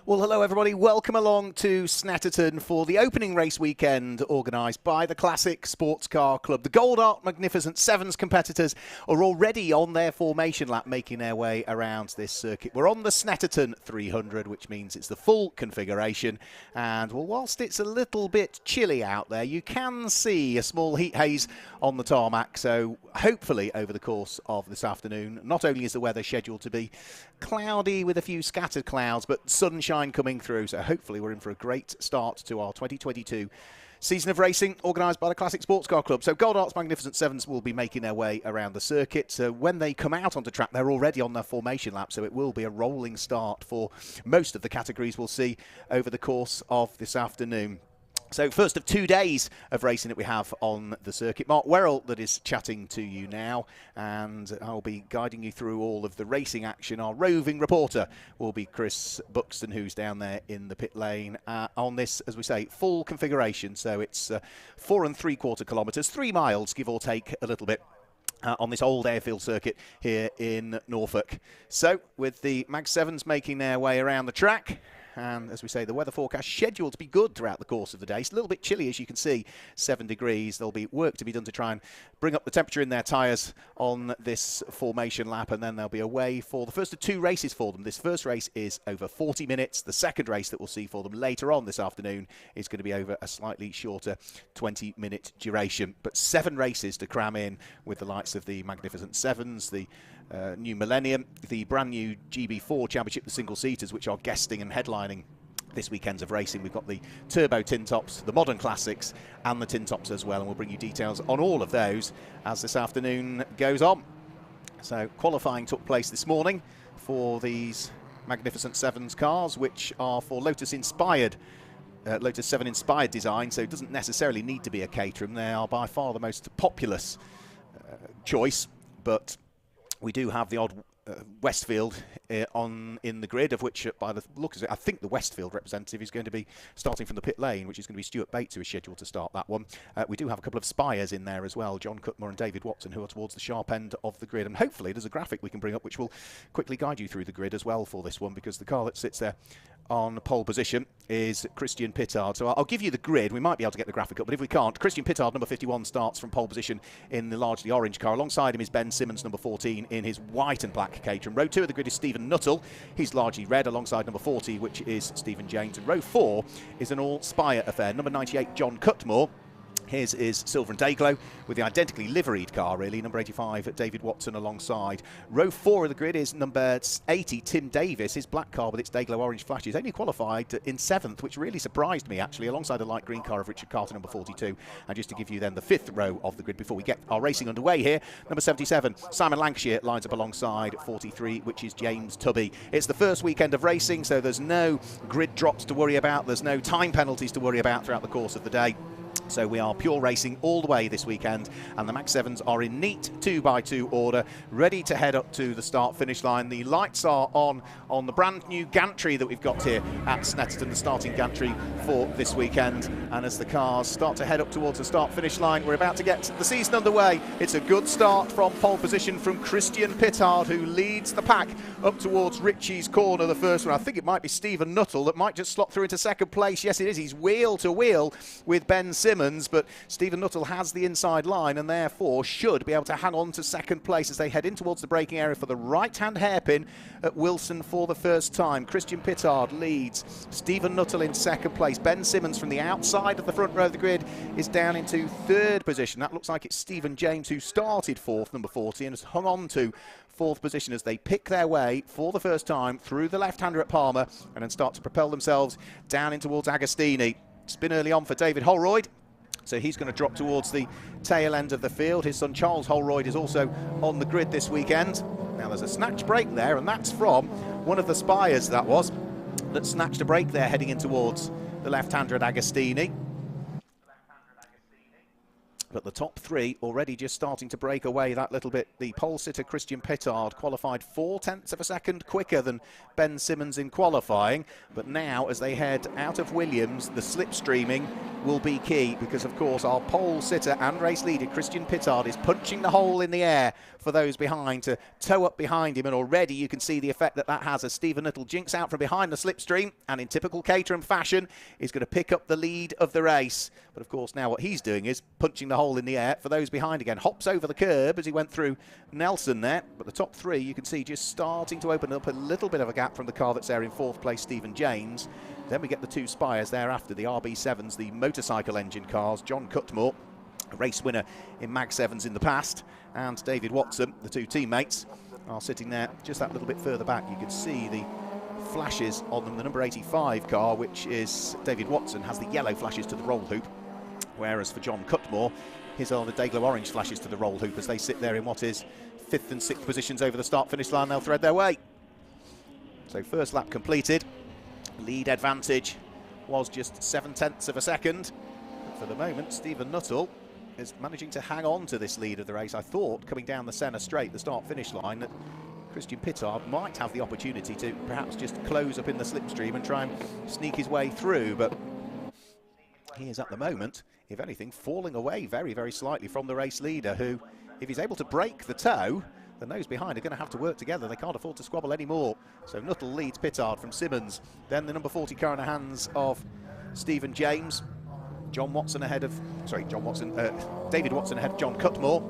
Well, hello everybody. Welcome along to Snetterton for the opening race weekend organised by the Classic Sports Car Club. The Gold Art Magnificent Sevens competitors are already on their formation lap making their way around this circuit. We're on the Snetterton 300, which means it's the full configuration. And well, whilst it's a little bit chilly out there, you can see a small heat haze on the tarmac. So hopefully over the course of this afternoon, not only is the weather scheduled to be cloudy with a few scattered clouds, but sunshine coming through, so hopefully we're in for a great start to our 2022 season of racing organised by the Classic Sports Car Club. So Gold Art's Magnificent Sevens will be making their way around the circuit. So when they come out onto track, they're already on their formation lap, so it will be a rolling start for most of the categories we'll see over the course of this afternoon. So first of 2 days of racing that we have on the circuit. Mark Werrell that is chatting to you now, and I'll be guiding you through all of the racing action. Our roving reporter will be Chris Buxton, who's down there in the pit lane on this, as we say, full configuration. So it's 4 3/4 kilometres, 3 miles, give or take a little bit. On this old airfield circuit here in Norfolk. So with the Mag 7s making their way around the track, and as we say, the weather forecast scheduled to be good throughout the course of the day. It's a little bit chilly, as you can see, 7 degrees. There'll be work to be done to try and bring up the temperature in their tyres on this formation lap, and then they'll be away for the first of 2 races for them. This first race is over 40 minutes. The second race that we'll see for them later on this afternoon is going to be over a slightly shorter 20-minute duration. But 7 races to cram in with the likes of the Magnificent Sevens, the new Millennium, the brand new GB4 Championship, the single-seaters, which are guesting and headlining this weekend's of racing. We've got the Turbo Tin Tops, the Modern Classics, and the Tin Tops as well, and we'll bring you details on all of those as this afternoon goes on. So qualifying took place this morning for these Magnificent Sevens cars, which are for Lotus-inspired Lotus 7 inspired design, so it doesn't necessarily need to be a Caterham. They are by far the most populous choice, but we do have the odd Westfield in the grid, of which, by the look of it, I think the Westfield representative is going to be starting from the pit lane, which is going to be Stuart Bates, who is scheduled to start that one. We do have a couple of Spires in there as well, John Cutmore and David Watson, who are towards the sharp end of the grid. And hopefully there's a graphic we can bring up which will quickly guide you through the grid as well for this one, because the car that sits there on pole position is Christian Pittard. So I'll give you the grid. We might be able to get the graphic up, but if we can't, Christian Pittard, number 51, starts from pole position in the largely orange car. Alongside him is Ben Simmons, number 14, in his white and black Caterham. Row 2 of the grid is Stephen Nuttall. He's largely red, alongside number 40, which is Stephen James. And row 4 is an all-Spire affair. Number 98, John Cutmore. His is silver and day-glow with the identically liveried car, really. Number 85, David Watson alongside. Row 4 of the grid is number 80, Tim Davis. His black car with its day-glow orange flashes only qualified in 7th, which really surprised me, actually, alongside a light green car of Richard Carter, number 42. And just to give you then the 5th row of the grid before we get our racing underway here, number 77, Simon Lancashire, lines up alongside 43, which is James Tubby. It's the first weekend of racing, so there's no grid drops to worry about. There's no time penalties to worry about throughout the course of the day. So we are pure racing all the way this weekend, and the Mag 7s are in neat 2x2 order, ready to head up to the start-finish line. The lights are on the brand new gantry that we've got here at Snetterton, the starting gantry for this weekend. And as the cars start to head up towards the start-finish line, we're about to get the season underway. It's a good start from pole position from Christian Pittard, who leads the pack up towards Ritchie's corner, the first one. I think it might be Stephen Nuttall that might just slot through into second place. Yes, it is. He's wheel to wheel with Ben Simmons, but Stephen Nuttall has the inside line and therefore should be able to hang on to second place as they head in towards the braking area for the right-hand hairpin at Wilson for the first time. Christian Pittard leads, Stephen Nuttall in second place. Ben Simmons from the outside of the front row of the grid is down into 3rd position. That looks like it's Stephen James, who started 4th, number 40, and has hung on to 4th position as they pick their way for the first time through the left-hander at Palmer and then start to propel themselves down in towards Agostini. It's been early on for David Holroyd, so he's going to drop towards the tail end of the field. His son Charles Holroyd is also on the grid this weekend. Now there's a snatch break there, and that's from one of the Spires that snatched a break there heading in towards the left-hander at Agostini. But the top 3 already just starting to break away that little bit. The pole sitter Christian Pittard qualified 0.4 of a second quicker than Ben Simmons in qualifying. But now, as they head out of Williams, the slipstreaming will be key, because of course our pole sitter and race leader Christian Pittard is punching the hole in the air for for those behind to tow up behind him, and already you can see the effect that that has as Stephen Nuttall jinks out from behind the slipstream, and in typical Caterham fashion is going to pick up the lead of the race. But of course now what he's doing is punching the hole in the air for those behind again. Hops over the curb as he went through Nelson there, but the top three you can see just starting to open up a little bit of a gap from the car that's there in fourth place, Stephen James. Then we get the two Spires thereafter, the RB7s, the motorcycle engine cars, John Cutmore, a race winner in Mag 7s in the past, and David Watson, the two teammates, are sitting there just that little bit further back. You can see the flashes on them. The number 85 car, which is David Watson, has the yellow flashes to the roll hoop, whereas for John Cutmore, his are the Dayglow orange flashes to the roll hoop as they sit there in what is 5th and 6th positions over the start-finish line. They'll thread their way. So first lap completed. Lead advantage was just 0.7 of a second. But for the moment, Stephen Nuttall is managing to hang on to this lead of the race. I thought, coming down the centre straight, the start-finish line, that Christian Pittard might have the opportunity to perhaps just close up in the slipstream and try and sneak his way through, but he is at the moment, if anything, falling away very, very slightly from the race leader, who, if he's able to break the tow, then those behind are going to have to work together. They can't afford to squabble anymore. So Nuttall leads Pittard from Simmons. Then the number 40 car in the hands of Stephen James. David Watson ahead of John Cutmore.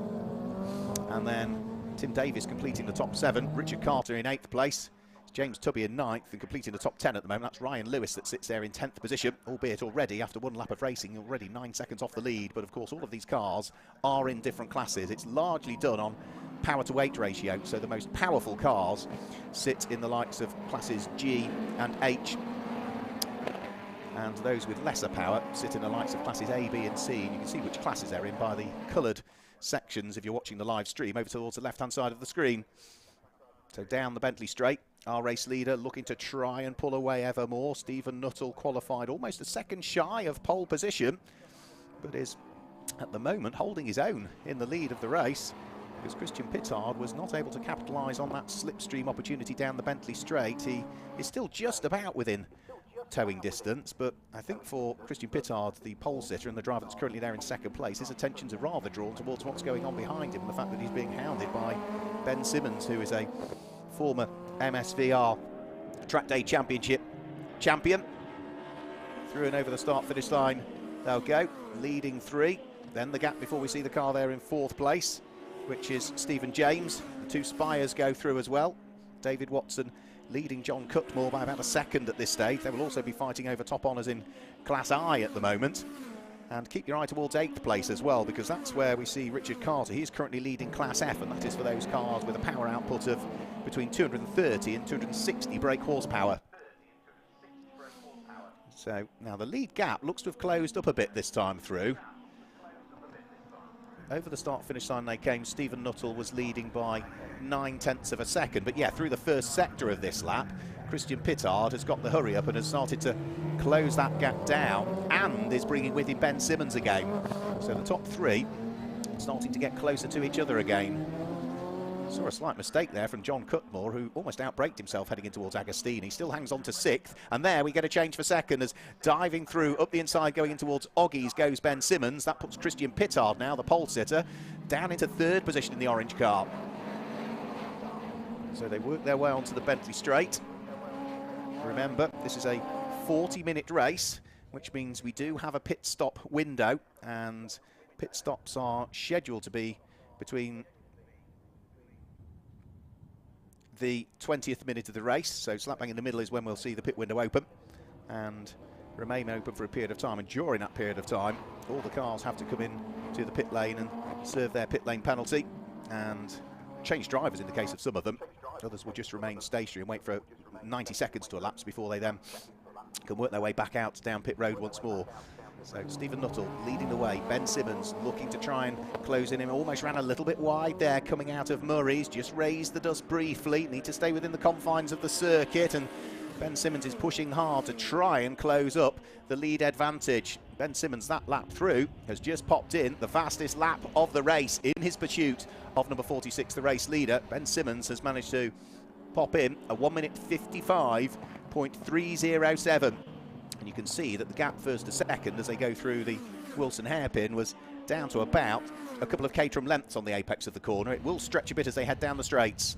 And then Tim Davis completing the top 7. Richard Carter in 8th place. James Tubby in 9th and completing the top 10 at the moment. That's Ryan Lewis that sits there in 10th position, albeit already after one lap of racing, already 9 seconds off the lead. But of course all of these cars are in different classes. It's largely done on power to weight ratio, so the most powerful cars sit in the likes of classes G and H, and those with lesser power sit in the likes of classes A, B and C. And you can see which classes they're in by the coloured sections if you're watching the live stream over towards the left hand side of the screen. So down the Bentley straight, our race leader looking to try and pull away ever more. Stephen Nuttall qualified almost a second shy of pole position, but is at the moment holding his own in the lead of the race, because Christian Pittard was not able to capitalise on that slipstream opportunity down the Bentley straight. He is still just about within towing distance, but I think for Christian Pittard, the pole sitter and the driver that's currently there in second place, his attentions are rather drawn towards what's going on behind him and the fact that he's being hounded by Ben Simmons, who is a former MSVR Track Day Championship champion. Through and over the start-finish line they'll go, leading 3. Then the gap before we see the car there in 4th place, which is Stephen James. The two Spires go through as well. David Watson leading John Cutmore by about a second at this stage. They will also be fighting over top honours in Class I at the moment. And keep your eye towards 8th place as well, because that's where we see Richard Carter. He's currently leading Class F, and that is for those cars with a power output of between 230 and 260 brake horsepower. So now the lead gap looks to have closed up a bit this time through. Over the start-finish line they came. Stephen Nuttall was leading by 0.9 of a second. But yeah, through the first sector of this lap, Christian Pittard has got the hurry up and has started to close that gap down and is bringing with him Ben Simmons again. So the top 3 starting to get closer to each other again. Saw a slight mistake there from John Cutmore, who almost outbraked himself heading in towards Agostini. Still hangs on to 6th, and there we get a change for second as diving through up the inside going in towards Oggies goes Ben Simmons. That puts Christian Pittard now, the pole sitter, down into 3rd position in the orange car. So they work their way onto the Bentley straight. Remember, this is a 40-minute race, which means we do have a pit stop window, and pit stops are scheduled to be between the 20th minute of the race, so slap bang in the middle is when we'll see the pit window open and remain open for a period of time. And during that period of time, all the cars have to come in to the pit lane and serve their pit lane penalty and change drivers in the case of some of them. Others will just remain stationary and wait for 90 seconds to elapse before they then can work their way back out down pit road once more. So Stephen Nuttall leading the way. Ben Simmons looking to try and close in him. Almost ran a little bit wide there coming out of Murray's. Just raised the dust briefly. Need to stay within the confines of the circuit. And Ben Simmons is pushing hard to try and close up the lead advantage. Ben Simmons, that lap through, has just popped in the fastest lap of the race in his pursuit of number 46, the race leader. Ben Simmons has managed to pop in a 1 minute 55.307. And you can see that the gap first to second as they go through the Wilson hairpin was down to about a couple of Caterham lengths on the apex of the corner. It will stretch a bit as they head down the straights.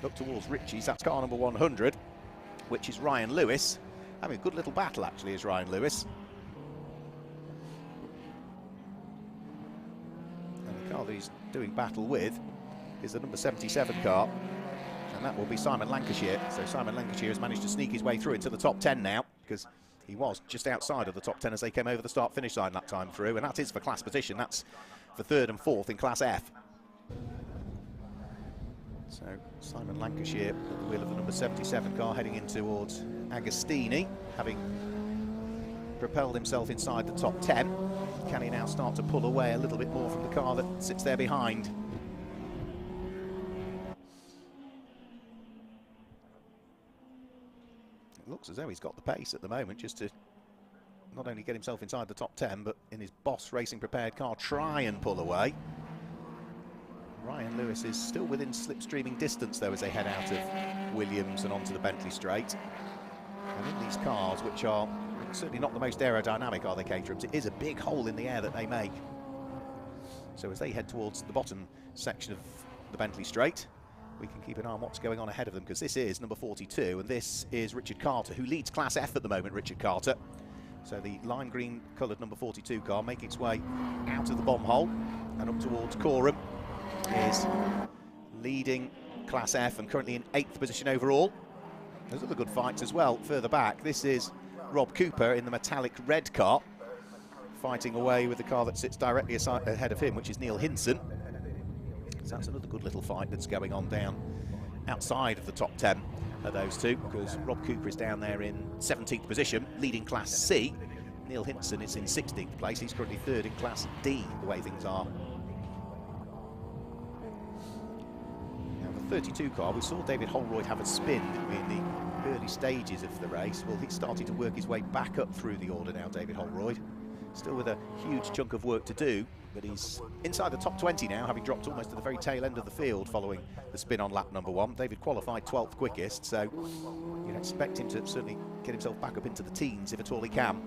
Up towards Ritchie's, that's car number 100, which is Ryan Lewis. Having a good little battle, actually, is Ryan Lewis. And the car that he's doing battle with is the number 77 car, and that will be Simon Lancashire. So Simon Lancashire has managed to sneak his way through into the top 10 now, because he was just outside of the top 10 as they came over the start-finish line that time through, and that is for class position. That's for 3rd and 4th in Class F. So Simon Lancashire at the wheel of the number 77 car heading in towards Agostini, having propelled himself inside the top 10. Can he now start to pull away a little bit more from the car that sits there behind? It looks as though he's got the pace at the moment just to not only get himself inside the top 10, but in his Boss Racing prepared car try and pull away. Ryan Lewis is still within slipstreaming distance though as they head out of Williams and onto the Bentley Straight. And in these cars, which are certainly not the most aerodynamic, are they, Caterhams? It is a big hole in the air that they make. So as they head towards the bottom section of the Bentley Straight, we can keep an eye on what's going on ahead of them, because this is number 42 and this is Richard Carter, who leads Class F at the moment, Richard Carter. So the lime green coloured number 42 car making its way out of the bomb hole and up towards Coram is leading Class F and currently in 8th position overall. There's other good fights as well further back. This is Rob Cooper in the metallic red car, fighting away with the car that sits directly ahead of him, which is Neil Hinson. So that's another good little fight that's going on down outside of the top 10 of those two, because Rob Cooper is down there in 17th position, leading Class C. Neil Hinson is in 16th place. He's currently 3rd in Class D, the way things are. Now, the 32 car, we saw David Holroyd have a spin, didn't we, in the early stages of the race. Well, he's starting to work his way back up through the order now, David Holroyd. Still with a huge chunk of work to do, but he's inside the top 20 now, having dropped almost to the very tail end of the field following the spin on lap number 1. David qualified 12th quickest, so you'd expect him to certainly get himself back up into the teens if at all he can.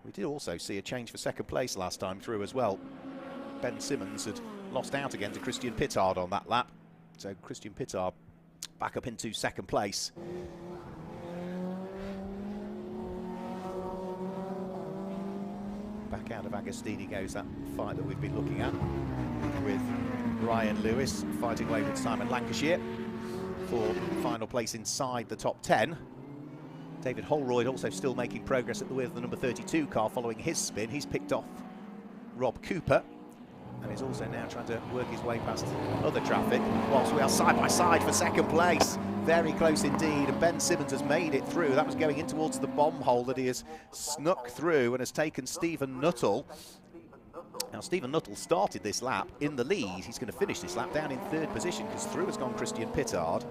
We did also see a change for 2nd place last time through as well. Ben Simmons had lost out again to Christian Pittard on that lap, so Christian Pittard back up into 2nd place. Back out of Agostini goes that fight that we've been looking at, with Ryan Lewis fighting away with Simon Lancashire for final place inside the top 10. David Holroyd also still making progress at the wheel of the number 32 car following his spin. He's picked off Rob Cooper and is also now trying to work his way past other traffic, whilst we are side by side for 2nd place. Very close indeed, and Ben Simmons has made it through. That was going in towards the bomb hole that he has snuck through and has taken Stephen Nuttall. Now, Stephen Nuttall started this lap in the lead. He's going to finish this lap down in 3rd position, because through has gone Christian Pittard,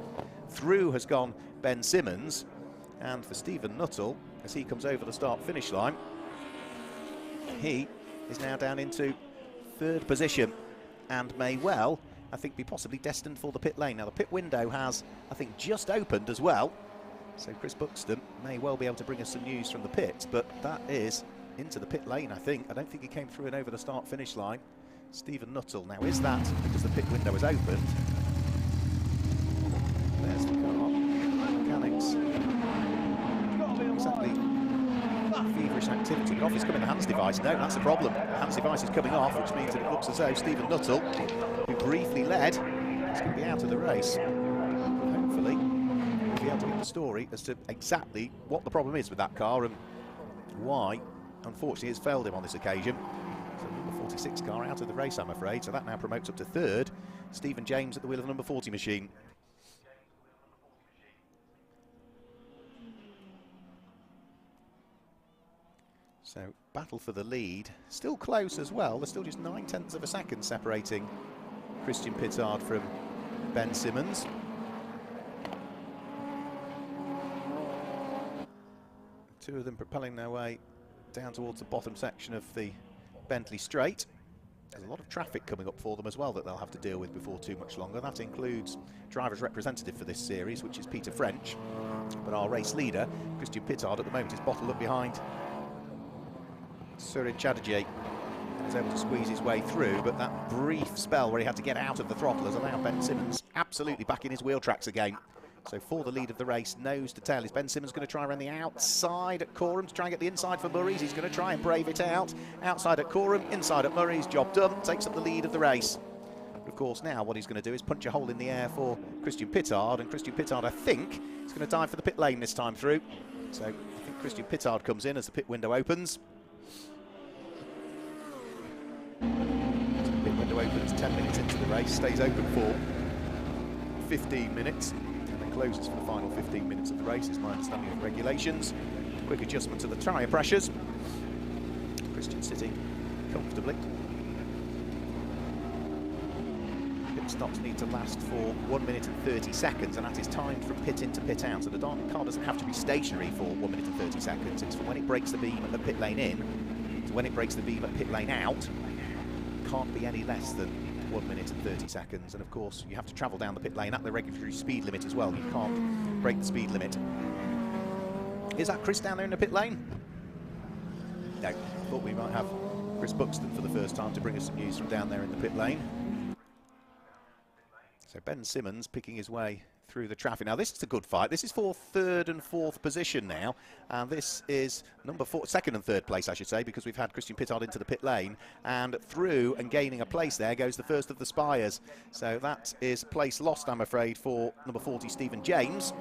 through has gone Ben Simmons, and for Stephen Nuttall, as he comes over the start-finish line, he is now down into 3rd position and may well, I think, be possibly destined for the pit lane. Now, the pit window has, I think, just opened as well, so Chris Buxton may well be able to bring us some news from the pits, but that is into the pit lane, I think. I don't think he came through and over the start-finish line. Stephen Nuttall. Now, is that because the pit window is opened? There's the car. Mechanics. Exactly. Feverish activity, but off is coming the hands device. No, that's the problem. The hands device is coming off, which means that it looks as though Stephen Nuttall, who briefly led, is going to be out of the race. Hopefully, we'll be able to get the story as to exactly what the problem is with that car and why, unfortunately, it's failed him on this occasion. So number 46 car out of the race, I'm afraid. So that now promotes up to 3rd. Stephen James at the wheel of the number 40 machine. So, battle for the lead. Still close as well. There's still just 9/10 of a second separating Christian Pittard from Ben Simmons. Two of them propelling their way down towards the bottom section of the Bentley Straight. There's a lot of traffic coming up for them as well that they'll have to deal with before too much longer. That includes driver's representative for this series, which is Peter French. But our race leader, Christian Pittard, at the moment is bottled up behind Surin Chatterjee was able to squeeze his way through, but that brief spell where he had to get out of the throttle has allowed Ben Simmons absolutely back in his wheel tracks again. So for the lead of the race, nose to tail, is Ben Simmons going to try around the outside at Coram to try and get the inside for Murray's? He's going to try and brave it out. Outside at Coram, inside at Murray's, job done, takes up the lead of the race. But of course now what he's going to do is punch a hole in the air for Christian Pittard, and Christian Pittard, I think, is going to dive for the pit lane this time through. So I think Christian Pittard comes in as the pit window opens. So the pit window opens 10 minutes into the race, stays open for 15 minutes. Closes for the final 15 minutes of the race, is my understanding of the regulations. Quick adjustment to the tyre pressures. Christian sitting comfortably. Pit stops need to last for 1 minute and 30 seconds, and that is timed from pit in to pit out. So the car doesn't have to be stationary for 1 minute and 30 seconds. It's from when it breaks the beam at the pit lane in to when it breaks the beam at pit lane out. Can't be any less than 1 minute and 30 seconds, and of course you have to travel down the pit lane at the regulatory speed limit as well. You can't break the speed limit. Is that Chris down there in the pit lane? No, thought we might have Chris Buxton for the first time to bring us some news from down there in the pit lane. So Ben Simmons picking his way through the traffic. Now this is a good fight. This is for third and fourth position now, and this is second and third place, I should say, because we've had Christian Pittard into the pit lane, and through and gaining a place there goes the first of the Spires. So that is place lost, I'm afraid, for number 40 Stephen James,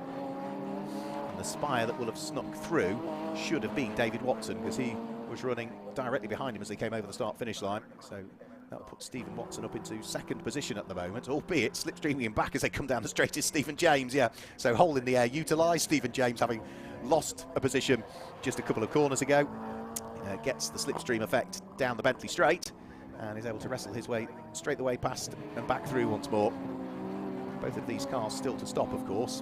and the Spire that will have snuck through should have been David Watson, because he was running directly behind him as they came over the start-finish line. So that'll put Stephen Watson up into second position at the moment, albeit slipstreaming him back as they come down the straight is Stephen James, yeah. So hole in the air utilised. Stephen James, having lost a position just a couple of corners ago, gets the slipstream effect down the Bentley straight and is able to wrestle his way straight the way past and back through once more. Both of these cars still to stop, of course.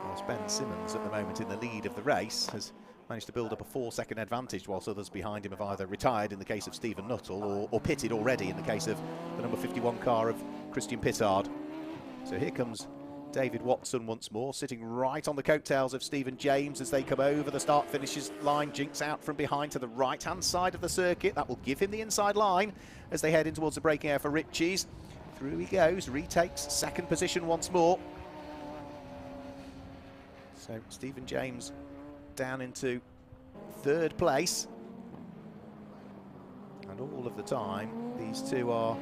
Whilst Ben Simmons at the moment in the lead of the race has managed to build up a 4-second advantage, whilst others behind him have either retired in the case of Stephen Nuttall or pitted already in the case of the number 51 car of Christian Pittard. So here comes David Watson once more, sitting right on the coattails of Stephen James as they come over the start-finishes line. Jinks out from behind to the right-hand side of the circuit. That will give him the inside line as they head in towards the braking area for Ritchie's. Through he goes, retakes second position once more. So Stephen James down into third place, and all of the time these two are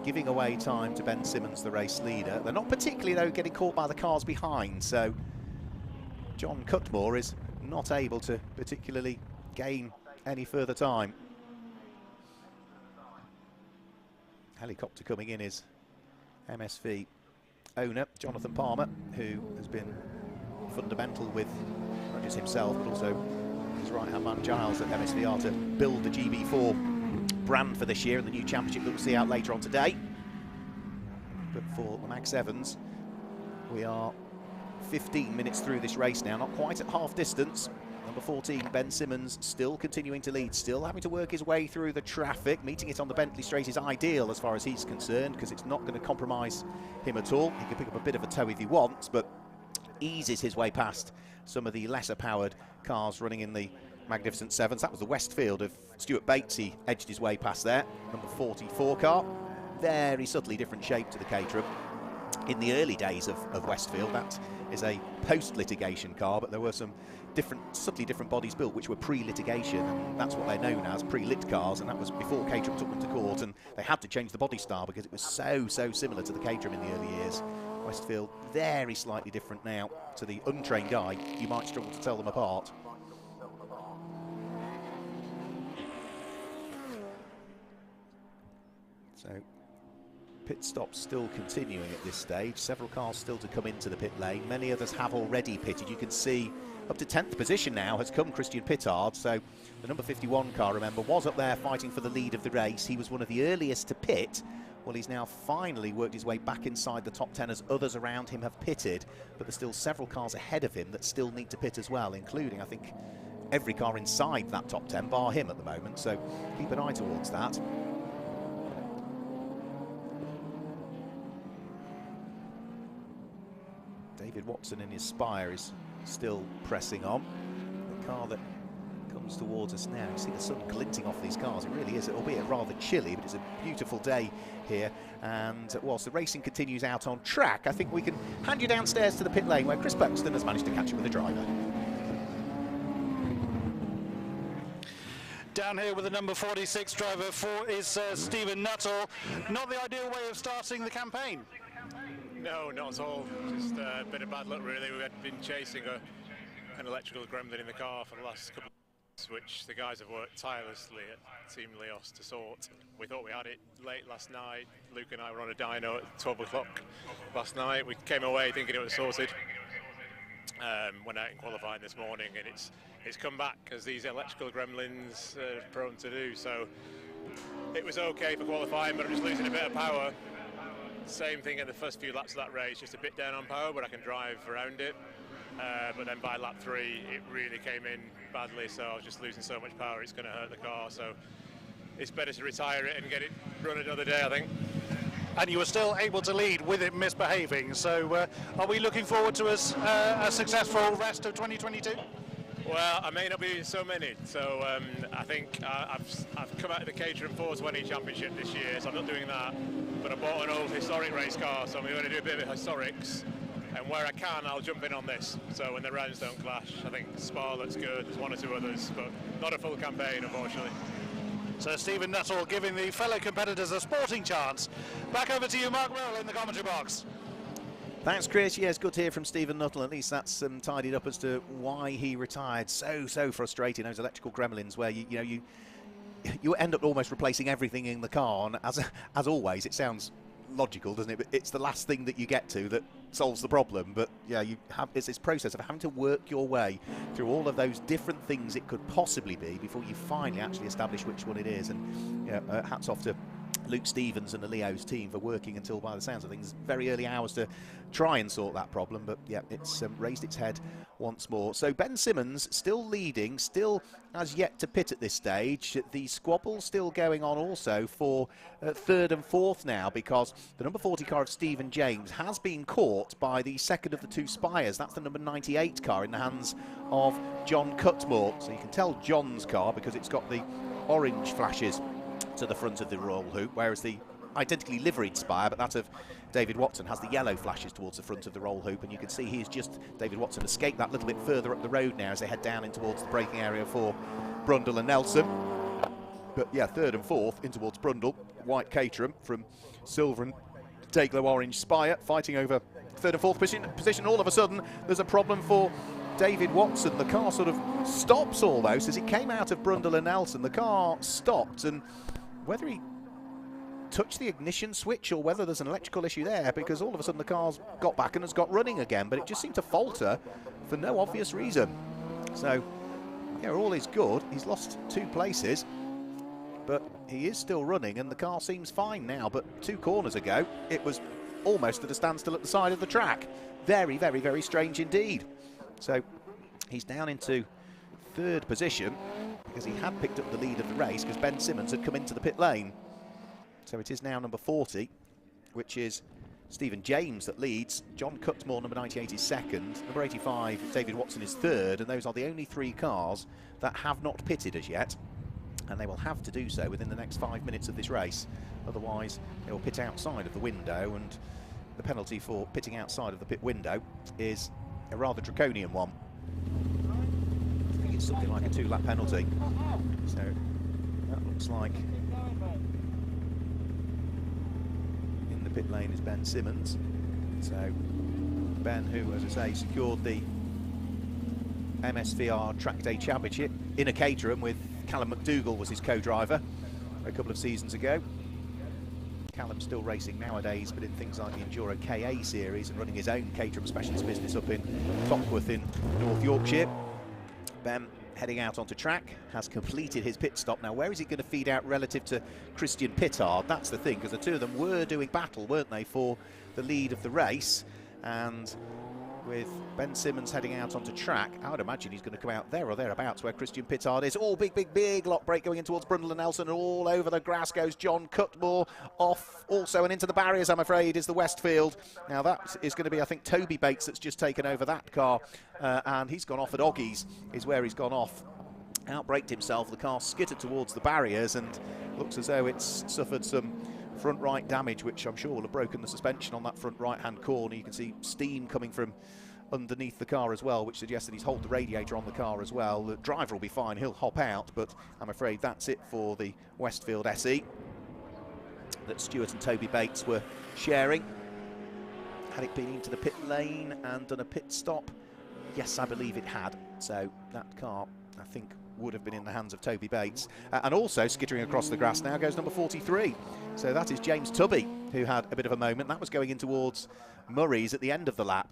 giving away time to Ben Simmons, the race leader. They're not particularly, though, getting caught by the cars behind, so John Cutmore is not able to particularly gain any further time. Helicopter coming in is MSV owner Jonathan Palmer, who has been fundamental with not just himself but also his right-hand man Giles at MSVR to build the GB4 brand for this year and the new championship that we'll see out later on today. But for Max Evans, we are 15 minutes through this race now, not quite at half distance. Number 14, Ben Simmons, still continuing to lead, still having to work his way through the traffic. Meeting it on the Bentley straight is ideal as far as he's concerned, because it's not going to compromise him at all. He can pick up a bit of a tow if he wants, but eases his way past some of the lesser powered cars running in the Magnificent Sevens. That was the Westfield of Stuart Bates. He edged his way past there. Number 44 car, very subtly different shape to the Caterham. In the early days of Westfield, that is a post-litigation car, but there were some subtly different bodies built which were pre-litigation, and that's what they're known as, pre-lit cars, and that was before Caterham took them to court, and they had to change the body style because it was so similar to the Caterham in the early years. Westfield very slightly different now. To the untrained eye, you might struggle to tell them apart. So pit stops still continuing at this stage. Several cars still to come into the pit lane. Many others have already pitted. You can see up to 10th position now has come Christian Pittard. So the number 51 car, remember, was up there fighting for the lead of the race. He was one of the earliest to pit. Well, he's now finally worked his way back inside the top 10 as others around him have pitted, but there's still several cars ahead of him that still need to pit as well, including, I think, every car inside that top 10, bar him at the moment, so keep an eye towards that. David Watson in his Spire is still pressing on. car that comes towards us now. You see the sun glinting off these cars. It really is, albeit rather chilly, but it's a beautiful day here. And whilst the racing continues out on track, I think we can hand you downstairs to the pit lane where Chris Buxton has managed to catch up with the driver. Down here with the number 46 driver is Stephen Nuttall. Not the ideal way of starting the campaign. No, not at all. Just a bit of bad luck, really. We had been chasing an electrical gremlin in the car for the last couple of months, which the guys have worked tirelessly at Team Leos to sort. We thought we had it late last night. Luke and I were on a dyno at 12 o'clock last night. We came away thinking it was sorted. Went out in qualifying this morning, and it's come back, as these electrical gremlins are prone to do. So it was okay for qualifying, but I'm just losing a bit of power. Same thing in the first few laps of that race, just a bit down on power, but I can drive around it. But then by lap 3, it really came in badly, so I was just losing so much power, it's going to hurt the car. So it's better to retire it and get it run another day, I think. And you were still able to lead with it misbehaving. So are we looking forward to a successful rest of 2022? Well, I may not be so many. So I think I've come out of the Caterham 420 Championship this year, so I'm not doing that. But I bought an old historic race car, so I'm going to do a bit of historics. And where I can, I'll jump in on this. So when the rounds don't clash, I think Spa looks good. There's one or two others, but not a full campaign, unfortunately. So Stephen Nuttall giving the fellow competitors a sporting chance. Back over to you, Mark Rowell, in the commentary box. Thanks, Chris. Yes, good to hear from Stephen Nuttall. At least that's tidied up as to why he retired. So frustrating, those electrical gremlins, where you end up almost replacing everything in the car. And as always, it sounds logical, doesn't it? But it's the last thing that you get to that solves the problem. But yeah, it's this process of having to work your way through all of those different things it could possibly be before you finally actually establish which one it is. And hats off to Luke Stevens and the Leo's team for working until, by the sounds of things, very early hours to try and sort that problem. But yeah, it's raised its head once more. So Ben Simmons still leading, still has yet to pit at this stage. The squabble still going on also for third and fourth now, because the number 40 car of Stephen James has been caught by the second of the two Spires. That's the number 98 car in the hands of John Cutmore. So you can tell John's car because it's got the orange flashes to the front of the roll hoop, whereas the identically liveried Spire, but that of David Watson, has the yellow flashes towards the front of the roll hoop. And you can see David Watson escaped that little bit further up the road now as they head down in towards the braking area for Brundle and Nelson. But yeah, third and fourth in towards Brundle. White Caterham from silver and Dayglow orange Spire fighting over third and fourth position. All of a sudden there's a problem for David Watson. The car sort of stops almost as it came out of Brundle and Nelson. The car stopped, and whether he touched the ignition switch or whether there's an electrical issue there, because all of a sudden the car's got back and has got running again, but it just seemed to falter for no obvious reason. So yeah, all is good. He's lost 2 places, but he is still running and the car seems fine now. But 2 corners ago it was almost at a standstill at the side of the track. Very, very, very strange indeed. So he's down into third position because he had picked up the lead of the race because Ben Simmons had come into the pit lane. So it is now number 40, which is Stephen James, that leads. John Cutmore, number 98, is second. Number 85, David Watson, is third. And those are the only 3 cars that have not pitted as yet. And they will have to do so within the next 5 minutes of this race. Otherwise, they will pit outside of the window. And the penalty for pitting outside of the pit window is a rather draconian one. I think it's something like a 2-lap penalty. So that looks like in the pit lane is Ben Simmons. So Ben, who, as I say, secured the MSVR Track Day Championship in a Caterham with Callum McDougall was his co-driver a couple of seasons ago. Callum's still racing nowadays, but in things like the Enduro KA series and running his own Caterham specialist business up in Topworth in North Yorkshire. Ben heading out onto track, has completed his pit stop. Now, where is he going to feed out relative to Christian Pittard? That's the thing, because the two of them were doing battle, weren't they, for the lead of the race. And with Ben Simmons heading out onto track. I would imagine he's going to come out there or thereabouts where Christian Pittard is. Oh, big lock break going in towards Brundle and Nelson, and all over the grass goes John Cutmore. Off also and into the barriers, I'm afraid, is the Westfield. Now that is going to be, I think, Toby Bates that's just taken over that car, and he's gone off at Oggies, is where he's gone off. Outbraked himself, the car skittered towards the barriers and looks as though it's suffered some front right damage, which I'm sure will have broken the suspension on that front right hand corner. You can see steam coming from underneath the car as well, which suggests that he's holed the radiator on the car as well. The driver will be fine, he'll hop out, but I'm afraid that's it for the Westfield SE that Stewart and Toby Bates were sharing. Had it been into the pit lane and done a pit stop? Yes, I believe it had. So that car, I think, would have been in the hands of Toby Bates. And also skittering across the grass now goes number 43. So that is James Tubby, who had a bit of a moment. That was going in towards Murray's at the end of the lap,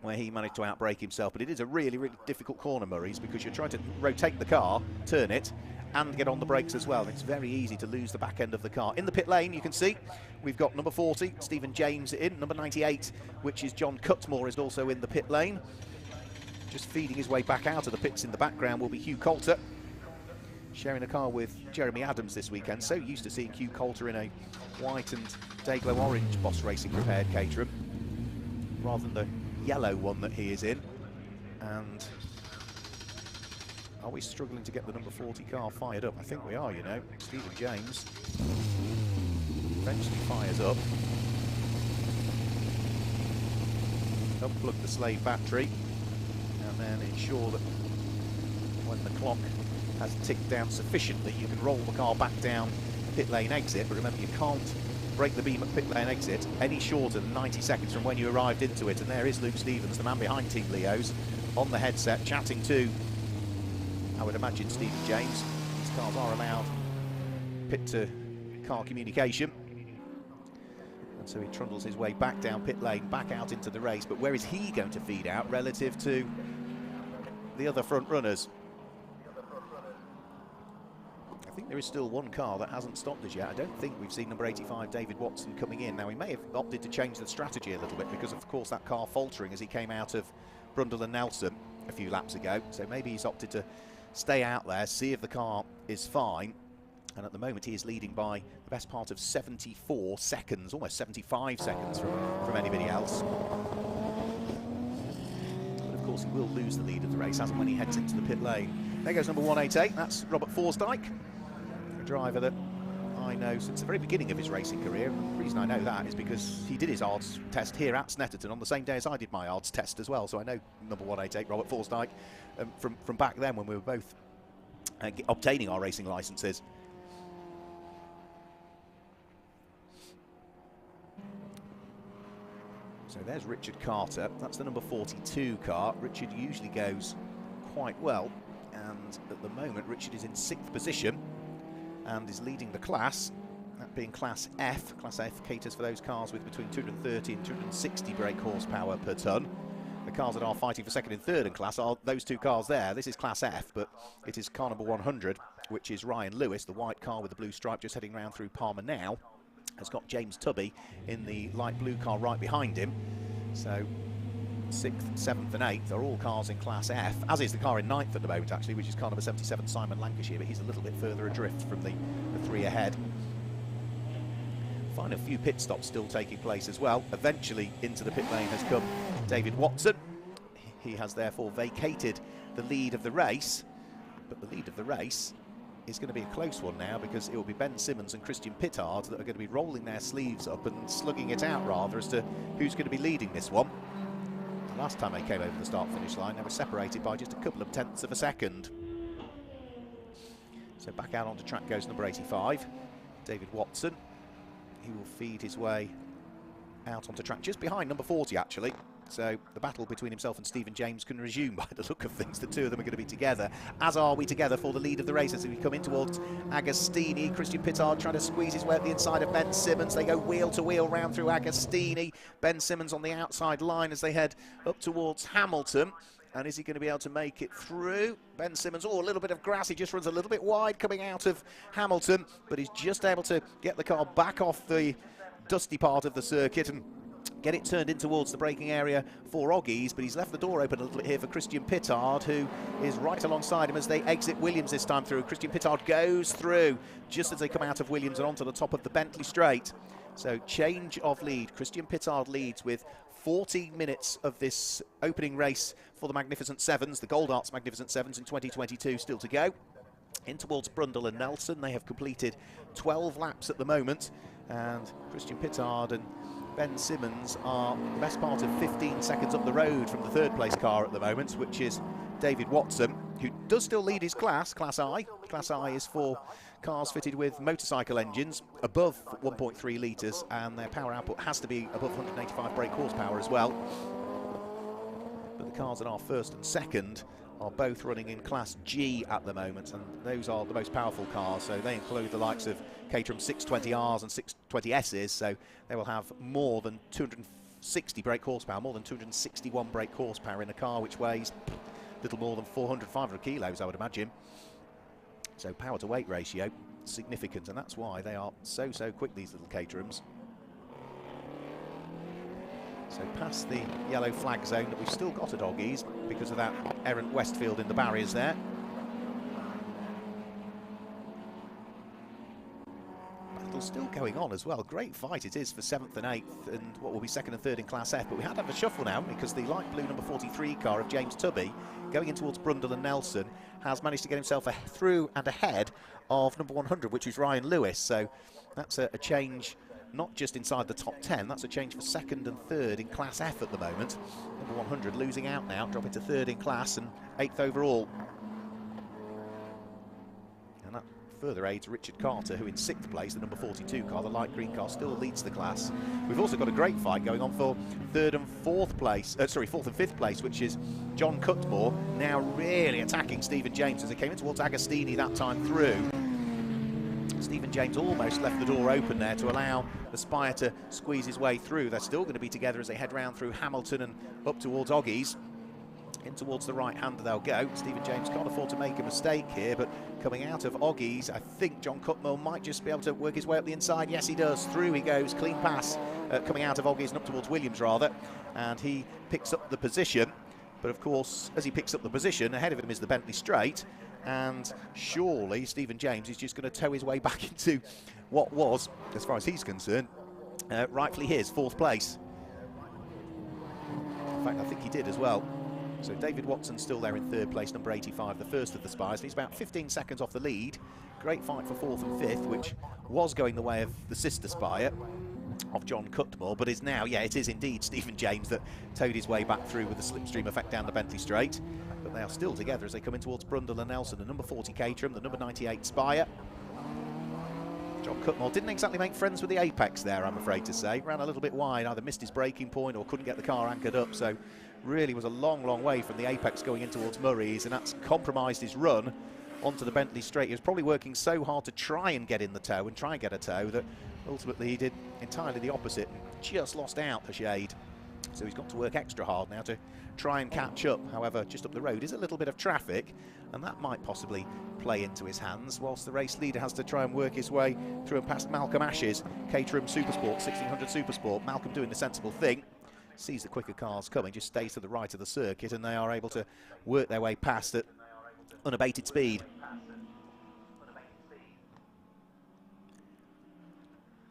where he managed to outbrake himself. But it is a really difficult corner, Murray's, because you're trying to rotate the car, turn it, and get on the brakes as well. It's very easy to lose the back end of the car. In the pit lane, you can see we've got number 40, Stephen James, in. Number 98, which is John Cutmore, is also in the pit lane. Just feeding his way back out of the pits in the background will be Hugh Coulter, sharing a car with Jeremy Adams this weekend. So used to seeing Hugh Coulter in a white and Dayglow orange Boss Racing prepared Caterham, rather than the yellow one that he is in. And are we struggling to get the number 40 car fired up? I think we are, you know. Stephen James eventually fires up. Unplug the slave battery, and then ensure that when the clock has ticked down sufficiently, you can roll the car back down pit lane exit. But remember, you can't break the beam at pit lane exit any shorter than 90 seconds from when you arrived into it. And there is Luke Stevens, the man behind Team Leo's, on the headset, chatting to, I would imagine, Stephen James. These cars are allowed pit-to-car communication. And so he trundles his way back down pit lane, back out into the race. But where is he going to feed out relative to the other front runners? I think there is still one car that hasn't stopped as yet. I don't think we've seen number 85, David Watson, coming in. Now, he may have opted to change the strategy a little bit because, of course, that car faltering as he came out of Brundle and Nelson a few laps ago. So maybe he's opted to stay out there, see if the car is fine. And at the moment, he is leading by the best part of 74 seconds, almost 75 seconds from anybody else. But, of course, he will lose the lead of the race as and when he heads into the pit lane. There goes number 188. That's Robert Forsdyke, a driver that I know since the very beginning of his racing career. And the reason I know that is because he did his ARDS test here at Snetterton on the same day as I did my ARDS test as well. So I know number 188, Robert Forsdyke, from back then when we were both obtaining our racing licences. So there's Richard Carter. That's the number 42 car. Richard usually goes quite well, and at the moment Richard is in 6th position and is leading the class, that being Class F. Class F caters for those cars with between 230 and 260 brake horsepower per tonne. The cars that are fighting for second and third in class are those two cars there. This is Class F, but it is car number 100, which is Ryan Lewis, the white car with the blue stripe, just heading round through Palmer now. Has got James Tubby in the light blue car right behind him. So 6th, 7th and 8th are all cars in Class F, as is the car in 9th at the moment actually, which is car number 77, Simon Lancashire, but he's a little bit further adrift from the three ahead. Find a few pit stops still taking place as well. Eventually into the pit lane has come David Watson. He has therefore vacated the lead of the race, but the lead of the race is going to be a close one now, because it will be Ben Simmons and Christian Pittard that are going to be rolling their sleeves up and slugging it out rather as to who's going to be leading this one. The last time they came over the start-finish line, they were separated by just a couple of tenths of a second. So back out onto track goes number 85, David Watson. He will feed his way out onto track, just behind number 40 actually. So the battle between himself and Stephen James can resume by the look of things. The two of them are going to be together, as are we together for the lead of the race as we come in towards Agostini. Christian Pittard trying to squeeze his way at the inside of Ben Simmons. They go wheel to wheel round through Agostini. Ben Simmons on the outside line as they head up towards Hamilton. And is he going to be able to make it through? Ben Simmons, oh, a little bit of grass. He just runs a little bit wide coming out of Hamilton, but he's just able to get the car back off the dusty part of the circuit and get it turned in towards the braking area for Oggies, but he's left the door open a little bit here for Christian Pittard, who is right alongside him as they exit Williams this time through. Christian Pittard goes through just as they come out of Williams and onto the top of the Bentley Straight. So change of lead. Christian Pittard leads with 40 minutes of this opening race for the Magnificent Sevens, the Gold Arts Magnificent Sevens in 2022 still to go. In towards Brundle and Nelson. They have completed 12 laps at the moment, and Christian Pittard and Ben Simmons are the best part of 15 seconds up the road from the third place car at the moment, which is David Watson, who does still lead his class, Class I. Class I is for cars fitted with motorcycle engines above 1.3 litres, and their power output has to be above 185 brake horsepower as well. But the cars that are first and second are both running in Class G at the moment, and those are the most powerful cars, so they include the likes of Caterham 620Rs and 620Ss, so they will have more than 260 brake horsepower, more than 261 brake horsepower in a car which weighs a little more than 400, 500 kilos, I would imagine. So power to weight ratio, significant, and that's why they are so quick, these little Caterhams. So past the yellow flag zone that we've still got at Oggies because of that errant Westfield in the barriers there. Battle's still going on as well. Great fight it is for 7th and 8th and what will be 2nd and 3rd in Class F. But we had to have a shuffle now because the light blue number 43 car of James Tubby going in towards Brundle and Nelson has managed to get himself through and ahead of number 100, which is Ryan Lewis. So that's a change. Not just inside the top 10, that's a change for 2nd and 3rd in Class F at the moment. Number 100 losing out now, dropping to 3rd in class and 8th overall. And that further aids Richard Carter, who in 6th place, the number 42 car, the light green car, still leads the class. We've also got a great fight going on for 3rd and 4th place, 4th and 5th place, which is John Cutmore, now really attacking Stephen James as they came in towards Agostini that time through. Stephen James almost left the door open there to allow the Spire to squeeze his way through. They're still going to be together as they head round through Hamilton and up towards Oggies. In towards the right hand they'll go. Stephen James can't afford to make a mistake here, but coming out of Oggies, I think John Cutmore might just be able to work his way up the inside. Yes, he does. Through he goes. Clean pass coming out of Oggies and up towards Williams, rather. And he picks up the position. But, of course, as he picks up the position, ahead of him is the Bentley Straight. And surely Stephen James is just going to tow his way back into what was, as far as he's concerned, rightfully his 4th place. In fact, I think he did as well. So David Watson's still there in 3rd place, number 85, the first of the Spires. He's about 15 seconds off the lead. Great fight for 4th and 5th, which was going the way of the sister Spire of John Cutmore, but is now, yeah, it is indeed Stephen James that towed his way back through with the slipstream effect down the Bentley Straight. But they are still together as they come in towards Brundle and Nelson, the number 40 Caterham, the number 98 Spire. John Cutmore didn't exactly make friends with the apex there, I'm afraid to say. Ran a little bit wide, either missed his braking point or couldn't get the car anchored up, so really was a long way from the apex going in towards Murray's, and that's compromised his run onto the Bentley Straight. He was probably working so hard to try and get in the tow and try and get a tow that ultimately he did entirely the opposite and just lost out a shade. So he's got to work extra hard now to try and catch up. However, just up the road is a little bit of traffic, and that might possibly play into his hands, whilst the race leader has to try and work his way through and past Malcolm Ashes, Caterham Supersport, 1600 Supersport. Malcolm doing the sensible thing, sees the quicker cars coming, just stays to the right of the circuit, and they are able to work their way past at unabated speed.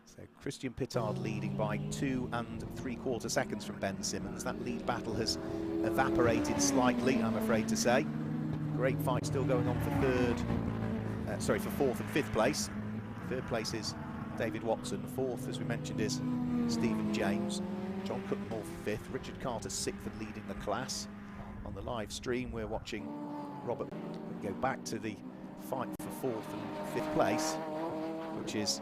So Christian Pittard leading by 2 3/4 seconds from Ben Simmons. That lead battle has evaporated slightly, I'm afraid to say. Great fight still going on for 4th and 5th place. 3rd place is David Watson. 4th, as we mentioned, is Stephen James. John Cutmore 5th, Richard Carter 6th and leading the class. On the live stream we're watching Robert go back to the fight for 4th and 5th place, which is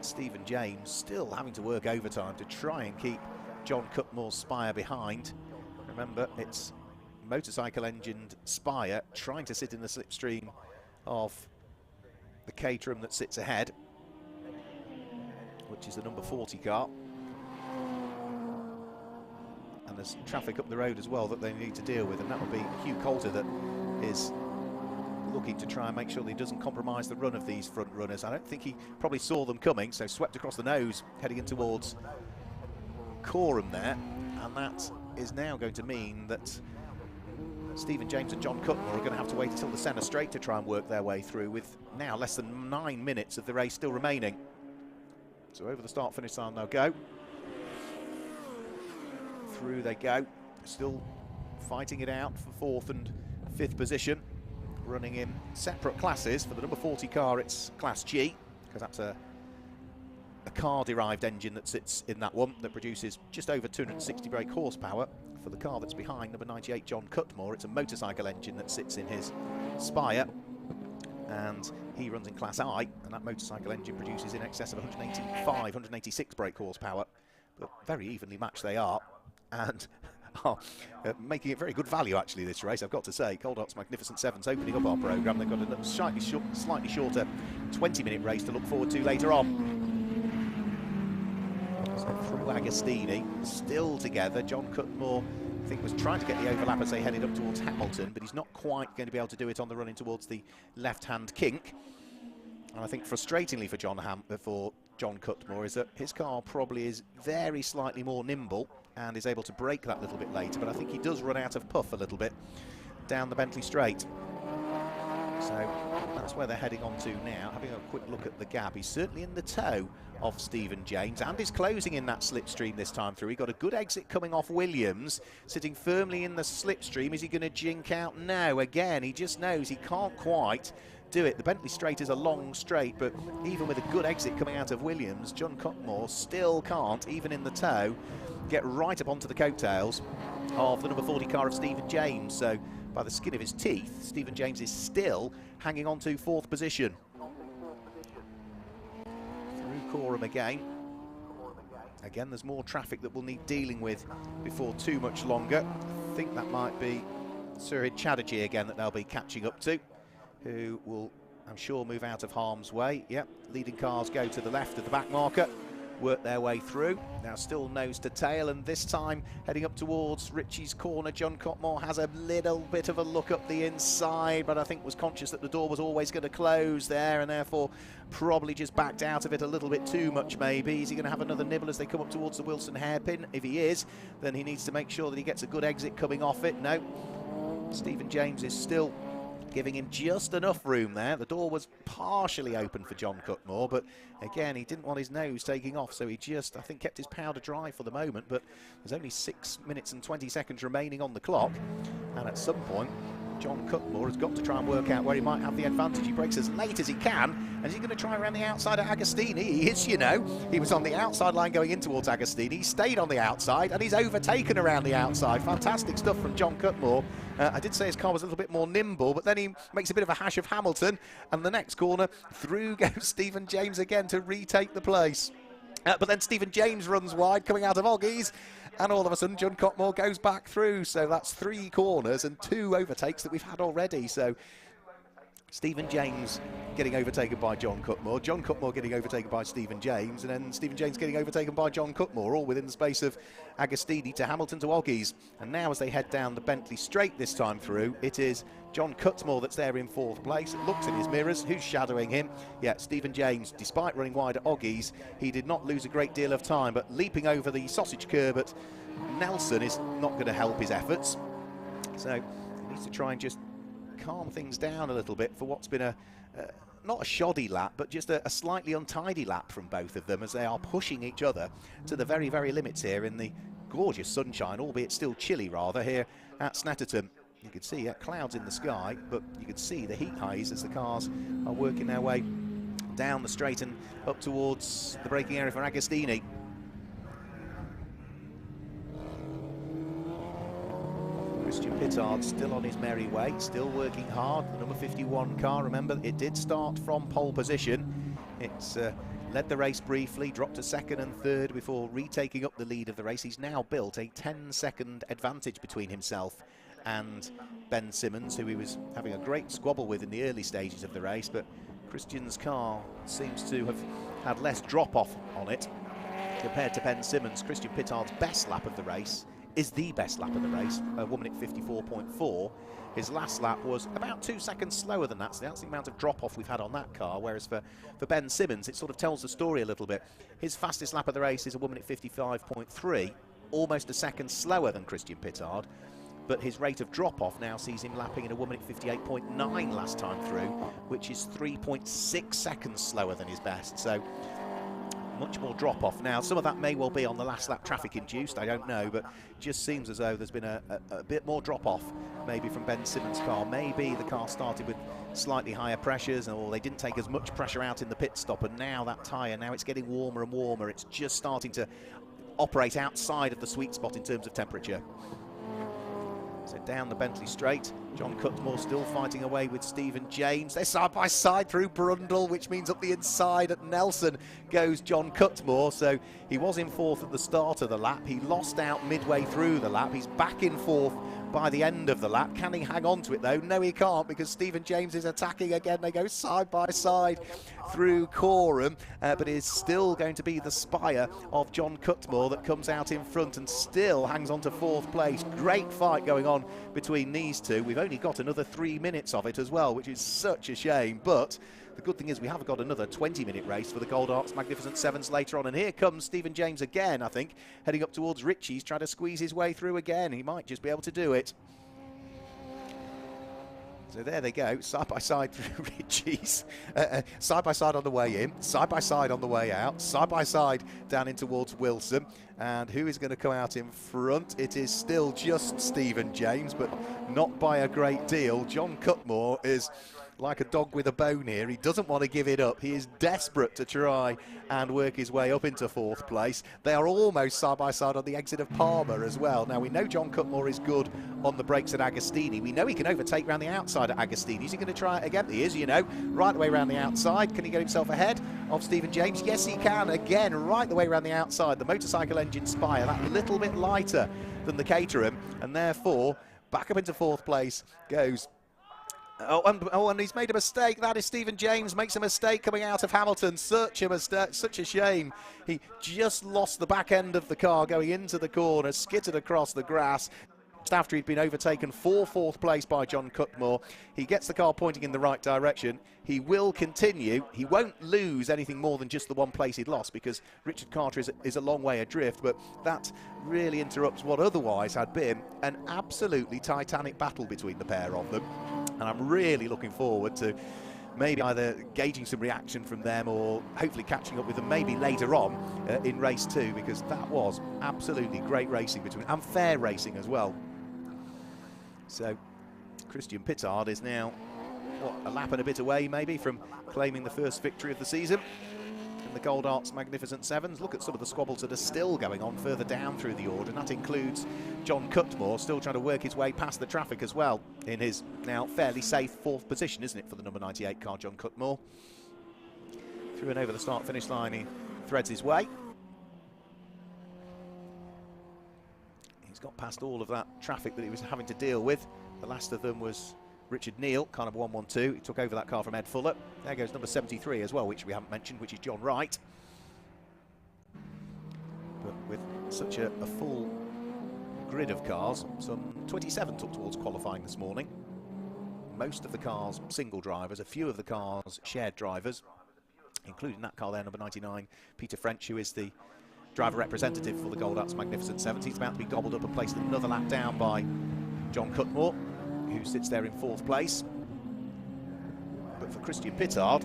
Stephen James still having to work overtime to try and keep John Cutmore's Spire behind. Remember, it's motorcycle engined Spire trying to sit in the slipstream of the Caterham that sits ahead, which is the number 40 car. And there's traffic up the road as well that they need to deal with, and that will be Hugh Coulter that is looking to try and make sure that he doesn't compromise the run of these front runners. I don't think he probably saw them coming, so swept across the nose, heading in towards Coram there, and that is now going to mean that Stephen James and John Cutmore are going to have to wait until the centre straight to try and work their way through, with now less than 9 minutes of the race still remaining. So over the start-finish line they'll go. Through they go, still fighting it out for 4th and 5th position. Running in separate classes. For the number 40 car, it's Class G, because that's a car-derived engine that sits in that one that produces just over 260 brake horsepower. For the car that's behind, number 98, John Cutmore, it's a motorcycle engine that sits in his Spire, and he runs in Class I, and that motorcycle engine produces in excess of 186 brake horsepower. But very evenly matched they are, and making it very good value actually this race, I've got to say. Goldart's Magnificent Sevens opening up our programme. They've got a slightly shorter 20-minute race to look forward to later on. So through Agostini, still together. John Cutmore, I think, was trying to get the overlap as they headed up towards Hamilton, but he's not quite going to be able to do it on the run in towards the left-hand kink. And I think frustratingly for John Cutmore is that his car probably is very slightly more nimble and is able to brake that little bit later, but I think he does run out of puff a little bit down the Bentley Straight. So that's where they're heading on to now. Having a quick look at the gap, he's certainly in the toe of Stephen James and is closing in that slipstream this time through. He got a good exit coming off Williams, sitting firmly in the slipstream. Is he going to jink out? No, again, he just knows he can't quite do it. The Bentley Straight is a long straight, but even with a good exit coming out of Williams, John Cutmore still can't, even in the toe, get right up onto the coattails of the number 40 car of Stephen James. So by the skin of his teeth, Stephen James is still hanging on to 4th position. Through Coram again. Again, there's more traffic that we'll need dealing with before too much longer. I think that might be Surid Chatterjee again that they'll be catching up to, who will, I'm sure, move out of harm's way. Yep, leading cars go to the left of the back marker, work their way through. Now still nose to tail, and this time heading up towards Ritchie's corner. John Cutmore has a little bit of a look up the inside, but I think was conscious that the door was always going to close there, and therefore probably just backed out of it a little bit too much maybe. Is he going to have another nibble as they come up towards the Wilson hairpin? If he is, then he needs to make sure that he gets a good exit coming off it. No, Stephen James is still giving him just enough room there. The door was partially open for John Cutmore, but again, he didn't want his nose taking off, so he just, I think, kept his powder dry for the moment. But there's only 6 minutes and 20 seconds remaining on the clock, and at some point, John Cutmore has got to try and work out where he might have the advantage. He brakes as late as he can, and is he going to try around the outside of Agostini? He is, you know. He was on the outside line going in towards Agostini. He stayed on the outside, and he's overtaken around the outside. Fantastic stuff from John Cutmore. I did say his car was a little bit more nimble, but then he makes a bit of a hash of Hamilton, and the next corner, through goes Stephen James again to retake the place. But then Stephen James runs wide, coming out of Oggies, and all of a sudden John Cutmore goes back through. So that's 3 corners and 2 overtakes that we've had already. So Stephen James getting overtaken by John Cutmore, John Cutmore getting overtaken by Stephen James, and then Stephen James getting overtaken by John Cutmore, all within the space of Agostini to Hamilton to Oggies. And now as they head down the Bentley Straight this time through, it is John Cutmore that's there in 4th place. Looks in his mirrors, who's shadowing him? Yeah, Stephen James. Despite running wide at Oggies, he did not lose a great deal of time, but leaping over the sausage curb at Nelson is not going to help his efforts. So he needs to try and just calm things down a little bit for what's been not a shoddy lap, but just a slightly untidy lap from both of them, as they are pushing each other to the very, very limits here in the gorgeous sunshine, albeit still chilly rather, here at Snetterton. You can see clouds in the sky, but you can see the heat highs as the cars are working their way down the straight and up towards the braking area for Agostini. Christian Pittard still on his merry way, still working hard. The number 51 car, remember, it did start from pole position. It's led the race briefly, dropped to 2nd and 3rd before retaking up the lead of the race. He's now built a 10-second advantage between himself and Ben Simmons, who he was having a great squabble with in the early stages of the race, but Christian's car seems to have had less drop-off on it compared to Ben Simmons. Christian Pittard's best lap of the race is the best lap of the race, a 1 minute 54.4. His last lap was about 2 seconds slower than that, so that's the amount of drop-off we've had on that car, whereas for Ben Simmons, it sort of tells the story a little bit. His fastest lap of the race is a 1 minute 55.3, almost a second slower than Christian Pittard, but his rate of drop-off now sees him lapping in a 1 minute 58.9 last time through, which is 3.6 seconds slower than his best, so much more drop-off. Now, some of that may well be on the last lap traffic induced, I don't know, but it just seems as though there's been a bit more drop-off maybe from Ben Simmons' car. Maybe the car started with slightly higher pressures, or they didn't take as much pressure out in the pit stop, and now that tyre, now it's getting warmer and warmer. It's just starting to operate outside of the sweet spot in terms of temperature. So down the Bentley straight, John Cutmore still fighting away with Stephen James. They're side by side through Brundle, which means up the inside at Nelson goes John Cutmore. So he was in fourth at the start of the lap. He lost out midway through the lap. He's back in fourth by the end of the lap. Can he hang on to it though? No, he can't, because Stephen James is attacking again. They go side by side through Coram, but it is still going to be the Spire of John Cutmore that comes out in front and still hangs on to fourth place. Great fight going on between these two. We've only got another 3 minutes of it as well, which is such a shame, but the good thing is we have got another 20-minute race for the Gold Arts Magnificent Sevens later on. And here comes Stephen James again, I think, heading up towards Ritchie's, trying to squeeze his way through again. He might just be able to do it. So there they go, side by side through Ritchie's, side by side on the way in, side by side on the way out, side by side down in towards Wilson. And who is going to come out in front? It is still just Stephen James, but not by a great deal. John Cutmore is like a dog with a bone here. He doesn't want to give it up. He is desperate to try and work his way up into fourth place. They are almost side by side on the exit of Palmer as well. Now, we know John Cutmore is good on the brakes at Agostini. We know he can overtake around the outside at Agostini. Is he going to try it again? He is, you know, right the way around the outside. Can he get himself ahead of Stephen James? Yes, he can. Again, right the way around the outside. The motorcycle engine Spire, that little bit lighter than the Caterham, and therefore back up into fourth place goes. And he's made a mistake. That is Stephen James makes a mistake coming out of Hamilton. Such a mistake, such a shame. He just lost the back end of the car going into the corner, skittered across the grass just after he'd been overtaken for fourth place by John Cutmore. He gets the car pointing in the right direction. He will continue. He won't lose anything more than just the one place he'd lost, because Richard Carter is a long way adrift, but that really interrupts what otherwise had been an absolutely titanic battle between the pair of them. And I'm really looking forward to maybe either gauging some reaction from them or hopefully catching up with them maybe later on in race 2, because that was absolutely great racing between, and fair racing as well. So Christian Pittard is now, what, a lap and a bit away maybe from claiming the first victory of the season in the Gold Arts Magnificent Sevens. Look at some of the squabbles that are still going on further down through the order, and that includes John Cutmore still trying to work his way past the traffic as well in his now fairly safe fourth position, isn't it, for the number 98 car, John Cutmore. Through and over the start-finish line, he threads his way. He's got past all of that traffic that he was having to deal with. The last of them was Richard Neal, kind of 112. He took over that car from Ed Fuller. There goes number 73 as well, which we haven't mentioned, which is John Wright. But with such a full grid of cars, some 27 took towards qualifying this morning. Most of the cars single drivers, a few of the cars shared drivers, including that car there, number 99, Peter French, who is the driver representative for the Gold Arts Magnificent Sevens. He's about to be gobbled up and placed another lap down by John Cutmore, who sits there in fourth place. But for Christian Pittard,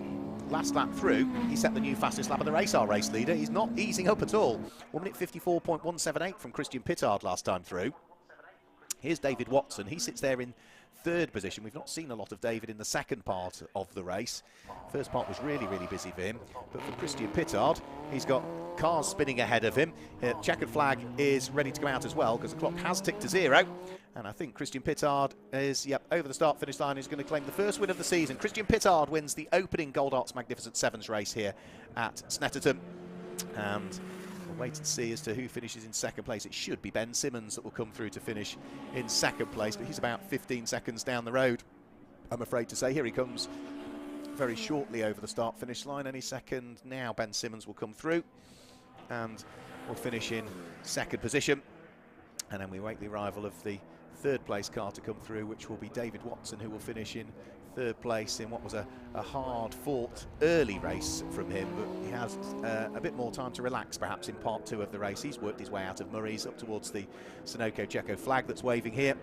last lap through, he set the new fastest lap of the race, our race leader. He's not easing up at all. 1 minute 54.178 from Christian Pittard last time through. Here's David Watson. He sits there in third position. We've not seen a lot of David in the second part of the race. First part was really, really busy for him. But for Christian Pittard, he's got cars spinning ahead of him. Checkered flag is ready to come out as well, because the clock has ticked to 0. And I think Christian Pittard is, over the start-finish line, is going to claim the first win of the season. Christian Pittard wins the opening Gold Arts Magnificent Sevens race here at Snetterton. And we'll wait and see as to who finishes in second place. It should be Ben Simmons that will come through to finish in second place, but he's about 15 seconds down the road, I'm afraid to say. Here he comes very shortly over the start-finish line. Any second now, Ben Simmons will come through and will finish in second position. And then we wait the arrival of the third place car to come through, which will be David Watson, who will finish in third place in what was a hard-fought early race from him, but he has a bit more time to relax perhaps in part 2 of the race. He's worked his way out of Murray's up towards the Sunoco Checo flag that's waving here.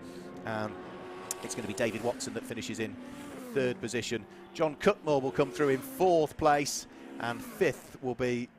It's going to be David Watson that finishes in third position. John Cutmore will come through in 4th place, and 5th will be,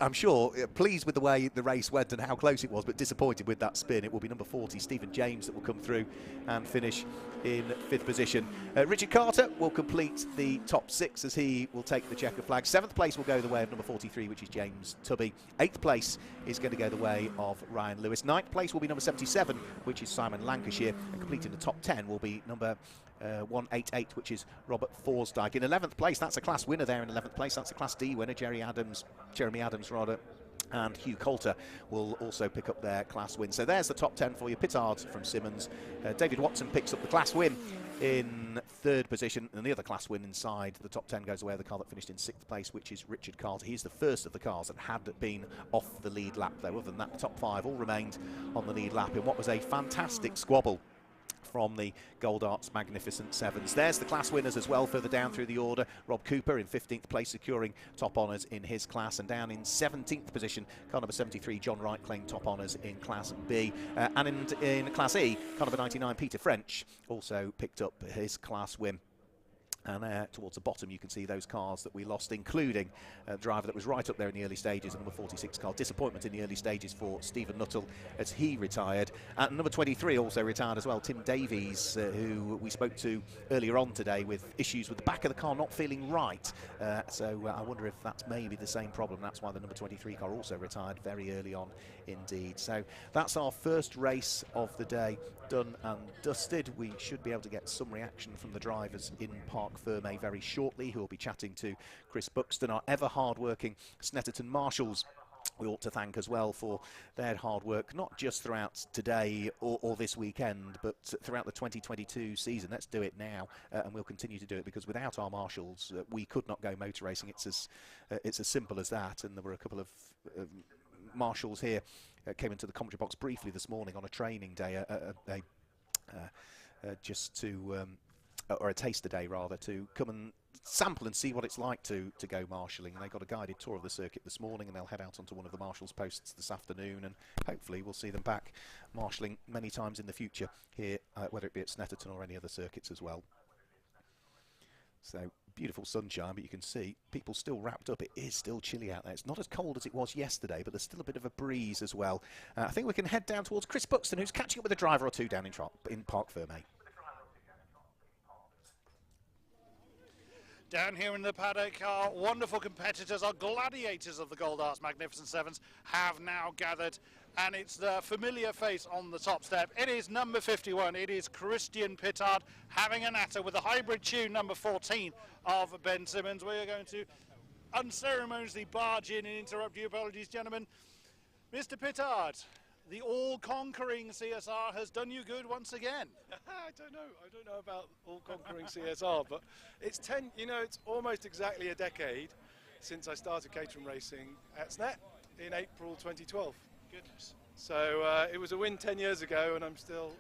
I'm sure, pleased with the way the race went and how close it was, but disappointed with that spin. It will be number 40, Stephen James, that will come through and finish in 5th position. Richard Carter will complete the top 6 as he will take the checker flag. 7th place will go the way of number 43, which is James Tubby. 8th place is going to go the way of Ryan Lewis. 9th place will be number 77, which is Simon Lancashire. And completing the top 10 will be number 188, which is Robert Forsdyke. In 11th place, that's a class winner there in 11th place. That's a Class D winner, Jeremy Adams, and Hugh Coulter will also pick up their class win. So there's the top 10 for you. Pittard from Simmons. David Watson picks up the class win in 3rd position, and the other class win inside the top 10 goes away with the car that finished in 6th place, which is Richard Carter. He's the first of the cars that had been off the lead lap, though. Other than that, the top 5 all remained on the lead lap in what was a fantastic squabble from the Gold Arts Magnificent Sevens. There's the class winners as well further down through the order. Rob Cooper in 15th place, securing top honours in his class, and down in 17th position, car number 73, John Wright, claimed top honours in Class B. And in Class E, car number 99, Peter French, also picked up his class win. And towards the bottom you can see those cars that we lost, including a driver that was right up there in the early stages, number 46 car. Disappointment in the early stages for Stephen Nuttall as he retired. And number 23 also retired as well, Tim Davies, who we spoke to earlier on today with issues with the back of the car not feeling right. So I wonder if that's maybe the same problem. That's why the number 23 car also retired very early on indeed. So that's our first race of the day done and dusted. We should be able to get some reaction from the drivers in Park Ferme very shortly, who will be chatting to Chris Buxton, our ever hard-working Snetterton marshals. We ought to thank as well for their hard work, not just throughout today or this weekend, but throughout the 2022 season. Let's do it now, and we'll continue to do it, because without our marshals, we could not go motor racing. It's as simple as that. And there were a couple of marshals here came into the commentary box briefly this morning on a training day, just to or a taster day rather, to come and sample and see what it's like to go marshalling. They got a guided tour of the circuit this morning, and they'll head out onto one of the marshals posts this afternoon, and hopefully we'll see them back marshalling many times in the future here, whether it be at Snetterton or any other circuits as well. So beautiful sunshine, but you can see people still wrapped up. It is still chilly out there. It's not as cold as it was yesterday, but there's still a bit of a breeze as well. I think we can head down towards Chris Buxton, who's catching up with a driver or two down in Park Ferme. Down here in the paddock, our wonderful competitors, our gladiators of the Gold Arts Magnificent Sevens, have now gathered, and it's the familiar face on the top step. It is number 51. It is Christian Pittard having a natter with the hybrid tune number 14 of Ben Simmons. We are going to unceremoniously barge in and interrupt you. Apologies, gentlemen. Mr. Pittard, the all-conquering CSR has done you good once again. I don't know about all-conquering CSR, but it's it's almost exactly a decade since I started catering racing at Snet in April 2012. Goodness. So it was a win 10 years ago, and I'm still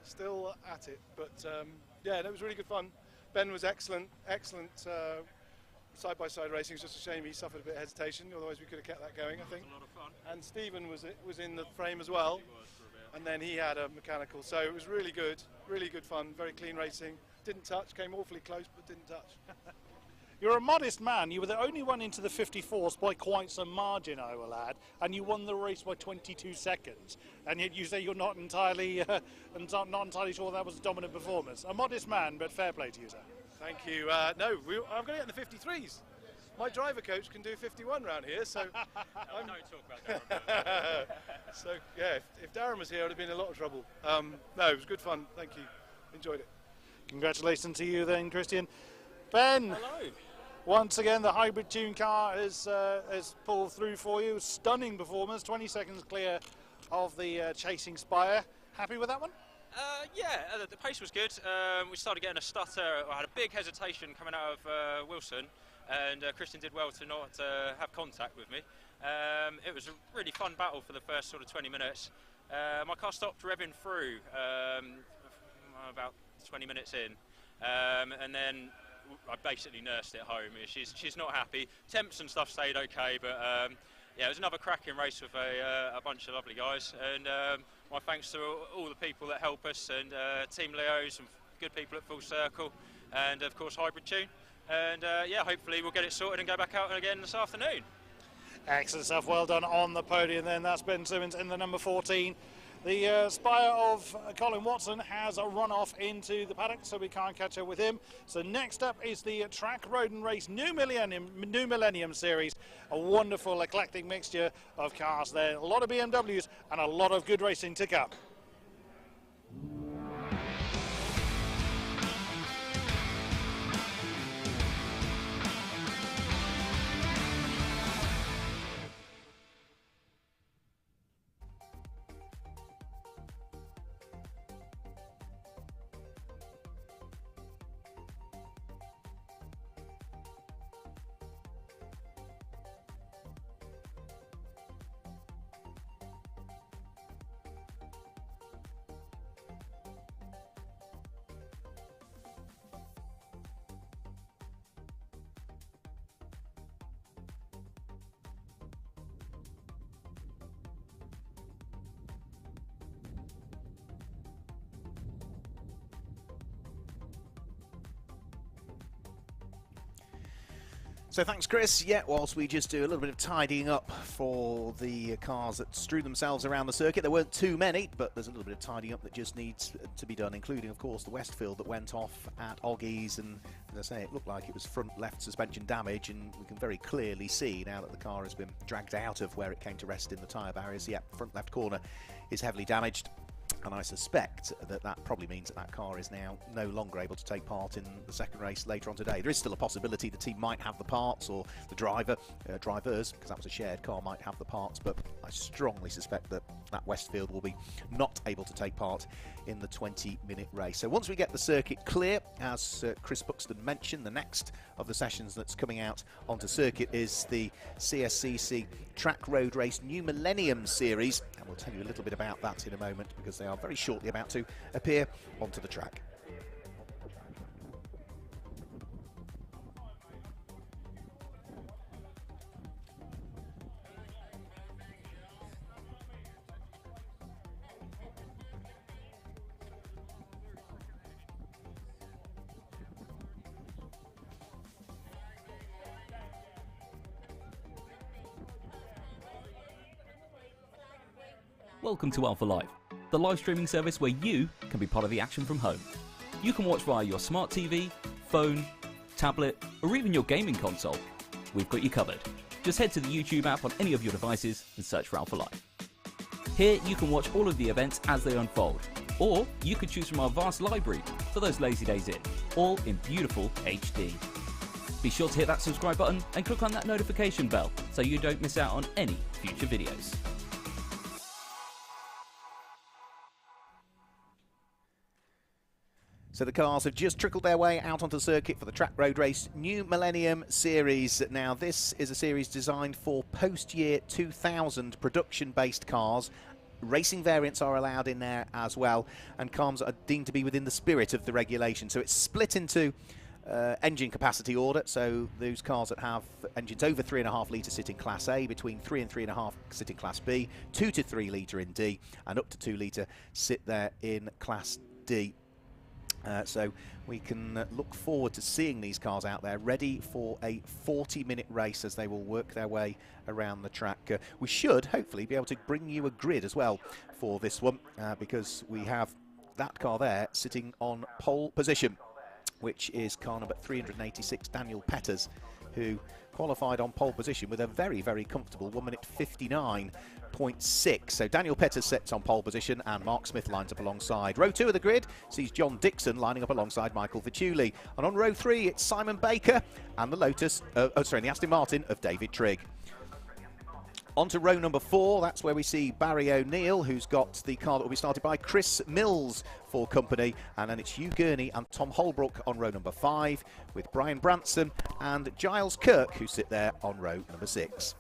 at it. But yeah, that was really good fun. Ben was excellent side-by-side racing. It's just a shame he suffered a bit of hesitation, otherwise we could have kept that going, I think. It was a lot of fun. And Stephen was in the frame as well, and then he had a mechanical, so it was really good fun, very clean racing. Didn't touch, came awfully close, but didn't touch. You're a modest man. You were the only one into the 54s by quite some margin, I will add, and you won the race by 22 seconds. And yet you say you're not entirely not entirely sure that was a dominant performance. A modest man, but fair play to you, sir. Thank you. No, I'm going to get in the 53s. My driver coach can do 51 round here, so Don't talk about Darren. So yeah, if Darren was here, I'd have been in a lot of trouble. No, it was good fun. Thank you. Enjoyed it. Congratulations to you then, Christian. Ben. Hello. Once again, the hybrid tune car has pulled through for you. Stunning performance, 20 seconds clear of the chasing Spire. Happy with that one? Yeah, the pace was good. We started getting a stutter. I had a big hesitation coming out of Wilson, and Christian did well to not have contact with me. It was a really fun battle for the first sort of 20 minutes. My car stopped revving through about 20 minutes in, and then I basically nursed it home. She's not happy. Temps and stuff stayed okay, but yeah, it was another cracking race with a bunch of lovely guys, and my thanks to all the people that help us, and Team Leo, some good people at Full Circle, and of course Hybrid Tune, and yeah, hopefully we'll get it sorted and go back out again this afternoon. Excellent stuff, well done on the podium then. That's Ben Simmons in the number 14. The Spire of Colin Watson has run off into the paddock, so we can't catch up with him. So next up is the Track, Road and Race New Millennium Series. A wonderful eclectic mixture of cars there. A lot of BMWs and a lot of good racing to come. So thanks, Chris. Yeah, whilst we just do a little bit of tidying up for the cars that strew themselves around the circuit. There weren't too many, but there's a little bit of tidying up that just needs to be done, including, of course, the Westfield that went off at Oggies. And as I say, it looked like it was front left suspension damage, and we can very clearly see now that the car has been dragged out of where it came to rest in the tyre barriers. Yeah, front left corner is heavily damaged. And I suspect that that probably means that that car is now no longer able to take part in the second race later on today. There is still a possibility the team might have the parts, or the drivers, because that was a shared car, might have the parts, but I strongly suspect that that Westfield will be not able to take part in the 20-minute race. So once we get the circuit clear, as Chris Buxton mentioned, the next of the sessions that's coming out onto circuit is the CSCC Track Road Race New Millennium Series, and we'll tell you a little bit about that in a moment, because they are very shortly about to appear onto the track. Welcome to Alpha Live, the live streaming service where you can be part of the action from home. You can watch via your smart TV, phone, tablet, or even your gaming console. We've got you covered. Just head to the YouTube app on any of your devices and search for Alpha Live. Here you can watch all of the events as they unfold, or you could choose from our vast library for those lazy days in, all in beautiful HD. Be sure to hit that subscribe button and click on that notification bell so you don't miss out on any future videos. So the cars have just trickled their way out onto the circuit for the Track Road Race New Millennium Series. Now, this is a series designed for post-year 2000 production-based cars. Racing variants are allowed in there as well, and cars are deemed to be within the spirit of the regulation. So it's split into engine capacity order, so those cars that have engines over 3.5 litre sit in Class A, between 3 and 3.5 sit in Class B, 2 to 3 litre in D, and up to 2 litre sit there in Class D. So we can look forward to seeing these cars out there ready for a 40-minute race as they will work their way around the track. We should hopefully be able to bring you a grid as well for this one, because we have that car there sitting on pole position, which is car number 386, Daniel Petters, who qualified on pole position with a very, very comfortable 1 minute 59.6. So Daniel Petters sits on pole position, and Mark Smith lines up alongside. Row 2 of the grid sees John Dixon lining up alongside Michael Vituli. And on row 3, it's Simon Baker and the Aston Martin of David Trigg. On to row number 4, that's where we see Barry O'Neill, who's got the car that will be started by Chris Mills for company, and then it's Hugh Gurney and Tom Holbrook on row number 5, with Brian Branson and Giles Kirk, who sit there on row number 6.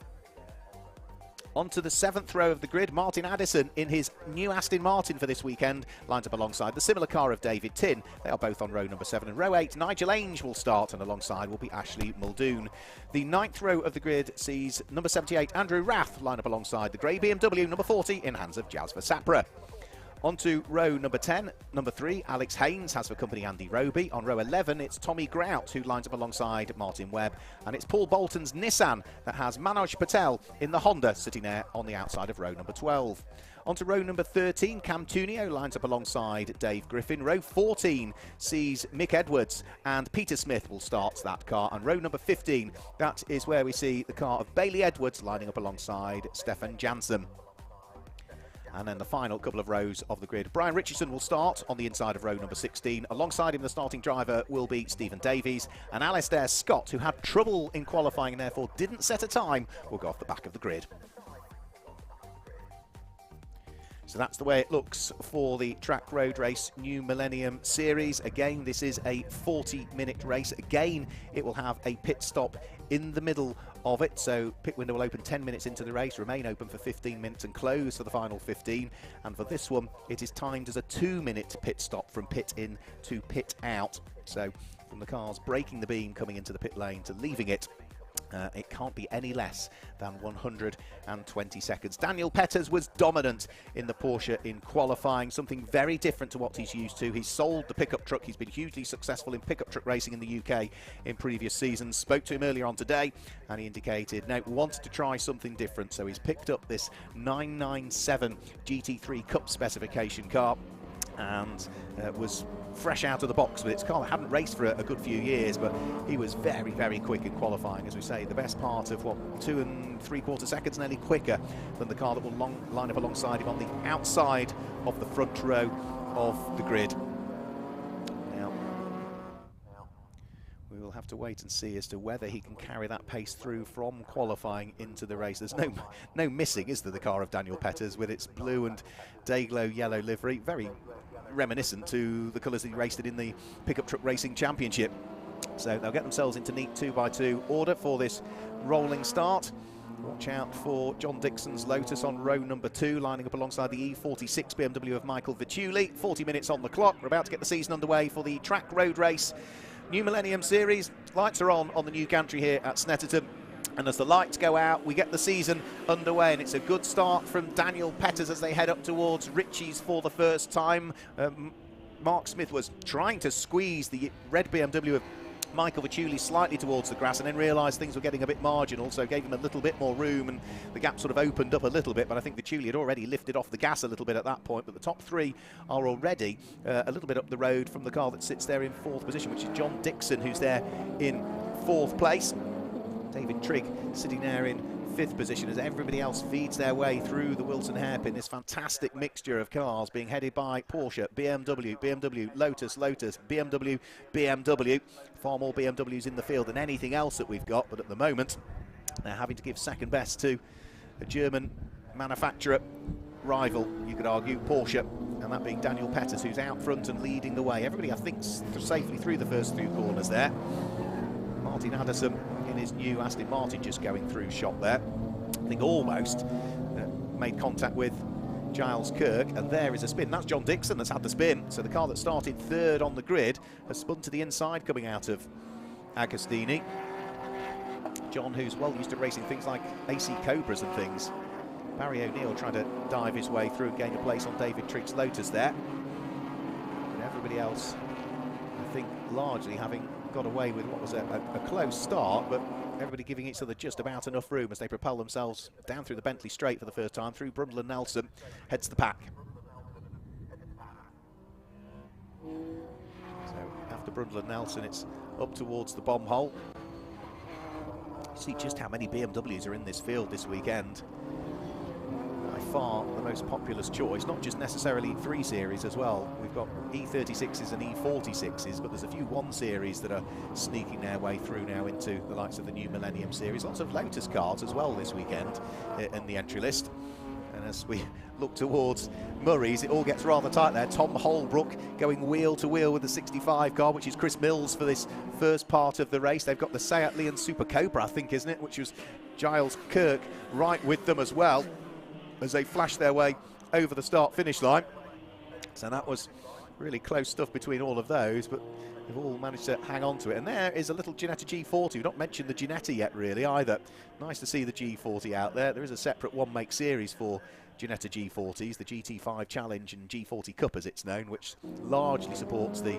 Onto the 7th row of the grid, Martin Addison in his new Aston Martin for this weekend lines up alongside the similar car of David Tin. They are both on row number 7. And row 8, Nigel Ainge will start, and alongside will be Ashley Muldoon. The 9th row of the grid sees number 78 Andrew Rath line up alongside the grey BMW number 40 in hands of Jasper Sapra. Onto row number 10, number 3, Alex Haynes has for company Andy Roby. On row 11, it's Tommy Grout who lines up alongside Martin Webb. And it's Paul Bolton's Nissan that has Manoj Patel in the Honda sitting there on the outside of row number 12. Onto row number 13, Cam Tunio lines up alongside Dave Griffin. Row 14 sees Mick Edwards and Peter Smith will start that car. And row number 15, that is where we see the car of Bailey Edwards lining up alongside Stefan Janssen. And then the final couple of rows of the grid. Brian Richardson will start on the inside of row number 16. Alongside him, the starting driver will be Stephen Davies. And Alistair Scott, who had trouble in qualifying and therefore didn't set a time, will go off the back of the grid. So that's the way it looks for the Track Road Race New Millennium Series. Again, this is a 40-minute race. Again, it will have a pit stop in the middle of it. So pit window will open 10 minutes into the race, remain open for 15 minutes and close for the final 15. And for this one, it is timed as a 2-minute pit stop from pit in to pit out. So from the cars breaking the beam coming into the pit lane to leaving it, it can't be any less than 120 seconds. Daniel Petters was dominant in the Porsche in qualifying, something very different to what he's used to. He's sold the pickup truck. He's been hugely successful in pickup truck racing in the UK in previous seasons. Spoke to him earlier on today and he indicated now wanted to try something different. So he's picked up this 997 GT3 Cup specification car and was fresh out of the box with its car. Hadn't raced for a good few years, but he was very, very quick in qualifying. As we say, the best part of, 2 3/4 seconds, nearly quicker than the car that will line up alongside him on the outside of the front row of the grid. Now, we will have to wait and see as to whether he can carry that pace through from qualifying into the race. There's no missing, is there, the car of Daniel Petters with its blue and day-glow yellow livery. Very reminiscent to the colours that he raced it in the Pickup Truck Racing Championship. So they'll get themselves into neat 2x2 order for this rolling start. Watch out for John Dixon's Lotus on row number 2, lining up alongside the E46 BMW of Michael Vituli. 40 minutes on the clock. We're about to get the season underway for the Track Road Race New Millennium Series. Lights are on the new gantry here at Snetterton. And as the lights go out, we get the season underway, and it's a good start from Daniel Petters as they head up towards Ritchie's for the first time. Mark Smith was trying to squeeze the red BMW of Michael Vituli slightly towards the grass and then realised things were getting a bit marginal, so gave him a little bit more room and the gap sort of opened up a little bit. But I think Vituli had already lifted off the gas a little bit at that point. But the top 3 are already a little bit up the road from the car that sits there in 4th position, which is John Dixon, who's there in 4th place. David Trigg sitting there in 5th position as everybody else feeds their way through the Wilson hairpin. This fantastic mixture of cars being headed by Porsche, BMW, Lotus, BMW. Far more BMWs in the field than anything else that we've got, but at the moment they're having to give second best to a German manufacturer rival, you could argue, Porsche, and that being Daniel Petters, who's out front and leading the way. Everybody, I think, safely through the first 2 corners there. Martin Addison in his new Aston Martin just going through shot there. I think almost made contact with Giles Kirk, and there is a spin. That's John Dixon that's had the spin. So the car that started 3rd on the grid has spun to the inside coming out of Agostini. John, who's well used to racing things like AC Cobras and things. Barry O'Neill trying to dive his way through and gain a place on David Trigg's Lotus there. But everybody else, I think, largely having got away with what was a close start, but everybody giving each other just about enough room as they propel themselves down through the Bentley Straight for the first time, through Brundle and Nelson, heads the pack. So after Brundle and Nelson, it's up towards the bomb hole. See just how many BMWs are in this field this weekend. By far the most populous choice, not just necessarily 3 Series as well. We've got E36s and E46s, but there's a few 1 Series that are sneaking their way through now into the likes of the New Millennium Series. Lots of Lotus cars as well this weekend in the entry list. And as we look towards Murray's, it all gets rather tight there. Tom Holbrook going wheel to wheel with the 65 car, which is Chris Mills for this first part of the race. They've got the Seat Leon Super Cobra, I think, isn't it, which was Giles Kirk right with them as well, as they flash their way over the start-finish line. So that was really close stuff between all of those, but they've all managed to hang on to it. And there is a little Ginetta G40. We've not mentioned the Ginetta yet, really, either. Nice to see the G40 out there. There is a separate one-make series for Ginetta G40s, the GT5 Challenge and G40 Cup, as it's known, which largely supports the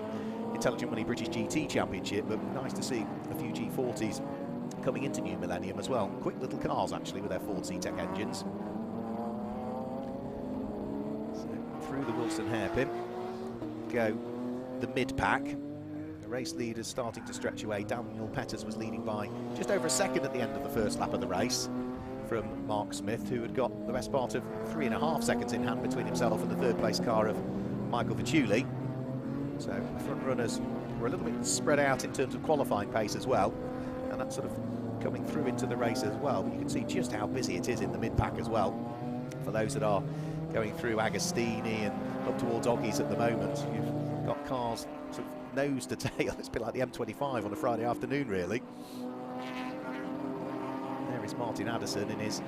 Intelligent Money British GT Championship, but nice to see a few G40s coming into New Millennium as well. Quick little cars, actually, with their Ford C-Tech engines. So through the Wilson hairpin go the mid-pack. The race leaders starting to stretch away. Daniel Peters was leading by just over a second at the end of the first lap of the race from Mark Smith, who had got the best part of 3.5 seconds in hand between himself and the third place car of Michael Vituli. So the front runners were a little bit spread out in terms of qualifying pace as well, and that's sort of coming through into the race as well. But you can see just how busy it is in the mid-pack as well. For those that are going through Agostini and up towards Oggies at the moment, you've got cars sort of nose to tail. It's a bit like the M25 on a Friday afternoon, really. There is Martin Addison in his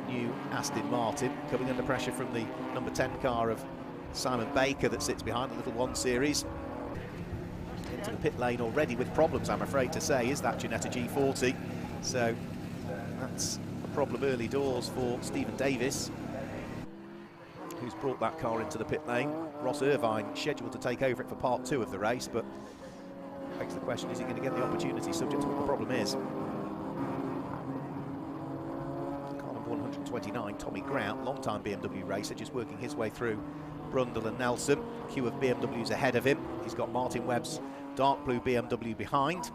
new Aston Martin, coming under pressure from the number 10 car of Simon Baker that sits behind the Little 1 Series. Into the pit lane already with problems, I'm afraid to say, is that Ginetta G40. So that's a problem early doors for Stephen Davis, who's brought that car into the pit lane. Ross Irvine scheduled to take over it for part 2 of the race, but begs the question, is he going to get the opportunity, subject to what the problem is? Car number 129, Tommy Grout, long-time BMW racer, just working his way through Brundle and Nelson. Queue of BMWs ahead of him. He's got Martin Webb's dark blue BMW behind.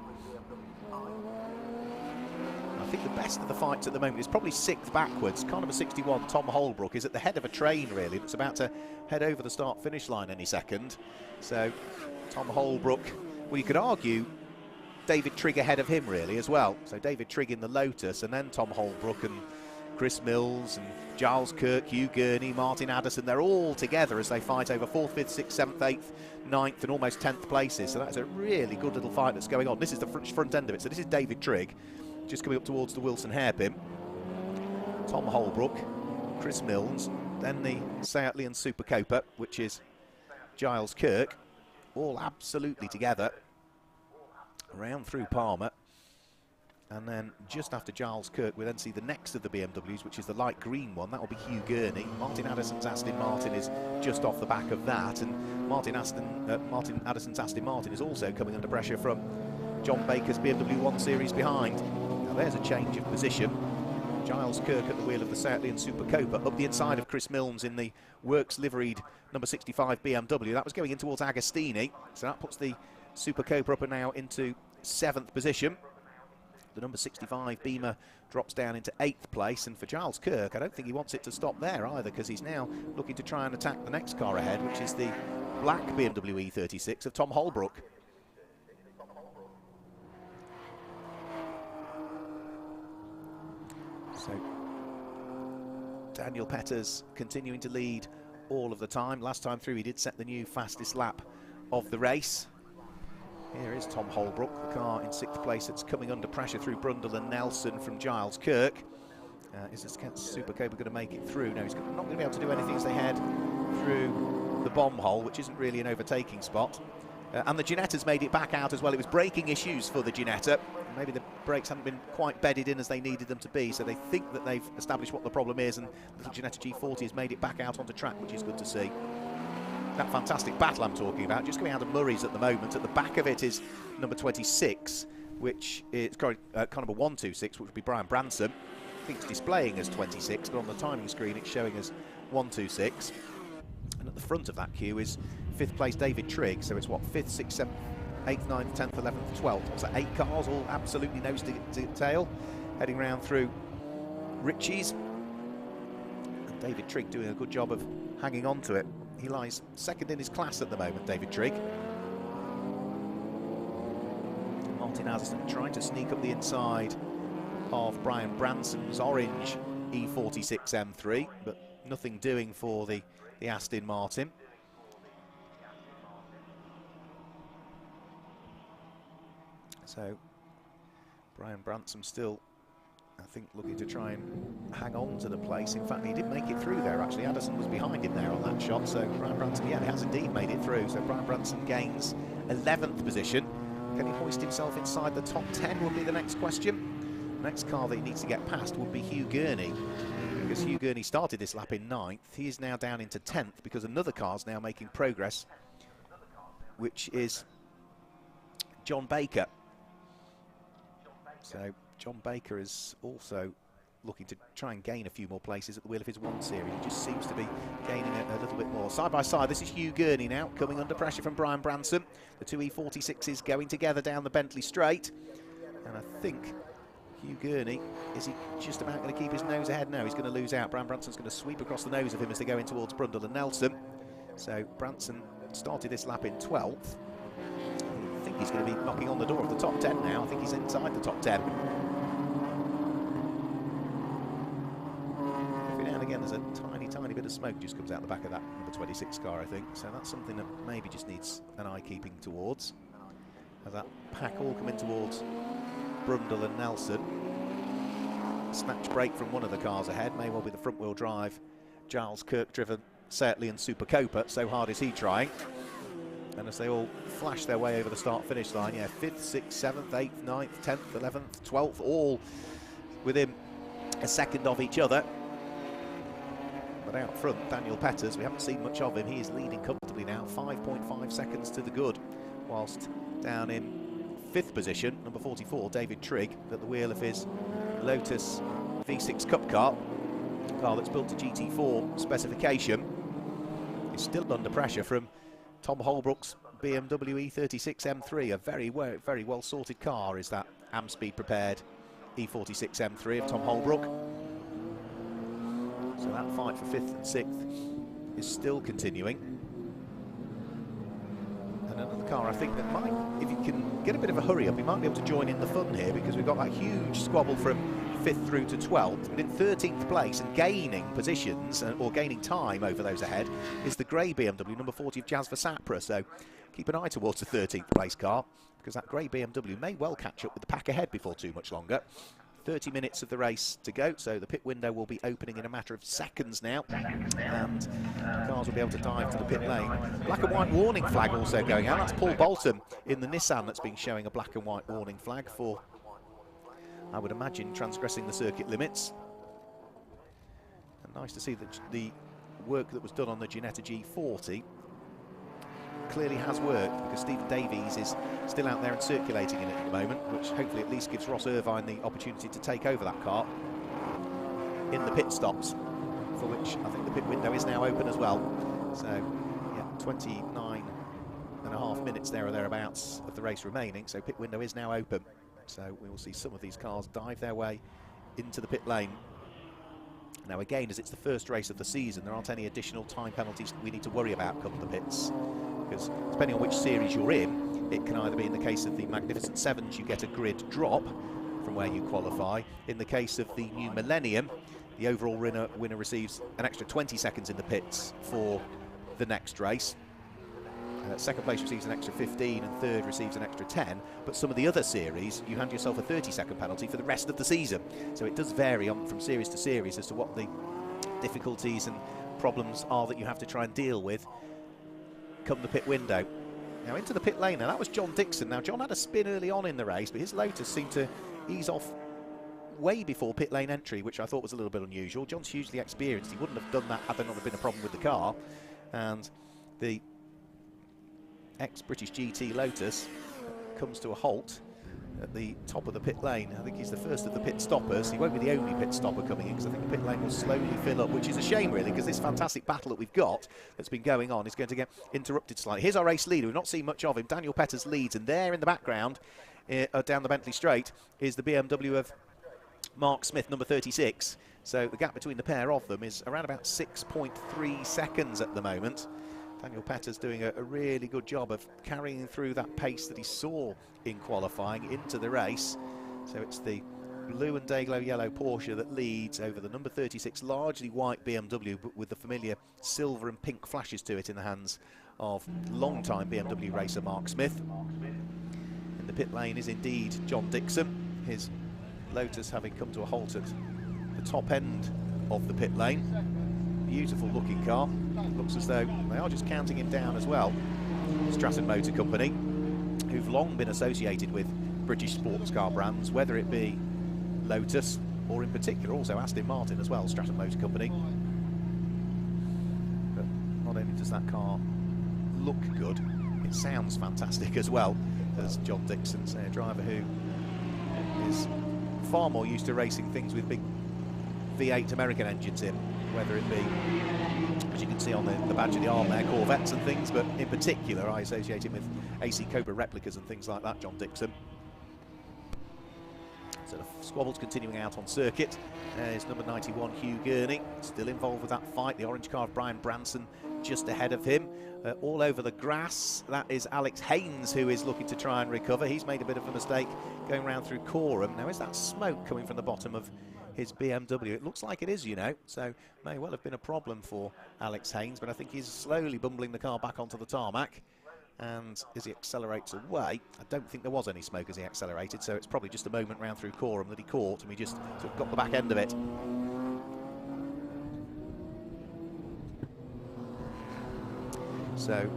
I think the best of the fights at the moment is probably 6th backwards. Car number 61, Tom Holbrook, is at the head of a train, really, that's about to head over the start-finish line any second. So Tom Holbrook, well, you could argue David Trigg ahead of him, really, as well. So David Trigg in the Lotus, and then Tom Holbrook and Chris Mills and Giles Kirk, Hugh Gurney, Martin Addison, they're all together as they fight over 4th, 5th, 6th, 7th, 8th, 9th and almost 10th places. So that's a really good little fight that's going on. This is the front end of it. So this is David Trigg, just coming up towards the Wilson hairpin. Tom Holbrook, Chris Mills, then the Seat Leon Super Copa, which is Giles Kirk, all absolutely together, around through Palmer. And then just after Giles Kirk, we then see the next of the BMWs, which is the light green one. That will be Hugh Gurney. Martin Addison's Aston Martin is just off the back of that, and Martin Addison's Aston Martin is also coming under pressure from John Baker's BMW 1 Series behind. Now there's a change of position. Giles Kirk at the wheel of the Seat Leon Super Copa, up the inside of Chris Milnes in the Works liveried number 65 BMW. That was going in towards Agostini, so that puts the Super Copa up and now into 7th position. The number 65 Beamer drops down into 8th place, and for Giles Kirk, I don't think he wants it to stop there either, because he's now looking to try and attack the next car ahead, which is the black BMW E36 of Tom Holbrook. So Daniel Peters continuing to lead all of the time. Last time through he did set the new fastest lap of the race. Here is Tom Holbrook, the car in 6th place that's coming under pressure through Brundle and Nelson from Giles Kirk. Is this Super Copa going to make it through? No, he's not going to be able to do anything as they head through the bomb hole, which isn't really an overtaking spot. And the Ginetta's made it back out as well. It was braking issues for the Ginetta. Maybe the brakes haven't been quite bedded in as they needed them to be, so they think that they've established what the problem is, and the Ginetta G40 has made it back out onto track, which is good to see. That fantastic battle I'm talking about, just coming out of Murray's at the moment. At the back of it is number 26, which is car number 126, which would be Brian Branson. I think it's displaying as 26, but on the timing screen it's showing as 126. And at the front of that queue is 5th place David Trigg, so it's what, 5th, 6th, 7th, 8th, 9th, 10th, 11th, 12th. So 8 cars, all absolutely nose to tail, heading round through Ritchie's. And David Trigg doing a good job of hanging on to it. He lies 2nd in his class at the moment, David Trigg. Martin Addison trying to sneak up the inside of Brian Branson's orange E46 M3, but nothing doing for the Aston Martin. So Brian Branson still, I think, looking to try and hang on to the place. In fact, he did make it through there, actually. Addison was behind him there on that shot, so Brian Branson, yeah, he has indeed made it through. So Brian Branson gains 11th position. Can he hoist himself inside the top 10 would be the next question. The next car that he needs to get past would be Hugh Gurney, because Hugh Gurney started this lap in 9th. He is now down into 10th because another car's now making progress, which is John Baker. So John Baker is also looking to try and gain a few more places at the wheel of his 1 Series. He just seems to be gaining a little bit more. Side by side, this is Hugh Gurney now, coming under pressure from Brian Branson. The 2 E46s going together down the Bentley Straight. And I think Hugh Gurney, is he just about going to keep his nose ahead? No, he's going to lose out. Brian Branson's going to sweep across the nose of him as they go in towards Brundle and Nelson. So Branson started this lap in 12th. I think he's going to be knocking on the door of the top 10 now. I think he's inside the top 10. Every now and again there's a tiny bit of smoke just comes out the back of that number 26 car, I think. So that's something that maybe just needs an eye keeping towards. As that pack all come in towards Brundle and Nelson. Snatch break from one of the cars ahead, may well be the front wheel drive Giles Kirk driven Seatley and Super Copa, so hard is he trying. And as they all flash their way over the start-finish line, yeah, 5th, 6th, 7th, 8th, 9th, 10th, 11th, 12th, all within a second of each other. But out front, Daniel Petters, we haven't seen much of him. He is leading comfortably now, 5.5 seconds to the good. Whilst down in 5th position, number 44, David Trigg, at the wheel of his Lotus V6 Cup car that's built to GT4 specification, is still under pressure from Tom Holbrook's BMW E36 M3, a very well sorted car is that Amspeed prepared E46 M3 of Tom Holbrook. So that fight for 5th and 6th is still continuing. And another car I think that might, if he can get a bit of a hurry up, he might be able to join in the fun here, because we've got that huge squabble from 5th through to 12th, but in 13th place and gaining positions or gaining time over those ahead is the grey BMW number 40 of Jazz Versapra. So keep an eye towards the 13th place car, because that grey BMW may well catch up with the pack ahead before too much longer. 30 minutes of the race to go, so the pit window will be opening in a matter of seconds now, and cars will be able to dive to the pit lane. Black and white warning flag also going out. That's Paul Bolton in the Nissan that's been showing a black and white warning flag for, I would imagine, transgressing the circuit limits. And nice to see that the work that was done on the Ginetta G40 clearly has worked, because Stephen Davies is still out there and circulating in it at the moment, which hopefully at least gives Ross Irvine the opportunity to take over that car in the pit stops, for which I think the pit window is now open as well. So yeah, 29.5 minutes there or thereabouts of the race remaining, so pit window is now open. So we will see some of these cars dive their way into the pit lane. Now again, as it's the first race of the season, there aren't any additional time penalties that we need to worry about come the pits, because depending on which series you're in, it can either be, in the case of the Magnificent Sevens, you get a grid drop from where you qualify. In the case of the New Millennium, the overall winner receives an extra 20 seconds in the pits for the next race. Second place receives an extra 15 and third receives an extra 10, but some of the other series you hand yourself a 30-second penalty for the rest of the season. So it does vary from series to series as to what the difficulties and problems are that you have to try and deal with come the pit window. Now into the pit lane, now that was John Dixon. Now John had a spin early on in the race, but his Lotus seemed to ease off way before pit lane entry, which I thought was a little bit unusual. John's hugely experienced. He wouldn't have done that had there not been a problem with the car. And the ex-British GT Lotus comes to a halt at the top of the pit lane. I think he's the first of the pit stoppers. He won't be the only pit stopper coming in, because I think the pit lane will slowly fill up, which is a shame really, because this fantastic battle that we've got that's been going on is going to get interrupted slightly. Here's our race leader. We've not seen much of him. Daniel Petters leads, and there in the background down the Bentley Straight is the BMW of Mark Smith, number 36. So the gap between the pair of them is around about 6.3 seconds at the moment. Daniel Petters doing a really good job of carrying through that pace that he saw in qualifying into the race. So it's the blue and day-glow yellow Porsche that leads over the number 36, largely white BMW, but with the familiar silver and pink flashes to it in the hands of long-time BMW racer Mark Smith. In the pit lane is indeed John Dixon, his Lotus having come to a halt at the top end of the pit lane. Beautiful looking car. Looks as though they are just counting him down as well. Snetterton Motor Company, who've long been associated with British sports car brands, whether it be Lotus or in particular also Aston Martin as well, Snetterton Motor Company. But not only does that car look good, it sounds fantastic as well, as John Dixon's a driver who is far more used to racing things with big V8 American engines in, whether it be, as you can see on the badge of the arm there, Corvettes and things, but in particular I associate him with AC Cobra replicas and things like that, John Dixon. So the squabble's continuing out on circuit. There's number 91, Hugh Gurney, still involved with that fight. The orange car of Brian Branson just ahead of him. All over the grass, that is Alex Haynes, who is looking to try and recover. He's made a bit of a mistake going round through Coram. Now, is that smoke coming from the bottom of his BMW? It looks like it is, you know, so may well have been a problem for Alex Haynes, but I think he's slowly bumbling the car back onto the tarmac. And as he accelerates away, I don't think there was any smoke as he accelerated, so it's probably just a moment round through Coram that he caught, and we just sort of got the back end of it. So,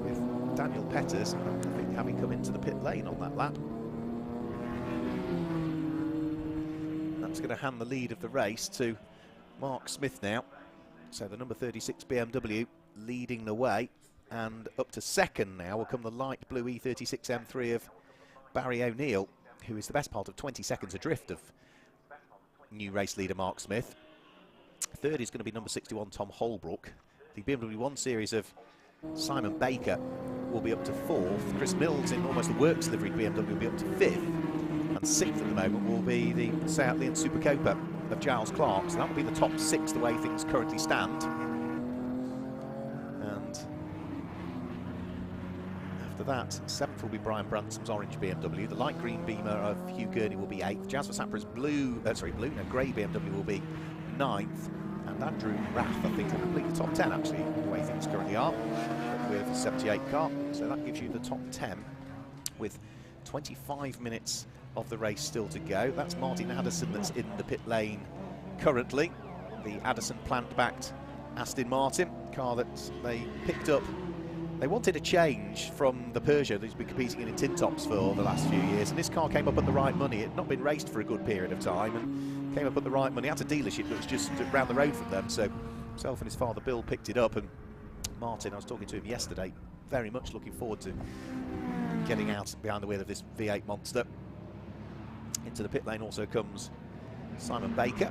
with Daniel Petters, I think, having come into the pit lane on that lap, that's going to hand the lead of the race to Mark Smith now. So the number 36 BMW leading the way. And up to second now will come the light blue E36 M3 of Barry O'Neill, who is the best part of 20 seconds adrift of new race leader Mark Smith. Third is going to be number 61 Tom Holbrook. The BMW 1 Series of Simon Baker will be up to fourth. Chris Mills in almost the works liveried BMW will be up to fifth. And sixth at the moment will be the Seat Leon Super Copa of Giles Clark. So that will be the top six the way things currently stand. That seventh will be Brian Branson's orange BMW. The light green Beamer of Hugh Gurney will be eighth. Jazz Verstappen's grey BMW will be ninth. And Andrew Rath, I think, will complete the top 10 actually, the way things currently are, with a 78 car. So that gives you the top 10 with 25 minutes of the race still to go. That's Martin Addison that's in the pit lane currently. The Addison plant-backed Aston Martin car that they picked up. They wanted a change from the Peugeot that's been competing in tin tops for the last few years, and this car came up at the right money. It had not been raced for a good period of time and came up at the right money. At a dealership that was just round the road from them, so himself and his father Bill picked it up, and Martin, I was talking to him yesterday, very much looking forward to getting out behind the wheel of this V8 monster. Into the pit lane also comes Simon Baker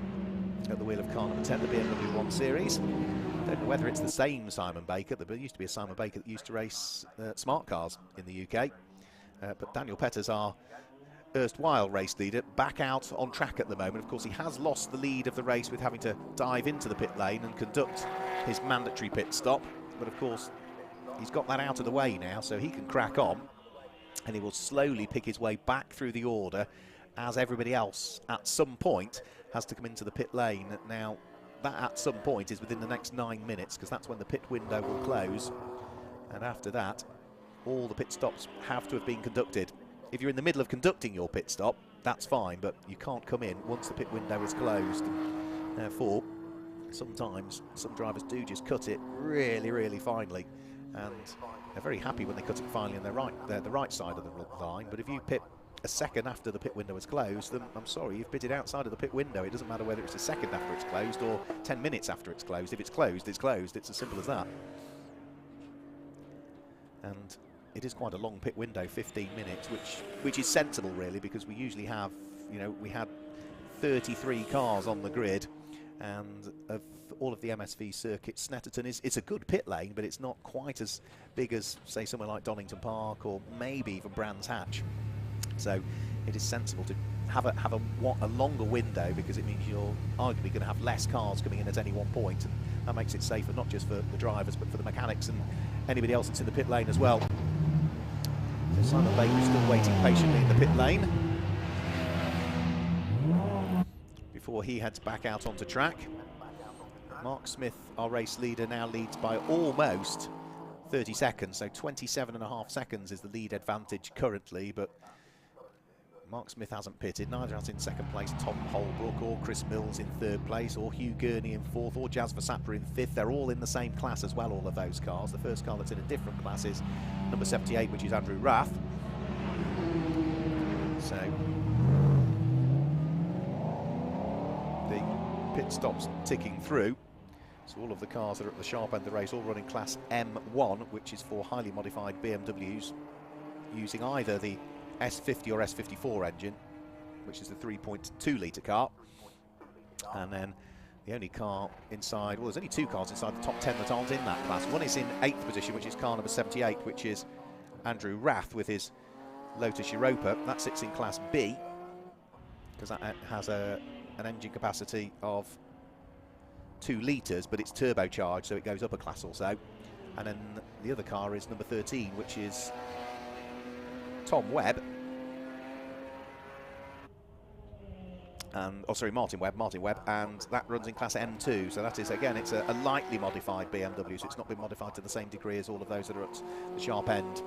at the wheel of car number 10, the BMW 1 Series. I don't know whether it's the same Simon Baker. There used to be a Simon Baker that used to race smart cars in the UK. But Daniel Petters, our erstwhile race leader, back out on track at the moment. Of course, he has lost the lead of the race with having to dive into the pit lane and conduct his mandatory pit stop. But of course, he's got that out of the way now, so he can crack on. And he will slowly pick his way back through the order as everybody else at some point has to come into the pit lane. Now, that at some point is within the next 9 minutes, because that's when the pit window will close, and after that all the pit stops have to have been conducted. If you're in the middle of conducting your pit stop, that's fine, but you can't come in once the pit window is closed. Therefore, sometimes some drivers do just cut it really, really finely, and they're very happy when they cut it finely and they're the right side of the line. But if you pit a second after the pit window is closed, then I'm sorry, you've pitted outside of the pit window. It doesn't matter whether it's a second after it's closed or 10 minutes after it's closed. If it's closed, it's closed. It's as simple as that. And it is quite a long pit window, 15 minutes, which is sensible really, because we usually have, you know, we had 33 cars on the grid, and of all of the MSV circuits, Snetterton it's a good pit lane, but it's not quite as big as, say, somewhere like Donington Park or maybe even Brands Hatch. So it is sensible to have a longer window, because it means you're arguably going to have less cars coming in at any one point, and that makes it safer not just for the drivers but for the mechanics and anybody else that's in the pit lane as well. So Simon Baker is still waiting patiently in the pit lane. before he heads back out onto track. Mark Smith, our race leader, now leads by almost 30 seconds, so 27.5 seconds is the lead advantage currently, but Mark Smith hasn't pitted, neither has in second place Tom Holbrook or Chris Mills in third place, or Hugh Gurney in fourth, or Jazz Versapra in fifth. They're all in the same class as well, all of those cars. The first car that's in a different class is number 78, which is Andrew Rath. So the pit stops ticking through. So all of the cars that are at the sharp end of the race all run in class M1, which is for highly modified BMWs using either the S50 or S54 engine, which is the 3.2 litre car. And then the only car inside, well, there's only 2 cars inside the top 10 that aren't in that class. One is in 8th position, which is car number 78, which is Andrew Rath with his Lotus Europa. That sits in class B, because that has an engine capacity of 2 litres, but it's turbocharged, so it goes up a class or so. And then the other car is number 13, which is Tom Webb, and Martin Webb, and that runs in class M2. So that is, again, it's a lightly modified BMW, so it's not been modified to the same degree as all of those that are at the sharp end.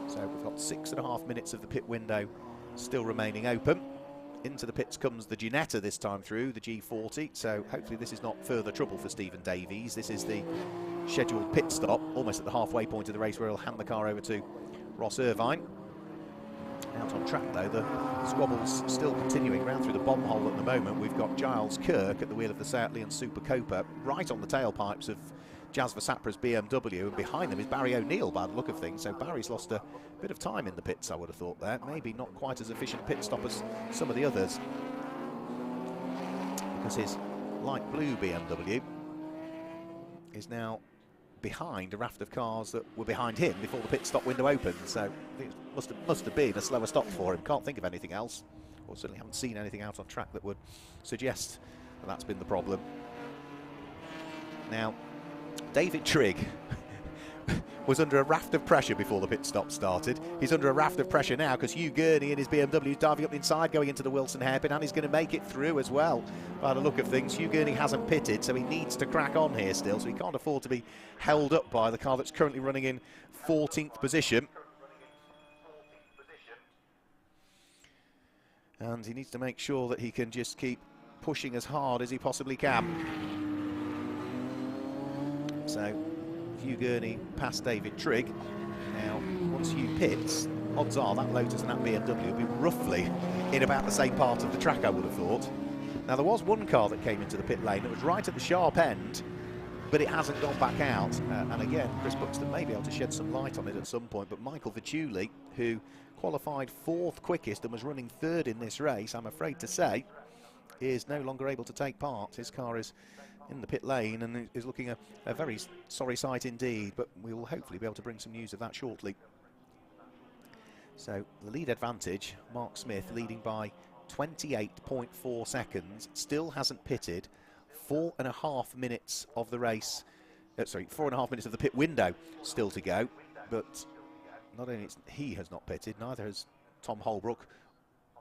So we've got 6.5 minutes of the pit window still remaining open. Into the pits comes the Ginetta this time through, the G40, so hopefully this is not further trouble for Stephen Davies. This is the scheduled pit stop, almost at the halfway point of the race, where he'll hand the car over to Ross Irvine. Out on track though, the squabble's still continuing round through the bomb hole at the moment. We've got Giles Kirk at the wheel of the Seat Leon Super Copa, right on the tailpipes of Jazz Versapra's BMW, and behind them is Barry O'Neill by the look of things. So Barry's lost a bit of time in the pits, I would have thought there. Maybe not quite as efficient pit stop as some of the others, because his light blue BMW is now behind a raft of cars that were behind him before the pit stop window opened. So I think it must have been a slower stop for him. Can't think of anything else, or certainly haven't seen anything out on track that would suggest that that's been the problem. Now, David Trigg was under a raft of pressure before the pit stop started. He's under a raft of pressure now because Hugh Gurney in his BMW is diving up the inside, going into the Wilson hairpin, and he's going to make it through as well. By the look of things, Hugh Gurney hasn't pitted, so he needs to crack on here still, so he can't afford to be held up by the car that's currently running in 14th position. And he needs to make sure that he can just keep pushing as hard as he possibly can. So Hugh Gurney past David Trigg. Now, once Hugh pits, odds are that Lotus and that BMW will be roughly in about the same part of the track, I would have thought. Now, there was one car that came into the pit lane that was right at the sharp end, but it hasn't gone back out. And again, Chris Buxton may be able to shed some light on it at some point, but Michael Vituli, who qualified 4th quickest and was running 3rd in this race, I'm afraid to say, is no longer able to take part. His car is in the pit lane and is looking a very sorry sight indeed, but we will hopefully be able to bring some news of that shortly. So the lead advantage, Mark Smith leading by 28.4 seconds, still hasn't pitted. 4.5 minutes of the race, 4.5 minutes of the pit window still to go, but not only he has not pitted, neither has Tom Holbrook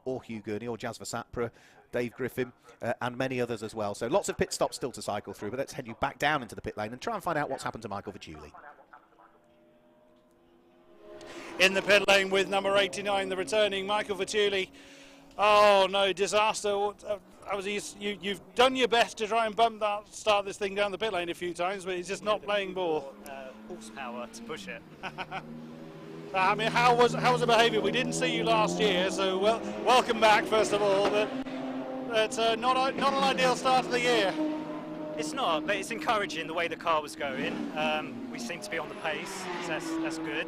or Hugh Gurney or Jazz Versapra, Dave Griffin, and many others as well. So lots of pit stops still to cycle through, but let's head you back down into the pit lane and try and find out what's happened to Michael Vituli. In the pit lane with number 89, the returning Michael Vituli. Oh no, disaster. You've done your best to try and start this thing down the pit lane a few times, but he's just not playing ball. Horsepower to push it. I mean, how was the behaviour? We didn't see you last year, so welcome back first of all. But it's not an ideal start to the year. It's not, but it's encouraging the way the car was going. We seem to be on the pace, so that's good.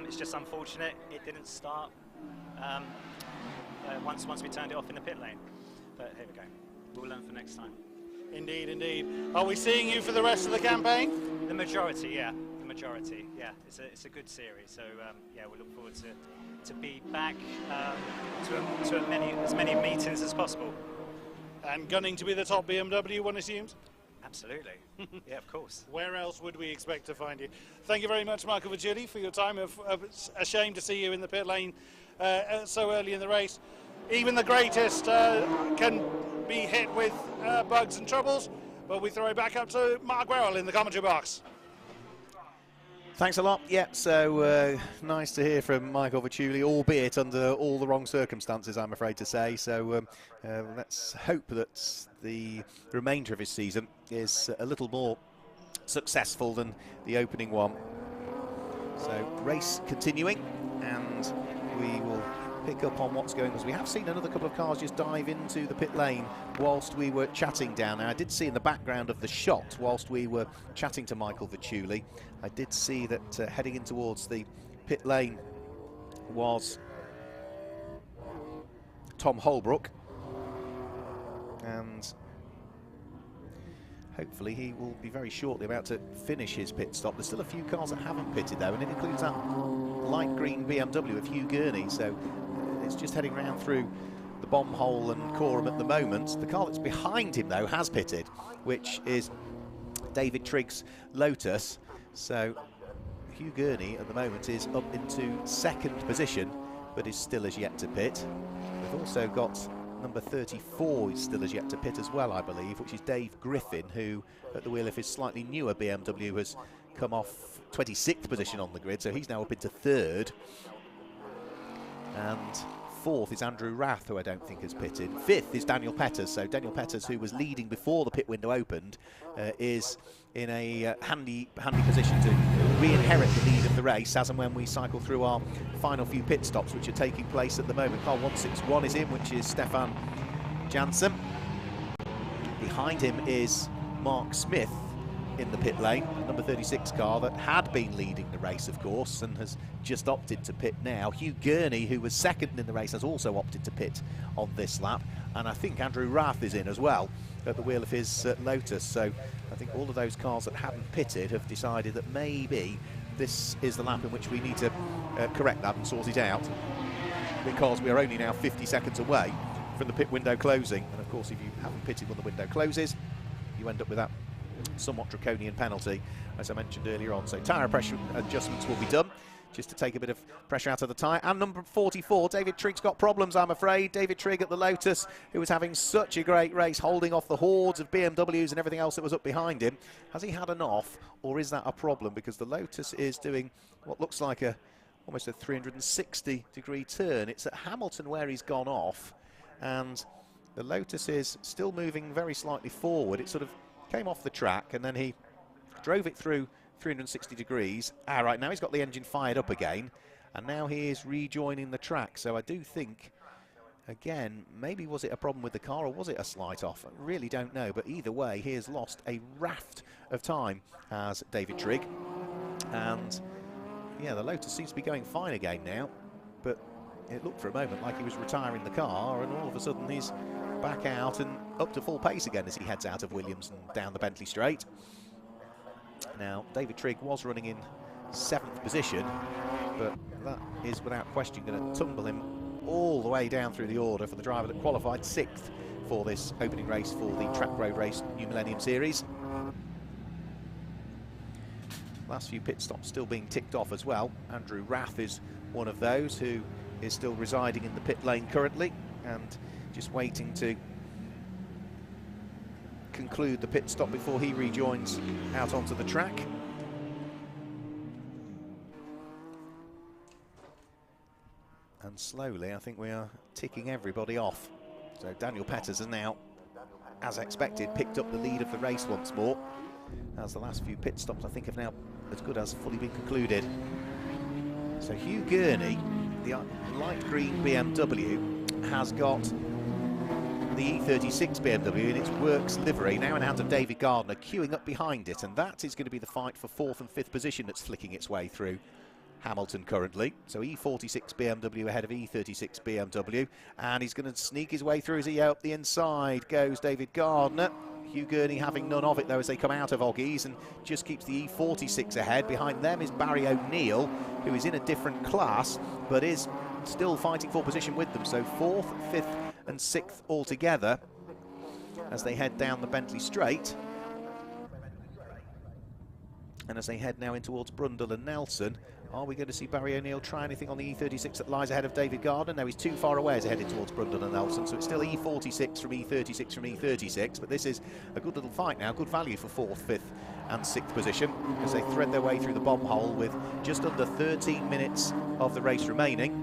It's just unfortunate it didn't start once we turned it off in the pit lane. But here we go. We'll learn for next time. Indeed, indeed. Are we seeing you for the rest of the campaign? The majority, yeah. The majority, yeah. It's a good series, so yeah, we look forward to be back to as many meetings as possible. And gunning to be the top BMW, one assumes? Absolutely. Yeah, of course. Where else would we expect to find you? Thank you very much, Michael Vituli, for your time. A shame to see you in the pit lane so early in the race. Even the greatest can be hit with bugs and troubles. But we throw it back up to Mark Werrell in the commentary box. Thanks a lot. Yeah, so nice to hear from Michael Vituli, albeit under all the wrong circumstances, I'm afraid to say. So let's hope that the remainder of his season is a little more successful than the opening one. So race continuing, and we will pick up on what's going on, because we have seen another couple of cars just dive into the pit lane whilst we were chatting down there. I did see in the background of the shot, whilst we were chatting to Michael Vituli, I did see that heading in towards the pit lane was Tom Holbrook, and hopefully he will be very shortly about to finish his pit stop. There's still a few cars that haven't pitted though, and it includes that light green BMW of Hugh Gurney, so it's just heading round through the bomb hole and Coram at the moment. The car that's behind him though has pitted, which is David Trigg's Lotus. So Hugh Gurney at the moment is up into second position, but is still as yet to pit. We've also got number 34 is still as yet to pit as well, I believe, which is Dave Griffin, who at the wheel of his slightly newer BMW has come off 26th position on the grid, so he's now up into third. And fourth is Andrew Rath, who I don't think has pitted. Fifth is Daniel Petters. So Daniel Petters, who was leading before the pit window opened, is in a handy position to re-inherit the lead of the race as and when we cycle through our final few pit stops, which are taking place at the moment. Car 161 is in, which is Stefan Janssen. Behind him is Mark Smith in the pit lane, number 36 car that had been leading the race, of course, and has just opted to pit now. Hugh Gurney, who was second in the race, has also opted to pit on this lap, and I think Andrew Rath is in as well at the wheel of his Lotus. So I think all of those cars that hadn't pitted have decided that maybe this is the lap in which we need to correct that and sort it out, because we are only now 50 seconds away from the pit window closing, and of course if you haven't pitted when the window closes, you end up with that somewhat draconian penalty, as I mentioned earlier on. So tyre pressure adjustments will be done just to take a bit of pressure out of the tyre. And number 44, David Trigg's got problems, I'm afraid. David Trigg at the Lotus, who was having such a great race, holding off the hordes of BMWs and everything else that was up behind him. Has he had an off, or is that a problem? Because the Lotus is doing what looks like almost a 360-degree turn. It's at Hamilton where he's gone off, and the Lotus is still moving very slightly forward. It sort of came off the track and then he drove it through 360 degrees. Right, now he's got the engine fired up again, and now he is rejoining the track. So I do think, again, maybe was it a problem with the car or was it a slight off? I really don't know, but either way he has lost a raft of time as David Trigg. And yeah, the Lotus seems to be going fine again now, but it looked for a moment like he was retiring the car, and all of a sudden he's back out and up to full pace again as he heads out of Williams and down the Bentley Straight. Now, David Trigg was running in 7th position, but that is without question going to tumble him all the way down through the order for the driver that qualified 6th for this opening race for the Track Road Race New Millennium Series. Last few pit stops still being ticked off as well. Andrew Rath is one of those who is still residing in the pit lane currently and just waiting to conclude the pit stop before he rejoins out onto the track. And slowly, I think we are ticking everybody off. So Daniel Petters has now, as expected, picked up the lead of the race once more, as the last few pit stops, I think, have now as good as fully been concluded. So Hugh Gurney, the light green BMW, has got the E36 BMW in its works livery, now in the hands of David Gardner, queuing up behind it, and that is going to be the fight for 4th and 5th position that's flicking its way through Hamilton currently. So E46 BMW ahead of E36 BMW, and he's going to sneak his way through as he up the inside goes David Gardner. Hugh Gurney having none of it though as they come out of Oggies, and just keeps the E46 ahead. Behind them is Barry O'Neill, who is in a different class but is still fighting for position with them. So 4th, 5th and 6th altogether as they head down the Bentley Straight. And as they head now in towards Brundle and Nelson, Are we going to see Barry O'Neill try anything on the E36 that lies ahead of David Gardner? No, he's too far away as he's headed towards Brundle and Nelson, so it's still E46 from E36 from E36, but this is a good little fight now, good value for 4th, 5th and 6th position as they thread their way through the bomb hole with just under 13 minutes of the race remaining.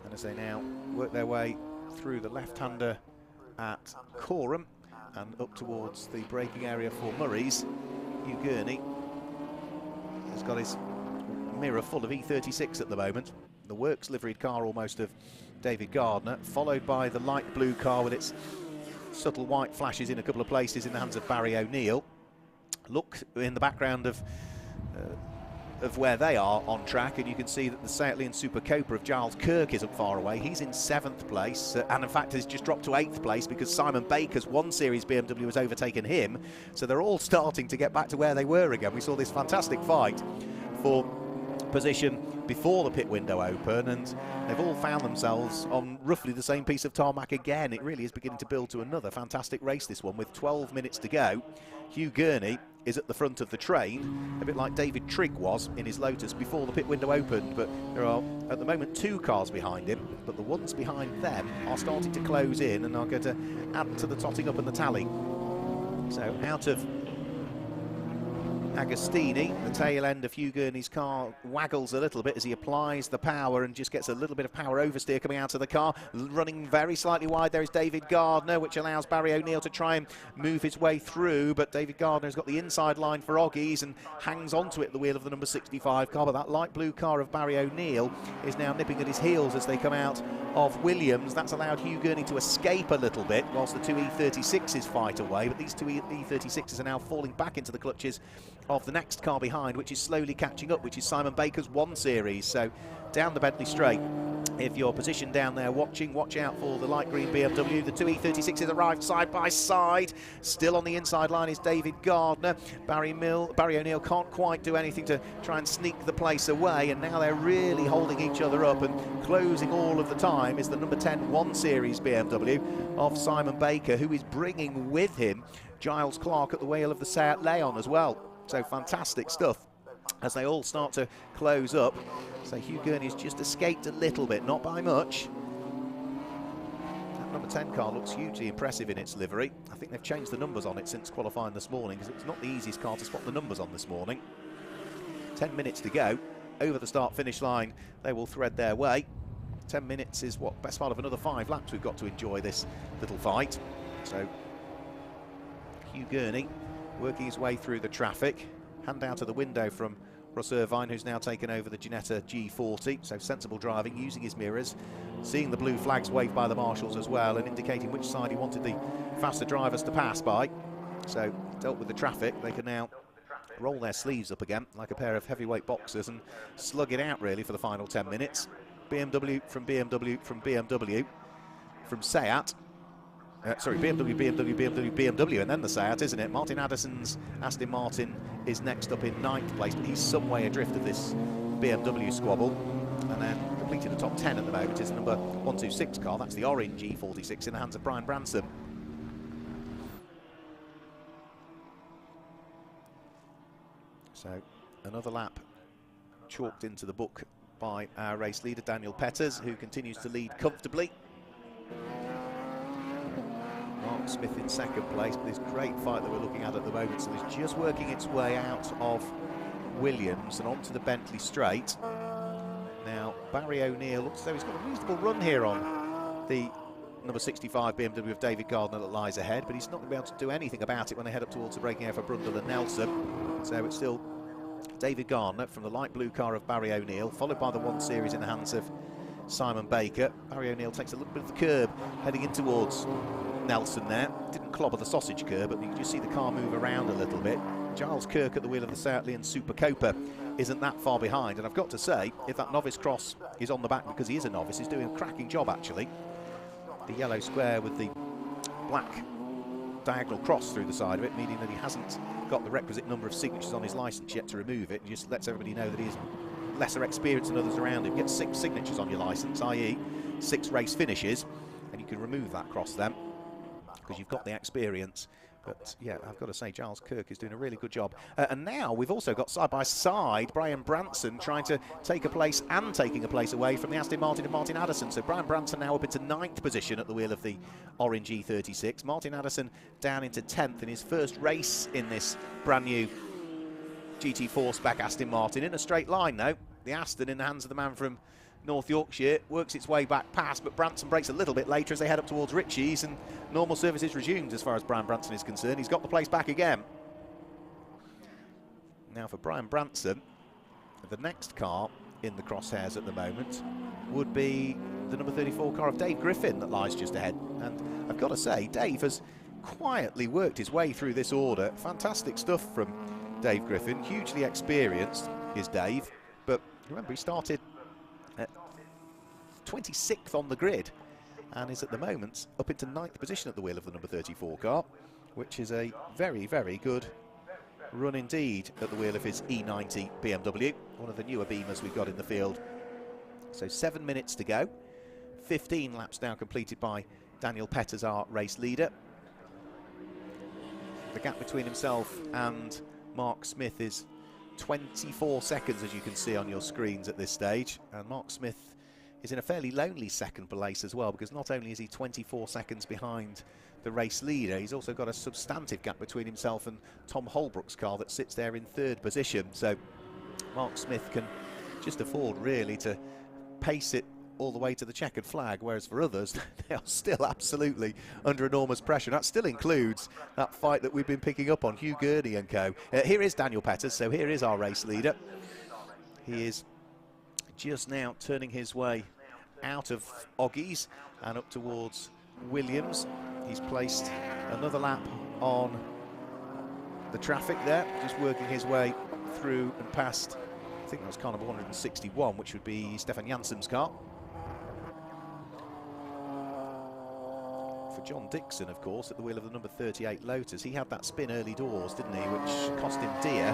And as they now work their way through the left-hander at Coram and up towards the braking area for Murray's, Hugh Gurney has got his mirror full of E36 at the moment. The works liveried car almost of David Gardner, followed by the light blue car with its subtle white flashes in a couple of places in the hands of Barry O'Neill. Look in the background of where they are on track, and you can see that the Seat Leon Super Copa of Giles Kirk isn't far away. He's in 7th place, and in fact has just dropped to 8th place because Simon Baker's 1 Series BMW has overtaken him. So they're all starting to get back to where they were again. We saw this fantastic fight for position before the pit window open, and they've all found themselves on roughly the same piece of tarmac again. It really is beginning to build to another fantastic race, this one, with 12 minutes to go. Hugh Gurney is at the front of the train, a bit like David Trigg was in his Lotus before the pit window opened, but there are at the moment 2 cars behind him, but the ones behind them are starting to close in and are going to add to the totting up and the tally. So out of Agostini, the tail end of Hugh Gurney's car waggles a little bit as he applies the power and just gets a little bit of power oversteer coming out of the car. Running very slightly wide there is David Gardner, which allows Barry O'Neill to try and move his way through, but David Gardner has got the inside line for Oggies and hangs onto it at the wheel of the number 65 car, but that light blue car of Barry O'Neill is now nipping at his heels as they come out of Williams. That's allowed Hugh Gurney to escape a little bit whilst the 2 E36s fight away, but these 2 E36s are now falling back into the clutches of the next car behind, which is slowly catching up, which is Simon Baker's 1 Series. So down the Bentley Straight, if you're positioned down there watching, watch out for the light green BMW. The 2 E36s arrived side by side. Still on the inside line is David Gardner. Barry O'Neill can't quite do anything to try and sneak the place away, and now they're really holding each other up, and closing all of the time is the number 10 1 Series BMW of Simon Baker, who is bringing with him Giles Clark at the wheel of the Seat Leon as well. So fantastic stuff as they all start to close up. So Hugh Gurney has just escaped a little bit, not by much. That number 10 car looks hugely impressive in its livery. I think they've changed the numbers on it since qualifying this morning, because it's not the easiest car to spot the numbers on this morning. 10 minutes to go. Over the start-finish line, they will thread their way. 10 minutes is what, best part of another 5 laps we've got to enjoy this little fight. So Hugh Gurney working his way through the traffic, hand out of the window from Russ Irvine, who's now taken over the Ginetta G40, so sensible driving, using his mirrors, seeing the blue flags waved by the marshals as well, and indicating which side he wanted the faster drivers to pass by. So dealt with the traffic, they can now roll their sleeves up again like a pair of heavyweight boxers and slug it out really for the final 10 minutes. BMW from BMW from BMW from Seat. BMW, and then the Seat, isn't it? Martin Addison's Aston Martin is next up in 9th place, but he's some way adrift of this BMW squabble. And then completing the top 10 at the moment is the number 126 car. That's the orange E46 in the hands of Brian Branson. So another lap chalked into the book by our race leader, Daniel Petters, who continues to lead comfortably. Mark Smith in 2nd place, but this great fight that we're looking at the moment. So it's just working its way out of Williams and onto the Bentley Straight. Now, Barry O'Neill looks as though he's got a reasonable run here on the number 65 BMW of David Gardner that lies ahead, but he's not going to be able to do anything about it when they head up towards the braking area for Brundle and Nelson. So it's still David Gardner from the light blue car of Barry O'Neill, followed by the 1 Series in the hands of Simon Baker. Barry O'Neill takes a little bit of the curb heading in towards Nelson there. Didn't clobber the sausage curb, but you can just see the car move around a little bit. Giles Kirk at the wheel of the Seat Leon Super Copa isn't that far behind, and I've got to say, if that novice cross is on the back, because he is a novice, he's doing a cracking job actually. The yellow square with the black diagonal cross through the side of it, meaning that he hasn't got the requisite number of signatures on his licence yet to remove it. He just lets everybody know that he's lesser experienced than others around him. Get 6 signatures on your licence, i.e. 6 race finishes, and you can remove that cross then, because you've got the experience But yeah, I've got to say, Giles Kirk is doing a really good job. And now we've also got side by side Brian Branson trying to take a place and taking a place away from the Aston Martin and Martin Addison. So Brian Branson now up into 9th position at the wheel of the orange E36. Martin Addison down into 10th in his first race in this brand new GT4 spec Aston Martin. In a straight line though, the Aston in the hands of the man from North Yorkshire works its way back past, but Branson breaks a little bit later as they head up towards Ritchie's, and normal service is resumed as far as Brian Branson is concerned. He's got the place back again. Now for Brian Branson, the next car in the crosshairs at the moment would be the number 34 car of Dave Griffin that lies just ahead. And I've got to say, Dave has quietly worked his way through this order. Fantastic stuff from Dave Griffin. Hugely experienced is Dave, but remember he started 26th on the grid and is at the moment up into 9th position at the wheel of the number 34 car, which is a very, very good run indeed at the wheel of his E90 BMW, one of the newer Beamers we've got in the field. So 7 minutes to go, 15 laps now completed by Daniel Petters, our race leader. The gap between himself and Mark Smith is 24 seconds, as you can see on your screens at this stage, and Mark Smith is in a fairly lonely second place as well, because not only is he 24 seconds behind the race leader, he's also got a substantive gap between himself and Tom Holbrook's car that sits there in 3rd position. So Mark Smith can just afford really to pace it all the way to the checkered flag, whereas for others they are still absolutely under enormous pressure. That still includes that fight that we've been picking up on, Hugh Gurney and co. Here is Daniel Petters, so here is our race leader. He is just now turning his way out of Oggies and up towards Williams. He's placed another lap on the traffic there, just working his way through and past, I think that was car number 161, which would be Stefan Janssen's car. For John Dixon, of course, at the wheel of the number 38 Lotus, he had that spin early doors, didn't he, which cost him dear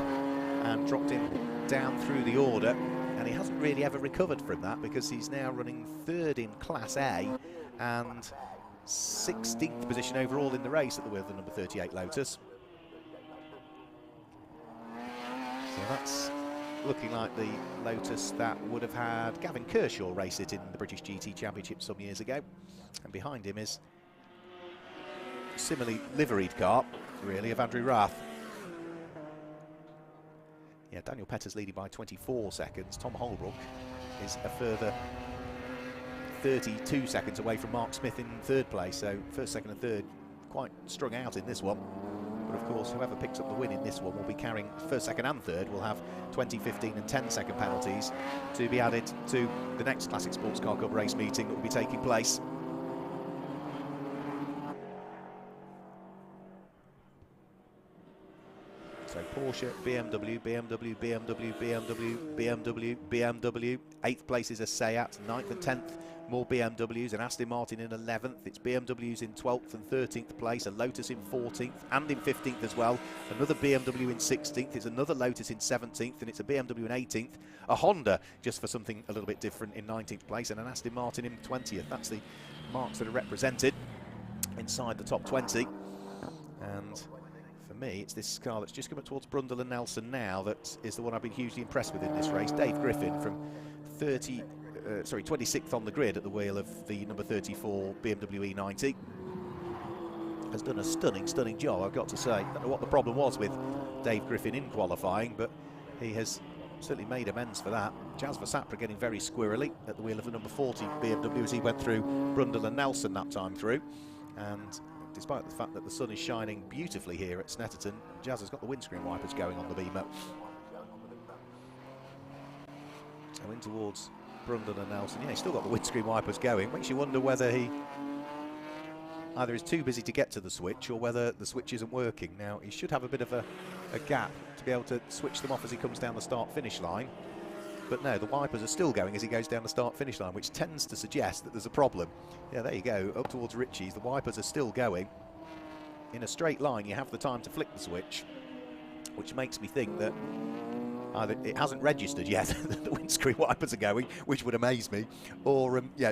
and dropped him down through the order. And he hasn't really ever recovered from that, because he's now running 3rd in Class A and 16th position overall in the race at the wheel of the number 38 Lotus. So that's looking like the Lotus that would have had Gavin Kershaw race it in the British GT Championship some years ago. And behind him is a similarly liveried car, really, of Andrew Rath. Yeah, Daniel Petters leading by 24 seconds. Tom Holbrook is a further 32 seconds away from Mark Smith in 3rd place. So 1st, 2nd and 3rd quite strung out in this one. But of course, whoever picks up the win in this one will be carrying 1st, 2nd and 3rd will have 20, 15 and 10 second penalties to be added to the next Classic Sports Car Cup race meeting that will be taking place. So Porsche, BMW, BMW, BMW, BMW, BMW, BMW. 8th place is a Seat, 9th and 10th more BMWs, and Aston Martin in 11th. It's BMWs in 12th and 13th place, a Lotus in 14th and in 15th as well. Another BMW in 16th, it's another Lotus in 17th, and it's a BMW in 18th. A Honda, just for something a little bit different, in 19th place, and an Aston Martin in 20th. That's the marks that are represented inside the top 20. And for me, it's this car that's just coming towards Brundle and Nelson now that is the one I've been hugely impressed with in this race. Dave Griffin from 26th on the grid at the wheel of the number 34 BMW E90 has done a stunning job, I've got to say. I don't know what the problem was with Dave Griffin in qualifying, but he has certainly made amends for that. Jazz Versapra getting very squirrely at the wheel of the number 40 BMW as he went through Brundle and Nelson that time through. And despite the fact that the sun is shining beautifully here at Snetterton, Jazz has got the windscreen wipers going on the Beamer. So in towards Brundle and Nelson. Yeah, he's still got the windscreen wipers going. Makes you wonder whether he either is too busy to get to the switch or whether the switch isn't working. Now, he should have a bit of a gap to be able to switch them off as he comes down the start-finish line. But no, the wipers are still going as he goes down the start-finish line, which tends to suggest that there's a problem. Yeah, there you go, up towards Ritchie's, the wipers are still going. In a straight line, you have the time to flick the switch, which makes me think that either it hasn't registered yet that the windscreen wipers are going, which would amaze me, or yeah,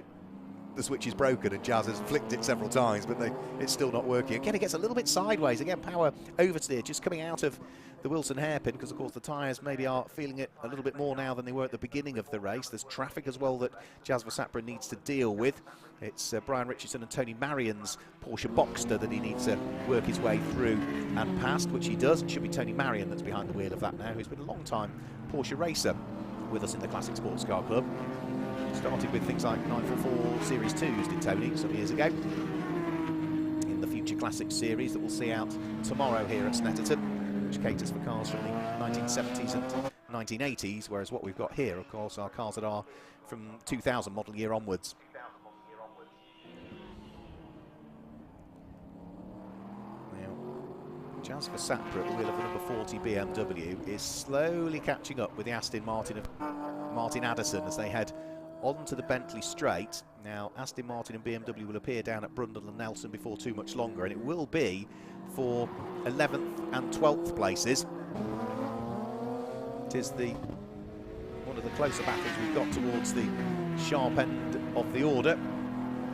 the switch is broken, and Jazz has flicked it several times, but it's still not working. Again, it gets a little bit sideways. Again, power oversteer just coming out of the Wilson hairpin, because of course the tyres maybe are feeling it a little bit more now than they were at the beginning of the race. There's traffic as well that Jazz Versapra needs to deal with. It's Brian Richardson and Tony Marion's Porsche Boxster that he needs to work his way through and past, which he does. It should be Tony Marion that's behind the wheel of that now, who's been a long time Porsche racer with us in the Classic Sports Car Club. Started with things like 944 Series 2s, did Tony, some years ago, in the Future Classics series that we'll see out tomorrow here at Snetterton, which caters for cars from the 1970s and 1980s, whereas what we've got here, of course, are cars that are from 2000 model year onwards. Jazz Versapra at the wheel of the number 40 BMW is slowly catching up with the Aston Martin of Martin Addison as they head onto the Bentley straight. Now, Aston Martin and BMW will appear down at Brundle and Nelson before too much longer, and it will be for 11th and 12th places. It is one of the closer battles we've got towards the sharp end of the order.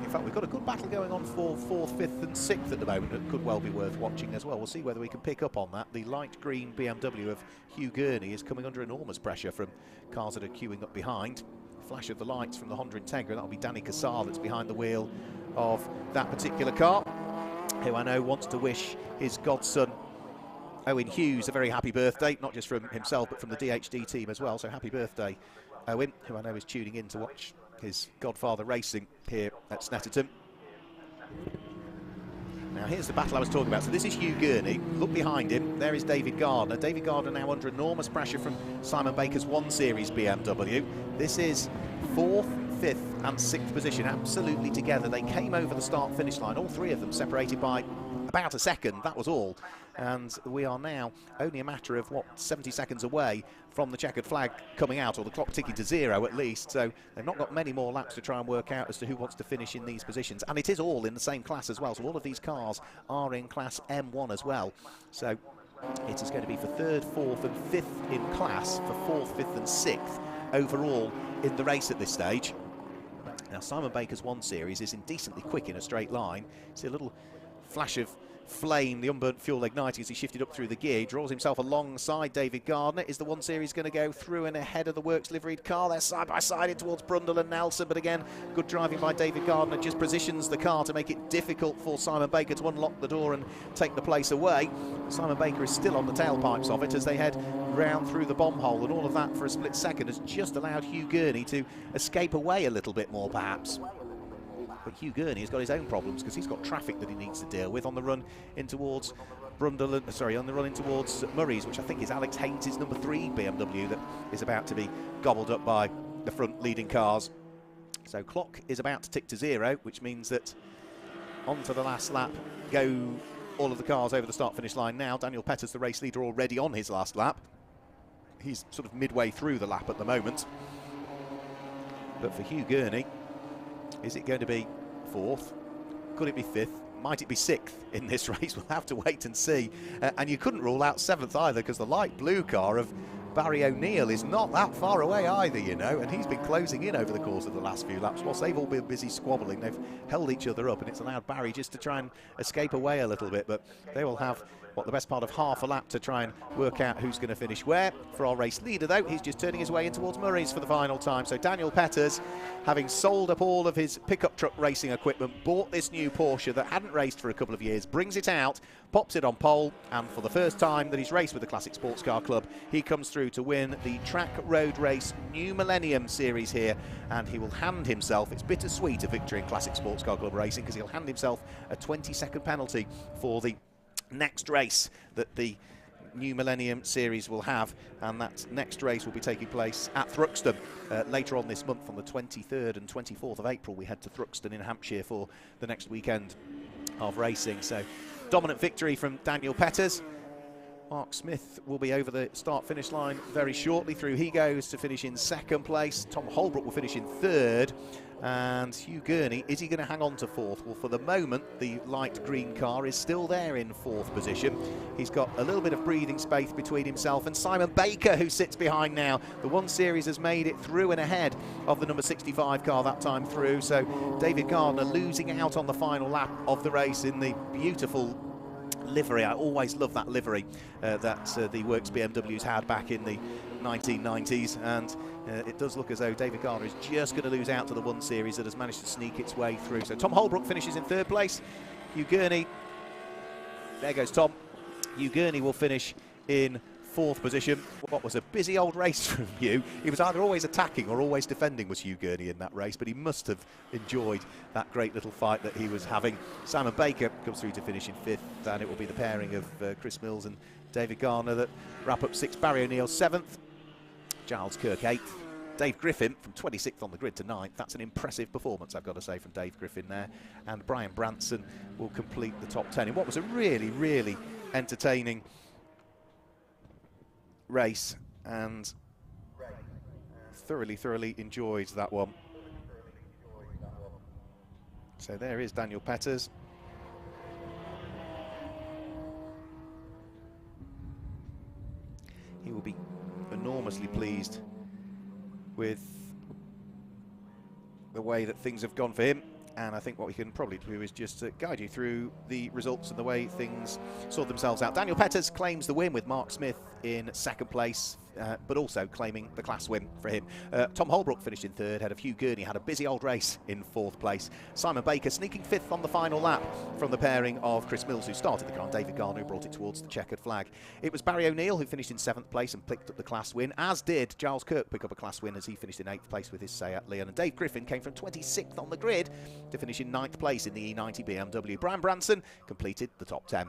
In fact, we've got a good battle going on for 4th, 5th and 6th at the moment. It could well be worth watching as well. We'll see whether we can pick up on that. The light green BMW of Hugh Gurney is coming under enormous pressure from cars that are queuing up behind. Flash of the lights from the Honda Integra. That'll be Danny Cassar that's behind the wheel of that particular car, who I know wants to wish his godson Owen Hughes a very happy birthday, not just from himself but from the DHD team as well. So happy birthday, Owen, who I know is tuning in to watch his godfather racing here at Snetterton. Now here's the battle I was talking about. So this is Hugh Gurney. Look behind him. There is David Gardner. David Gardner now under enormous pressure from Simon Baker's 1 Series BMW. This is 4th, 5th and 6th position, absolutely together. They came over the start-finish line, all three of them separated by about a second, that was all. And we are now only a matter of, 70 seconds away from the checkered flag coming out, or the clock ticking to 0 at least. So they've not got many more laps to try and work out as to who wants to finish in these positions. And it is all in the same class as well. So all of these cars are in class M1 as well. So it is going to be for 3rd, 4th and 5th in class, for 4th, 5th and 6th overall in the race at this stage. Now Simon Baker's 1 Series is indecently quick in a straight line. See a little flash of flame, the unburnt fuel igniting as he shifted up through the gear. He draws himself alongside David Gardner. Is the 1 Series going to go through and ahead of the Works liveried car? They're side by side in towards Brundle and Nelson, but again, good driving by David Gardner just positions the car to make it difficult for Simon Baker to unlock the door and take the place away. Simon Baker is still on the tailpipes of it as they head round through the bomb hole, and all of that for a split second has just allowed Hugh Gurney to escape away a little bit more perhaps. But Hugh Gurney has got his own problems because he's got traffic that he needs to deal with on the run in towards Brundle, on the run in towards Murray's, which I think is Alex Haynes' number 3 BMW that is about to be gobbled up by the front leading cars. So clock is about to tick to 0, which means that onto the last lap go all of the cars over the start-finish line now. Daniel Petter's the race leader already on his last lap. He's sort of midway through the lap at the moment. But for Hugh Gurney, is it going to be 4th? Could it be 5th? Might it be 6th in this race? We'll have to wait and see. And you couldn't rule out 7th either, because the light blue car of Barry O'Neill is not that far away either, you know, and he's been closing in over the course of the last few laps. Whilst they've all been busy squabbling, they've held each other up, and it's allowed Barry just to try and escape away a little bit. But they will have, the best part of half a lap to try and work out who's going to finish where. For our race leader, though, he's just turning his way in towards Murray's for the final time. So Daniel Petters, having sold up all of his pickup truck racing equipment, bought this new Porsche that hadn't raced for a couple of years, brings it out, pops it on pole, and for the first time that he's raced with the Classic Sports Car Club, he comes through to win the Track Road Race New Millennium Series here, and he will hand himself, it's bittersweet, a victory in Classic Sports Car Club racing, because he'll hand himself a 20-second penalty for the next race that the New Millennium Series will have, and that next race will be taking place at Thruxton later on this month. On the 23rd and 24th of April we head to Thruxton in Hampshire for the next weekend of racing. So dominant victory from Daniel Petters. Mark Smith will be over the start-finish line very shortly. Through he goes to finish in 2nd place. Tom Holbrook will finish in 3rd. And Hugh Gurney, is he going to hang on to fourth? Well, for the moment, the light green car is still there in fourth position. He's got a little bit of breathing space between himself and Simon Baker, who sits behind now. The 1 Series has made it through and ahead of the number 65 car that time through. So David Gardner losing out on the final lap of the race in the beautiful livery. I always love that livery that the Works BMWs had back in the 1990s, and it does look as though David Gardner is just going to lose out to the 1 Series that has managed to sneak its way through. So Tom Holbrook finishes in 3rd place. Hugh Gurney, there goes Tom. Hugh Gurney will finish in 4th position. What was a busy old race from Hugh. He was either always attacking or always defending, was Hugh Gurney in that race, but he must have enjoyed that great little fight that he was having. Simon Baker comes through to finish in 5th, and it will be the pairing of Chris Mills and David Gardner that wrap up 6th. Barry O'Neill 7th, Giles Kirk 8th, Dave Griffin from 26th on the grid to 9th. That's an impressive performance, I've got to say, from Dave Griffin there. And Brian Branson will complete the top 10 in what was a really, really entertaining race, and thoroughly enjoyed that one. So there is Daniel Petters. He will be enormously pleased with the way that things have gone for him, and I think what we can probably do is just guide you through the results and the way things sort themselves out. Daniel Petters claims the win with Mark Smith in 2nd place, but also claiming the class win for him. Tom Holbrook finished in 3rd, head of Hugh Gurney, had a busy old race in 4th place. Simon Baker sneaking 5th on the final lap from the pairing of Chris Mills, who started the car, and David Gardner, who brought it towards the checkered flag. It was Barry O'Neill who finished in 7th place and picked up the class win, as did Giles Kirk pick up a class win as he finished in 8th place with his Seat Leon. And Dave Griffin came from 26th on the grid to finish in 9th place in the E90 BMW. Brian Branson completed the top 10.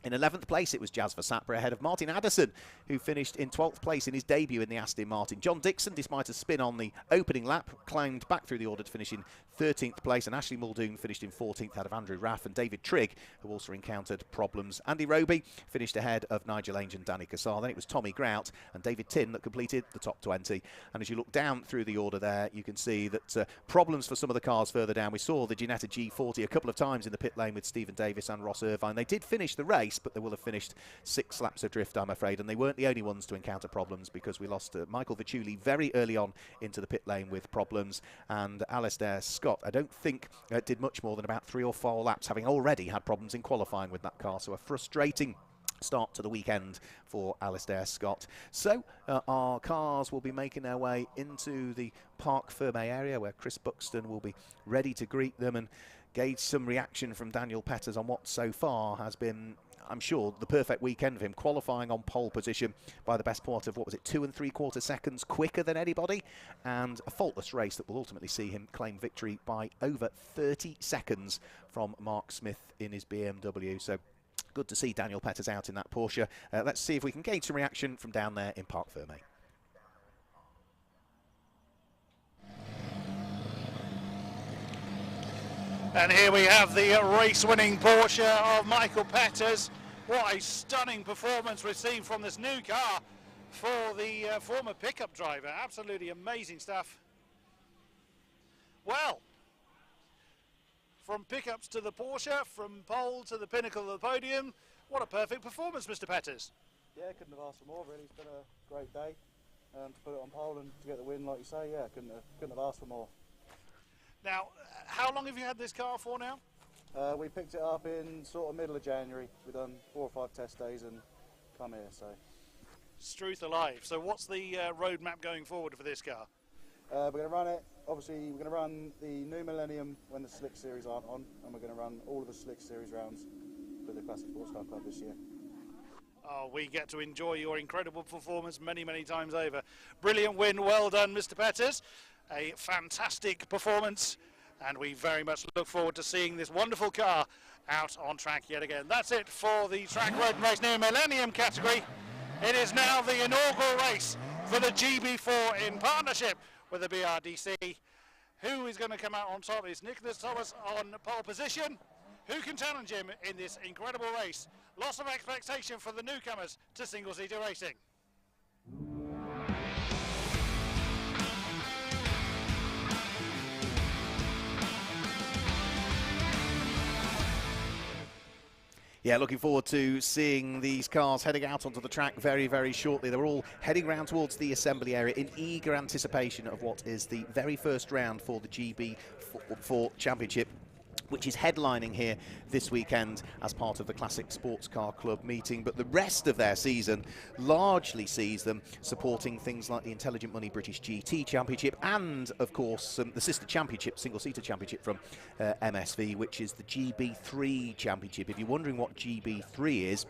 In 11th place, it was Jazz Versapra ahead of Martin Addison, who finished in 12th place in his debut in the Aston Martin. John Dixon, despite a spin on the opening lap, climbed back through the order to finish in 13th place, and Ashley Muldoon finished in 14th ahead of Andrew Raff and David Trigg, who also encountered problems. Andy Roby finished ahead of Nigel Ainge and Danny Cassar. Then it was Tommy Grout and David Tin that completed the top 20. And as you look down through the order there, you can see that problems for some of the cars further down. We saw the Ginetta G40 a couple of times in the pit lane with Stephen Davis and Ross Irvine. They did finish the race, but they will have finished 6 laps adrift, I'm afraid, and they weren't the only ones to encounter problems, because we lost Michael Vituli very early on into the pit lane with problems, and Alistair Scott, I don't think did much more than about 3 or 4 laps, having already had problems in qualifying with that car. So a frustrating start to the weekend for Alistair Scott. So our cars will be making their way into the Parc Ferme area, where Chris Buxton will be ready to greet them and gauge some reaction from Daniel Petters on what so far has been, I'm sure, the perfect weekend for him, qualifying on pole position by the best part of, what was it, 2 3/4 seconds quicker than anybody, and a faultless race that will ultimately see him claim victory by over 30 seconds from Mark Smith in his BMW. So good to see Daniel Petters out in that Porsche. Let's see if we can gauge some reaction from down there in Parc Ferme. And here we have the race-winning Porsche of Michael Petters. What a stunning performance we've seen from this new car for the former pickup driver. Absolutely amazing stuff. Well, from pickups to the Porsche, from pole to the pinnacle of the podium, what a perfect performance, Mr. Petters. Yeah, couldn't have asked for more, really. It's been a great day. To put it on pole and to get the win, like you say, yeah, couldn't have asked for more. Now, how long have you had this car for now? We picked it up in sort of middle of January. We've done 4 or 5 test days and come here, so. Struth alive. So what's the roadmap going forward for this car? We're going to run it, obviously we're going to run the new Millennium when the Slick Series aren't on, and we're going to run all of the Slick Series rounds with the Classic Sports Car Club this year. Oh, we get to enjoy your incredible performance many, many times over. Brilliant win, well done, Mr. Petters. A fantastic performance, and we very much look forward to seeing this wonderful car out on track yet again. That's it for the Track Road and Race New Millennium category. It is now the inaugural race for the GB4 in partnership with the BRDC. Who is going to come out on top? Is Nicholas Thomas on pole position? Who can challenge him in this incredible race? Lots of expectation for the newcomers to single-seater racing. Yeah, looking forward to seeing these cars heading out onto the track very, very shortly. They're all heading round towards the assembly area in eager anticipation of what is the very first round for the GB4 Championship, which is headlining here this weekend as part of the Classic Sports Car Club meeting. But the rest of their season largely sees them supporting things like the Intelligent Money British GT Championship and, of course, the sister championship, single-seater championship from MSV, which is the GB3 Championship. If you're wondering what GB3 is,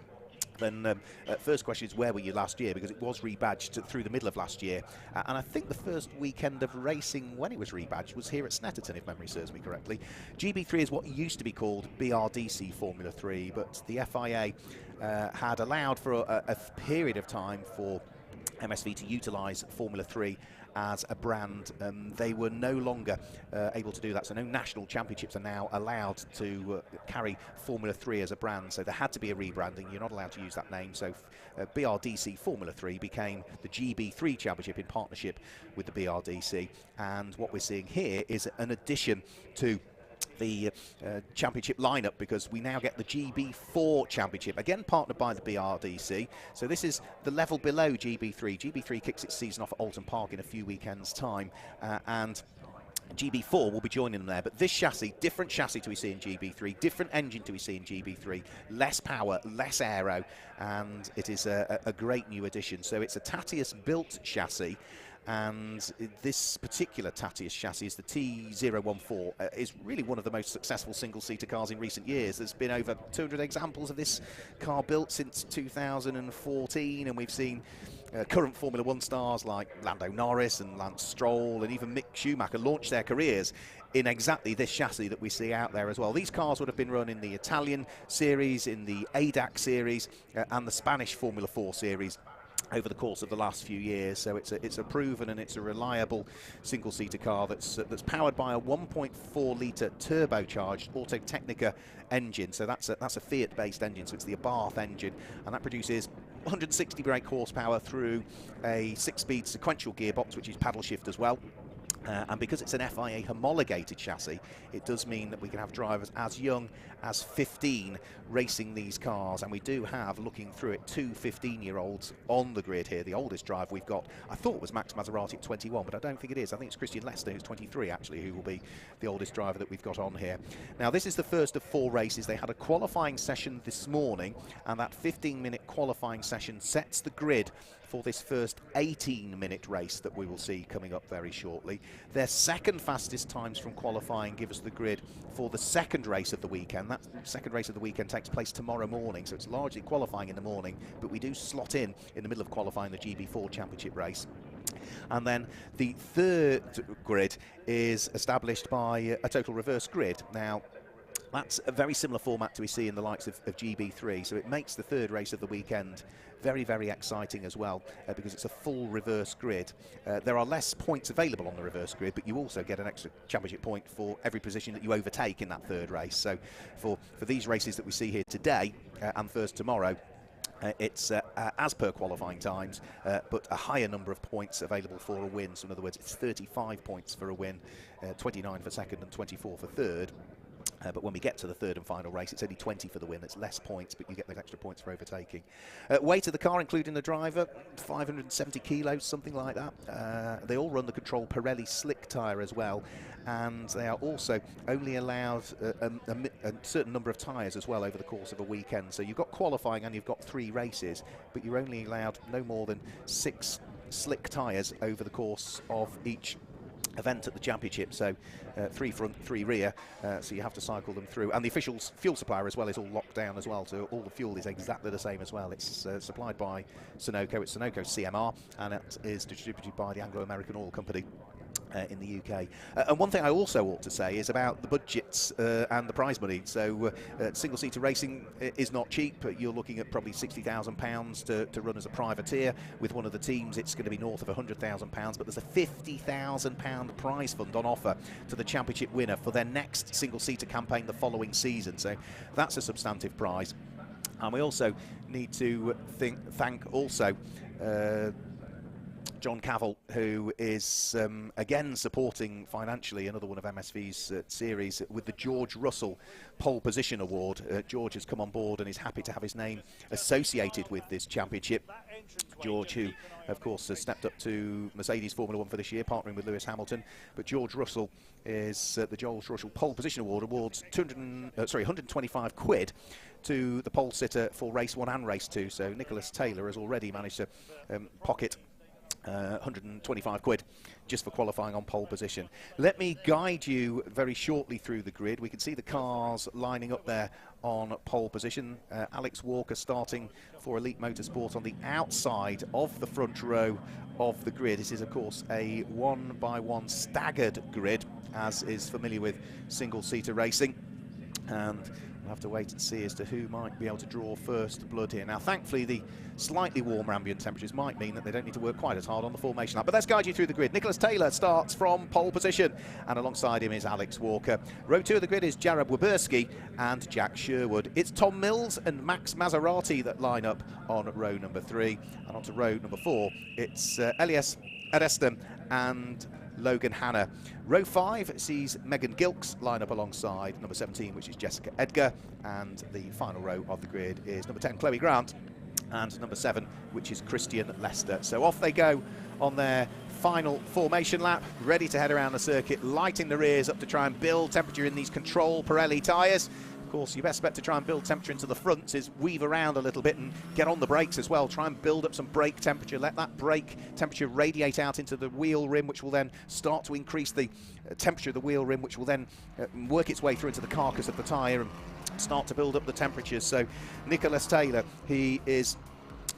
then first question is, where were you last year? Because it was rebadged through the middle of last year. And I think the first weekend of racing when it was rebadged was here at Snetterton, if memory serves me correctly. GB3 is what used to be called BRDC Formula 3, but the FIA had allowed for a period of time for MSV to utilise Formula 3 as a brand. They were no longer able to do that, so no national championships are now allowed to carry Formula 3 as a brand, so there had to be a rebranding. You're not allowed to use that name, so BRDC Formula 3 became the GB3 Championship in partnership with the BRDC, and what we're seeing here is an addition to the championship lineup, because we now get the GB4 Championship, again partnered by the BRDC. So this is the level below GB3. GB3 kicks its season off at Alton Park in a few weekends' time, and GB4 will be joining them there. But this chassis, different chassis to we see in GB3, different engine to we see in GB3, less power, less aero, and it is a great new addition. So it's a Tatius built chassis, and this particular Tatius chassis is the T014, is really one of the most successful single-seater cars in recent years. There's been over 200 examples of this car built since 2014, and we've seen current Formula 1 stars like Lando Norris and Lance Stroll and even Mick Schumacher launch their careers in exactly this chassis that we see out there as well. These cars would have been run in the Italian series, in the ADAC series, and the Spanish Formula 4 series over the course of the last few years. So it's a proven and it's a reliable single-seater car that's powered by a 1.4 litre turbocharged Autotechnica engine. So that's a Fiat-based engine, so it's the Abarth engine, and that produces 160 brake horsepower through a 6-speed sequential gearbox, which is paddle shift as well. And because it's an FIA homologated chassis, it does mean that we can have drivers as young as 15 racing these cars. And we do have, looking through it, 2 15-year-olds on the grid here. The oldest driver we've got, I thought, was Max Maserati at 21, but I don't think it is. I think it's Christian Lester, who's 23, actually, who will be the oldest driver that we've got on here. Now, this is the first of 4 races. They had a qualifying session this morning, and that 15-minute qualifying session sets the grid for this first 18-minute race that we will see coming up very shortly. Their second fastest times from qualifying give us the grid for the second race of the weekend. That second race of the weekend takes place tomorrow morning, so it's largely qualifying in the morning, but we do slot in the middle of qualifying the GB4 Championship race. And then the third grid is established by a total reverse grid. Now, that's a very similar format to we see in the likes of GB3, so it makes the third race of the weekend very, very exciting as well, because it's a full reverse grid. There are less points available on the reverse grid, but you also get an extra championship point for every position that you overtake in that third race. So for these races that we see here today and first tomorrow, it's as per qualifying times, but a higher number of points available for a win. So in other words, it's 35 points for a win, 29 for second and 24 for third. But when we get to the third and final race, it's only 20 for the win. It's less points, but you get those extra points for overtaking. Weight of the car, including the driver, 570 kilos, something like that. They all run the Control Pirelli slick tyre as well, and they are also only allowed a certain number of tyres as well over the course of a weekend. So you've got qualifying and you've got 3 races, but you're only allowed no more than 6 slick tyres over the course of each event at the championship. So 3 front, 3 rear, so you have to cycle them through, and the official fuel supplier as well is all locked down as well, so all the fuel is exactly the same as well. It's supplied by Sunoco. It's Sunoco CMR, and it is distributed by the Anglo-American Oil Company in the UK. And one thing I also ought to say is about the budgets and the prize money. So single-seater racing is not cheap. You're looking at probably £60,000 to run as a privateer. With one of the teams, it's going to be north of £100,000, but there's a £50,000 prize fund on offer to the championship winner for their next single-seater campaign the following season. So that's a substantive prize. And we also need to thank also John Cavell, who is again supporting financially another one of MSV's series with the George Russell Pole Position Award. George has come on board and is happy to have his name associated with this championship. George, who of course has stepped up to Mercedes Formula 1 for this year, partnering with Lewis Hamilton. But George Russell is the George Russell Pole Position Award awards 125 quid to the pole sitter for race 1 and race 2. So Nicholas Taylor has already managed to pocket 125 quid just for qualifying on pole position. Let me guide you very shortly through the grid. We can see the cars lining up there on pole position. Alex Walker starting for Elite Motorsport on the outside of the front row of the grid. This is of course a 1-by-1 staggered grid, as is familiar with single-seater racing, and we'll have to wait and see as to who might be able to draw first blood here. Now, thankfully, the slightly warmer ambient temperatures might mean that they don't need to work quite as hard on the formation lap. But let's guide you through the grid. Nicholas Taylor starts from pole position, and alongside him is Alex Walker. Row 2 of the grid is Jared Waberski and Jack Sherwood. It's Tom Mills and Max Maserati that line up on row number 3. And onto row number 4, it's Elias Adestam and Logan Hanna. Row 5 sees Megan Gilks line up alongside number 17, which is Jessica Edgar, and the final row of the grid is number 10, Chloe Grant, and number 7, which is Christian Lester. So off they go on their final formation lap, ready to head around the circuit, lighting the rears up to try and build temperature in these Control Pirelli tyres. Of course, your best bet to try and build temperature into the fronts is weave around a little bit and get on the brakes as well. Try and build up some brake temperature. Let that brake temperature radiate out into the wheel rim, which will then start to increase the temperature of the wheel rim, which will then work its way through into the carcass of the tyre and start to build up the temperatures. So Nicholas Taylor, he is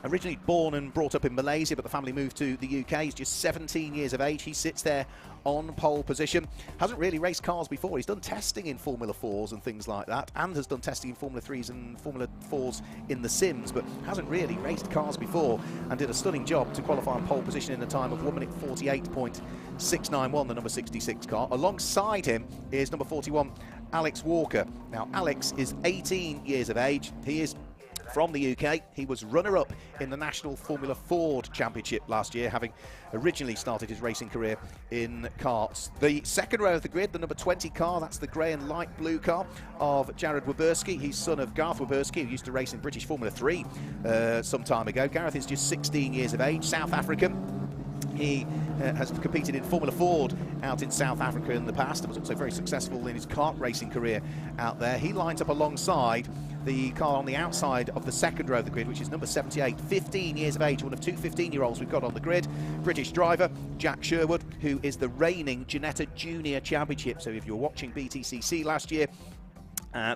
originally born and brought up in Malaysia, but the family moved to the UK. He's just 17 years of age. He sits there on pole position. Hasn't really raced cars before. He's done testing in Formula 4s and things like that, and has done testing in Formula 3s and Formula 4s in the Sims, but hasn't really raced cars before, and did a stunning job to qualify on pole position in a time of 1:48.691, the number 66 car. Alongside him is number 41, Alex Walker. Now, Alex is 18 years of age. He is from the UK. He was runner-up in the National Formula Ford Championship last year, having originally started his racing career in karts. The second row of the grid, the number 20 car, that's the grey and light blue car of Jared Waberski. He's son of Garth Waberski, who used to race in British Formula 3 some time ago. Gareth is just 16 years of age, South African. He has competed in Formula Ford out in South Africa in the past and was also very successful in his kart racing career out there. He lines up alongside the car on the outside of the second row of the grid, which is number 78, 15 years of age, one of two 15-year-olds we've got on the grid. British driver, Jack Sherwood, who is the reigning Ginetta Junior Championship. So if you're watching BTCC last year,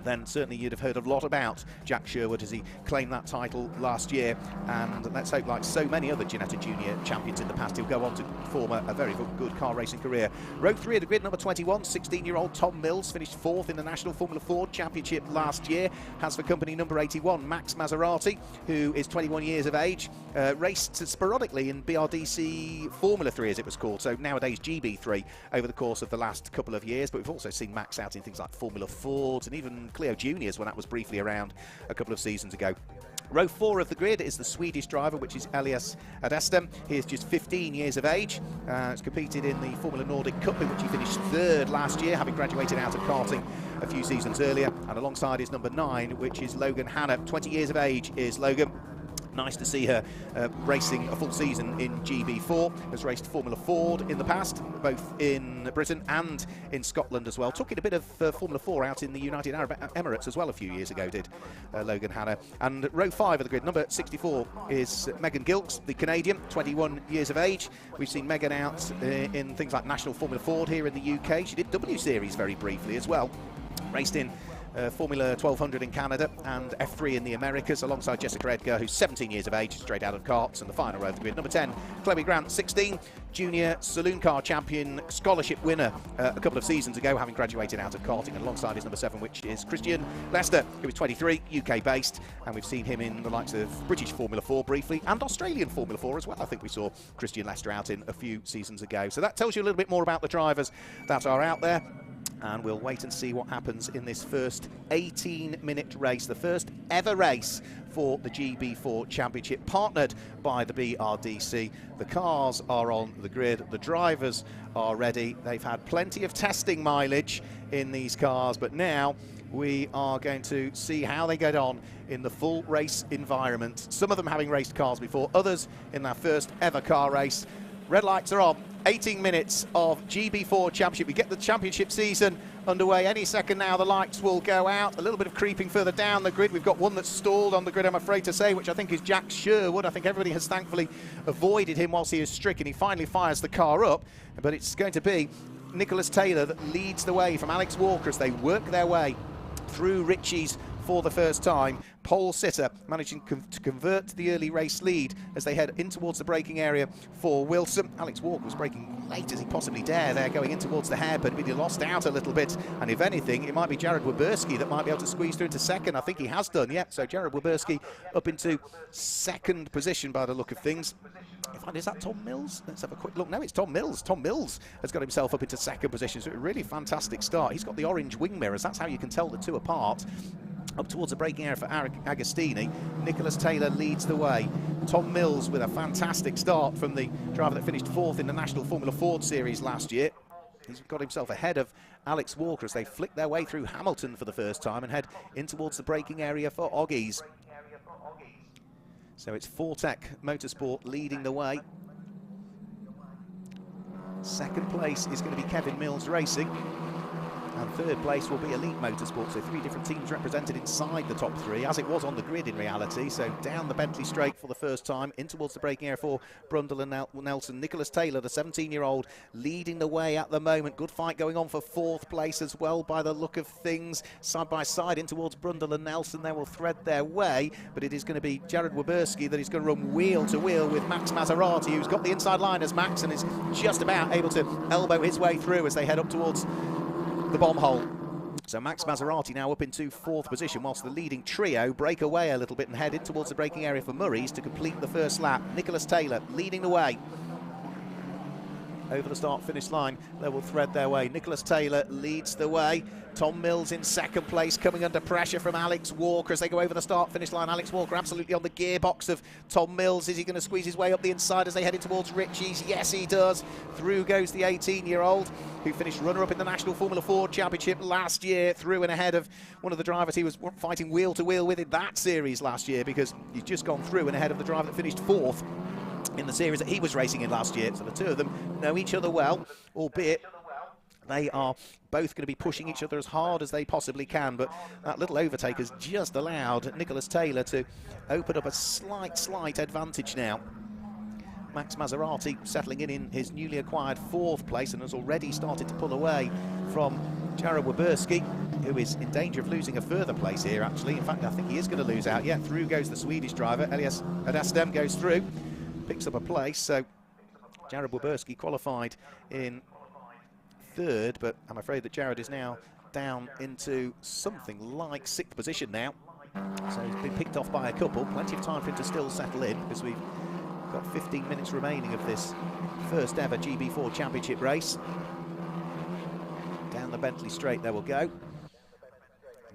then certainly you'd have heard a lot about Jack Sherwood as he claimed that title last year, and let's hope, like so many other Ginetta Junior champions in the past, he'll go on to form a very good car racing career. Row 3 of the grid, number 21, 16-year-old Tom Mills, finished 4th in the National Formula Ford Championship last year, has for company number 81, Max Maserati, who is 21 years of age, raced sporadically in BRDC Formula 3 as it was called, so nowadays GB3, over the course of the last couple of years, but we've also seen Max out in things like Formula Ford and even Clio Juniors when that was briefly around a couple of seasons ago. Row 4 of the grid is the Swedish driver, which is Elias Adestam. He is just 15 years of age. He's competed in the Formula Nordic Cup, in which he finished 3rd last year, having graduated out of karting a few seasons earlier. And alongside is number 9, which is Logan Hanna. 20 years of age is Logan. Nice to see her racing a full season in GB4. Has raced Formula Ford in the past, both in Britain and in Scotland as well. Took it a bit of Formula 4 out in the United Arab Emirates as well a few years ago, did Logan Hanna. And row 5 of the grid, number 64, is Megan Gilks, the Canadian, 21 years of age. We've seen Megan out in things like National Formula Ford here in the UK. She did W Series very briefly as well. Raced in Formula 1200 in Canada and F3 in the Americas, alongside Jessica Edgar, who's 17 years of age, straight out of karts. And the final row of the grid, number 10, Chloe Grant, 16, junior saloon car champion, scholarship winner a couple of seasons ago, having graduated out of karting. And alongside is number 7, which is Christian Lester, who is 23, UK based, and we've seen him in the likes of British Formula 4 briefly and Australian Formula 4 as well. I think we saw Christian Lester out in a few seasons ago. So that tells you a little bit more about the drivers that are out there. and we'll wait and see what happens in this first 18-minute race, the first ever race for the GB4 Championship, partnered by the BRDC. The cars are on the grid, the drivers are ready. They've had plenty of testing mileage in these cars, but now we are going to see how they get on in the full race environment. Some of them having raced cars before, others in their first ever car race. Red lights are on. 18 minutes of GB4 Championship. We get the championship season underway any second now. The lights will go out. A little bit of creeping further down the grid. We've got one that's stalled on the grid, I'm afraid to say, which I think is Jack Sherwood. I think everybody has thankfully avoided him whilst he is stricken. He finally fires the car up, but it's going to be Nicholas Taylor that leads the way from Alex Walker as they work their way through Ritchie's for the first time. Pole sitter managing to convert to the early race lead as they head in towards the braking area for Wilson. Alex Walker was braking late as he possibly dare there, going in towards the hairpin, but he lost out a little bit, and if anything it might be Jared Waberski that might be able to squeeze through into second. I think he has done, yeah. So Jared Waberski up into second position by the look of things. Is that Tom Mills? Let's have a quick look. No, it's Tom Mills. Tom Mills has got himself up into second position, so a really fantastic start. He's got the orange wing mirrors, that's how you can tell the two apart. Up towards the braking area for Agostini. Nicholas Taylor leads the way. Tom Mills with a fantastic start from the driver that finished fourth in the National Formula Ford Series last year. He's got himself ahead of Alex Walker as they flick their way through Hamilton for the first time and head in towards the braking area for Oggies. So it's Fortec Motorsport leading the way. Second place is going to be Kevin Mills Racing. And third place will be Elite Motorsport, so three different teams represented inside the top three, as it was on the grid in reality. So down the Bentley straight for the first time, in towards the braking area for Brundle and Nelson. Nicholas Taylor, the 17-year-old, leading the way at the moment. Good fight going on for fourth place as well by the look of things. Side by side in towards Brundle and Nelson. They will thread their way, but it is going to be Jared Waberski that is going to run wheel to wheel with Max Maserati, who's got the inside line as Max and is just about able to elbow his way through as they head up towards the bomb hole. So Max Maserati now up into fourth position, whilst the leading trio break away a little bit and head in towards the braking area for Murray's to complete the first lap. Nicholas Taylor leading the way. Over the start-finish line, they will thread their way. Nicholas Taylor leads the way. Tom Mills in second place, coming under pressure from Alex Walker as they go over the start-finish line. Alex Walker absolutely on the gearbox of Tom Mills. Is he going to squeeze his way up the inside as they head in towards Ritchie's? Yes, he does. Through goes the 18-year-old who finished runner-up in the National Formula Ford Championship last year, through and ahead of one of the drivers he was fighting wheel-to-wheel with in that series last year, because he's just gone through and ahead of the driver that finished fourth in the series that he was racing in last year. So the two of them know each other well, albeit they are both going to be pushing each other as hard as they possibly can, but that little overtake has just allowed Nicholas Taylor to open up a slight advantage now. Max Maserati settling in his newly acquired fourth place and has already started to pull away from Jared Waberski, who is in danger of losing a further place here, actually. In fact, I think he is going to lose out. Yeah, through goes the Swedish driver. Elias Adastem goes through, picks up a place. So Jared Waberski qualified in third, but I'm afraid that Jared is now down into something like sixth position now. So he's been picked off by a couple. Plenty of time for him to still settle in, because we've got 15 minutes remaining of this first ever GB4 Championship race. Down the Bentley straight they will go.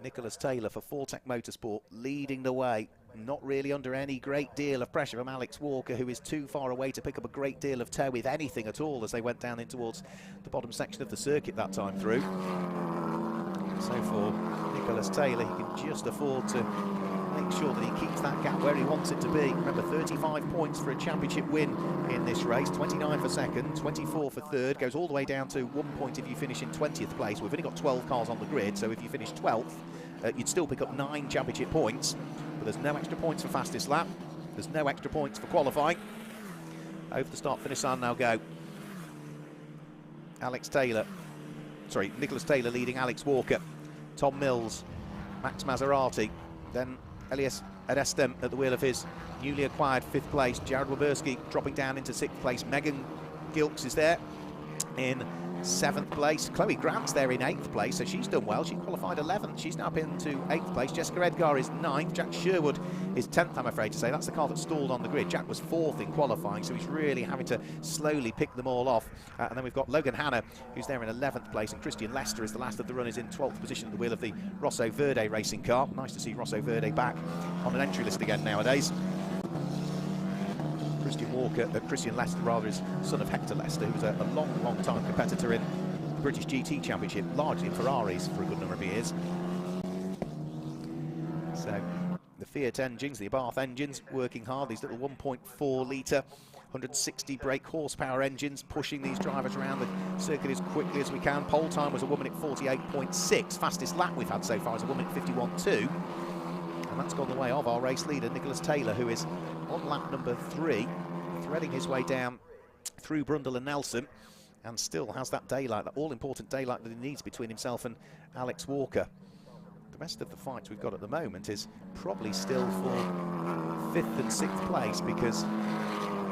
Nicholas Taylor for Fortec Motorsport leading the way. Not really under any great deal of pressure from Alex Walker, who is too far away to pick up a great deal of tow, if anything at all, as they went down in towards the bottom section of the circuit that time through. So for Nicholas Taylor, he can just afford to make sure that he keeps that gap where he wants it to be. Remember, 35 points for a championship win in this race, 29 for second, 24 for third, goes all the way down to 1 point if you finish in 20th place. We've only got 12 cars on the grid, so if you finish 12th, you'd still pick up 9 championship points, but there's no extra points for fastest lap, there's no extra points for qualifying. Over the start-finish line now go Nicholas Taylor leading Alex Walker, Tom Mills, Max Maserati, then Elias Adestem at the wheel of his newly acquired 5th place. Jared Waberski dropping down into 6th place. Megan Gilks is there in 7th place. Chloe Grant's there in 8th place, so she's done well. She qualified 11th. She's now up into 8th place. Jessica Edgar is 9th. Jack Sherwood is 10th, I'm afraid to say. That's the car that stalled on the grid. Jack was 4th in qualifying, so he's really having to slowly pick them all off. And then we've got Logan Hanna, who's there in 11th place, and Christian Lester is the last of the runners in 12th position at the wheel of the Rosso Verde racing car. Nice to see Rosso Verde back on an entry list again nowadays. Christian Lester, rather, is son of Hector Lester, who was a long time competitor in the British GT Championship, largely in Ferraris for a good number of years. So the Fiat engines, the Abarth engines, working hard. These little 1.4 litre, 160 brake horsepower engines, pushing these drivers around the circuit as quickly as we can. Pole time was a 1 minute 48.6. Fastest lap we've had so far is a 1 minute 51.2. And that's gone the way of our race leader, Nicholas Taylor, who is on lap number 3, threading his way down through Brundle and Nelson, and still has that daylight, that all-important daylight that he needs between himself and Alex Walker. The rest of the fights we've got at the moment is probably still for 5th and 6th place, because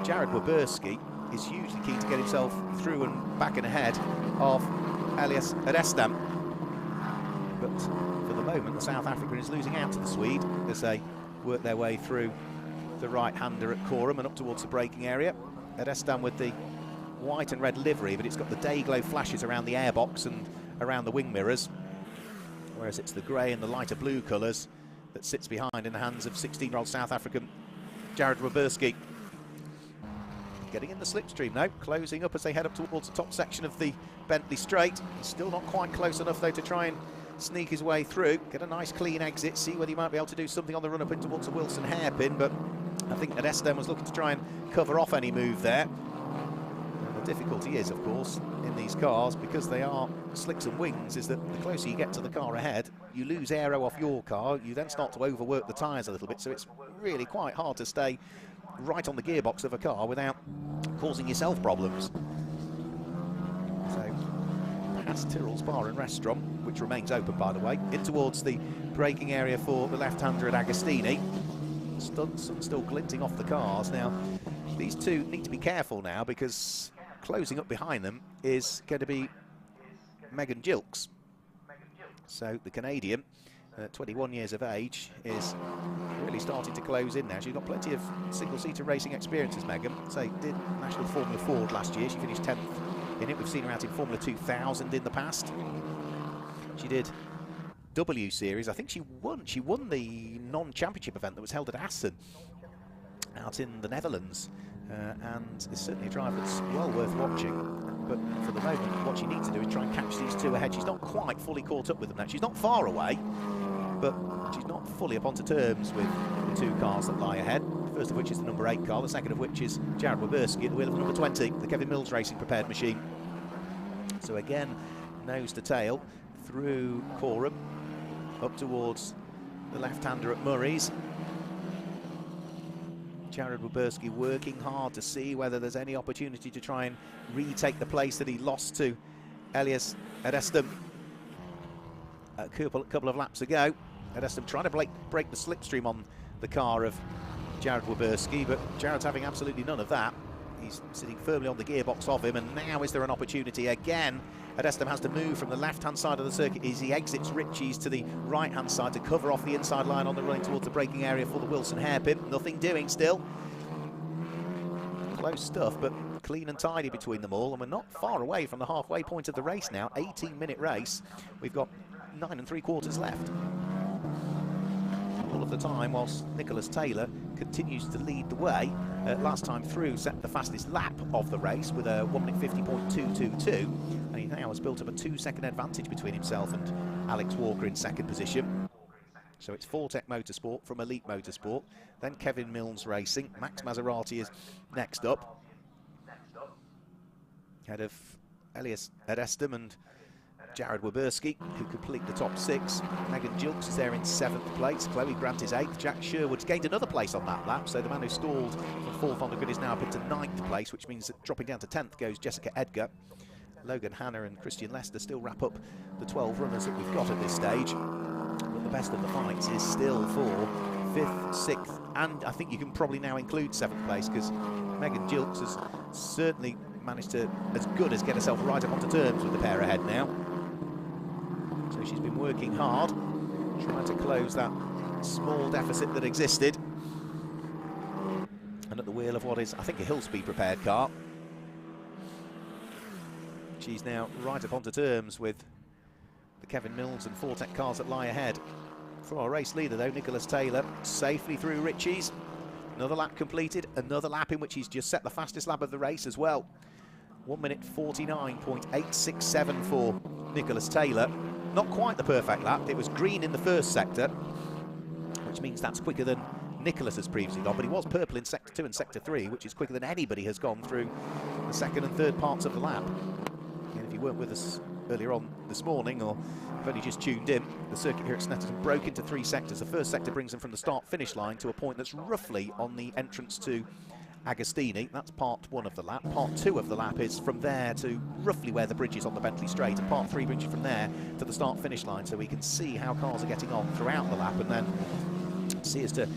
Jared Waberski is hugely keen to get himself through and back and ahead of Elias Adestam. But for the moment, the South African is losing out to the Swede as they work their way through the right-hander at Coram and up towards the braking area. Adestam with the white and red livery, but it's got the day glow flashes around the airbox and around the wing mirrors, whereas it's the grey and the lighter blue colours that sits behind in the hands of 16-year-old South African Jared Waberski. Getting in the slipstream now, closing up as they head up towards the top section of the Bentley Straight. He's still not quite close enough, though, to try and sneak his way through, get a nice clean exit, see whether he might be able to do something on the run-up in towards the Wilson hairpin, but I think Adestam was looking to try and cover off any move there. And the difficulty is, of course, in these cars, because they are slicks and wings, is that the closer you get to the car ahead, you lose aero off your car, you then start to overwork the tyres a little bit, so it's really quite hard to stay right on the gearbox of a car without causing yourself problems. So, past Tyrrell's Bar and Restaurant, which remains open, by the way, in towards the braking area for the left-hander at Agostini. Sun still glinting off the cars. Now, these two need to be careful now, because closing up behind them is going to be Megan Gilks. So the Canadian, 21 years of age, is really starting to close in now. She's got plenty of single-seater racing experiences, Megan. So did National Formula Ford last year. She finished 10th in it. We've seen her out in Formula 2000 in the past. She did W Series. I think she won the non-championship event that was held at Assen out in the Netherlands, and is certainly a driver that's well worth watching. But for the moment, what she needs to do is try and catch these two ahead. She's not quite fully caught up with them now. She's not far away, but she's not fully up onto terms with the two cars that lie ahead. The first of which is the number 8 car, the second of which is Jared Waberski at the wheel of the number 20, the Kevin Mills Racing prepared machine. So again, nose to tail through Coram, up towards the left-hander at Murray's. Jared Waberski working hard to see whether there's any opportunity to try and retake the place that he lost to Elias Adestam a couple of laps ago. Adestam trying to break the slipstream on the car of Jared Waberski, but Jared's having absolutely none of that. He's sitting firmly on the gearbox of him, and now is there an opportunity again? Adestam has to move from the left-hand side of the circuit as he exits Ritchie's to the right-hand side to cover off the inside line on the run towards the braking area for the Wilson hairpin. Nothing doing still. Close stuff, but clean and tidy between them all, and we're not far away from the halfway point of the race now. 18-minute race. We've got 9 3/4 left. All of the time, whilst Nicholas Taylor continues to lead the way. Last time through, set the fastest lap of the race with a 1 minute 50.222, and he now has built up a 2-second advantage between himself and Alex Walker in second position. So it's Fortec Motorsport from Elite Motorsport, then Kevin Mills Racing. Max Maserati is next up, ahead of Elias Adestam and Jared Waberski, who complete the top 6. Megan Gilks is there in 7th place. Chloe Grant is 8th. Jack Sherwood's gained another place on that lap, so the man who stalled from 4th on the grid is now up into 9th place, which means that dropping down to 10th goes Jessica Edgar. Logan Hanna and Christian Lester still wrap up the 12 runners that we've got at this stage. But the best of the fights is still for 5th, 6th, and I think you can probably now include 7th place, because Megan Gilks has certainly managed to, as good as get herself right up onto terms with the pair ahead now. So she's been working hard, trying to close that small deficit that existed. And at the wheel of what is, I think, a hill-speed prepared car. She's now right up onto terms with the Kevin Mills and Fortec cars that lie ahead. For our race leader, though, Nicholas Taylor, safely through Ritchie's. Another lap completed, another lap in which he's just set the fastest lap of the race as well. 1 minute 49.867 for Nicholas Taylor. Not quite the perfect lap. It was green in the first sector, which means that's quicker than Nicholas has previously gone, but he was purple in Sector 2 and Sector 3, which is quicker than anybody has gone through the second and third parts of the lap. And if you weren't with us earlier on this morning, or have only just tuned in, the circuit here at Snetterton broke into 3 sectors. The first sector brings them from the start-finish line to a point that's roughly on the entrance to Agostini. That's part 1 of the lap. Part 2 of the lap is from there to roughly where the bridge is on the Bentley Straight, and part 3 brings you from there to the start-finish line, so we can see how cars are getting on throughout the lap and then see as to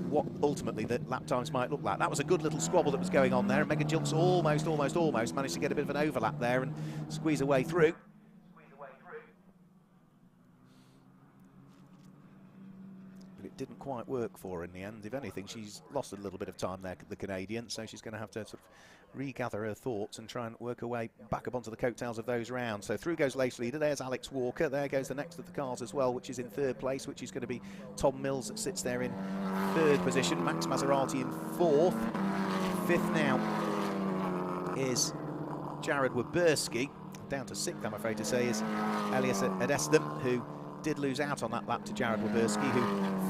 what ultimately the lap times might look like. That was a good little squabble that was going on there, and Megan Jilks almost managed to get a bit of an overlap there and squeeze her way through. But it didn't quite work for her in the end. If anything, she's lost a little bit of time there, the Canadian, so she's going to have to sort of regather her thoughts and try and work her way back up onto the coattails of those rounds. So through goes race leader. There's Alex Walker. There goes the next of the cars as well, which is in 3rd place, which is going to be Tom Mills that sits there in 3rd position. Max Maserati in 4th. 5th now is Jared Waberski. Down to 6th, I'm afraid to say, is Elias Edestam, who did lose out on that lap to Jared Waberski, who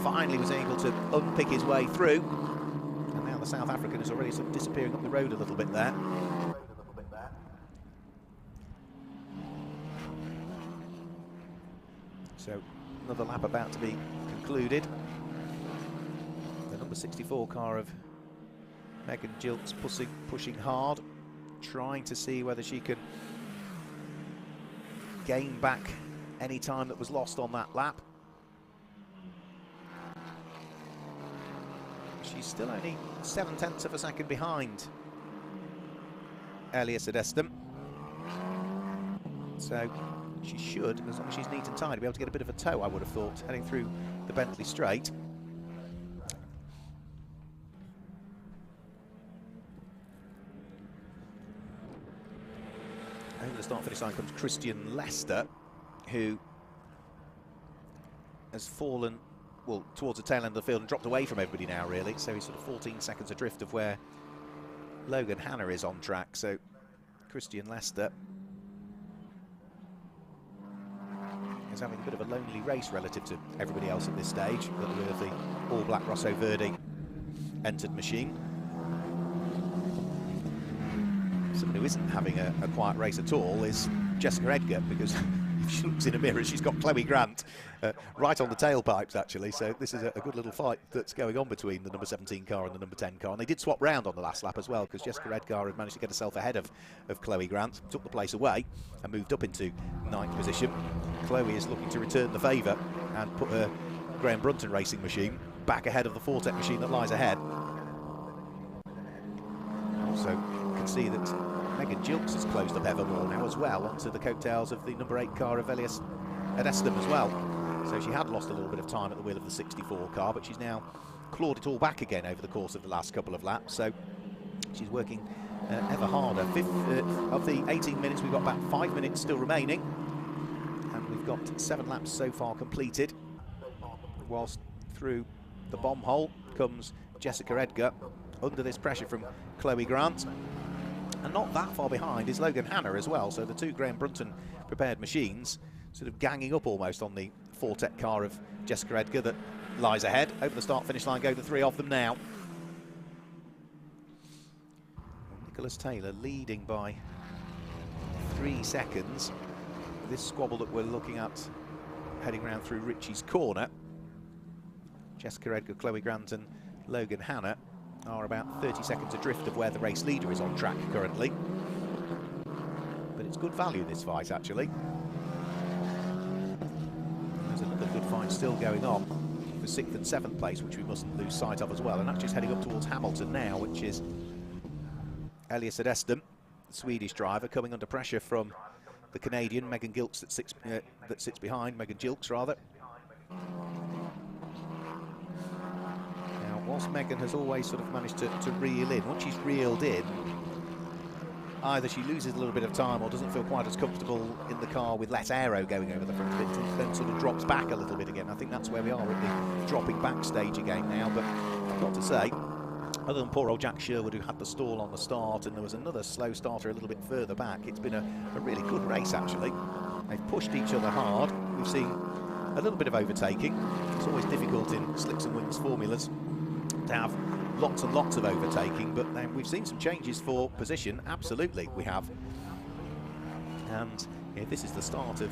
finally was able to unpick his way through. The South African is already sort of disappearing up the road a little bit there. So another lap about to be concluded. The number 64 car of Megan Jilks pushing hard, trying to see whether she can gain back any time that was lost on that lap. She's still only 0.7 of a second behind Elias Edestam. So she should, as long as she's neat and tidy, be able to get a bit of a tow, I would have thought, heading through the Bentley Straight. Over the start-finish line comes Christian Lester, who has fallen, well, towards the tail end of the field and dropped away from everybody now, really. So he's sort of 14 seconds adrift of where Logan Hanna is on track. So Christian Lester is having a bit of a lonely race relative to everybody else at this stage, with the all-black Rosso Verde entered machine. Someone who isn't having a quiet race at all is Jessica Edgar, because if she looks in a mirror, she's got Chloe Grant right on the tailpipes, actually. So this is a good little fight that's going on between the number 17 car and the number 10 car. And they did swap round on the last lap as well, because Jessica Edgar had managed to get herself ahead of Chloe Grant, took the place away and moved up into 9th position. Chloe is looking to return the favour and put her Graham Brunton racing machine back ahead of the Fortec machine that lies ahead. Also, you can see that Megan Jilks has closed up evermore now as well, onto the coattails of the number 8 car of Elias Edestam as well. So she had lost a little bit of time at the wheel of the 64 car, but she's now clawed it all back again over the course of the last couple of laps. So she's working ever harder. Of the 18 minutes, we've got about 5 minutes still remaining, and we've got 7 laps so far completed. Whilst through the bomb hole comes Jessica Edgar, under this pressure from Chloe Grant. And not that far behind is Logan Hanna as well. So the 2 Graham Brunton prepared machines sort of ganging up almost on the Fortec car of Jessica Edgar that lies ahead. Over the start-finish line go the 3 of them now. Nicholas Taylor leading by 3 seconds. This squabble that we're looking at heading round through Ritchie's corner. Jessica Edgar, Chloe Grant and Logan Hanna are about 30 seconds adrift of where the race leader is on track currently. But it's good value, this fight, actually. There's another good fight still going on for 6th and 7th place, which we mustn't lose sight of as well. And that's just heading up towards Hamilton now, which is Elias Edestam, Swedish driver, coming under pressure from the Canadian, Megan Gilks, that sits behind, Megan Gilks rather. Now, whilst Megan has always sort of managed to reel in, once she's reeled in, either she loses a little bit of time or doesn't feel quite as comfortable in the car with less aero going over the front of it, and then sort of drops back a little bit again. I think that's where we are at the dropping back stage again now, but I've got to say, other than poor old Jack Sherwood, who had the stall on the start, and there was another slow starter a little bit further back, it's been a really good race, actually. They've pushed each other hard. We've seen a little bit of overtaking. It's always difficult in slicks and wings formulas to have lots and lots of overtaking, but then we've seen some changes for position. Absolutely, we have. And if this is the start of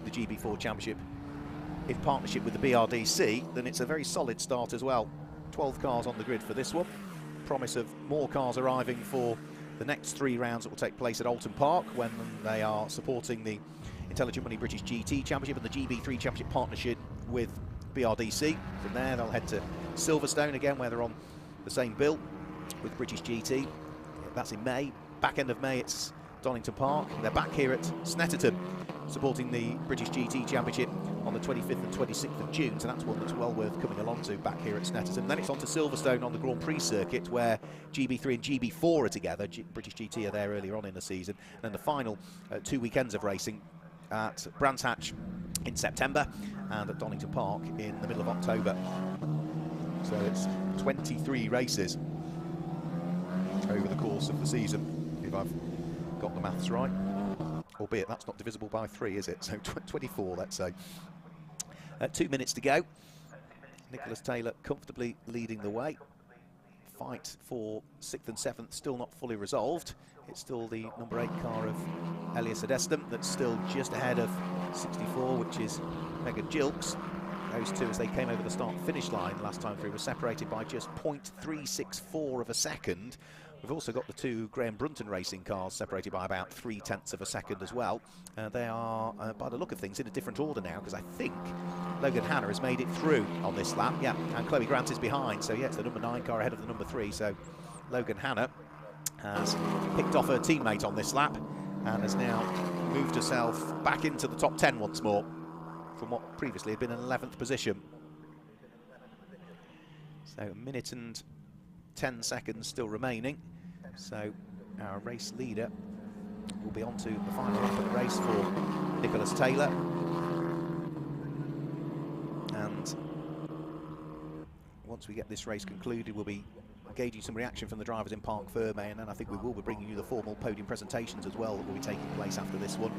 the GB4 Championship in partnership with the BRDC, then it's a very solid start as well. 12 cars on the grid for this one. Promise of more cars arriving for the next 3 rounds that will take place at Alton Park when they are supporting the Intelligent Money British GT Championship and the GB3 Championship partnership with BRDC. From there they'll head to Silverstone again, where they're on the same bill with British GT. That's in May. Back end of May it's Donington Park. They're back here at Snetterton supporting the British GT Championship on the 25th and 26th of June, so that's one that's well worth coming along to back here at Snetterton. Then it's on to Silverstone on the Grand Prix circuit, where GB3 and GB4 are together. British GT are there earlier on in the season. And then the final 2 weekends of racing at Brands Hatch in September and at Donington Park in the middle of October. So it's 23 races over the course of the season, if I've got the maths right. Albeit that's not divisible by 3, is it? So 24, let's say. 2 minutes to go. Nicholas Taylor comfortably leading the way. Fight for 6th and 7th still not fully resolved. It's still the number 8 car of Elias Adestam that's still just ahead of 64, which is Megan Gilks. Those two, as they came over the start-finish line last time through, were separated by just 0.364 of a second. We've also got the 2 Graham Brunton racing cars separated by about 0.3 of a second as well. They are, by the look of things, in a different order now, because I think Logan Hanna has made it through on this lap. Yeah, and Chloe Grant is behind. So, yeah, it's the number 9 car ahead of the number 3. So, Logan Hanna has picked off her teammate on this lap and has now moved herself back into the top 10 once more from what previously had been an 11th position. So, 1 minute and 10 seconds still remaining. So our race leader will be on to the final lap of the race for Nicholas Taylor. And once we get this race concluded, we'll be gauging some reaction from the drivers in Parc Ferme, and then I think we will be bringing you the formal podium presentations as well that will be taking place after this one.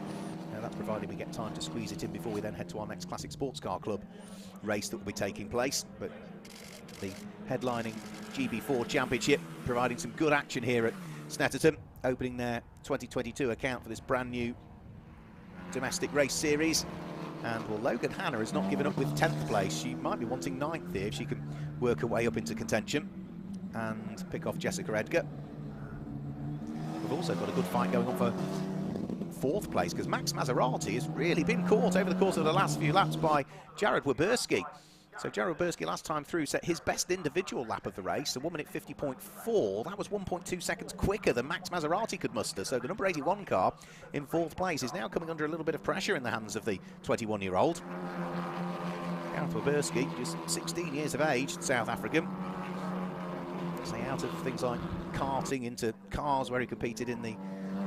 That's provided we get time to squeeze it in before we then head to our next Classic Sports Car Club race that will be taking place. But the headlining GB4 Championship providing some good action here at Snetterton, opening their 2022 account for this brand new domestic race series. And well, Logan Hanna has not given up with 10th place. She might be wanting 9th here if she can work her way up into contention and pick off Jessica Edgar. We've also got a good fight going on for 4th place, because Max Maserati has really been caught over the course of the last few laps by Jared Waberski. So Jared Waberski last time through set his best individual lap of the race, a 1 minute 50.4. That was 1.2 seconds quicker than Max Maserati could muster. So the number 81 car in 4th place is now coming under a little bit of pressure in the hands of the 21-year-old. Jared Waberski, just 16 years of age, South African. Say out of things like karting into cars, where he competed in the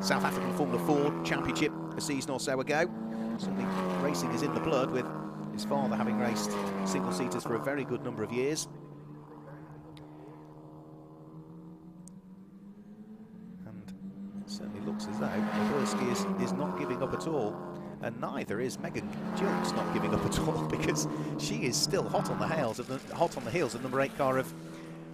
South African Formula 4 Championship a season or so ago. Certainly racing is in the blood, with his father having raced single-seaters for a very good number of years. And it certainly looks as though Waberski is not giving up at all. And neither is Megan Gilks not giving up at all, because she is still hot on the heels of number 8 car of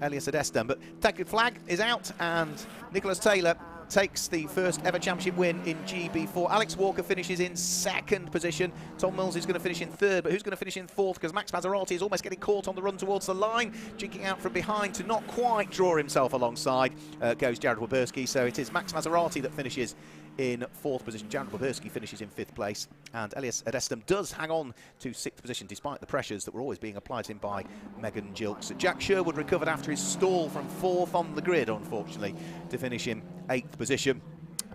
Elias Adestam. But checkered flag is out, and Nicholas Taylor takes the first ever championship win in GB4. Alex Walker finishes in 2nd position. Tom Mills is going to finish in 3rd, but who's going to finish in 4th? Because Max Maserati is almost getting caught on the run towards the line, jinking out from behind to not quite draw himself alongside. Goes Jared Waberski. So it is Max Maserati that finishes in 4th position. Jared Waberski finishes in 5th place, and Elias Adestam does hang on to 6th position despite the pressures that were always being applied to him by Megan Gilks. Jack Sherwood recovered after his stall from 4th on the grid, unfortunately, to finish in 8th position.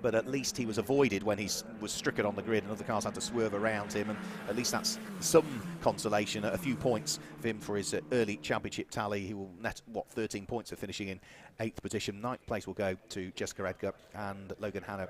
but at least he was avoided when he was stricken on the grid and other cars had to swerve around him, and at least that's some consolation, a few points for him for his early championship tally. He will net, 13 points for finishing in 8th position. 9th place will go to Jessica Edgar, and Logan Hanna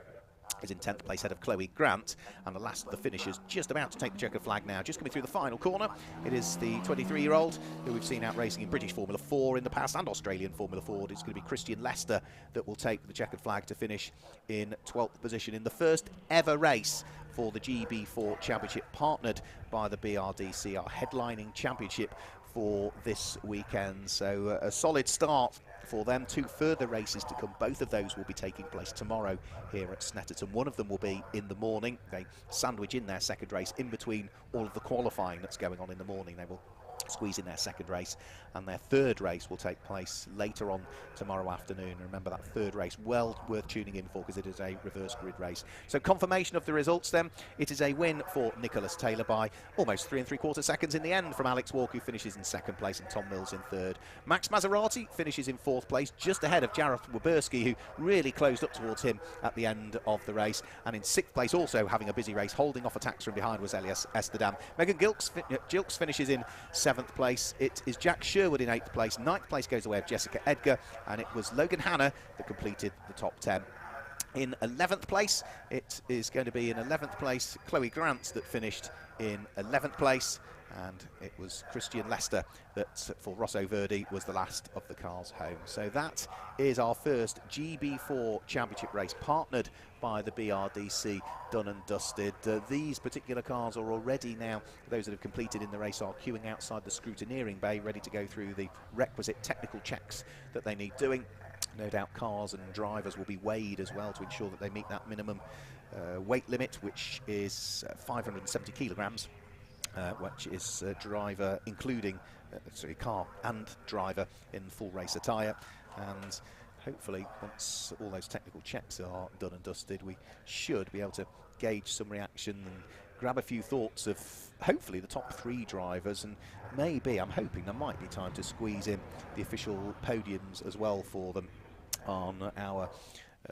is in 10th place ahead of Chloe Grant, and the last of the finishers just about to take the checkered flag now, just coming through the final corner. It is the 23-year-old who we've seen out racing in British Formula 4 in the past and Australian Formula 4. It's going to be Christian Lester that will take the checkered flag to finish in 12th position in the first ever race for the GB4 Championship, partnered by the BRDC, our headlining championship for this weekend. So a solid start for them. 2 further races to come. Both of those will be taking place tomorrow here at Snetterton. One of them will be in the morning. They sandwich in their second race in between all of the qualifying that's going on in the morning. They will squeeze in their second race, and their third race will take place later on tomorrow afternoon. Remember, that third race well worth tuning in for, because it is a reverse grid race. So confirmation of the results then. It is a win for Nicholas Taylor by almost 3 3/4 seconds in the end from Alex Walker, who finishes in 2nd place, and Tom Mills in 3rd. Max Maserati finishes in 4th place, just ahead of Jareth Waberski, who really closed up towards him at the end of the race. And in 6th place, also having a busy race, holding off attacks from behind, was Elias Esterdam. Megan Gilks finishes in 7th place. It is Jack Sherwood in 8th place. 9th place goes away of Jessica Edgar, and it was Logan Hanna that completed the top 10. In 11th place, it is going to be in 11th place Chloe Grant that finished in 11th place, and it was Christian Lester that, for Rosso Verdi, was the last of the cars home. So that is our first GB4 Championship race, partnered by the BRDC, done and dusted. These particular cars are already now, those that have completed in the race, are queuing outside the scrutineering bay, ready to go through the requisite technical checks that they need doing. No doubt cars and drivers will be weighed as well to ensure that they meet that minimum weight limit, which is 570 kilograms. Which is driver, including car and driver in full race attire. And hopefully, once all those technical checks are done and dusted, we should be able to gauge some reaction and grab a few thoughts of hopefully the top 3 drivers, and maybe, I'm hoping there might be time to squeeze in the official podiums as well for them on our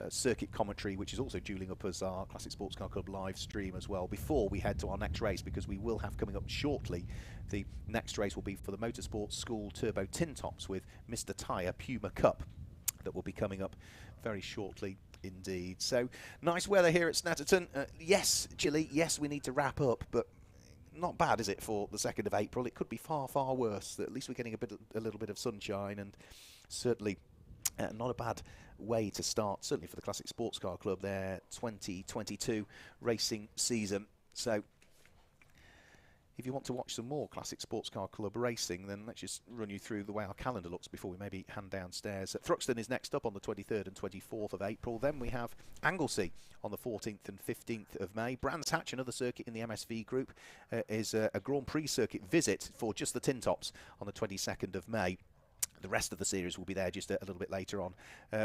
circuit commentary, which is also dueling up as our Classic Sports Car Club live stream as well, before we head to our next race, because we will have coming up shortly, the next race will be for the Motorsports School Turbo Tin Tops with Mr. Tyre Puma Cup, that will be coming up very shortly indeed. So nice weather here at Snetterton. Yes, chilly, yes, we need to wrap up, but not bad, is it, for the 2nd of April? It could be far, far worse. At least we're getting a little bit of sunshine, and certainly not a bad way to start, certainly for the Classic Sports Car Club, their 2022 racing season. So if you want to watch some more Classic Sports Car Club racing, then let's just run you through the way our calendar looks before we maybe hand downstairs. Thruxton is next up on the 23rd and 24th of April. Then we have Anglesey on the 14th and 15th of May. Brands Hatch, another circuit in the MSV group, is a Grand Prix circuit visit for just the Tin Tops on the 22nd of May. The rest of the series will be there just a little bit later on.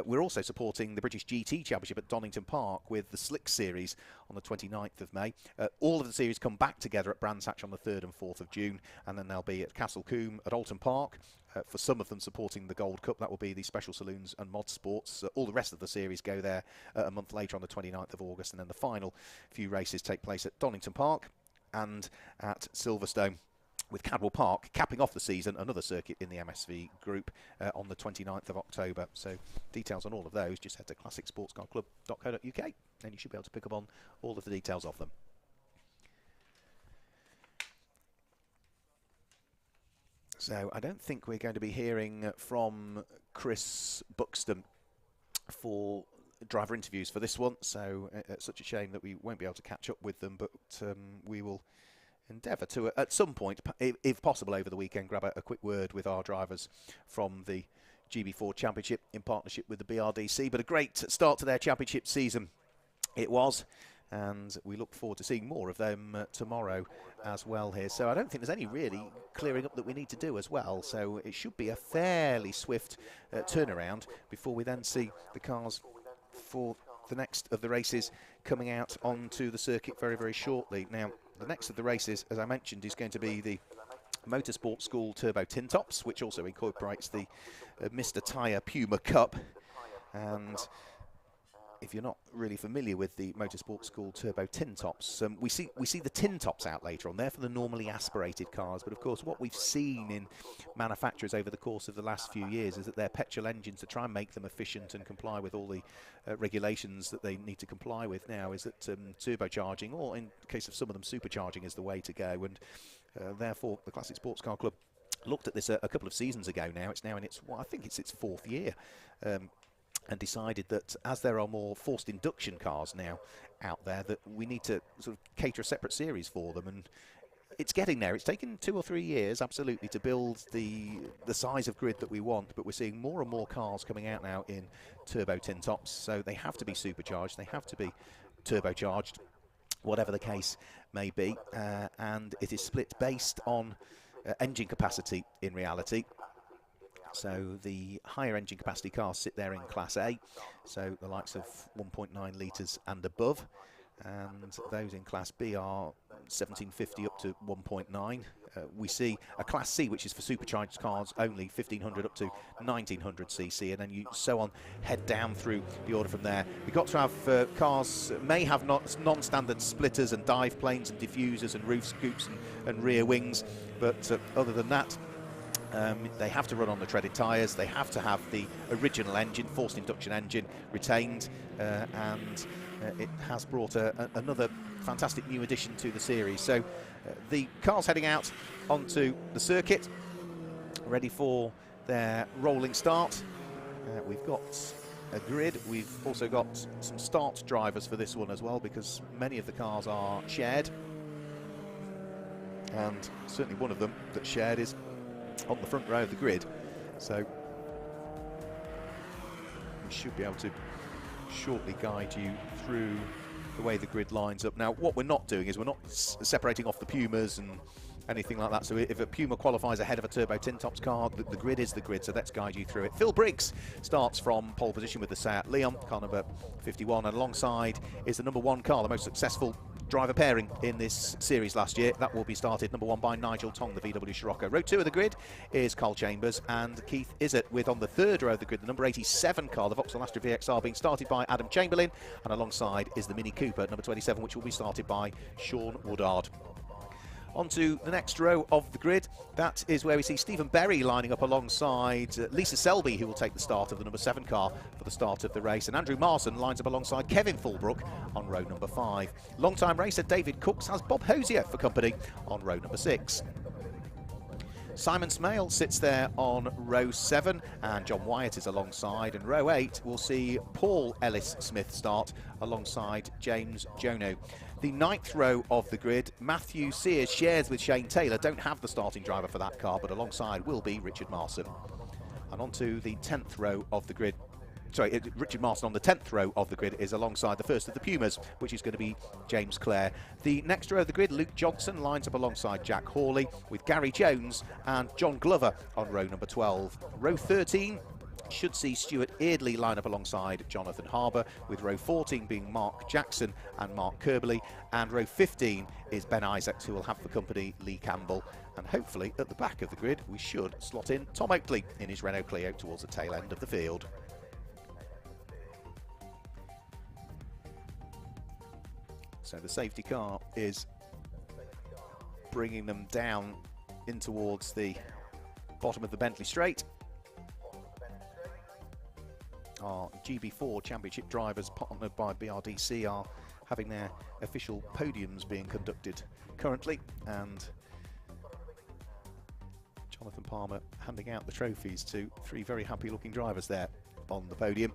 We're also supporting the British GT Championship at Donington Park with the Slick Series on the 29th of May. All of the series come back together at Brands Hatch on the 3rd and 4th of June, and then they'll be at Castle Combe at Alton Park. For some of them supporting the Gold Cup, that will be the Special Saloons and Mod Sports. All the rest of the series go there a month later on the 29th of August, and then the final few races take place at Donington Park and at Silverstone, with Cadwell Park capping off the season, another circuit in the MSV group, on the 29th of October. So details on all of those, just head to classicsportscarclub.co.uk and you should be able to pick up on all of the details of them. So I don't think we're going to be hearing from Chris Buxton for driver interviews for this one, so it's such a shame that we won't be able to catch up with them, but we will endeavour to, at some point, if possible over the weekend, grab a quick word with our drivers from the GB4 Championship in partnership with the BRDC. But a great start to their championship season it was, and we look forward to seeing more of them tomorrow as well here. So I don't think there's any really clearing up that we need to do as well, so it should be a fairly swift turnaround before we then see the cars for the next of the races coming out onto the circuit very, very shortly. Now, the next of the races, as I mentioned, is going to be the Motorsports School Turbo Tin Tops, which also incorporates the Mr. Tyre Puma Cup. And if you're not really familiar with the Motorsport School turbo tin tops, we see the tin tops out later on. They're for the normally aspirated cars, but of course what we've seen in manufacturers over the course of the last few years is that their petrol engines, to try and make them efficient and comply with all the regulations that they need to comply with now, is that turbocharging, or in the case of some of them supercharging, is the way to go. And therefore the Classic Sports Car Club looked at this a couple of seasons ago now. It's now in its, well, I think it's its 4th year, and decided that as there are more forced induction cars now out there, that we need to sort of cater a separate series for them. And it's getting there. It's taken 2 or 3 years, absolutely, to build the size of grid that we want, but we're seeing more and more cars coming out now in turbo tin tops, so they have to be supercharged, they have to be turbocharged, whatever the case may be, and it is split based on engine capacity in reality. So the higher engine capacity cars sit there in Class A, so the likes of 1.9 litres and above, and those in Class B are 1750 up to 1.9. We see a Class C, which is for supercharged cars only, 1500 up to 1900 cc, and then you so on head down through the order from there. We've got to have cars may have non-standard splitters and dive planes and diffusers and roof scoops and rear wings, but other than that, they have to run on the treaded tyres, they have to have the original engine, forced induction engine, retained, and it has brought another fantastic new addition to the series. So the cars heading out onto the circuit, ready for their rolling start. We've got a grid, we've also got some start drivers for this one as well, because many of the cars are shared, and certainly one of them that's shared is on the front row of the grid, so we should be able to shortly guide you through the way the grid lines up. Now, what we're not doing is we're not separating off the Pumas and anything like that, so if a Puma qualifies ahead of a turbo tin tops car, the grid is the grid, so let's guide you through it. Phil Briggs starts from pole position with the Seat Leon, car number 51, and alongside is the number 1 car, the most successful driver pairing in this series last year. That will be started number 1 by Nigel Tong, the VW Scirocco. Row 2 of the grid is Carl Chambers and Keith Izzett, with on the 3rd row of the grid the number 87 car, the Vauxhall Astra VXR, being started by Adam Chamberlain, and alongside is the Mini Cooper number 27, which will be started by Sean Woodard. Onto the next row of the grid, that is where we see Stephen Berry lining up alongside Lisa Selby, who will take the start of the number 7 car for the start of the race, and Andrew Marson lines up alongside Kevin Fulbrook on row number 5. Long-time racer David Cooks has Bob Hosier for company on row number 6. Simon Smale sits there on row 7, and John Wyatt is alongside, and row 8 will see Paul Ellis-Smith start alongside James Jono. The 9th row of the grid, Matthew Sears shares with Shane Taylor, don't have the starting driver for that car, but alongside will be Richard Marson. And on to the 10th row of the grid. Sorry, Richard Marson on the 10th row of the grid is alongside the first of the Pumas, which is going to be James Clare. The next row of the grid, Luke Johnson lines up alongside Jack Hawley, with Gary Jones and John Glover on row number 12. Row 13 should see Stuart Eardley line up alongside Jonathan Harbour, with row 14 being Mark Jackson and Mark Kirbley, and row 15 is Ben Isaacs, who will have for company Lee Campbell. And hopefully at the back of the grid we should slot in Tom Oakley in his Renault Clio towards the tail end of the field. So the safety car is bringing them down in towards the bottom of the Bentley Straight. Our GB4 Championship drivers, partnered by BRDC, are having their official podiums being conducted currently, and Jonathan Palmer handing out the trophies to 3 very happy looking drivers there on the podium.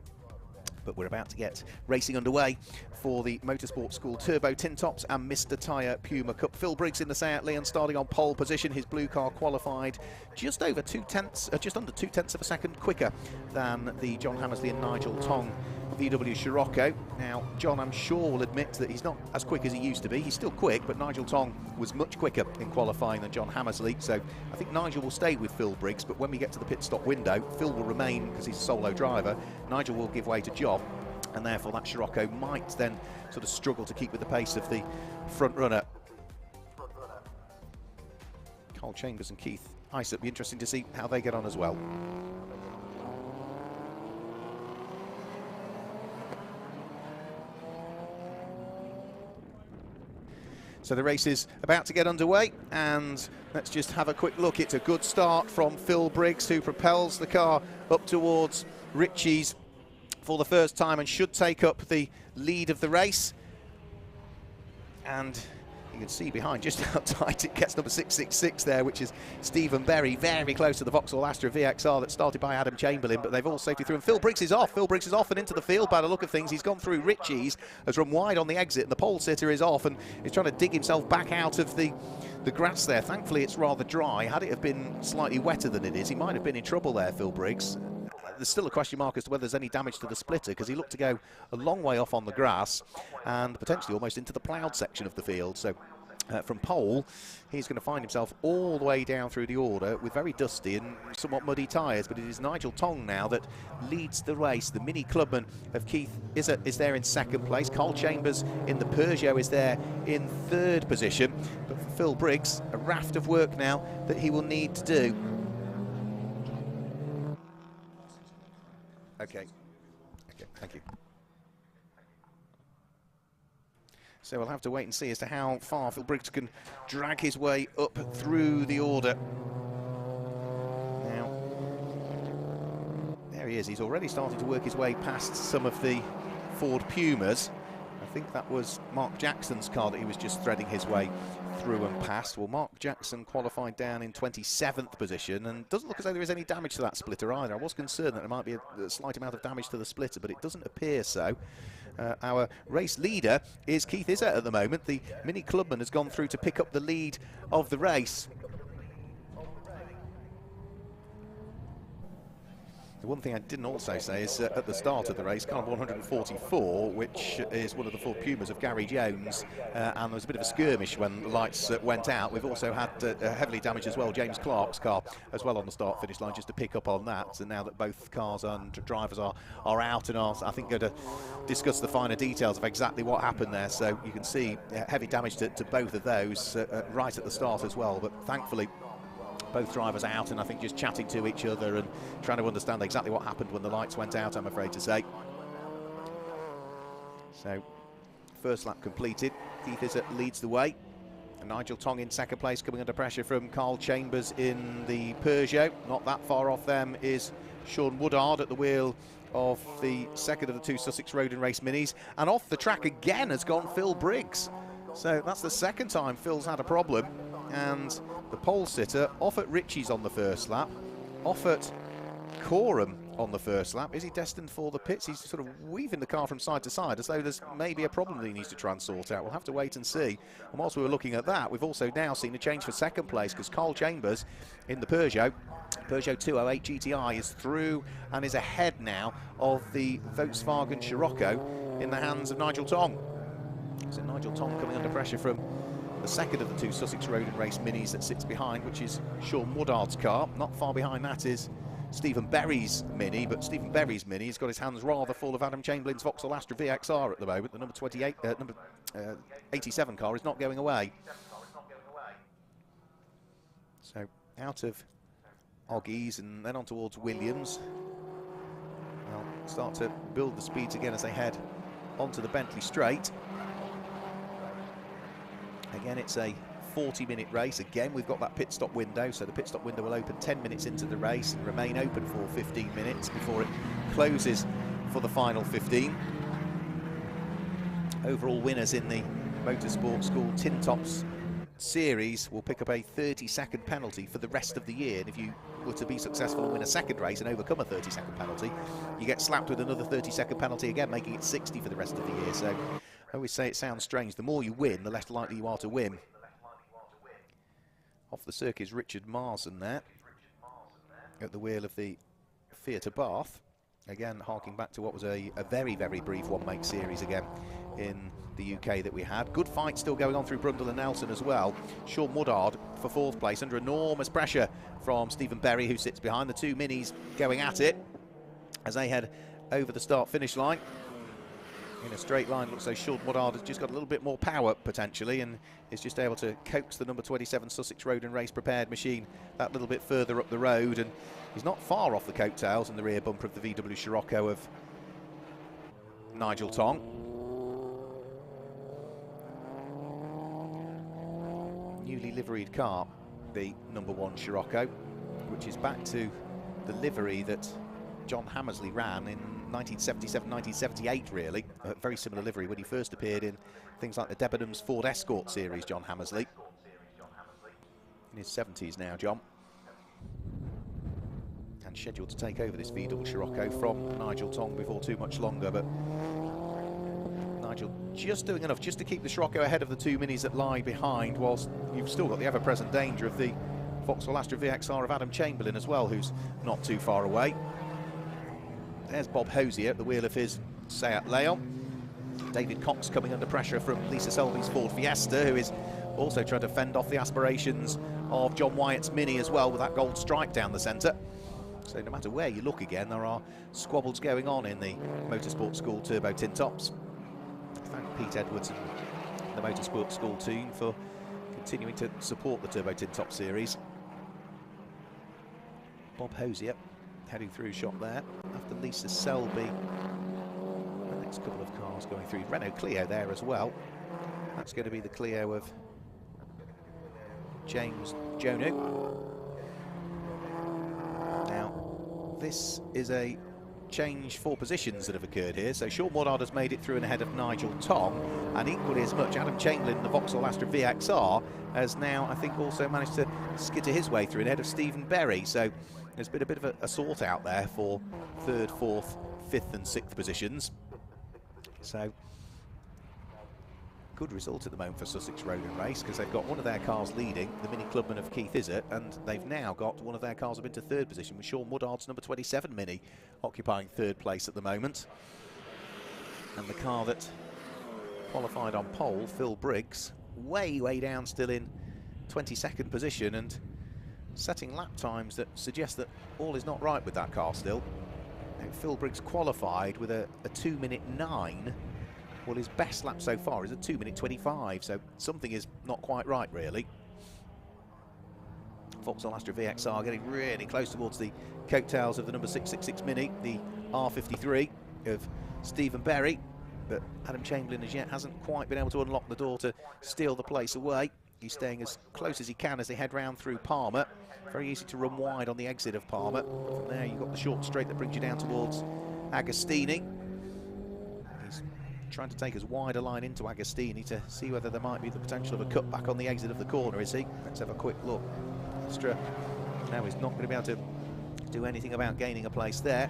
But we're about to get racing underway for the Motorsport School Turbo Tin Tops and Mr. Tyre Puma Cup. Phil Briggs in the Seat Leon starting on pole position. His blue car qualified just under 2/10 of a second quicker than the John Hammersley and Nigel Tong VW Scirocco. Now, John, I'm sure, will admit that he's not as quick as he used to be. He's still quick, but Nigel Tong was much quicker in qualifying than John Hammersley. So I think Nigel will stay with Phil Briggs, but when we get to the pit stop window, Phil will remain because he's a solo driver. Nigel will give way to John, and therefore that Scirocco might then sort of struggle to keep with the pace of the front runner. Carl Chambers and Keith Izzett, be interesting to see how they get on as well. So the race is about to get underway, and let's just have a quick look. It's a good start from Phil Briggs, who propels the car up towards Ritchie's for the first time and should take up the lead of the race. And you can see behind just how tight it gets, number 666 there, which is Stephen Berry, very close to the Vauxhall Astra VXR that started by Adam Chamberlain, but they've all safety through. And Phil Briggs is off. Phil Briggs is off and into the field by the look of things. He's gone through Ritchie's, has run wide on the exit, and the pole sitter is off and is trying to dig himself back out of the grass there. Thankfully, it's rather dry. Had it have been slightly wetter than it is, he might have been in trouble there, Phil Briggs. There's still a question mark as to whether there's any damage to the splitter, because he looked to go a long way off on the grass and potentially almost into the ploughed section of the field. So from pole, he's going to find himself all the way down through the order with very dusty and somewhat muddy tyres. But it is Nigel Tong now that leads the race. The Mini Clubman of Keith Izzett is there in second place. Carl Chambers in the Peugeot is there in third position. But for Phil Briggs, a raft of work now that he will need to do. Okay, thank you. So we'll have to wait and see as to how far Phil Briggs can drag his way up through the order. Now, there he is. He's already started to work his way past some of the Ford Pumas. I think that was Mark Jackson's car that he was just threading his way through and past. Well, Mark Jackson qualified down in 27th position, and doesn't look as though there is any damage to that splitter either. I was concerned that there might be a slight amount of damage to the splitter, but it doesn't appear so. Our race leader is Keith Izzett at the moment. The Mini Clubman has gone through to pick up the lead of the race. The one thing I didn't also say is at the start of the race, car 144, which is one of the Ford Pumas of Gary Jones, and there was a bit of a skirmish when the lights went out. We've also had heavily damaged as well James Clark's car as well on the start-finish line, just to pick up on that. And now that both cars and drivers are out and are, I think, going to discuss the finer details of exactly what happened there. So you can see heavy damage to both of those right at the start as well. But thankfully, both drivers out, and I think just chatting to each other and trying to understand exactly what happened when the lights went out, I'm afraid to say. So, first lap completed. Keith Izzett leads the way. And Nigel Tong in second place, coming under pressure from Carl Chambers in the Peugeot. Not that far off them is Sean Woodard at the wheel of the second of the two Sussex Road and Race Minis. And off the track again has gone Phil Briggs. So that's the second time Phil's had a problem. And the pole sitter off at Ritchie's on the first lap, off at Corham on the first lap. Is he destined for the pits? He's sort of weaving the car from side to side as though there's maybe a problem that he needs to try and sort out. We'll have to wait and see. And whilst we were looking at that, we've also now seen a change for second place, because Carl Chambers in the Peugeot 208 GTI is through and is ahead now of the Volkswagen Scirocco in the hands of Nigel Tong. So Nigel Tong coming under pressure from the second of the two Sussex Road and Race Minis that sits behind, which is Sean Woodard's car. Not far behind that is Stephen Berry's Mini, but Stephen Berry's Mini has got his hands rather full of Adam Chamberlain's Vauxhall Astra VXR at the moment. The number 87 car is not going away. So out of Oggies and then on towards Williams. They'll start to build the speeds again as they head onto the Bentley Straight. Again, it's a 40-minute race. Again, we've got that pit stop window, so the pit stop window will open 10 minutes into the race and remain open for 15 minutes before it closes for the final 15. Overall winners in the Motorsport School Tin Tops series will pick up a 30-second penalty for the rest of the year. And if you were to be successful and win a second race and overcome a 30-second penalty, you get slapped with another 30-second penalty again, making it 60 for the rest of the year. So I always say it sounds strange. The more you win, the less likely you are to win. Off the circuit is Richard Marsden there at the wheel of the Fiat Abarth. Again, harking back to what was a very, very brief one-make series again in the UK that we had. Good fight still going on through Brundle and Nelson as well. Sean Woodard for fourth place under enormous pressure from Stephen Berry, who sits behind. The two Minis going at it as they head over the start-finish line. In a straight line, looks like Sean Woodard has just got a little bit more power potentially and is just able to coax the number 27 Sussex Road and Race prepared machine that little bit further up the road, and he's not far off the coattails and the rear bumper of the VW Scirocco of Nigel Tong. newly liveried car, the number 1 Scirocco, which is back to the livery that John Hammersley ran in 1977, 1978 really. A very similar livery when he first appeared in things like the Debenhams Ford Escort series, John Hammersley. In his 70s now, John. And scheduled to take over this V-double Scirocco from Nigel Tong before too much longer, but Nigel just doing enough just to keep the Scirocco ahead of the 2 minis that lie behind, whilst you've still got the ever-present danger of the Vauxhall Astra VXR of Adam Chamberlain as well, who's not too far away. There's Bob Hosier at the wheel of his Seat Leon. David Cox coming under pressure from Lisa Selby's Ford Fiesta, who is also trying to fend off the aspirations of John Wyatt's Mini as well, with that gold stripe down the centre. So no matter where you look again, there are squabbles going on in the Motorsport School Turbo Tin Tops. Thank Pete Edwards and the Motorsport School team for continuing to support the Turbo Tin Top series. Bob Hosier heading through shot there after Lisa Selby. The next couple of cars going through. Renault Clio there as well. That's going to be the Clio of James Jonu. Now, this is a change for positions that have occurred here. So Sean Woodard has made it through and ahead of Nigel Tong, and equally as much Adam Chamberlain, the Vauxhall Astra VXR, has now, I think, also managed to skitter his way through and ahead of Stephen Berry. So there's been a bit of a sort out there for 3rd, 4th, 5th and 6th positions. So good result at the moment for Sussex Road and Race, because they've got one of their cars leading, the Mini Clubman of Keith Izzard, and they've now got one of their cars up into 3rd position with Sean Woodard's number 27 Mini occupying 3rd place at the moment. And the car that qualified on pole, Phil Briggs, way down still in 22nd position and setting lap times that suggest that all is not right with that car still. Now, Phil Briggs qualified with a 2-minute 9. Well, his best lap so far is a 2-minute 25, so something is not quite right, really. Vauxhall Astra VXR getting really close towards the coattails of the number 666 Mini, the R53 of Stephen Berry, but Adam Chamberlain as yet hasn't quite been able to unlock the door to steal the place away. He's staying as close as he can as they head round through Palmer. Very easy to run wide on the exit of Palmer. From there you've got the short straight that brings you down towards Agostini. He's trying to take as wide a line into Agostini to see whether there might be the potential of a cut back on the exit of the corner, is he? Let's have a quick look. Astra now he's not going to be able to do anything about gaining a place there.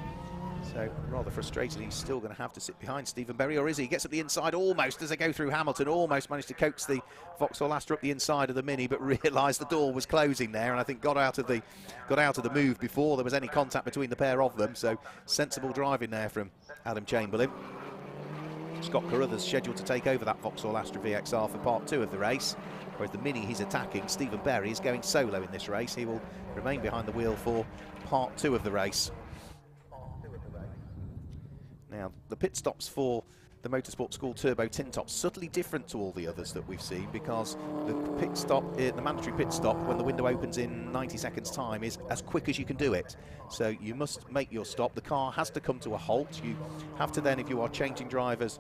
So rather frustrated, he's still going to have to sit behind Stephen Berry, or is he? Gets up the inside almost as they go through Hamilton, almost managed to coax the Vauxhall Astra up the inside of the Mini, but realised the door was closing there, and I think got out of the move before there was any contact between the pair of them. So sensible driving there from Adam Chamberlain. Scott Carruthers scheduled to take over that Vauxhall Astra VXR for part 2 of the race, whereas the Mini he's attacking, Stephen Berry, is going solo in this race. He will remain behind the wheel for part 2 of the race. Now, the pit stops for the Motorsport School Turbo Tin Top subtly different to all the others that we've seen, because the pit stop, the mandatory pit stop when the window opens in 90 seconds time, is as quick as you can do it. So you must make your stop. The car has to come to a halt. You have to then, if you are changing drivers,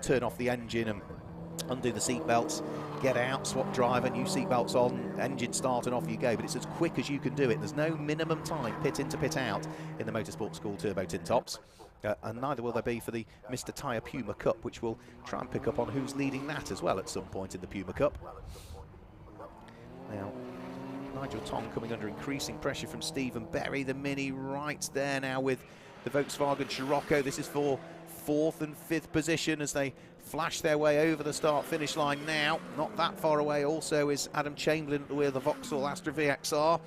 turn off the engine and undo the seat belts, get out, swap driver, new seat belts on, engine start, and off you go. But it's as quick as you can do it. There's no minimum time pit in to pit out in the Motorsport School Turbo Tin Tops. And neither will there be for the Mr. Tyre Puma Cup, which will try and pick up on who's leading that as well at some point in the Puma Cup. Now, Nigel Tong coming under increasing pressure from Stephen Berry. The Mini right there now with the Volkswagen Scirocco. This is for 4th and 5th position as they flash their way over the start-finish line now. Not that far away also is Adam Chamberlain at the wheel of the Vauxhall Astra VXR.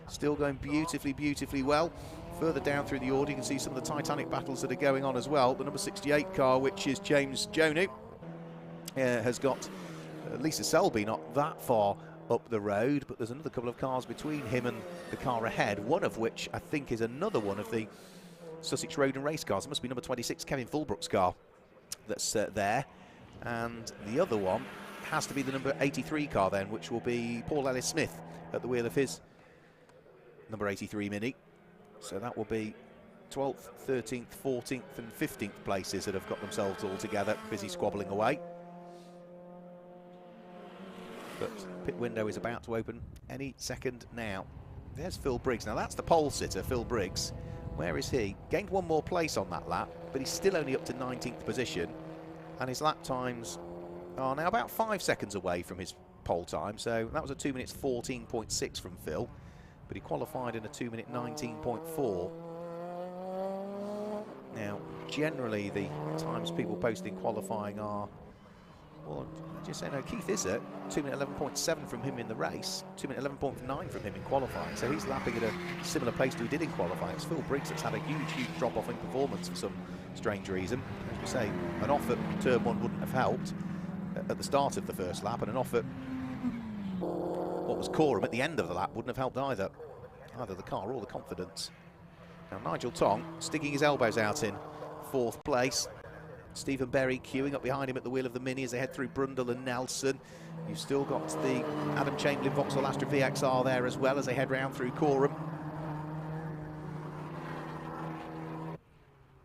Still going beautifully well. Further down through the order, you can see some of the Titanic battles that are going on as well. The number 68 car, which is James Jonu, has got Lisa Selby not that far up the road, but there's another couple of cars between him and the car ahead, one of which I think is another one of the Sussex Road and Race cars. It must be number 26, Kevin Fulbrook's car, that's there. And the other one has to be the number 83 car then, which will be Paul Ellis-Smith at the wheel of his number 83 Mini. So that will be 12th, 13th, 14th and 15th places that have got themselves all together, busy squabbling away. But pit window is about to open any second now. There's Phil Briggs. Now that's the pole sitter, Phil Briggs. Where is he? Gained one more place on that lap, but he's still only up to 19th position. And his lap times are now about 5 seconds away from his pole time. So that was a 2 minutes 14.6 from Phil, but he qualified in a 2 minute 19.4. Now, generally the times people post in qualifying are, well, just say no, Keith Izzard, 2 minute 11.7 from him in the race, 2 minute 11.9 from him in qualifying, so he's lapping at a similar pace to he did in qualifying. It's Phil Briggs that's had a huge drop off in performance for some strange reason. As we say, an off at turn 1 wouldn't have helped at the start of the first lap, and an off at what was Coram at the end of the lap wouldn't have helped either the car or the confidence. Now Nigel Tong sticking his elbows out in 4th place. Stephen Berry queuing up behind him at the wheel of the Mini as they head through Brundle and Nelson. You've still got the Adam Chamberlain Vauxhall Astra VXR there as well as they head round through Coram.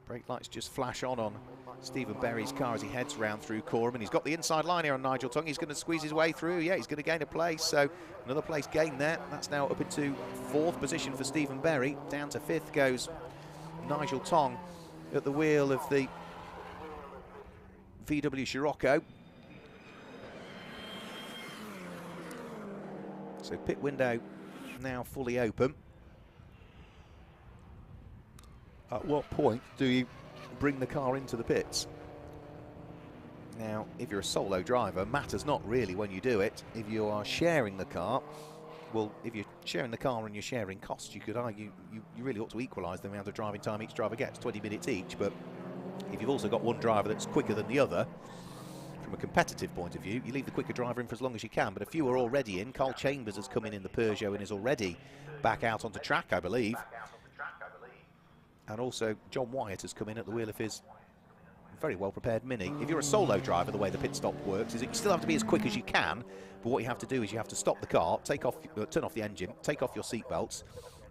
Brake lights just flash on Stephen Berry's car as he heads round through Coram, and he's got the inside line here on Nigel Tong. He's going to squeeze his way through. Yeah, he's going to gain a place, so another place gained there. That's now up into 4th position for Stephen Berry. Down to 5th goes Nigel Tong at the wheel of the VW Scirocco. So pit window now fully open. At what point do you bring the car into the pits? Now, if you're a solo driver, matters not really when you do it. If you are sharing the car, well, if you're sharing the car and you're sharing costs, you could argue you really ought to equalise the amount of driving time each driver gets, 20 minutes each. But if you've also got one driver that's quicker than the other, from a competitive point of view, you leave the quicker driver in for as long as you can. But a few are already in. Carl Chambers has come in the Peugeot and is already back out onto track, I believe. And also John Wyatt has come in at the wheel of his very well prepared Mini. If you're a solo driver, the way the pit stop works is that you still have to be as quick as you can, but what you have to do is you have to stop the car, turn off the engine, take off your seatbelts,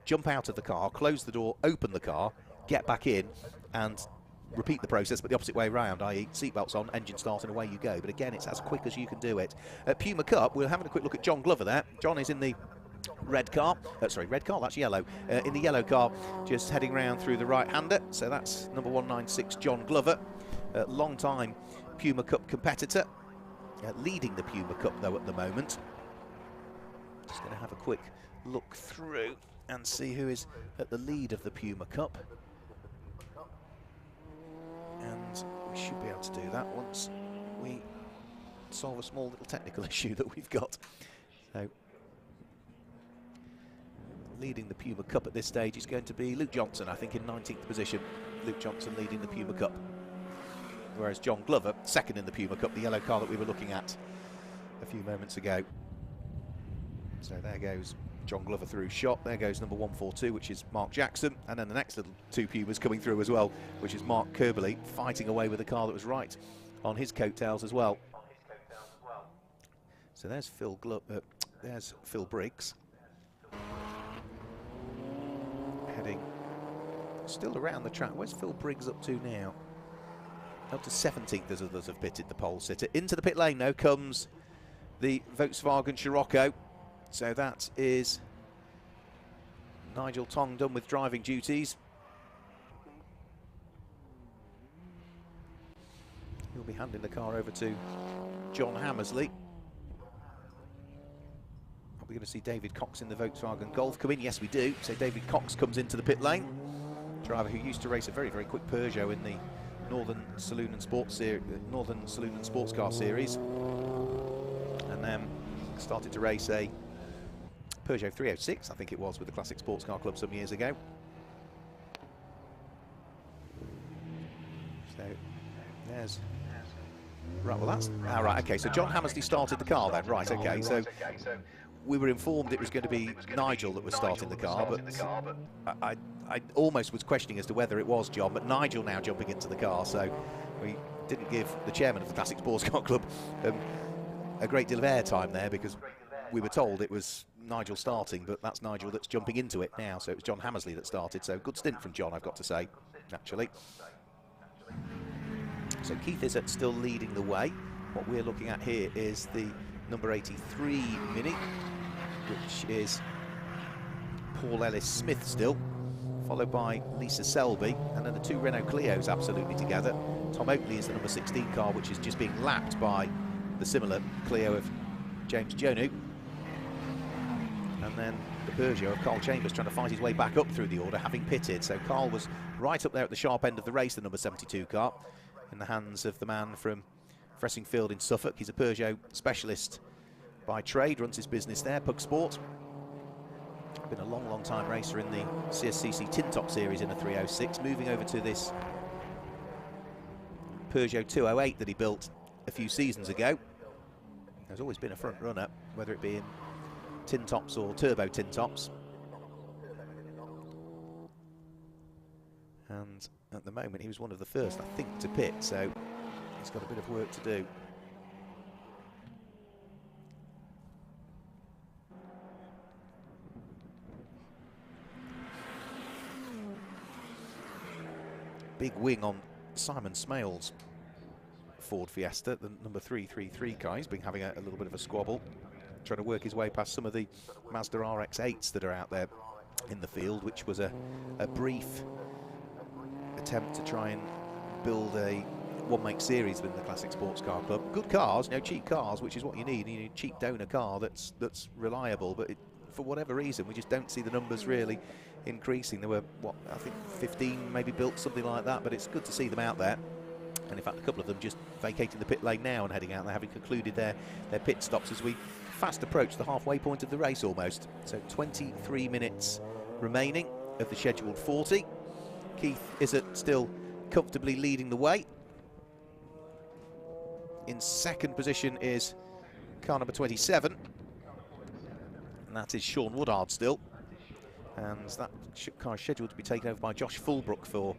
jump out of the car, close the door, open the car, get back in, and repeat the process, but the opposite way round, i.e. seatbelts on, engine start, and away you go. But again, it's as quick as you can do it. At Puma Cup, we're having a quick look at John Glover there. John is in the red car, red car, that's yellow. In the yellow car, just heading round through the right-hander. So that's number 196, John Glover, long-time Puma Cup competitor, leading the Puma Cup though at the moment. Just going to have a quick look through and see who is at the lead of the Puma Cup. And we should be able to do that once we solve a small little technical issue that we've got. So, leading the Puma Cup at this stage is going to be Luke Johnson, I think, in 19th position. Luke Johnson leading the Puma Cup. Whereas John Glover, second in the Puma Cup, the yellow car that we were looking at a few moments ago. So there goes John Glover through shot. There goes number 142, which is Mark Jackson. And then the next little two Pumas coming through as well, which is Mark Kirbley, fighting away with a car that was right on his coattails as well. So there's Phil Briggs. Heading still around the track. Where's Phil Briggs up to now? Up to 17th as others have pitted the pole sitter. Into the pit lane now comes the Volkswagen Scirocco. So that is Nigel Tong done with driving duties. He'll be handing the car over to John Hammersley. Are we going to see David Cox in the Volkswagen Golf come in? Yes, we do. So David Cox comes into the pit lane. Driver who used to race a very, very quick Peugeot in the Northern Saloon and Sports Car Series, and then started to race a Peugeot 306, I think it was, with the Classic Sports Car Club some years ago. So there's right. Well, that's right. Okay, so John Hammersley started the car then. Right. Okay. So we were informed it was going to be Nigel that was starting the car, but I almost was questioning as to whether it was John, but Nigel now jumping into the car, so we didn't give the chairman of the Classic Sports Car Club a great deal of airtime there, because we were told it was Nigel starting, but that's Nigel that's jumping into it now, so it was John Hammersley that started, so good stint from John, I've got to say, actually. So Keith Izzard still leading the way. What we're looking at here is the number 83 Mini, which is Paul Ellis-Smith still, followed by Lisa Selby, and then the two Renault Clios absolutely together. Tom Oakley is the number 16 car, which is just being lapped by the similar Clio of James Jonu. And then the Peugeot of Carl Chambers trying to fight his way back up through the order, having pitted. So Carl was right up there at the sharp end of the race, the number 72 car, in the hands of the man from Fressingfield in Suffolk. He's a Peugeot specialist by trade, runs his business there, Pug Sport. Been a long time racer in the CSCC Tin Top Series in a 306, moving over to this Peugeot 208 that he built a few seasons ago. There's always been a front runner, whether it be in tin tops or turbo tin tops. And at the moment he was one of the first, I think, to pit, so he's got a bit of work to do. Big wing on Simon Smales' Ford Fiesta, the number 333 car. He's been having a little bit of a squabble, trying to work his way past some of the Mazda RX-8s that are out there in the field, which was a brief attempt to try and build a one-make series within the Classic Sports Car Club. Good cars, you know, cheap cars, which is what you need. You need a cheap donor car that's reliable, but for whatever reason, we just don't see the numbers really increasing. There were, what, I think 15 maybe built, something like that, but it's good to see them out there. And in fact, a couple of them just vacating the pit lane now and heading out there, having concluded their pit stops as we fast approach the halfway point of the race almost. So 23 minutes remaining of the scheduled 40. Keith Izzard still comfortably leading the way. In second position is car number 27, and that is Sean Woodard still. And that car is scheduled to be taken over by Josh Fulbrook for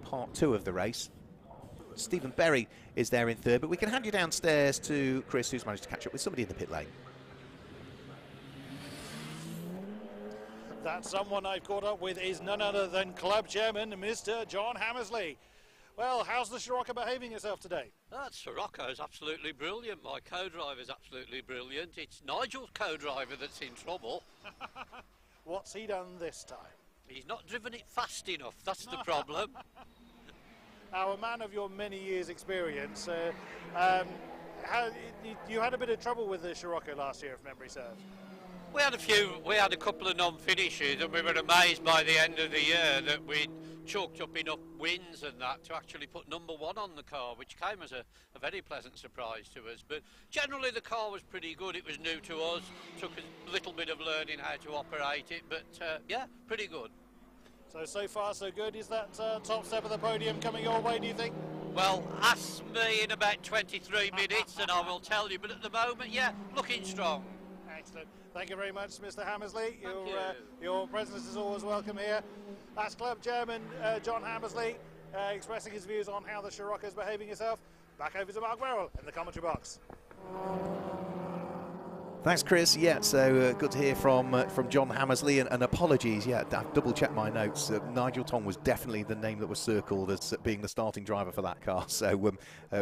part 2 of the race. Stephen Berry is there in third, but we can hand you downstairs to Chris, who's managed to catch up with somebody in the pit lane. That someone I've caught up with is none other than club chairman, Mr. John Hammersley. Well, how's the Scirocco behaving itself today? That Scirocco is absolutely brilliant. My co-driver is absolutely brilliant. It's Nigel's co-driver that's in trouble. What's he done this time? He's not driven it fast enough, that's the problem. Now, a man of your many years' experience, you had a bit of trouble with the Scirocco last year, if memory serves. We had a couple of non-finishes, and we were amazed by the end of the year that we'd chalked up enough wins and that to actually put number 1 on the car, which came as a very pleasant surprise to us. But generally the car was pretty good. It was new to us, took a little bit of learning how to operate it, but yeah, pretty good. So far so good. Is that top step of the podium coming your way, do you think? Well, ask me in about 23 minutes and I will tell you, but at the moment, yeah, looking strong. Excellent. Thank you very much, Mr. Hammersley. Thank you. Your presence is always welcome here. That's club chairman John Hammersley expressing his views on how the Scirocco is behaving itself. Back over to Mark Merrill in the commentary box. Thanks, Chris. Yeah, so good to hear from John Hammersley, and apologies. Yeah, I've double-checked my notes. Nigel Tong was definitely the name that was circled as being the starting driver for that car. So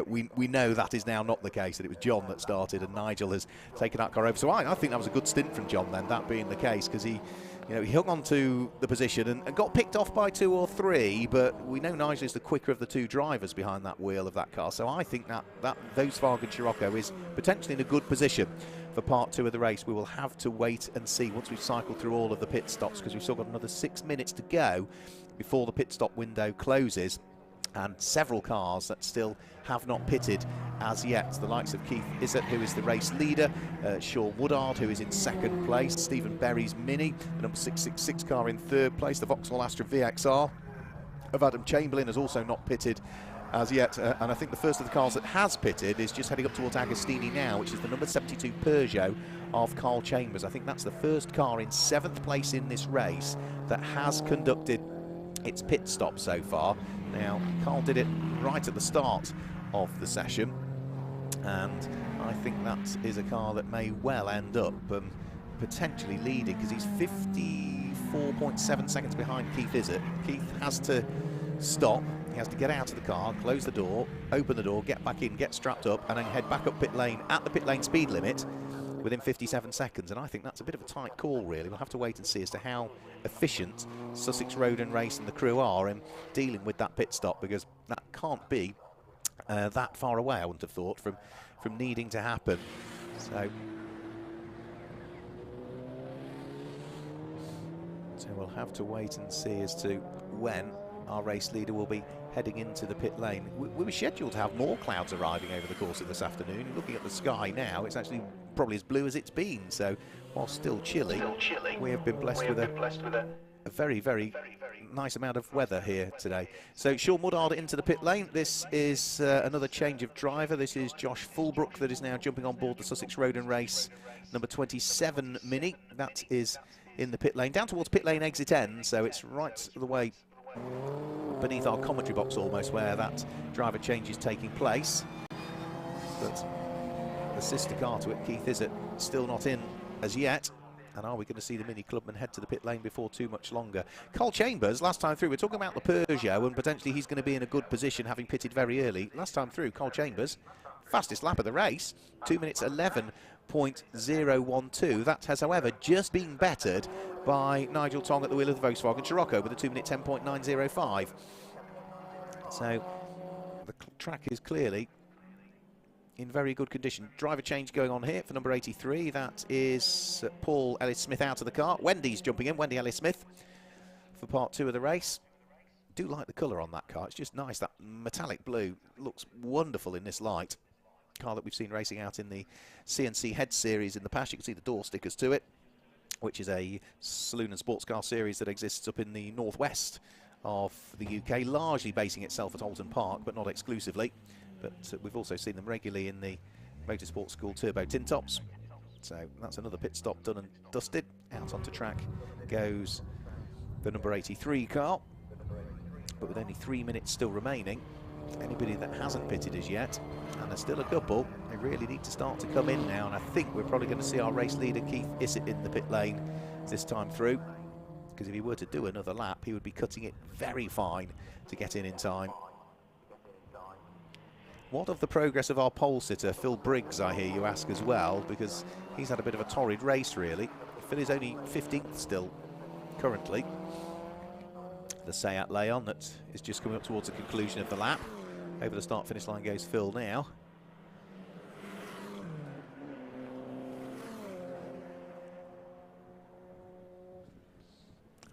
we know that is now not the case, that it was John that started, and Nigel has taken that car over. So I think that was a good stint from John then, that being the case, because he hung on to the position and got picked off by 2 or 3, but we know Nigel is the quicker of the 2 drivers behind that wheel of that car. So I think that Volkswagen Scirocco is potentially in a good position for part 2 of the race. We will have to wait and see once we've cycled through all of the pit stops, because we've still got another 6 minutes to go before the pit stop window closes, and several cars that still have not pitted as yet. The likes of Keith Izzard, who is the race leader, Sean Woodard, who is in second place, Stephen Berry's Mini, the number 666 car in third place, the Vauxhall Astra VXR of Adam Chamberlain has also not pitted as yet, and I think the first of the cars that has pitted is just heading up towards Agostini now, which is the number 72 Peugeot of Carl Chambers. I think that's the first car in 7th place in this race that has conducted its pit stop so far. Now, Carl did it right at the start of the session, and I think that is a car that may well end up potentially leading, because he's 54.7 seconds behind Keith Izzard. Keith has to stop. He has to get out of the car, close the door, open the door, get back in, get strapped up, and then head back up pit lane at the pit lane speed limit within 57 seconds. And I think that's a bit of a tight call, really. We'll have to wait and see as to how efficient Sussex Road and Race and the crew are in dealing with that pit stop, because that can't be that far away, I wouldn't have thought, from needing to happen. So we'll have to wait and see as to when our race leader will be heading into the pit lane. We were scheduled to have more clouds arriving over the course of this afternoon. Looking at the sky now, it's actually probably as blue as it's been. So while still chilly, we have been blessed with a very, very nice amount of weather here today. So Sean Woodard into the pit lane. This is another change of driver. This is Josh Fulbrook that is now jumping on board the Sussex Road and Race number 27 Mini. That is in the pit lane, down towards pit lane exit end, so it's right the way beneath our commentary box almost where that driver change is taking place. But the sister car to it, Keith Izzard, still not in as yet. And are we going to see the Mini Clubman head to the pit lane before too much longer? Carl Chambers, last time through, we're talking about the Peugeot, and potentially he's going to be in a good position having pitted very early. Last time through, Carl Chambers, fastest lap of the race, 2 minutes 11.012. That has, however, just been bettered by Nigel Tong at the wheel of the Volkswagen Scirocco with a 2 minute 10.905. So the track is clearly in very good condition. Driver change going on here for number 83. That is Paul Ellis-Smith out of the car. Wendy's jumping in, Wendy Ellis-Smith, for part 2 of the race. Do like the colour on that car. It's just nice. That metallic blue looks wonderful in this light. Car that we've seen racing out in the CNC Head Series in the past. You can see the door stickers to it, which is a saloon and sports car series that exists up in the northwest of the UK, largely basing itself at Alton Park, but not exclusively. But we've also seen them regularly in the Motorsport School Turbo Tin Tops. So that's another pit stop done and dusted. Out onto track goes the number 83 car. But with only 3 minutes still remaining, anybody that hasn't pitted as yet, and there's still a couple, they really need to start to come in now. And I think we're probably going to see our race leader Keith Izzard in the pit lane this time through, because if he were to do another lap, he would be cutting it very fine to get in time. What of the progress of our pole sitter, Phil Briggs, I hear you ask as well, because he's had a bit of a torrid race, really. Phil is only 15th still, currently. The Seat Leon that is just coming up towards the conclusion of the lap. Over the start-finish line goes Phil now.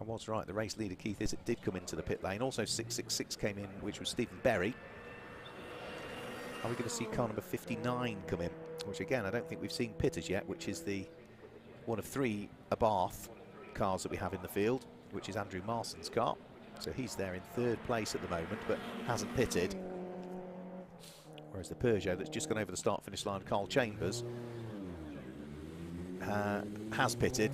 I was right, the race leader Keith Izzard did come into the pit lane. Also 666 came in, which was Stephen Berry. Are we going to see car number 59 come in? Which again, I don't think we've seen pit as yet, which is the one of 3 Abarth cars that we have in the field, which is Andrew Marston's car. So he's there in 3rd place at the moment, but hasn't pitted. Whereas the Peugeot that's just gone over the start-finish line, Carl Chambers, has pitted.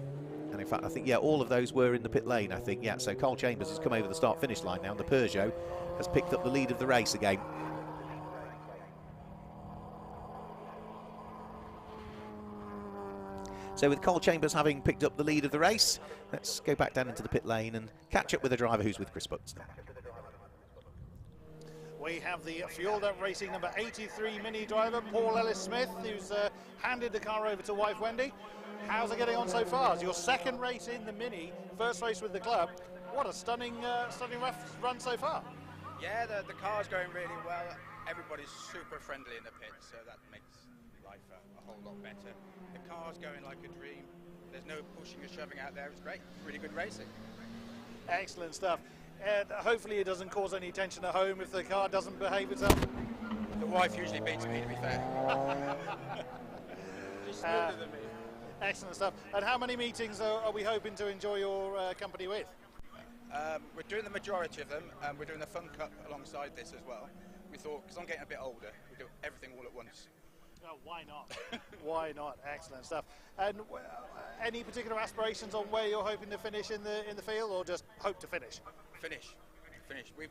And in fact, I think, yeah, all of those were in the pit lane, I think. Yeah, so Carl Chambers has come over the start-finish line now, and the Peugeot has picked up the lead of the race again. So with Carl Chambers having picked up the lead of the race, let's go back down into the pit lane and catch up with the driver who's with Chris Buxton. We have the Fueled Up Racing number 83 Mini driver, Paul Ellis-Smith, who's handed the car over to wife Wendy. How's it getting on so far? It's your 2nd race in the Mini, 1st race with the club. What a stunning run so far. Yeah, the car's going really well. Everybody's super friendly in the pit, so that makes life a whole lot better. The car's going like a dream. There's no pushing and shoving out there. It's great. Really good racing. Excellent stuff. And hopefully it doesn't cause any tension at home if the car doesn't behave itself. The wife usually beats me, to be fair. She's smoother than me. Excellent stuff. And how many meetings are we hoping to enjoy your company with? We're doing the majority of them, and we're doing the Fun Cup alongside this as well. We thought, because I'm getting a bit older, we do everything all at once. Oh, why not? Why not? Excellent stuff. And any particular aspirations on where you're hoping to finish in the field, or just hope to finish? Finish.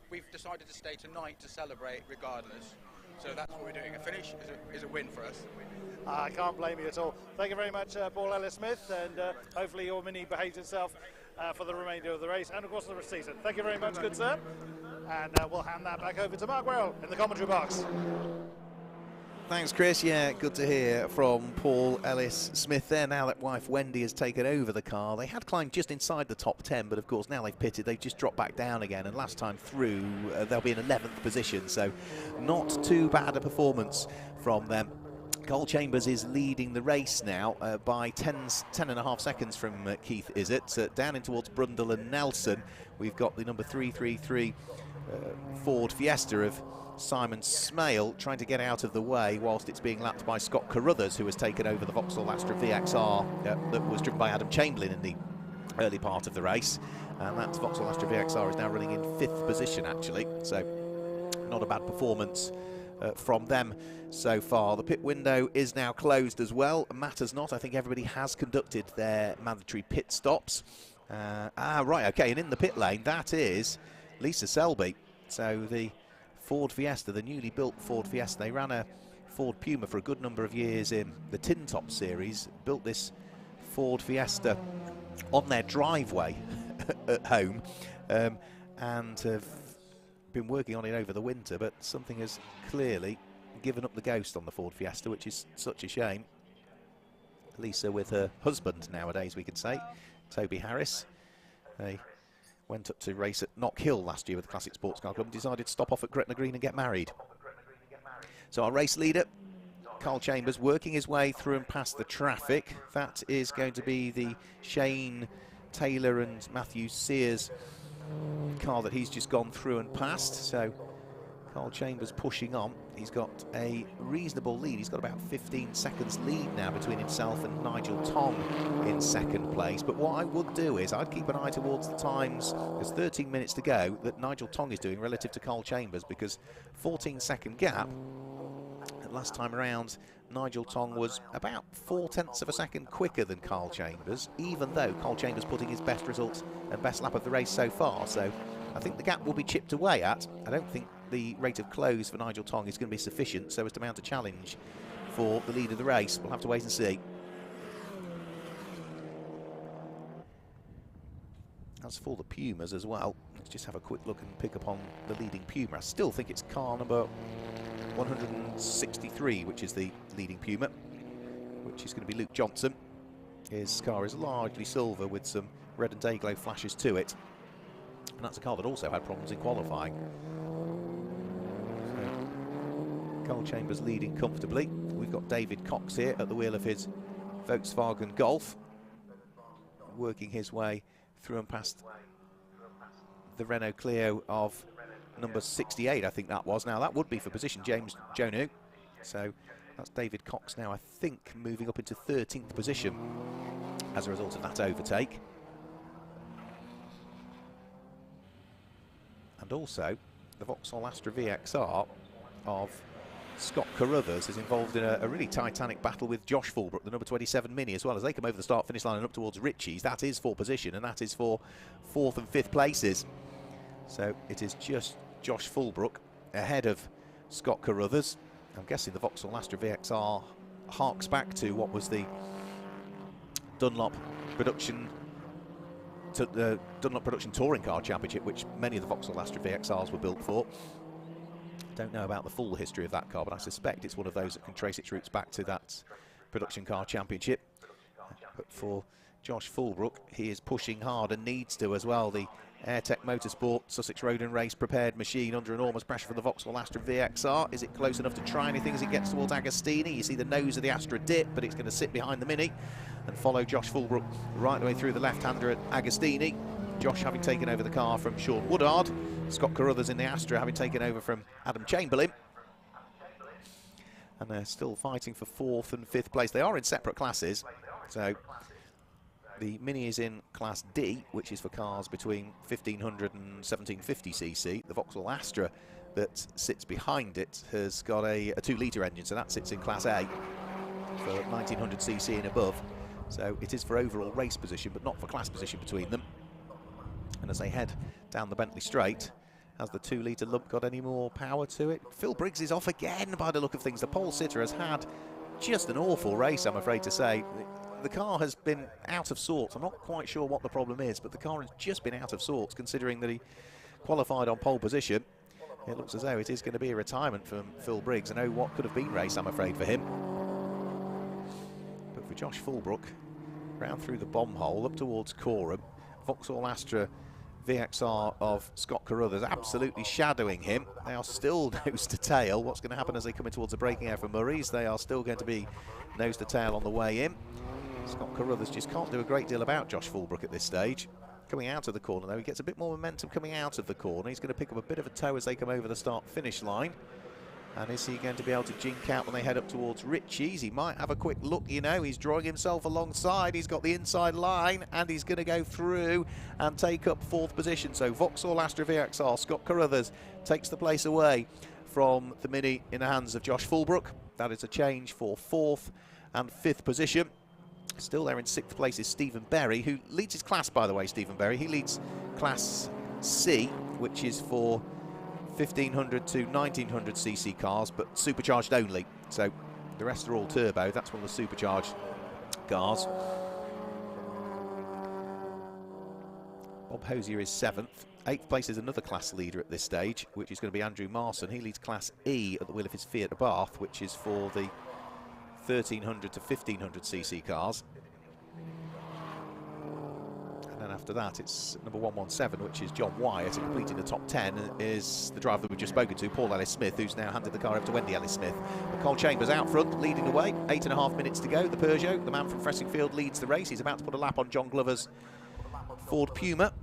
We've decided to stay tonight to celebrate regardless. So that's what we're doing. A finish is a win for us. I can't blame you at all. Thank you very much, Paul Ellis-Smith, and hopefully your Mini behaves itself for the remainder of the race and of course the season. Thank you very much, good sir. And we'll hand that back over to Mark Well in the commentary box. Thanks, Chris. Yeah, good to hear from Paul Ellis-Smith there. Now that wife Wendy has taken over the car, they had climbed just inside the top 10, but of course now they've pitted, they've just dropped back down again, and last time through they'll be in 11th position, so not too bad a performance from them. Cole Chambers is leading the race now by 10.5 seconds from Keith Izzett. Down in towards Brundle and Nelson, we've got the number 333 Ford Fiesta of Simon Smale trying to get out of the way whilst it's being lapped by Scott Carruthers, who has taken over the Vauxhall Astra VXR that was driven by Adam Chamberlain in the early part of the race. And that Vauxhall Astra VXR is now running in 5th position, actually. So not a bad performance from them so far. The pit window is now closed as well. Matters not. I think everybody has conducted their mandatory pit stops. Right, okay, and in the pit lane, that is Lisa Selby. So the Ford Fiesta, the newly built Ford Fiesta, they ran a Ford Puma for a good number of years in the Tin Top series, built this Ford Fiesta on their driveway at home, and have been working on it over the winter, but something has clearly given up the ghost on the Ford Fiesta, which is such a shame. Lisa with her husband nowadays, we could say, Toby Harris. They went up to race at Knock Hill last year with the Classic Sports Car Club and decided to stop off at Gretna Green and get married. So our race leader, Carl Chambers, working his way through and past the traffic. That is going to be the Shane Taylor and Matthew Sears car that he's just gone through and passed. So Carl Chambers pushing on. He's got a reasonable lead. He's got about 15 seconds lead now between himself and Nigel Tong in second place. But what I would do is I'd keep an eye towards the times. There's 13 minutes to go that Nigel Tong is doing relative to Carl Chambers, because 14-second gap. Last time around, Nigel Tong was about 0.4 of a second quicker than Carl Chambers, even though Carl Chambers putting his best results and best lap of the race so far. So I think the gap will be chipped away at. I don't think the rate of close for Nigel Tong is going to be sufficient so as to mount a challenge for the lead of the race. We'll have to wait and see. As for the Pumas as well, let's just have a quick look and pick up on the leading Puma. I still think it's car number 163, which is the leading Puma, which is going to be Luke Johnson. His car is largely silver with some red and day glow flashes to it. And that's a car that also had problems in qualifying. So, Carl Chambers leading comfortably. We've got David Cox here at the wheel of his Volkswagen Golf, working his way through and past the Renault Clio of number 68, I think that was. Now that would be for position James Jonu. So that's David Cox now, I think, moving up into 13th position as a result of that overtake. And also the Vauxhall Astra VXR of Scott Carruthers is involved in a really titanic battle with Josh Fulbrook, the number 27 Mini, as well, as they come over the start-finish line and up towards Ritchie's. That is for position, and that is for 4th and 5th places. So it is just Josh Fulbrook ahead of Scott Carruthers. I'm guessing the Vauxhall Astra VXR harks back to what was the Dunlop Production Touring Car Championship, which many of the Vauxhall Astra VXRs were built for. Don't know about the full history of that car, but I suspect it's one of those that can trace its roots back to that Production Car Championship. But for Josh Fulbrook, he is pushing hard and needs to as well. The Airtech Motorsport Sussex Road and Race prepared machine under enormous pressure from the Vauxhall Astra VXR. Is it close enough to try anything as it gets towards Agostini? You see the nose of the Astra dip, but it's going to sit behind the Mini and follow Josh Fulbrook right the way through the left-hander at Agostini. Josh having taken over the car from Sean Woodard. Scott Carruthers in the Astra having taken over from Adam Chamberlain. And they're still fighting for 4th and 5th place. They are in separate classes. So the Mini is in Class D, which is for cars between 1500 and 1750cc. The Vauxhall Astra that sits behind it has got a 2-litre engine, so that sits in Class A for 1900cc and above. So it is for overall race position, but not for class position between them. And as they head down the Bentley Straight, has the 2-litre lump got any more power to it? Phil Briggs is off again by the look of things. The pole sitter has had just an awful race, I'm afraid to say. The car has been out of sorts. I'm not quite sure what the problem is, but the car has just been out of sorts, considering that he qualified on pole position. It looks as though it is going to be a retirement from Phil Briggs. I know what could have been race, I'm afraid, for him. But for Josh Fulbrook, round through the bomb hole, up towards Coram. Vauxhall Astra VXR of Scott Carruthers absolutely shadowing him. They are still nose to tail. What's going to happen as they come in towards the braking area for Murray's? They are still going to be nose to tail on the way in. Scott Carruthers just can't do a great deal about Josh Fulbrook at this stage. Coming out of the corner, though, he gets a bit more momentum coming out of the corner. He's going to pick up a bit of a toe as they come over the start-finish line. And is he going to be able to jink out when they head up towards Ritchie's? He might have a quick look, you know. He's drawing himself alongside. He's got the inside line, and he's going to go through and take up 4th position. So Vauxhall Astra VXR, Scott Carruthers takes the place away from the Mini in the hands of Josh Fulbrook. That is a change for 4th and 5th position. Still there in 6th place is Stephen Berry, who leads his class, by the way, Stephen Berry. He leads Class C, which is for 1500 to 1900 cc cars, but supercharged only. So the rest are all turbo. That's one of the supercharged cars. Bob Hosier is 7th. 8th place is another class leader at this stage, which is going to be Andrew Marson. He leads Class E at the wheel of his Fiat Abarth, which is for the 1300 to 1500 cc cars. And then after that, it's number 117, which is John Wyatt, and completing the top 10 is the driver that we've just spoken to, Paul Ellis-Smith, who's now handed the car over to Wendy Ellis-Smith. But Cole Chambers out front, leading the way. 8.5 minutes to go. The Peugeot, the man from Fressingfield, leads the race. He's about to put a lap on John Glover's Ford Puma.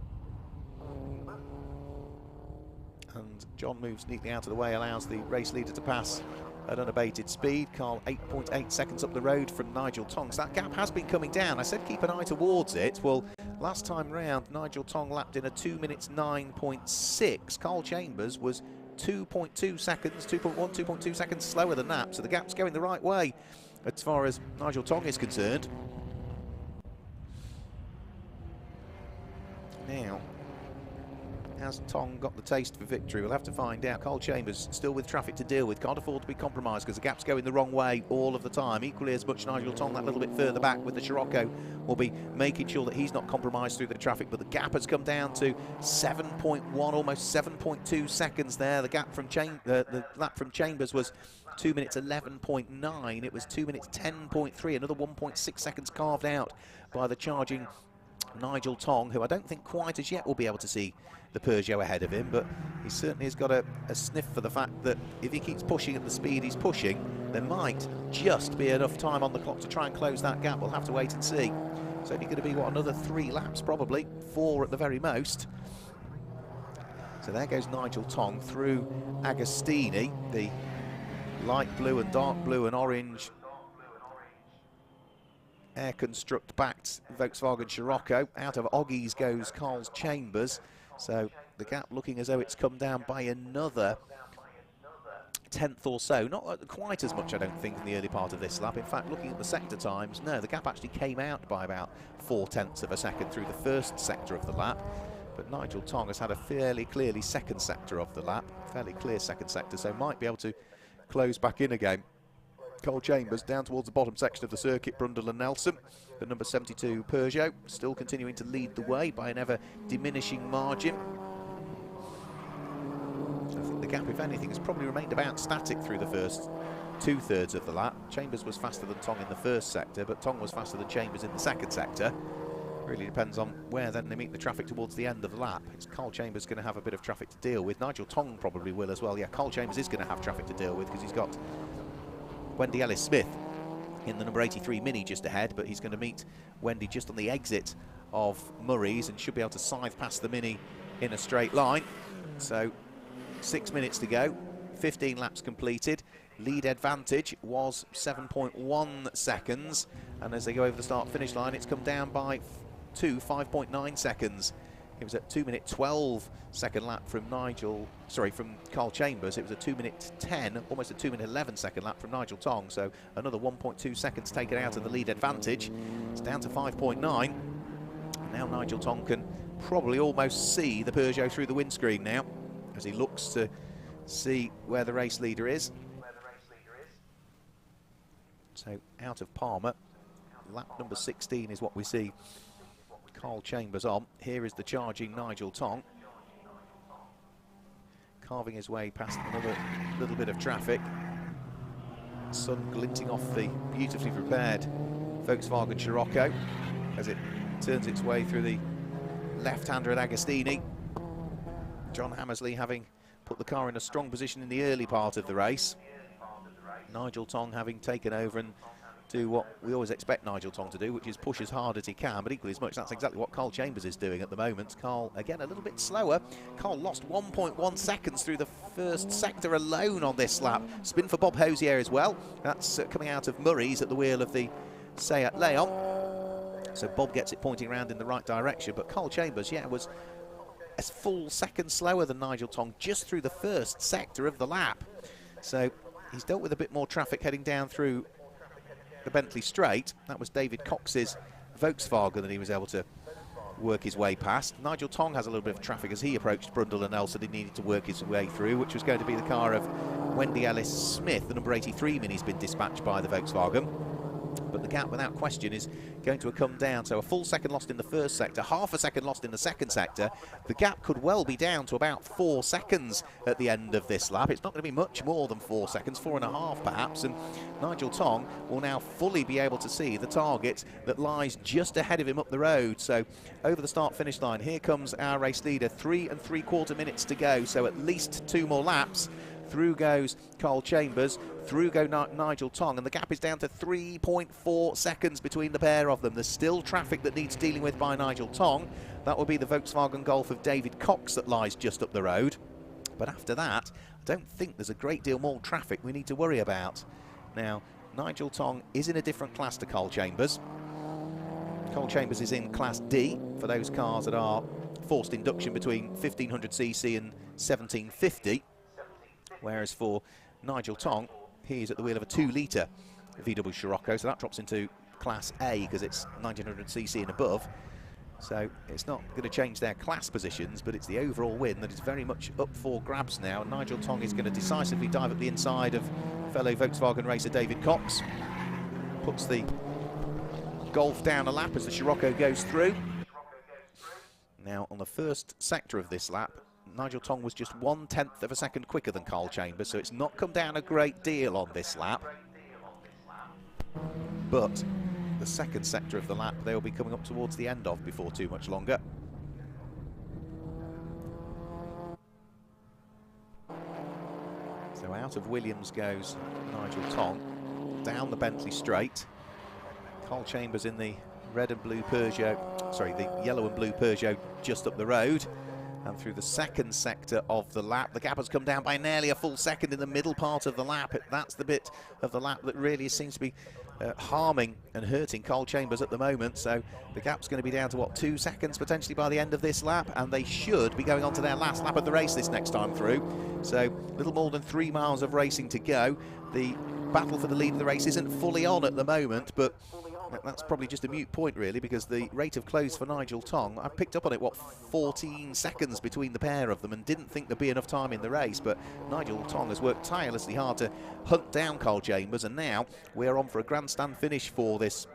And John moves neatly out of the way, allows the race leader to pass at unabated speed. Carl 8.8 seconds up the road from Nigel Tong. So that gap has been coming down. I said keep an eye towards it. Well, last time round, Nigel Tong lapped in a 2 minutes 9.6. Carl Chambers was 2.2 seconds, 2.1, 2.2 seconds slower than that. So the gap's going the right way as far as Nigel Tong is concerned. Now, has Tong got the taste for victory? We'll have to find out. Carl Chambers still with traffic to deal with. Can't afford to be compromised because the gap's going the wrong way all of the time. Equally as much Nigel Tong that little bit further back with the Scirocco will be making sure that he's not compromised through the traffic. But the gap has come down to 7.1, almost 7.2 seconds there. The gap from the lap from Chambers was 2 minutes 11.9. It was 2 minutes 10.3. Another 1.6 seconds carved out by the charging Nigel Tong, who I don't think quite as yet will be able to see the Peugeot ahead of him, but he certainly has got a sniff for the fact that if he keeps pushing at the speed he's pushing, there might just be enough time on the clock to try and close that gap. We'll have to wait and see. It's only going to be, what, another 3 laps probably, 4 at the very most. So there goes Nigel Tong through Agostini, the light blue and dark blue and orange Air Construct backed Volkswagen Scirocco. Out of Oggies goes Carl Chambers. So the gap looking as though it's come down by another 10th or so. Not quite as much, I don't think, in the early part of this lap. In fact, looking at the sector times, no, the gap actually came out by about 0.4 of a second through the first sector of the lap. But Nigel Tong has had a fairly clearly second sector of the lap, fairly clear second sector, so might be able to close back in again. Cole Chambers down towards the bottom section of the circuit, Brundle and Nelson. The number 72 Peugeot still continuing to lead the way by an ever diminishing margin. So I think the gap, if anything, has probably remained about static through the first 2/3 of the lap. Chambers was faster than Tong in the first sector, but Tong was faster than Chambers in the second sector. Really depends on where then they meet the traffic towards the end of the lap. Is Carl Chambers going to have a bit of traffic to deal with? Nigel Tong probably will as well. Yeah, Carl Chambers is going to have traffic to deal with because he's got Wendy Ellis-Smith in the number 83 Mini just ahead, but he's going to meet Wendy just on the exit of Murray's and should be able to scythe past the Mini in a straight line. So 6 minutes to go, 15 laps completed. Lead advantage was 7.1 seconds, and as they go over the start-finish line, it's come down by 5.9 seconds. It was at 2 minute 12 second lap from from Carl Chambers. It was a 2 minute 10, almost a 2 minute 11 second lap from Nigel Tong. So another 1.2 seconds taken out of the lead advantage. It's down to 5.9. Now Nigel Tong can probably almost see the Peugeot through the windscreen now as he looks to see where the race leader is. So out of Palmer, lap number 16 is what we see Carl Chambers on. Here is the charging Nigel Tong. carving his way past another little bit of traffic. Sun glinting off the beautifully prepared Volkswagen Scirocco as it turns its way through the left-hander at Agostini. John Hammersley having put the car in a strong position in the early part of the race. Nigel Tong having taken over and do what we always expect Nigel Tong to do, which is push as hard as he can, but equally as much that's exactly what Carl Chambers is doing at the moment. Carl, again, a little bit slower. Carl lost 1.1 seconds through the first sector alone on this lap. Spin for Bob Hosier as well. That's coming out of Murray's at the wheel of the Seat Leon. So Bob gets it pointing around in the right direction, but Carl Chambers, yeah, was a full second slower than Nigel Tong just through the first sector of the lap. So he's dealt with a bit more traffic heading down through the Bentley Straight. That was David Cox's Volkswagen that he was able to work his way past. Nigel Tong has a little bit of traffic as he approached Brundle and Nelson. He needed to work his way through, which was going to be the car of Wendy Ellis Smith. The number 83 Mini's been dispatched by the Volkswagen. But the gap, without question, is going to come down. So a full second lost in the first sector, half a second lost in the second sector. The gap could well be down to about 4 seconds at the end of this lap. It's not going to be much more than 4 seconds, 4.5 perhaps. And Nigel Tong will now fully be able to see the target that lies just ahead of him up the road. So over the start-finish line, here comes our race leader. 3 3/4 minutes to go, so at least 2 more laps. Through goes Carl Chambers, through go Nigel Tong, and the gap is down to 3.4 seconds between the pair of them. There's still traffic that needs dealing with by Nigel Tong. That will be the Volkswagen Golf of David Cox that lies just up the road. But after that, I don't think there's a great deal more traffic we need to worry about. Now, Nigel Tong is in a different class to Carl Chambers. Carl Chambers is in Class D for those cars that are forced induction between 1500cc and 1750. Whereas for Nigel Tong, he's at the wheel of a 2-litre VW Scirocco, so that drops into Class A because it's 1900cc and above. So it's not going to change their class positions, but it's the overall win that is very much up for grabs now. Nigel Tong is going to decisively dive at the inside of fellow Volkswagen racer David Cox. Puts the Golf down a lap as the Scirocco goes through. Now on the first sector of this lap, Nigel Tong was just 1/10 of a second quicker than Carl Chambers, so it's not come down a great deal on this lap. But the second sector of the lap they'll be coming up towards the end of before too much longer. So out of Williams goes Nigel Tong, down the Bentley Straight. Carl Chambers in the red and blue Peugeot, sorry, the yellow and blue Peugeot just up the road. And through the second sector of the lap, the gap has come down by nearly a full second in the middle part of the lap. That's the bit of the lap that really seems to be harming and hurting Carl Chambers at the moment. So the gap's going to be down to, what, 2 seconds potentially by the end of this lap, and they should be going on to their last lap of the race this next time through. So little more than 3 miles of racing to go. The battle for the lead of the race isn't fully on at the moment, but that's probably just a moot point, really, because the rate of close for Nigel Tong, I picked up on it, what, 14 seconds between the pair of them, and didn't think there'd be enough time in the race. But Nigel Tong has worked tirelessly hard to hunt down Carl Chambers, and now we're on for a grandstand finish for this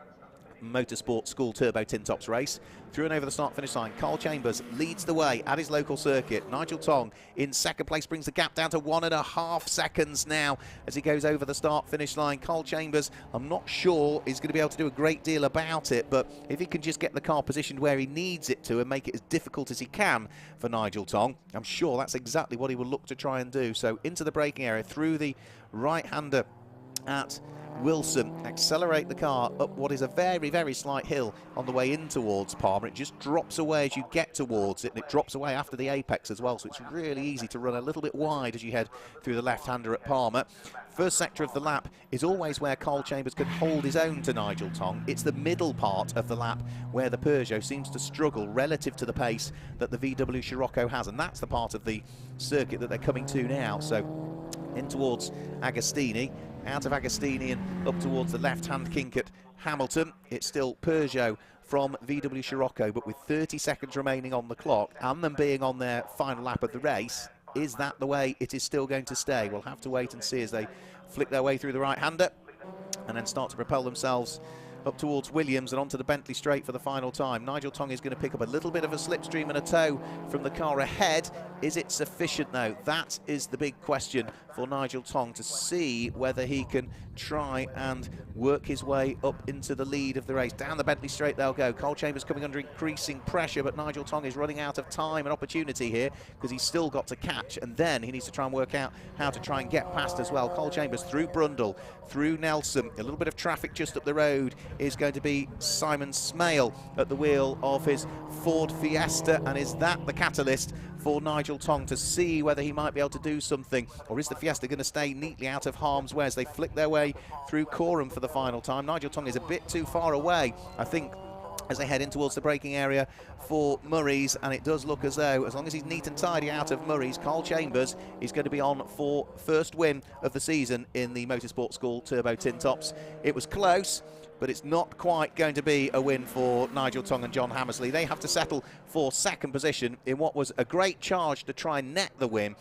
Motorsport School Turbo Tin Tops race. Through and over the start-finish line, Carl Chambers leads the way at his local circuit. Nigel Tong in second place brings the gap down to 1.5 seconds now as he goes over the start-finish line. Carl Chambers, I'm not sure is going to be able to do a great deal about it, but if he can just get the car positioned where he needs it to and make it as difficult as he can for Nigel Tong, I'm sure that's exactly what he will look to try and do. So into the braking area, through the right-hander at Wilson, accelerate the car up what is a very, very slight hill on the way in towards Palmer. It just drops away as you get towards it, and it drops away after the apex as well, so it's really easy to run a little bit wide as you head through the left-hander at Palmer. First sector of the lap is always where Carl Chambers can hold his own to Nigel Tong. It's the middle part of the lap where the Peugeot seems to struggle relative to the pace that the VW Scirocco has, and that's the part of the circuit that they're coming to now. So in towards Agostini, out of Agostini and up towards the left-hand kink at Hamilton. It's still Peugeot from VW Scirocco, but with 30 seconds remaining on the clock and them being on their final lap of the race, is that the way it is still going to stay? We'll have to wait and see as they flick their way through the right-hander and then start to propel themselves up towards Williams and onto the Bentley Straight for the final time. Nigel Tong is going to pick up a little bit of a slipstream and a tow from the car ahead Is it sufficient, though? That is the big question for Nigel Tong, to see whether he can try and work his way up into the lead of the race. Down the Bentley Straight they'll go. Carl Chambers coming under increasing pressure, but Nigel Tong is running out of time and opportunity here because he's still got to catch, and then he needs to try and work out how to try and get past as well. Carl Chambers through Brundle, through Nelson. A little bit of traffic just up the road is going to be Simon Smale at the wheel of his Ford Fiesta, and is that the catalyst for Nigel Tong to see whether he might be able to do something, or is the Fiesta going to stay neatly out of harm's way as they flick their way through Coram for the final time? Nigel Tong is a bit too far away, I think, as they head in towards the braking area for Murray's, and it does look as though, as long as he's neat and tidy out of Murray's, Carl Chambers is going to be on for first win of the season in the Motorsport School Turbo Tin Tops. It was close, but it's not quite going to be a win for Nigel Tong and John Hammersley. They have to settle for second position in what was a great charge to try and net the win.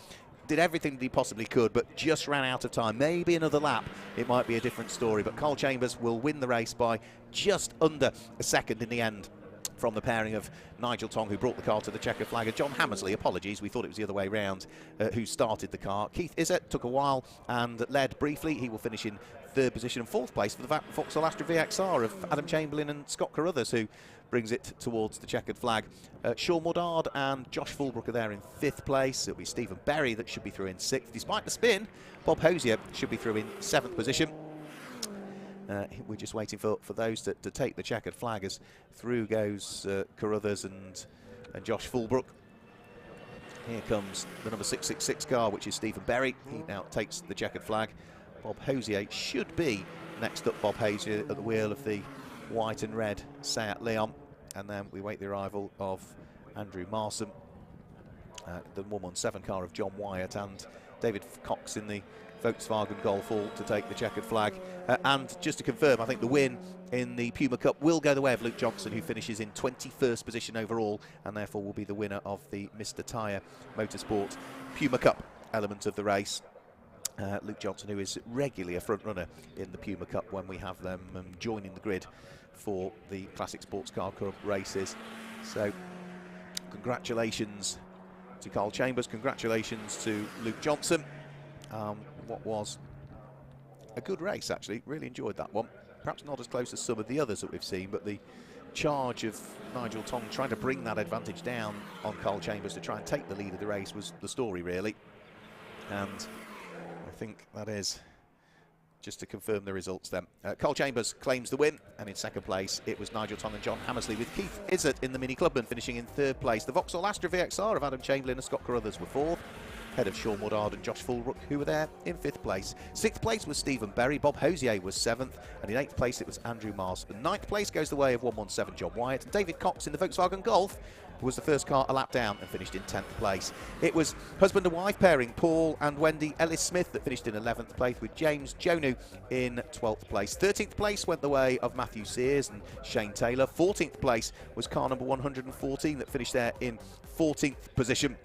Did everything that he possibly could, but just ran out of time. Maybe another lap, it might be a different story, but Carl Chambers will win the race by just under a second in the end from the pairing of Nigel Tong, who brought the car to the checkered flag, and John Hammersley, apologies, we thought it was the other way round, who started the car. Keith Izzett took a while and led briefly. He will finish in third position, and fourth place for the Vauxhall Astra VXR of Adam Chamberlain and Scott Carruthers, who brings it towards the checkered flag. Sean Woodard and Josh Fulbrook are there in fifth place. It'll be Stephen Berry that should be through in sixth. Despite the spin, Bob Hosier should be through in seventh position. We're just waiting for those to take the checkered flag as through goes Carruthers and Josh Fulbrook. Here comes the number 666 car, which is Stephen Berry. He now takes the checkered flag. Bob Hosier should be next up. Bob Hosier at the wheel of the white and red Seat Leon. And then we wait the arrival of Andrew Marson, the 117 car of John Wyatt, and David Cox in the Volkswagen Golf all to take the checkered flag. And just to confirm, I think the win in the Puma Cup will go the way of Luke Johnson, who finishes in 21st position overall, and therefore will be the winner of the Mr. Tyre Motorsport Puma Cup element of the race. Luke Johnson, who is regularly a front runner in the Puma Cup when we have them joining the grid for the Classic Sports Car Club races. So congratulations to Carl Chambers, congratulations to Luke Johnson. What was a good race, actually. Really enjoyed that one. Perhaps not as close as some of the others that we've seen, but the charge of Nigel Tong trying to bring that advantage down on Carl Chambers to try and take the lead of the race was the story, really. And I think that is just to confirm the results then. Carl Chambers claims the win, and in second place it was Nigel Tong and John Hammersley, with Keith Izzett in the Mini Clubman finishing in third place. The Vauxhall Astra VXR of Adam Chamberlain and Scott Carruthers were fourth, ahead of Sean Woodard and Josh Fulbrook, who were there in fifth place. Sixth place was Stephen Berry. Bob Hosier was seventh, and in eighth place it was Andrew Marston. Ninth place goes the way of 117 John Wyatt, and David Cox in the Volkswagen Golf was the first car a lap down and finished in 10th place. It was husband and wife pairing Paul and Wendy Ellis-Smith that finished in 11th place, with James Jonu in 12th place. 13th place went the way of Matthew Sears and Shane Taylor. 14th place was car number 114 that finished there in 14th position,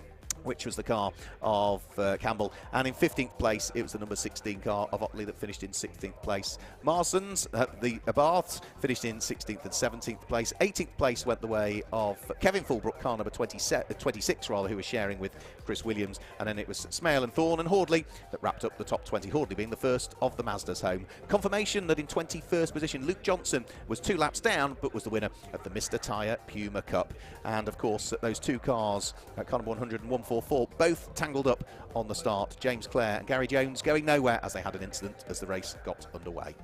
which was the car of Campbell, and in 15th place it was the number 16 car of Otley that finished in 16th place. Marston's, the Abarths, finished in 16th and 17th place. 18th place went the way of Kevin Fulbrook, car number 26 rather, who was sharing with Chris Williams, and then it was Smale and Thorne and Hordley that wrapped up the top 20, Hordley being the first of the Mazdas home. Confirmation that in 21st position Luke Johnson was 2 laps down, but was the winner of the Mr. Tyre Puma Cup. And of course those two cars, car number 100 and 144, both tangled up on the start. James Clare and Gary Jones going nowhere as they had an incident as the race got underway.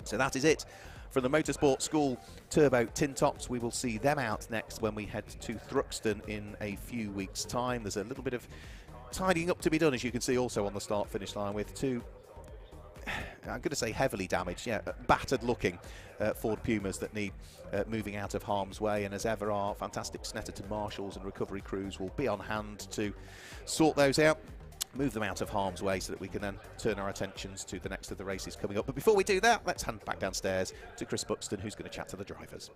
So that is it from the Motorsport School Turbo Tin Tops. We will see them out next when we head to Thruxton in a few weeks' time. There's a little bit of tidying up to be done, as you can see also on the start-finish line, with two, I'm going to say heavily damaged, battered looking Ford Pumas that need moving out of harm's way, and as ever our fantastic Snetterton marshals and recovery crews will be on hand to sort those out, move them out of harm's way, so that we can then turn our attentions to the next of the races coming up. But before we do that, let's hand back downstairs to Chris Buxton, who's going to chat to the drivers.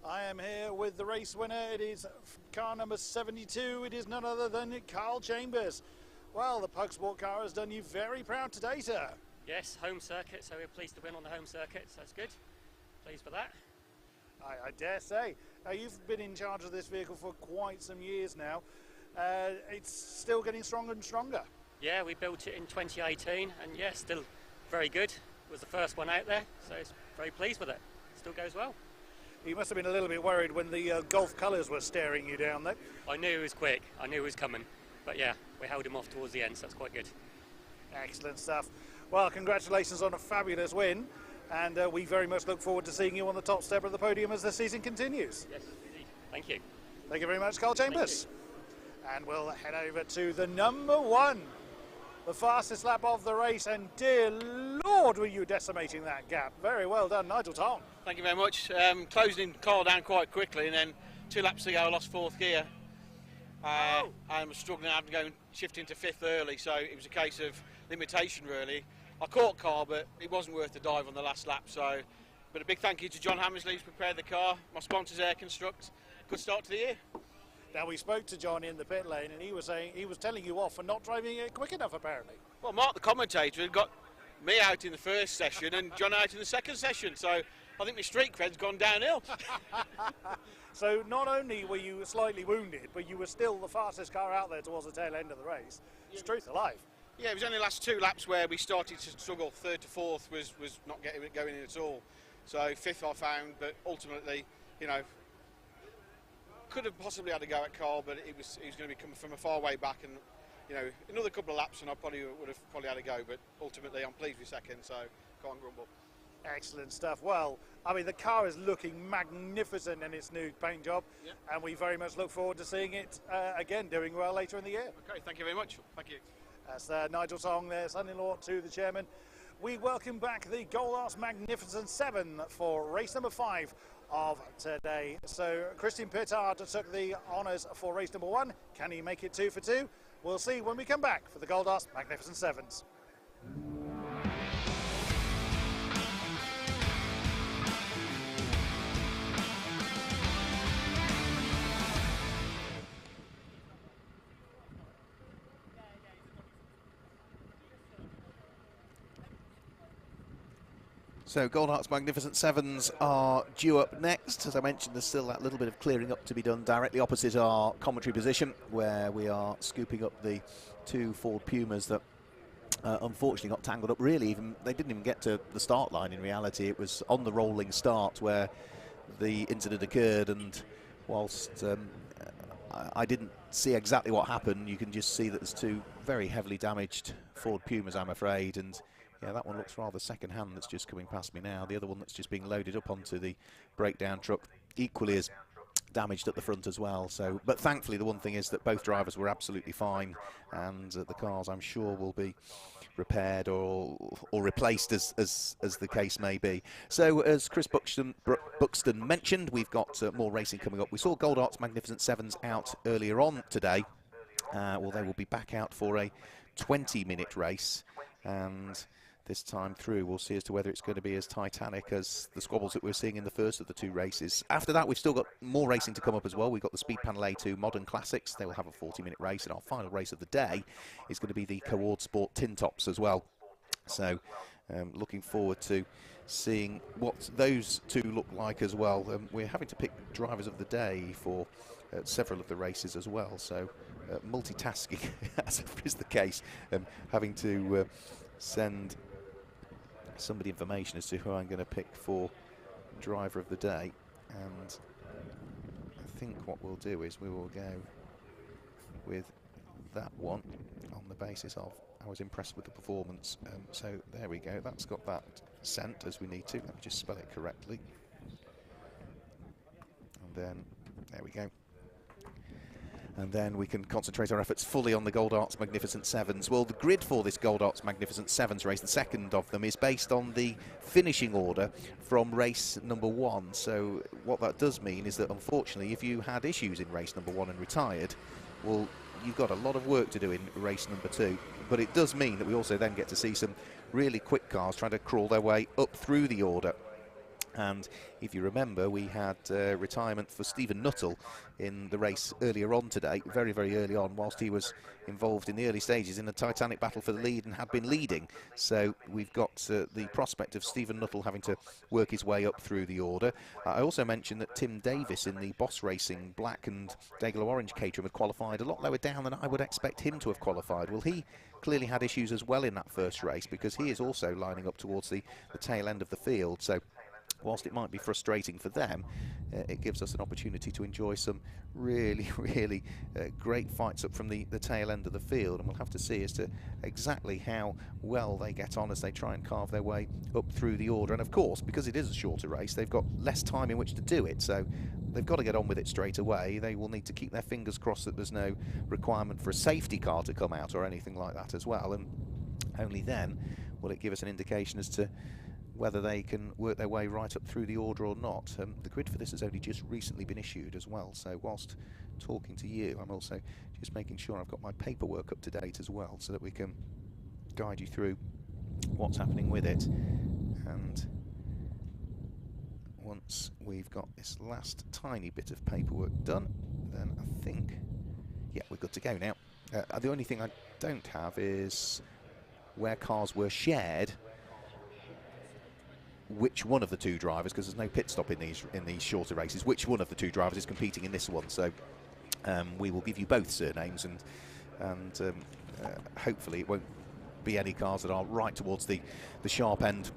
I am here with the race winner. It is car number 72. It is none other than Carl Chambers. Well, the Pug Sport car has done you very proud today, sir. Yes, home circuit, so we're pleased to win on the home circuit, so that's good. Pleased with that. I dare say. Now, you've been in charge of this vehicle for quite some years now. It's still getting stronger and stronger. Yeah, we built it in 2018, and yeah, still very good. It was the first one out there, so it's very pleased with it. Still goes well. You must have been a little bit worried when the Golf colours were staring you down there. I knew he was quick. I knew he was coming. But yeah, we held him off towards the end, so that's quite good. Excellent stuff. Well, congratulations on a fabulous win. And we very much look forward to seeing you on the top step of the podium as the season continues. Yes, indeed. Thank you. Thank you very much, Carl Chambers. And we'll head over to the number 1. The fastest lap of the race, and dear Lord, were you decimating that gap. Very well done, Nigel Tong. Thank you very much. Closing the car down quite quickly, and then 2 laps to go, I lost 4th gear. I was struggling, having to go shifting to 5th early, so it was a case of limitation really. I caught car, but it wasn't worth the dive on the last lap. So, but a big thank you to John Hammersley who's prepared the car, my sponsors Air Construct. Good start to the year. Now, we spoke to John in the pit lane, and he was telling you off for not driving it quick enough, apparently. Well, Mark, the commentator, had got me out in the first session and John out in the second session, so I think my street cred's gone downhill. So not only were you slightly wounded, but you were still the fastest car out there towards the tail end of the race. It's truth alive. Yeah, it was only the last 2 laps where we started to struggle. 3rd to 4th was not getting it going in at all. So 5th I found, but ultimately, you know, could have possibly had a go at Carl, but he was going to be coming from a far way back, and you know, another couple of laps and I probably would have had a go, but ultimately I'm pleased with 2nd, so can't grumble. Excellent stuff. Well, I mean, the car is looking magnificent in its new paint job, and we very much look forward to seeing it again doing well later in the year. Okay, thank you very much. Thank you. That's Nigel Tong, their son-in-law to the chairman. We welcome back the Gold Arts Magnificent 7 for race number 5 of today. So Christian Pittard took the honours for race number 1. Can he make it 2 for 2? We'll see when we come back for the Gold Arts Magnificent 7s. So Gold Arts Magnificent 7s are due up next. As I mentioned, there's still that little bit of clearing up to be done directly opposite our commentary position, where we are scooping up the 2 Ford Pumas that unfortunately got tangled up. Really, they didn't even get to the start line in reality. It was on the rolling start where the incident occurred, and whilst I didn't see exactly what happened, you can just see that there's 2 very heavily damaged Ford Pumas, I'm afraid, and yeah, that one looks rather second-hand that's just coming past me now. The other one that's just being loaded up onto the breakdown truck, equally as damaged at the front as well. So, but thankfully the one thing is that both drivers were absolutely fine, and the cars, I'm sure, will be repaired or replaced as the case may be. So as Chris Buxton mentioned, we've got more racing coming up. We saw Gold Arts Magnificent 7s out earlier on today. Well, they will be back out for a 20-minute race, and this time through we'll see as to whether it's going to be as titanic as the squabbles that we're seeing in the first of the 2 races. After that, we've still got more racing to come up as well. We've got the Speed Panel A2 Modern Classics. They will have a 40-minute race, and our final race of the day is going to be the Coord Sport Tin Tops as well. So looking forward to seeing what those 2 look like as well. We're having to pick drivers of the day for several of the races as well, so multitasking as is the case, having to send somebody information as to who I'm going to pick for driver of the day. And I think what we'll do is we will go with that one on the basis of I was impressed with the performance. So there we go, that's got that sent as we need to. Let me just spell it correctly, and then there we go. And then we can concentrate our efforts fully on the Gold Arts Magnificent 7s. Well, the grid for this Gold Arts Magnificent 7s race, the second of them, is based on the finishing order from race number 1. So what that does mean is that, unfortunately, if you had issues in race number 1 and retired, well, you've got a lot of work to do in race number 2. But it does mean that we also then get to see some really quick cars trying to crawl their way up through the order. And if you remember, we had retirement for Stephen Nuttall in the race earlier on today, very, very early on, whilst he was involved in the early stages in a titanic battle for the lead and had been leading. So we've got the prospect of Stephen Nuttall having to work his way up through the order. I also mentioned that Tim Davis in the Boss Racing black and Dayglow orange Caterham had qualified a lot lower down than I would expect him to have qualified. Well, he clearly had issues as well in that first race, because he is also lining up towards the tail end of the field. So whilst it might be frustrating for them, it gives us an opportunity to enjoy some really, really great fights up from the tail end of the field, and we'll have to see as to exactly how well they get on as they try and carve their way up through the order. And of course, because it is a shorter race, they've got less time in which to do it, so they've got to get on with it straight away. They will need to keep their fingers crossed that there's no requirement for a safety car to come out or anything like that as well, and only then will it give us an indication as to whether they can work their way right up through the order or not. The grid for this has only just recently been issued as well, so whilst talking to you, I'm also just making sure I've got my paperwork up to date as well, so that we can guide you through what's happening with it. And once we've got this last tiny bit of paperwork done, then I think, yeah, we're good to go now. The only thing I don't have is where cars were shared, which one of the two drivers, because there's no pit stop in these shorter races, which one of the two drivers is competing in this one. So we will give you both surnames, and hopefully it won't be any cars that are right towards the sharp end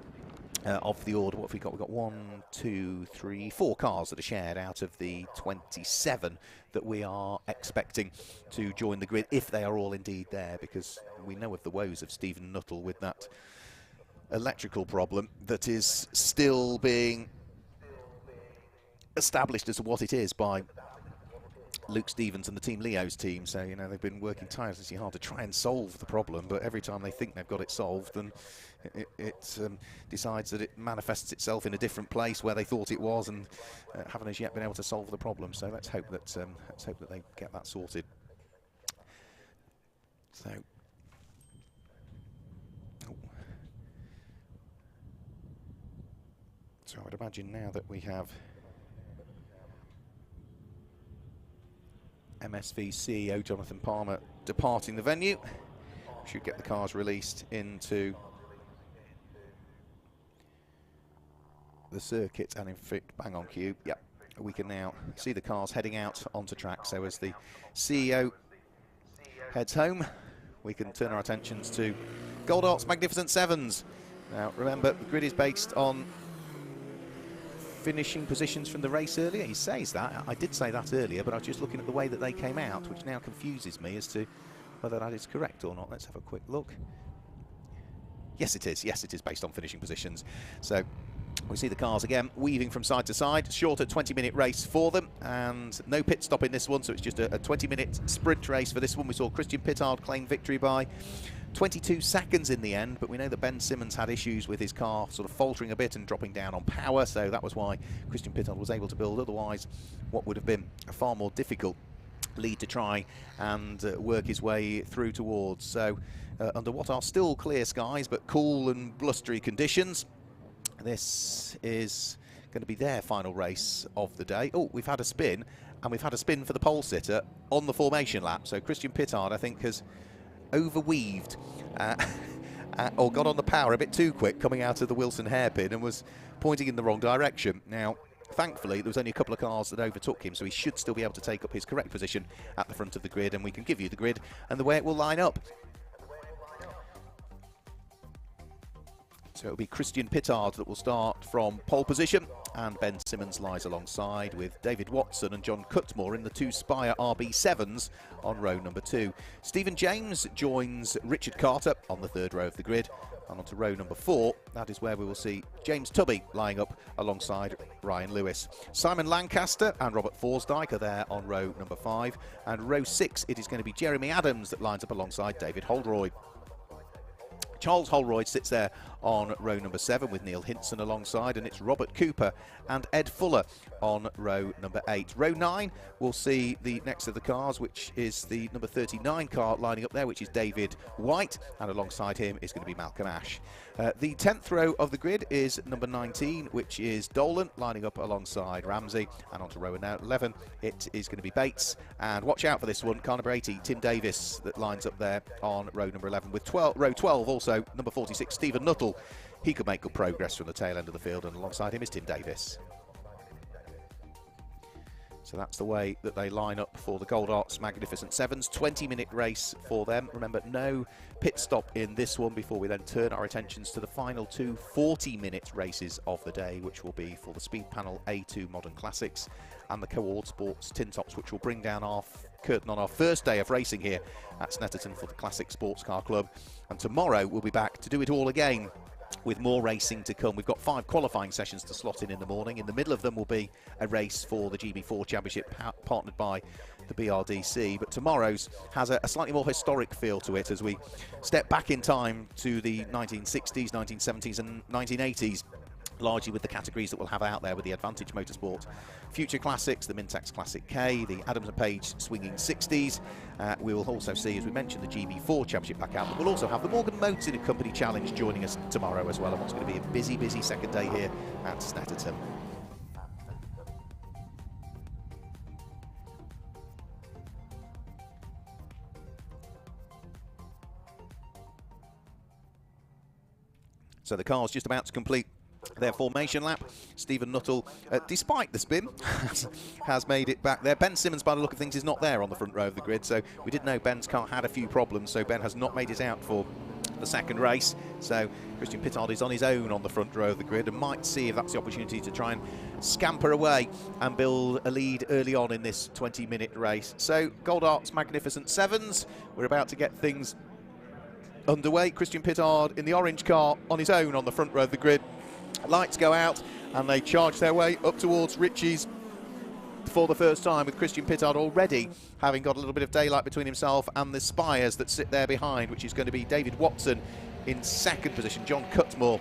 of the order. What have we got? We've got 1, 2, 3, 4 cars that are shared out of the 27 that we are expecting to join the grid, if they are all indeed there, because we know of the woes of Stephen Nuttall with that electrical problem that is still being established as to what it is by Luke Stevens and the Team Leo's team. So, you know, they've been working tirelessly hard to try and solve the problem, but every time they think they've got it solved, then it decides that it manifests itself in a different place where they thought it was, and haven't as yet been able to solve the problem. So let's hope that they get that sorted. So I would imagine now that we have MSV CEO Jonathan Palmer departing the venue, we should get the cars released into the circuit, and in fact, bang on cue, yep, we can now see the cars heading out onto track. So as the CEO heads home, we can turn our attentions to Gold Art's Magnificent Sevens. Now remember, the grid is based on finishing positions from the race earlier. He says that. I did say that earlier, but I was just looking at the way that they came out, which now confuses me as to whether that is correct or not. Let's have a quick look. Yes, it is. Yes, it is based on finishing positions. So we see the cars again weaving from side to side. Shorter 20-minute race for them, and no pit stop in this one, so it's just a 20-minute sprint race for this one. We saw Christian Pittard claim victory by 22 seconds in the end, but we know that Ben Simmons had issues with his car sort of faltering a bit and dropping down on power, so that was why Christian Pittard was able to build otherwise what would have been a far more difficult lead to try and work his way through towards. So under what are still clear skies but cool and blustery conditions, this is going to be their final race of the day. Oh, we've had a spin, and we've had a spin for the pole sitter on the formation lap. So Christian Pittard, I think, has overweaved or got on the power a bit too quick coming out of the Wilson hairpin and was pointing in the wrong direction. Now, thankfully, there was only a couple of cars that overtook him, so he should still be able to take up his correct position at the front of the grid, and we can give you the grid and the way it will line up. So it'll be Christian Pittard that will start from pole position, and Ben Simmons lies alongside with David Watson and John Cutmore in the two Spire RB7s on row number 2. Stephen James joins Richard Carter on the third row of the grid, and onto row number 4. That is where we will see James Tubby lying up alongside Ryan Lewis. Simon Lancaster and Robert Forsdyke are there on row number 5, and row 6 it is going to be Jeremy Adams that lines up alongside David Holroyd. Charles Holroyd sits there on row number 7 with Neil Hinson alongside, and it's Robert Cooper and Ed Fuller on row number 8. Row 9 will see the next of the cars, which is the number 39 car lining up there, which is David White, and alongside him is going to be Malcolm Ash. The 10th row of the grid is number 19, which is Dolan, lining up alongside Ramsey. And on to row now 11, it is going to be Bates. And watch out for this one, car number 80, Tim Davis, that lines up there on row number 11. With row 12 also, number 46, Stephen Nuttall. He could make good progress from the tail end of the field, and alongside him is Tim Davis. So that's the way that they line up for the Gold Arts Magnificent Sevens. 20-minute race for them. Remember, no pit stop in this one before we then turn our attentions to the final two 40-minute races of the day, which will be for the Speed Panel A2 Modern Classics and the Co-Ord Sports Tin Tops, which will bring down our curtain on our first day of racing here at Snetterton for the Classic Sports Car Club. And tomorrow we'll be back to do it all again, with more racing to come. We've got 5 qualifying sessions to slot in the morning. In the middle of them will be a race for the GB4 Championship partnered by the BRDC. But tomorrow's has a slightly more historic feel to it as we step back in time to the 1960s, 1970s and 1980s. Largely with the categories that we'll have out there with the Advantage Motorsport Future Classics, the Mintex Classic K, the Adams & Page Swinging 60s. We will also see, as we mentioned, the GB4 Championship back out, but we'll also have the Morgan Motor Company Challenge joining us tomorrow as well, and what's going to be a busy, busy second day here at Snetterton. So the car's just about to complete their formation lap. Stephen Nuttall, despite the spin, has made it back there. Ben Simmons, by the look of things, is not there on the front row of the grid, so we did know Ben's car had a few problems, so Ben has not made it out for the second race. So Christian Pittard is on his own on the front row of the grid and might see if that's the opportunity to try and scamper away and build a lead early on in this 20-minute race. So Gold Arts Magnificent Sevens, we're about to get things underway. Christian Pittard in the orange car on his own on the front row of the grid. Lights go out and they charge their way up towards Ritchie's for the first time, with Christian Pittard already having got a little bit of daylight between himself and the spires that sit there behind, which is going to be David Watson in second position. John Cutmore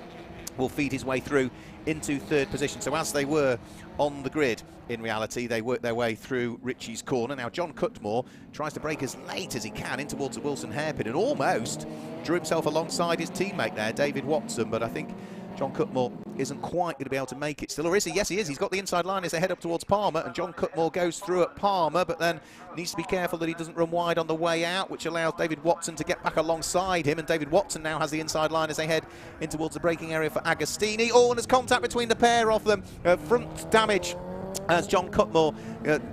will feed his way through into third position. So as they were on the grid, in reality, they work their way through Ritchie's corner. Now John Cutmore tries to brake as late as he can in towards the Wilson hairpin and almost drew himself alongside his teammate there, David Watson, but I think John Cutmore isn't quite going to be able to make it still, or is he? Yes, he is. He's got the inside line as they head up towards Palmer, and John Cutmore goes through at Palmer, but then needs to be careful that he doesn't run wide on the way out, which allows David Watson to get back alongside him, and David Watson now has the inside line as they head in towards the braking area for Agostini. Oh, and there's contact between the pair of them. Front damage as John Cutmore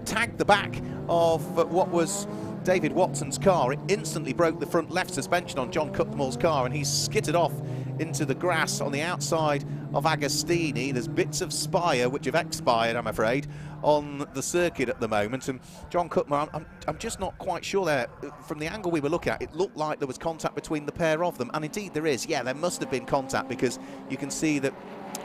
tagged the back of what was David Watson's car. It instantly broke the front left suspension on John Cutmore's car, and he's skittered off into the grass on the outside of Agostini. There's bits of spire which have expired, I'm afraid, on the circuit at the moment, and John Cutmore, I'm just not quite sure there. From the angle we were looking at, it looked like there was contact between the pair of them, and indeed there is. Yeah, there must have been contact, because you can see that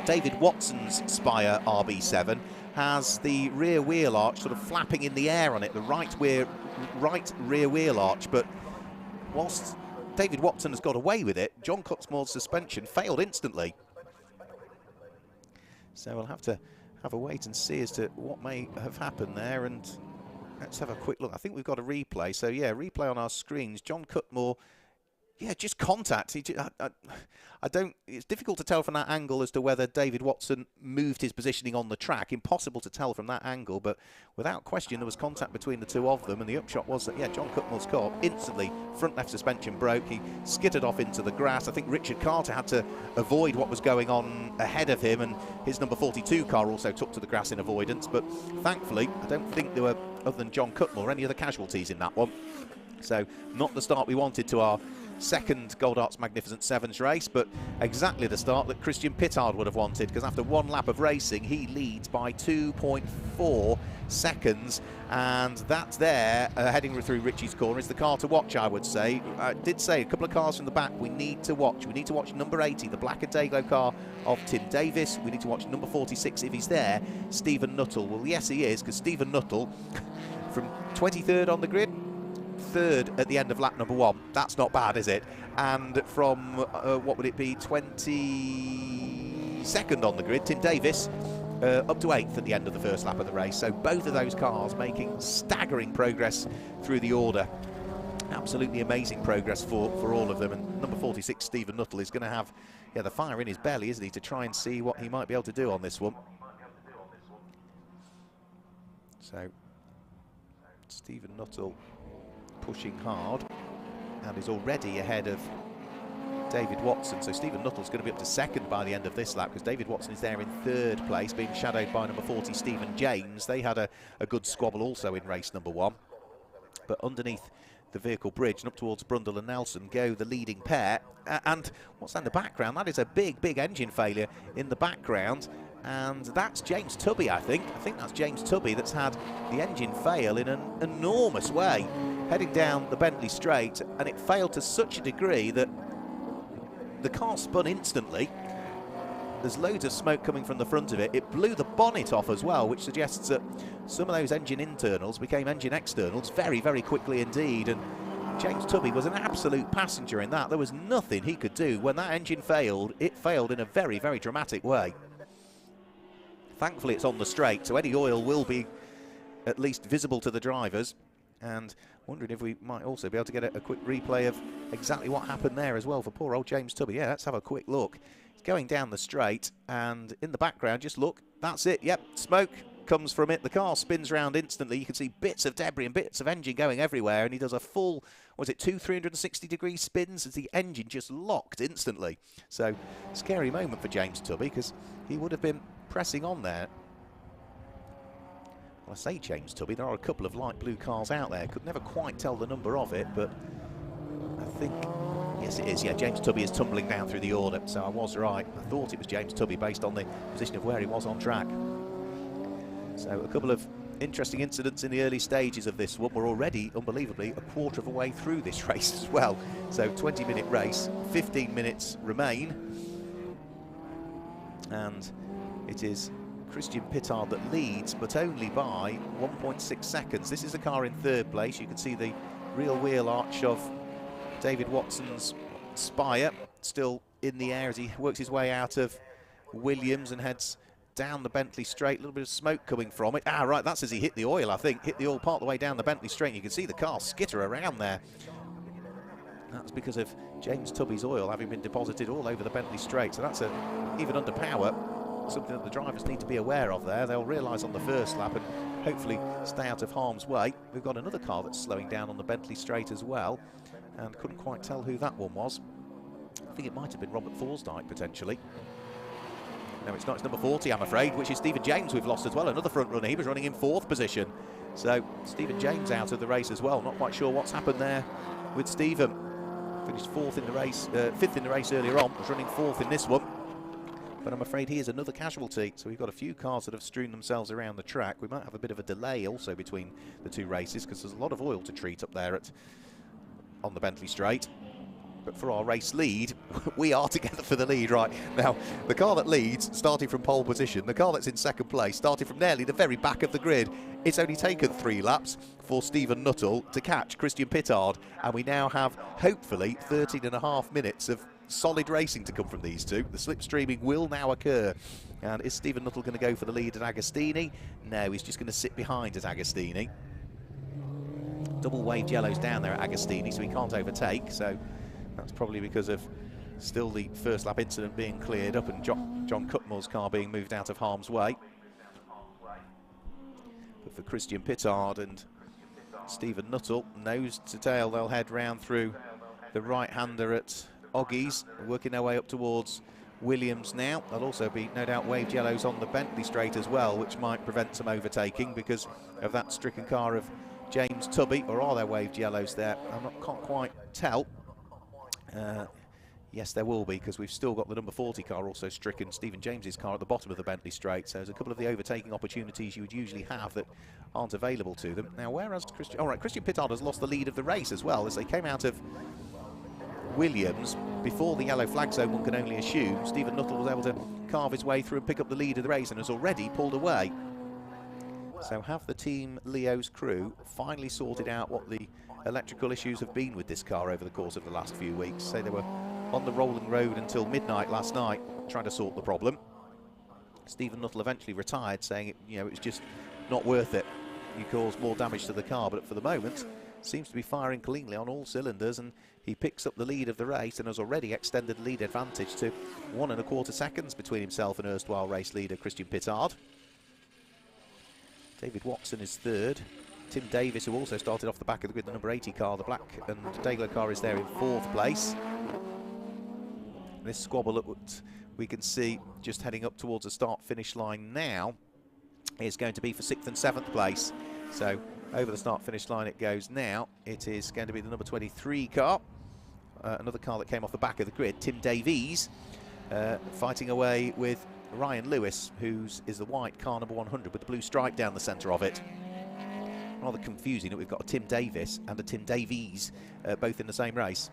David Watson's Spire RB7 has the rear wheel arch sort of flapping in the air on it, the right rear wheel arch, but whilst David Watson has got away with it, John Cutmore's suspension failed instantly. So we'll have to have a wait and see as to what may have happened there, and let's have a quick look. I think we've got a replay. So yeah, replay on our screens. John Cutmore, yeah, just contact. I don't. It's difficult to tell from that angle as to whether David Watson moved his positioning on the track. Impossible to tell from that angle, but without question there was contact between the two of them, and the upshot was that, yeah, John Cutmore's car instantly, front left suspension broke. He skittered off into the grass. I think Richard Carter had to avoid what was going on ahead of him, and his number 42 car also took to the grass in avoidance, but thankfully I don't think there were, other than John Cutmore, any other casualties in that one. So not the start we wanted to our second Gold Arts Magnificent Sevens race, but exactly the start that Christian Pittard would have wanted, because after one lap of racing he leads by 2.4 seconds, and that's there heading through Ritchie's corner is the car to watch, I would say. I did say a couple of cars from the back we need to watch. We need to watch number 80, the black and Dayglow car of Tim Davis. We need to watch number 46, if he's there, Stephen Nuttall. Well, yes he is, because Stephen Nuttall from 23rd on the grid, third at the end of lap number 1. That's not bad, is it? And from what would it be, 22nd on the grid, Tim Davis up to 8th at the end of the first lap of the race. So both of those cars making staggering progress through the order. Absolutely amazing progress for all of them. And number 46, Stephen Nuttall, is going to have the fire in his belly, isn't he, to try and see what he might be able to do on this one. So Stephen Nuttall pushing hard and is already ahead of David Watson. So Stephen Nuttall's going to be up to second by the end of this lap, because David Watson is there in third place, being shadowed by number 40, Stephen James. They had a good squabble also in race number 1. But underneath the vehicle bridge and up towards Brundle and Nelson go the leading pair. And what's that in the background? That is a big engine failure in the background. And that's James Tubby, I think. I think that's James Tubby that's had the engine fail in an enormous way, heading down the Bentley Straight, and it failed to such a degree that the car spun instantly. There's loads of smoke coming from the front of it. It blew the bonnet off as well, which suggests that some of those engine internals became engine externals very, very quickly indeed. And James Tubby was an absolute passenger in that. There was nothing he could do. When that engine failed, it failed in a very, very dramatic way. Thankfully, it's on the straight, so any oil will be at least visible to the drivers. And wondering if we might also be able to get a quick replay of exactly what happened there as well for poor old James Tubby. Yeah, let's have a quick look. He's going down the straight, and in the background, just look, that's it. Yep, smoke comes from it. The car spins round instantly. You can see bits of debris and bits of engine going everywhere, and he does a full, was it 360-degree spins as the engine just locked instantly. So, scary moment for James Tubby, because he would have been pressing on there. Well, I say James Tubby, there are a couple of light blue cars out there. Could never quite tell the number of it, but I think, yes it is, yeah, James Tubby is tumbling down through the order, so I was right. I thought it was James Tubby based on the position of where he was on track. So a couple of interesting incidents in the early stages of this one. We're already, unbelievably, a quarter of a way through this race as well. So 20-minute race, 15 minutes remain. And it is Christian Pittard that leads, but only by 1.6 seconds. This is the car in third place. You can see the real wheel arch of David Watson's Spire still in the air as he works his way out of Williams and heads down the Bentley Straight. A little bit of smoke coming from it. Ah, right, that's as he hit the oil, I think. Hit the oil part of the way down the Bentley Straight. You can see the car skitter around there. That's because of James Tubby's oil having been deposited all over the Bentley Straight. So that's even under power, something that the drivers need to be aware of there. They'll realise on the first lap and hopefully stay out of harm's way. We've got another car that's slowing down on the Bentley Straight as well, and couldn't quite tell who that one was. I think it might have been Robert Forsdyke potentially. No, it's not. It's number 40, I'm afraid, which is Stephen James we've lost as well. Another front runner. He was running in 4th position. So Stephen James out of the race as well. Not quite sure what's happened there with Stephen. Finished 4th in the race, 5th in the race earlier on. Was running 4th in this one. But I'm afraid he is another casualty. So we've got a few cars that have strewn themselves around the track. We might have a bit of a delay also between the two races, because there's a lot of oil to treat up there on the Bentley Straight. But for our race lead, we are together for the lead right now. The car that leads, starting from pole position, the car that's in second place, starting from nearly the very back of the grid. It's only taken 3 laps for Stephen Nuttall to catch Christian Pittard, and we now have, hopefully, 13.5 minutes of solid racing to come from these two. The slipstreaming will now occur. And is Stephen Nuttall going to go for the lead at Agostini? No, he's just going to sit behind at Agostini. Double waved yellows down there at Agostini, so he can't overtake. So that's probably because of still the first lap incident being cleared up and John Cutmore's car being moved out of harm's way. But for Christian Pittard and Stephen Nuttall, nose to tail, they'll head round through the right-hander at Oggies, working their way up towards Williams now. There'll also be, no doubt, waved yellows on the Bentley Straight as well, which might prevent some overtaking because of that stricken car of James Tubby. Or are there waved yellows there? Can't quite tell. Yes, there will be, because we've still got the number 40 car also stricken, Stephen James's car, at the bottom of the Bentley Straight. So there's a couple of the overtaking opportunities you would usually have that aren't available to them. Now, whereas Christian Pittard has lost the lead of the race as well, as they came out of Williams before the yellow flag zone, one can only assume. Stephen Nuttall was able to carve his way through and pick up the lead of the race and has already pulled away. So have the Team Leo's crew finally sorted out what the electrical issues have been with this car over the course of the last few weeks? Say they were on the rolling road until midnight last night trying to sort the problem. Stephen Nuttall eventually retired, saying it was just not worth it. You cause more damage to the car, but for the moment seems to be firing cleanly on all cylinders, and he picks up the lead of the race and has already extended the lead advantage to 1 1/4 seconds between himself and erstwhile race leader Christian Pittard. David Watson is third. Tim Davis, who also started off the back of the grid, the number 80 car, the black and Dayglow car, is there in 4th place. This squabble that we can see just heading up towards the start-finish line now is going to be for 6th and 7th place. So over the start-finish line it goes now. It is going to be the number 23 car, another car that came off the back of the grid, Tim Davies, fighting away with Ryan Lewis, who's is the white car number 100 with the blue stripe down the centre of it. Rather confusing that we've got a Tim Davis and a Tim Davies both in the same race.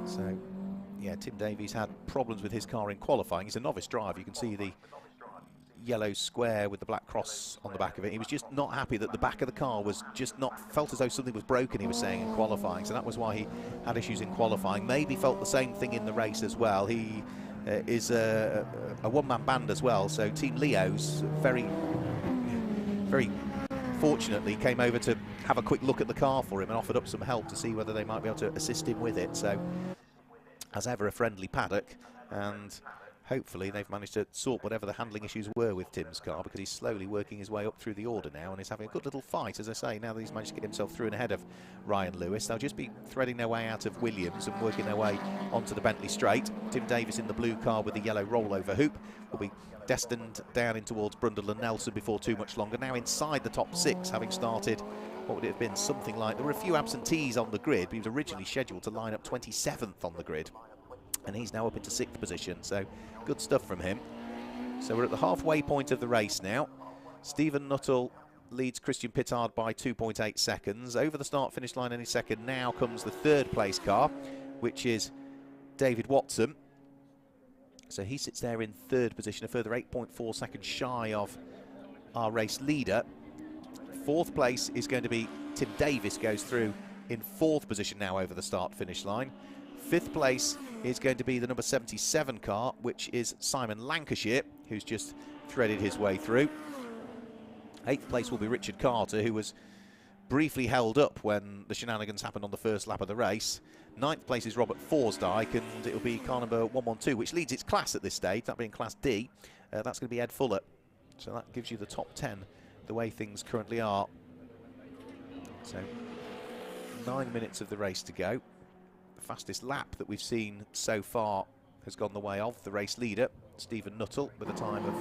So, yeah, Tim Davies had problems with his car in qualifying. He's a novice driver. You can see the yellow square with the black cross on the back of it. He was just not happy that the back of the car was just not, felt as though something was broken, he was saying, in qualifying. So that was why he had issues in qualifying. Maybe felt the same thing in the race as well. He is a one-man band as well. So Team Leo's very fortunately came over to have a quick look at the car for him and offered up some help to see whether they might be able to assist him with it. So, as ever, a friendly paddock, and hopefully they've managed to sort whatever the handling issues were with Tim's car, because he's slowly working his way up through the order now and is having a good little fight, as I say, now that he's managed to get himself through and ahead of Ryan Lewis. They'll just be threading their way out of Williams and working their way onto the Bentley Straight. Tim Davis in the blue car with the yellow rollover hoop will be destined down in towards Brundle and Nelson before too much longer. Now inside the top 6, having started, what would it have been, something like, there were a few absentees on the grid, but he was originally scheduled to line up 27th on the grid, and he's now up into 6th position, so good stuff from him. So we're at the halfway point of the race now. Stephen Nuttall leads Christian Pittard by 2.8 seconds. Over the start-finish line any second now comes the 3rd place car, which is David Watson. So he sits there in 3rd position, a further 8.4 seconds shy of our race leader. 4th place is going to be Tim Davis, goes through in 4th position now over the start-finish line. 5th place is going to be the number 77 car, which is Simon Lancashire, who's just threaded his way through. 8th place will be Richard Carter, who was briefly held up when the shenanigans happened on the first lap of the race. 9th place is Robert Forsdyke, and it'll be car number 112, which leads its class at this stage, that being Class D. That's going to be Ed Fuller. So that gives you the top 10, the way things currently are. So 9 minutes of the race to go. The fastest lap that we've seen so far has gone the way of the race leader, Stephen Nuttall, with a time of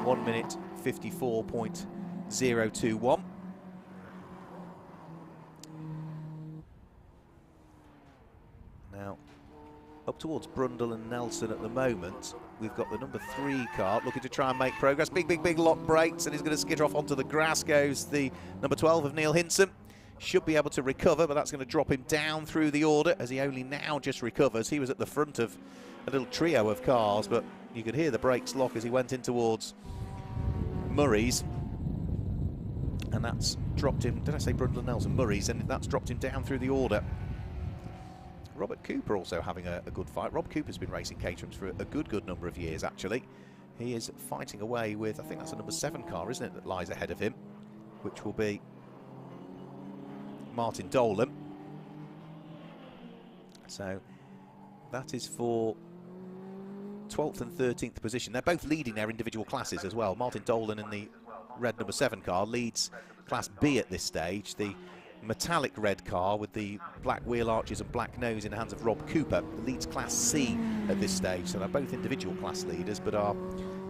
1 minute 54.021. Now, up towards Brundle and Nelson at the moment, we've got the number 3 car looking to try and make progress. Big lock brakes, and he's going to skitter off onto the grass. Goes the number 12 of Neil Hinson. Should be able to recover, but that's going to drop him down through the order as he only now just recovers. He was at the front of a little trio of cars, but you could hear the brakes lock as he went in towards Murray's. And that's dropped him, did I say Brundle and Nelson? Murray's, and that's dropped him down through the order. Robert Cooper also having a good fight. Rob Cooper's been racing Caterhams for a good number of years, actually. He is fighting away with, I think that's a number 7 car, isn't it, that lies ahead of him, which will be Martin Dolan. So that is for 12th and 13th position. They're both leading their individual classes as well. Martin Dolan in the red number 7 car leads Class B at this stage. The metallic red car with the black wheel arches and black nose in the hands of Rob Cooper leads Class C at this stage. So they're both individual class leaders, but are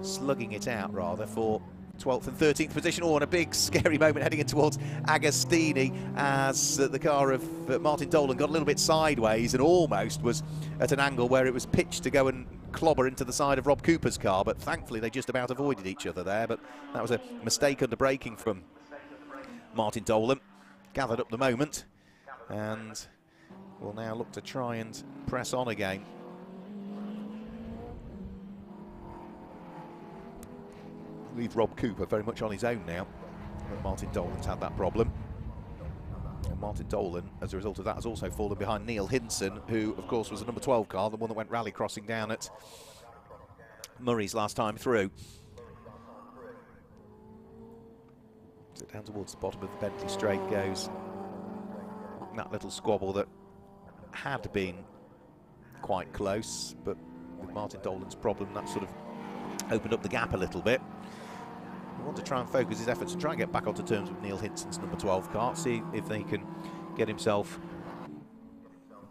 slugging it out rather for 12th and 13th position. Oh, and a big scary moment heading in towards Agostini as the car of Martin Dolan got a little bit sideways and almost was at an angle where it was pitched to go and clobber into the side of Rob Cooper's car, but thankfully they just about avoided each other there. But that was a mistake under braking from Martin Dolan. Gathered up the moment and will now look to try and press on again. Leave Rob Cooper very much on his own now, but Martin Dolan's had that problem. And Martin Dolan, as a result of that, has also fallen behind Neil Hinson, who, of course, was the number 12 car, the one that went rally crossing down at Murray's last time through. So down towards the bottom of the Bentley straight goes that little squabble that had been quite close, but with Martin Dolan's problem, that sort of opened up the gap a little bit. We want to try and focus his efforts and try and get back onto terms with Neil Hinson's number 12 car, see if they can get himself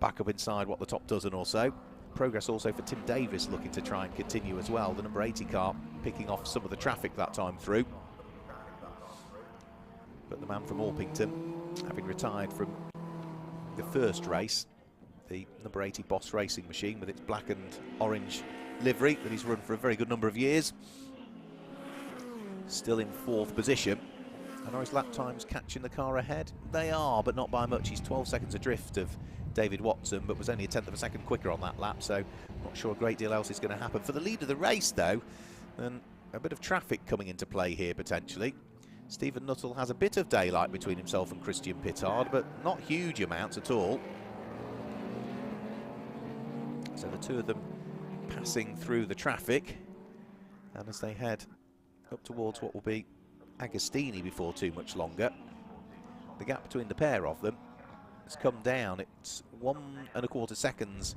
back up inside what the top dozen or so. Progress also for Tim Davis looking to try and continue as well. The number 80 car picking off some of the traffic that time through. But the man from Orpington, having retired from the first race, the number 80 Boss Racing machine with its black and orange livery that he's run for a very good number of years, still in 4th position. And are his lap times catching the car ahead? They are, but not by much. He's 12 seconds adrift of David Watson, but was only a 1/10 of a second quicker on that lap, so not sure a great deal else is going to happen. For the lead of the race, though, and a bit of traffic coming into play here, potentially. Stephen Nuttall has a bit of daylight between himself and Christian Pittard, but not huge amounts at all. So the two of them passing through the traffic, and as they head up towards what will be Agostini before too much longer, the gap between the pair of them has come down. It's 1 1/4 seconds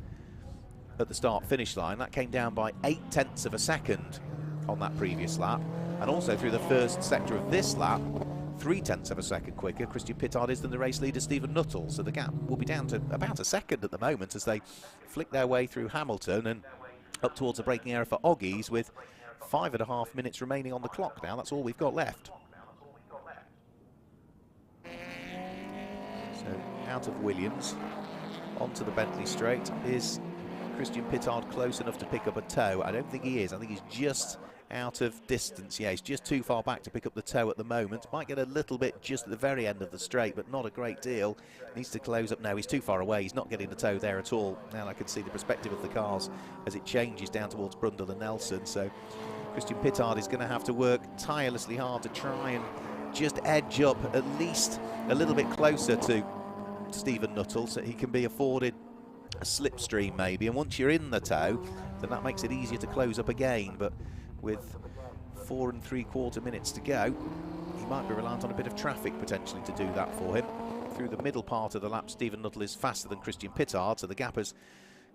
at the start-finish line. That came down by 0.8 of a second on that previous lap, and also through the first sector of this lap, 0.3 of a second quicker Christian Pittard is than the race leader Stephen Nuttall. So the gap will be down to about a second at the moment as they flick their way through Hamilton and up towards the braking area for Oggies, with 5.5 minutes remaining on the clock now. That's all we've got left. So out of Williams, onto the Bentley straight. Is Christian Pittard close enough to pick up a toe? I don't think he is. I think he's just out of distance. Yeah, he's just too far back to pick up the toe at the moment. Might get a little bit just at the very end of the straight, but not a great deal. Needs to close up now. He's too far away. He's not getting the toe there at all. Now I can see the perspective of the cars as it changes down towards Brundle and Nelson. So Christian Pittard is going to have to work tirelessly hard to try and just edge up at least a little bit closer to Stephen Nuttall so he can be afforded a slipstream maybe. And once you're in the toe, then that makes it easier to close up again. But with 4 3/4 minutes to go, he might be reliant on a bit of traffic potentially to do that for him. Through the middle part of the lap, Stephen Nuttall is faster than Christian Pittard, so the gap has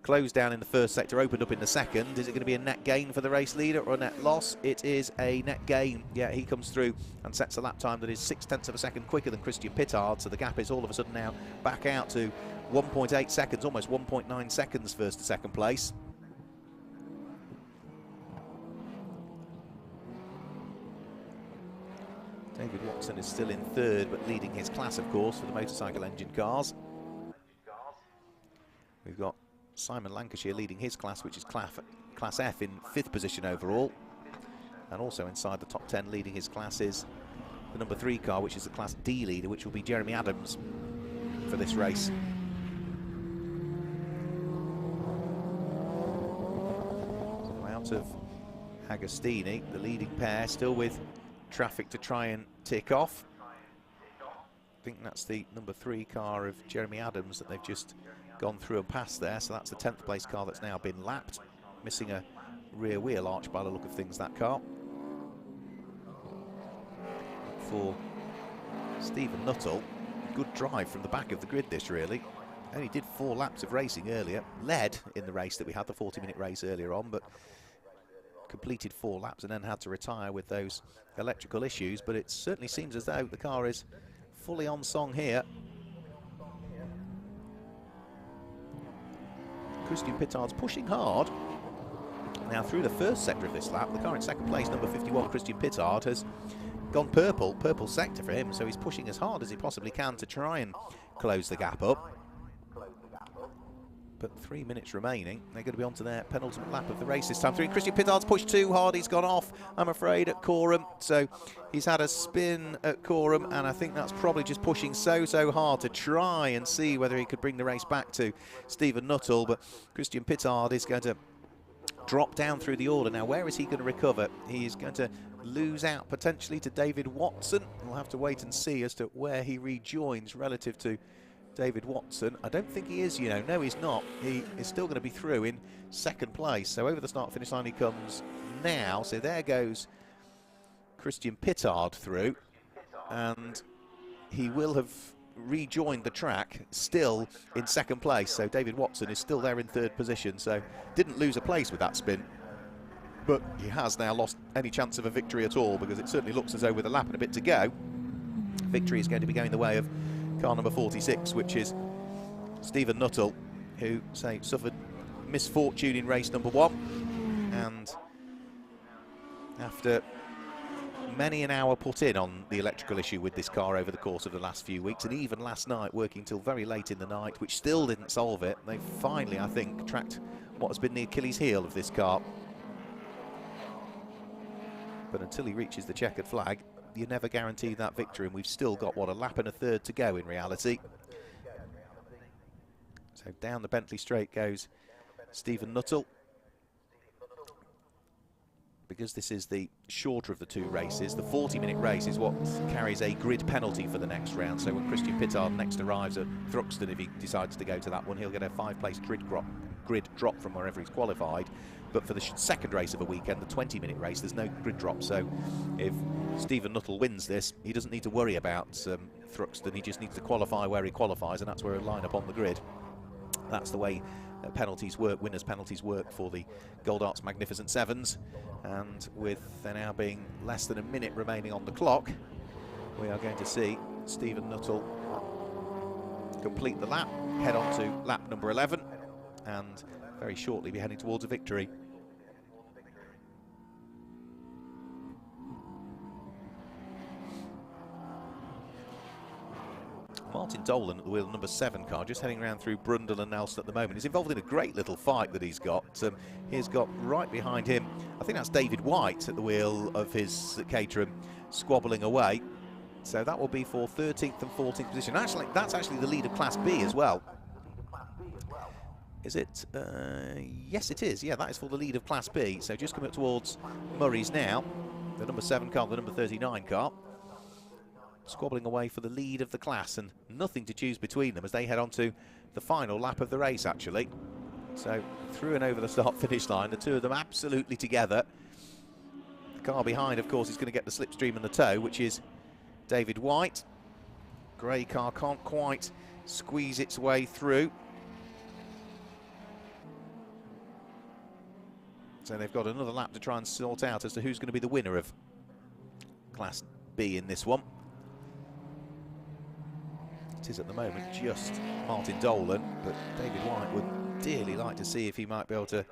closed down in the first sector, opened up in the second. Is it going to be a net gain for the race leader or a net loss? It is a net gain. Yeah, he comes through and sets a lap time that is 0.6 of a second quicker than Christian Pittard, so the gap is all of a sudden now back out to 1.8 seconds, almost 1.9 seconds first to second place. David Watson is still in third, but leading his class, of course, for the motorcycle engine cars. We've got Simon Lancashire leading his class, which is Class F, in 5th position overall. And also inside the top 10 leading his class is the number 3 car, which is the Class D leader, which will be Jeremy Adams for this race. So out of Agostini, the leading pair, still with traffic to try and tick off. I think that's the number 3 car of Jeremy Adams that they've just gone through and past there, so that's the 10th place car that's now been lapped, missing a rear wheel arch by the look of things, that car. For Stephen Nuttall, good drive from the back of the grid this really. Only did 4 laps of racing earlier, led in the race that we had, the 40-minute race earlier on, but completed 4 laps and then had to retire with those electrical issues. But it certainly seems as though the car is fully on song here. Christian Pittard's pushing hard. Now through the first sector of this lap, the car in second place, number 51, Christian Pittard, has gone purple sector for him, so he's pushing as hard as he possibly can to try and close the gap up. But 3 minutes remaining. They're going to be on to their penultimate lap of the race this time through. Christian Pittard's pushed too hard. He's gone off, I'm afraid, at Coram. So he's had a spin at Coram, and I think that's probably just pushing so hard to try and see whether he could bring the race back to Stephen Nuttall. But Christian Pittard is going to drop down through the order. Now, where is he going to recover? He is going to lose out potentially to David Watson. We'll have to wait and see as to where he rejoins relative to David Watson. I don't think he is, you know. No, he's not. He is still going to be through in second place. So over the start-finish line he comes now. So there goes Christian Pittard through. and he will have rejoined the track still in second place. So David Watson is still there in third position, so didn't lose a place with that spin, but he has now lost any chance of a victory at all, because it certainly looks as though with a lap and a bit to go, victory is going to be going the way of car number 46, which is Stephen Nuttall, who suffered misfortune in race number 1, and after many an hour put in on the electrical issue with this car over the course of the last few weeks, and even last night working till very late in the night, which still didn't solve it, they finally, I think, tracked what has been the Achilles heel of this car. But until he reaches the checkered flag, you're never guaranteed that victory, and we've still got, what, a lap and a third to go in reality. So down the Bentley straight goes Stephen Nuttall. Because this is the shorter of the two races, the 40-minute race is what carries a grid penalty for the next round. So when Christian Pittard next arrives at Thruxton, if he decides to go to that one, he'll get a 5-place grid drop from wherever he's qualified. But for the second race of a weekend, the 20-minute race, there's no grid drop. So if Stephen Nuttall wins this, he doesn't need to worry about Thruxton. He just needs to qualify where he qualifies, and that's where he'll line up on the grid. That's the way penalties work, winners' penalties work for the Gold Arts Magnificent Sevens. And with there now being less than a minute remaining on the clock, we are going to see Stephen Nuttall complete the lap, head on to lap number 11, and very shortly be heading towards a victory. Martin Dolan at the wheel of number 7 car, just heading around through Brundle and Nelson at the moment. He's involved in a great little fight that he's got. He's got right behind him, I think that's David White at the wheel of his Caterham, squabbling away. So that will be for 13th and 14th position. Actually, that's actually the lead of Class B as well. Is it? Yes, it is. Yeah, that is for the lead of Class B. So just coming up towards Murray's now. The number 7 car, the number 39 car, squabbling away for the lead of the class, and nothing to choose between them as they head on to the final lap of the race, actually. So through and over the start-finish line, the two of them absolutely together. The car behind, of course, is going to get the slipstream and the tow, which is David White. Grey car can't quite squeeze its way through. So they've got another lap to try and sort out as to who's going to be the winner of Class B in this one. It is at the moment just Martin Dolan, but David White would dearly like to see if he might be able to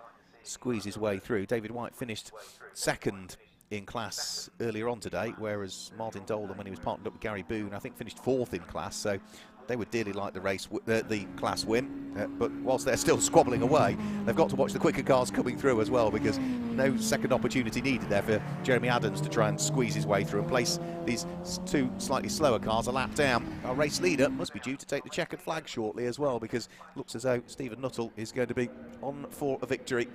squeeze his way through. David White finished second in class earlier on today, whereas Martin Dolan, when he was partnered up with Gary Boone, I think finished 4th in class, so they would dearly like the class win. But whilst they're still squabbling away, they've got to watch the quicker cars coming through as well, because no second opportunity needed there for Jeremy Adams to try and squeeze his way through and place these two slightly slower cars a lap down. Our race leader must be due to take the checkered flag shortly as well, because it looks as though Stephen Nuttall is going to be on for a victory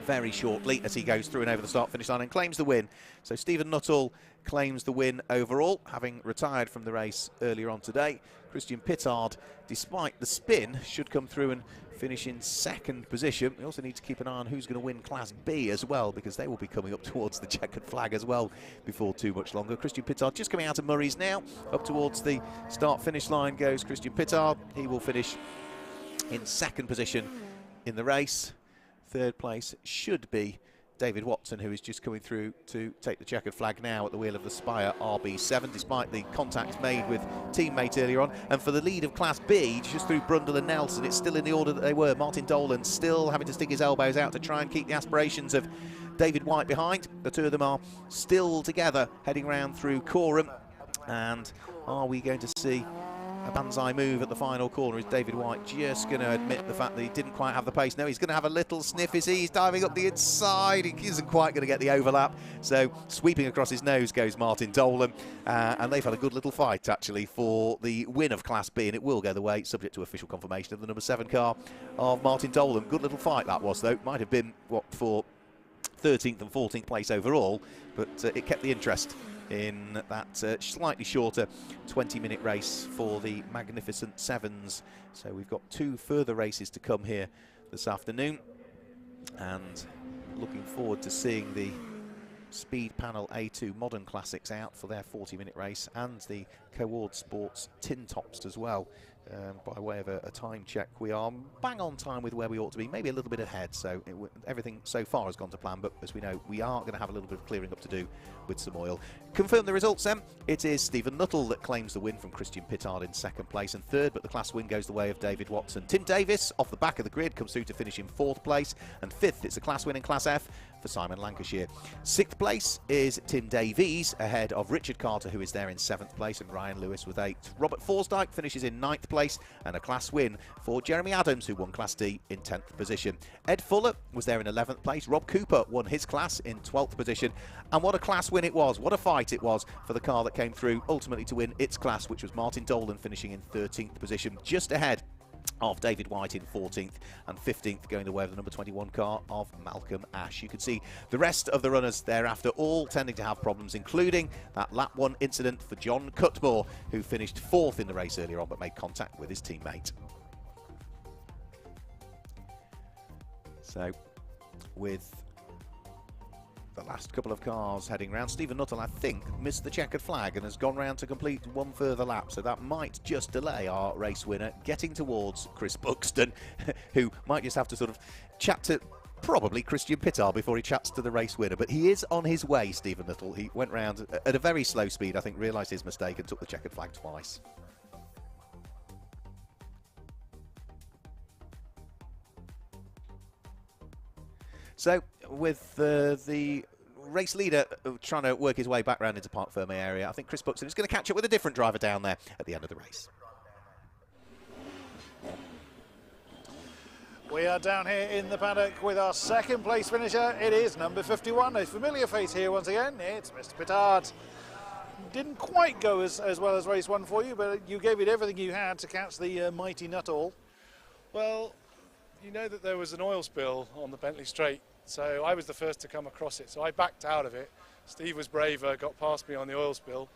very shortly as he goes through and over the start-finish line and claims the win. So Stephen Nuttall claims the win overall, having retired from the race earlier on today. Christian Pittard, despite the spin, should come through and finish in second position. We also need to keep an eye on who's going to win Class B as well, because they will be coming up towards the checkered flag as well before too much longer. Christian Pittard just coming out of Murray's now. Up towards the start-finish line goes Christian Pittard. He will finish in second position in the race. Third place should be David Watson, who is just coming through to take the checkered flag now at the wheel of the Spire RB7, despite the contacts made with teammates earlier on. And for the lead of Class B, just through Brundle and Nelson, it's still in the order that they were. Martin Dolan still having to stick his elbows out to try and keep the aspirations of David White behind. The two of them are still together, heading round through Coram. And are we going to see a banzai move at the final corner? Is David White just going to admit the fact that he didn't quite have the pace? No, he's going to have a little sniff. He's diving up the inside. He isn't quite going to get the overlap. So sweeping across his nose goes Martin Dolan. And they've had a good little fight, actually, for the win of Class B. And it will go the way, subject to official confirmation, of the number 7 car of Martin Dolan. Good little fight that was, though. Might have been, what, for 13th and 14th place overall. But it kept the interest in that slightly shorter 20-minute race for the Magnificent Sevens. So we've got 2 further races to come here this afternoon, and looking forward to seeing the Speed Panel A2 Modern Classics out for their 40-minute race, and the Coord Sports Tin Tops as well. By way of a time check, we are bang on time with where we ought to be, maybe a little bit ahead, so everything so far has gone to plan, but as we know, we are going to have a little bit of clearing up to do with some oil. Confirm the results then. It is Stephen Nuttall that claims the win from Christian Pittard in second place and third, but the class win goes the way of David Watson. Tim Davis, off the back of the grid, comes through to finish in fourth place, and fifth, it's a class win in Class F for Simon Lancashire. Sixth place is Tim Davies, ahead of Richard Carter, who is there in seventh place, and Ryan Lewis with eighth. Robert Forsdyke finishes in ninth place, and a class win for Jeremy Adams, who won Class D in 10th position. Ed Fuller was there in 11th place. Rob Cooper won his class in 12th position, and what a class win it was. What a fight it was for the car that came through ultimately to win its class, which was Martin Dolan finishing in 13th position, just ahead of David White in 14th, and 15th going the way of the number 21 car of Malcolm Ash. You can see the rest of the runners thereafter all tending to have problems, including that lap 1 incident for John Cutmore, who finished 4th in the race earlier on but made contact with his teammate. So with the last couple of cars heading round, Stephen Nuttall, I think, missed the checkered flag and has gone round to complete one further lap, so that might just delay our race winner getting towards Chris Buxton, who might just have to sort of chat to probably Christian Pittard before he chats to the race winner. But he is on his way, Stephen Nuttall. He went round at a very slow speed, I think, realised his mistake and took the checkered flag twice. So, with the race leader trying to work his way back round into Parc Fermé area, I think Chris Buxton is going to catch up with a different driver down there at the end of the race. We are down here in the paddock with our second place finisher. It is number 51, a familiar face here once again. It's Mr. Pittard. Didn't quite go as well as race 1 for you, but you gave it everything you had to catch the mighty Nuttall. Well, you know that there was an oil spill on the Bentley Straight, so I was the first to come across it, so I backed out of it. Steve was braver, got past me on the oil spill,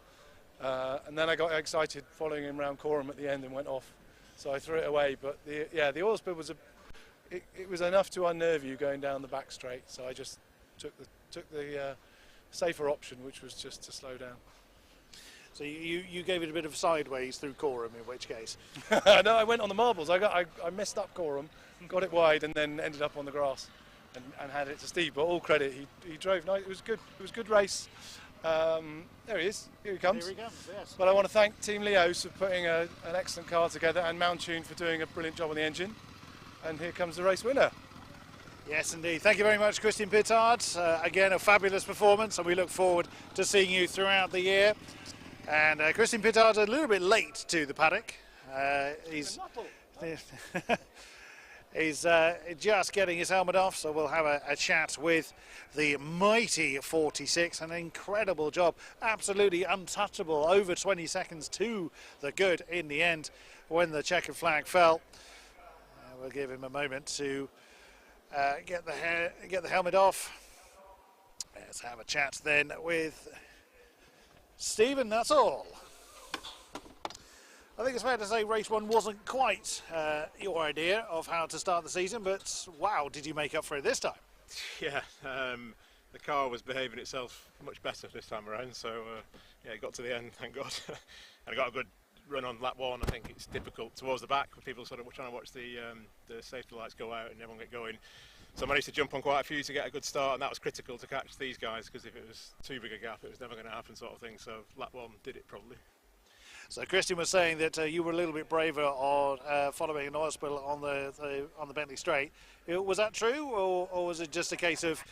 and then I got excited following him around Coram at the end and went off, so I threw it away. But the oil spill was it was enough to unnerve you going down the back straight, so I just took the safer option, which was just to slow down. So you gave it a bit of sideways through Coram, in which case? No, I went on the marbles. I messed up Coram, got it wide, and then ended up on the grass and had it to Steve. But all credit, he drove nice. It was good. It was a good race. There he is. Here he comes. Here he comes, yes. But I want to thank Team Leos for putting an excellent car together, and Mount Tune for doing a brilliant job on the engine. And here comes the race winner. Yes, indeed. Thank you very much, Christian Pittard. Again, a fabulous performance, and we look forward to seeing you throughout the year. And Christian Pittard a little bit late to the paddock. He's just getting his helmet off, so we'll have a chat with the mighty 46. An incredible job, absolutely untouchable, over 20 seconds to the good in the end when the checkered flag fell. We'll give him a moment to get the helmet off. Let's have a chat then with Stephen Nuttall. I think it's fair to say race 1 wasn't quite your idea of how to start the season, but wow, did you make up for it this time? Yeah, the car was behaving itself much better this time around, so yeah, it got to the end, thank God. And I got a good run on lap 1. I think it's difficult towards the back when people sort of trying to watch the safety lights go out and everyone get going. So I managed to jump on quite a few to get a good start, and that was critical to catch these guys, because if it was too big a gap, it was never going to happen, sort of thing. So lap 1 did it probably. So Christian was saying that you were a little bit braver on following an oil spill on the Bentley Straight. Was that true, or was it just a case of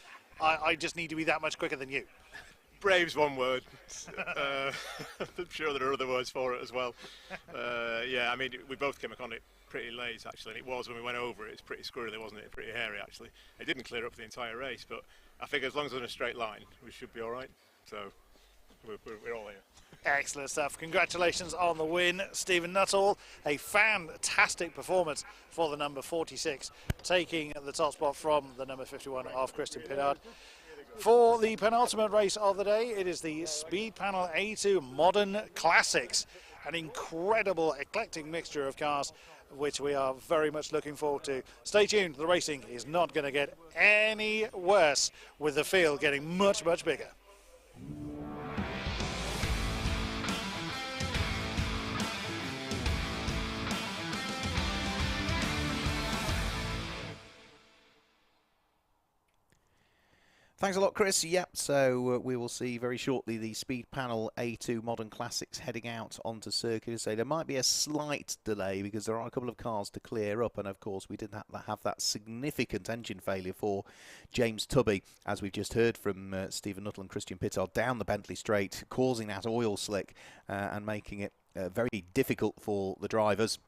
I just need to be that much quicker than you? Brave's one word. I'm sure there are other words for it as well. Yeah, I mean, we both came upon it pretty late actually, and it was when we went over it. It's pretty squirrely, wasn't it? Pretty hairy actually. It didn't clear up the entire race, but I think as long as it's in a straight line, we should be all right. So we're all here. Excellent stuff. Congratulations on the win, Stephen Nuttall. A fantastic performance for the number 46, taking the top spot from the number 51 of Christian Pittard. For the penultimate race of the day, it is the Speed Panel A2 Modern Classics. An incredible eclectic mixture of cars which we are very much looking forward to. Stay tuned, the racing is not going to get any worse, with the field getting much, much bigger. Thanks a lot, Chris. Yep, so we will see very shortly the Speed Panel A2 Modern Classics heading out onto circuit. So there might be a slight delay because there are a couple of cars to clear up, and of course we didn't have that significant engine failure for James Tubby, as we've just heard from Stephen Nuttall and Christian Pittard down the Bentley Straight, causing that oil slick and making it very difficult for the drivers.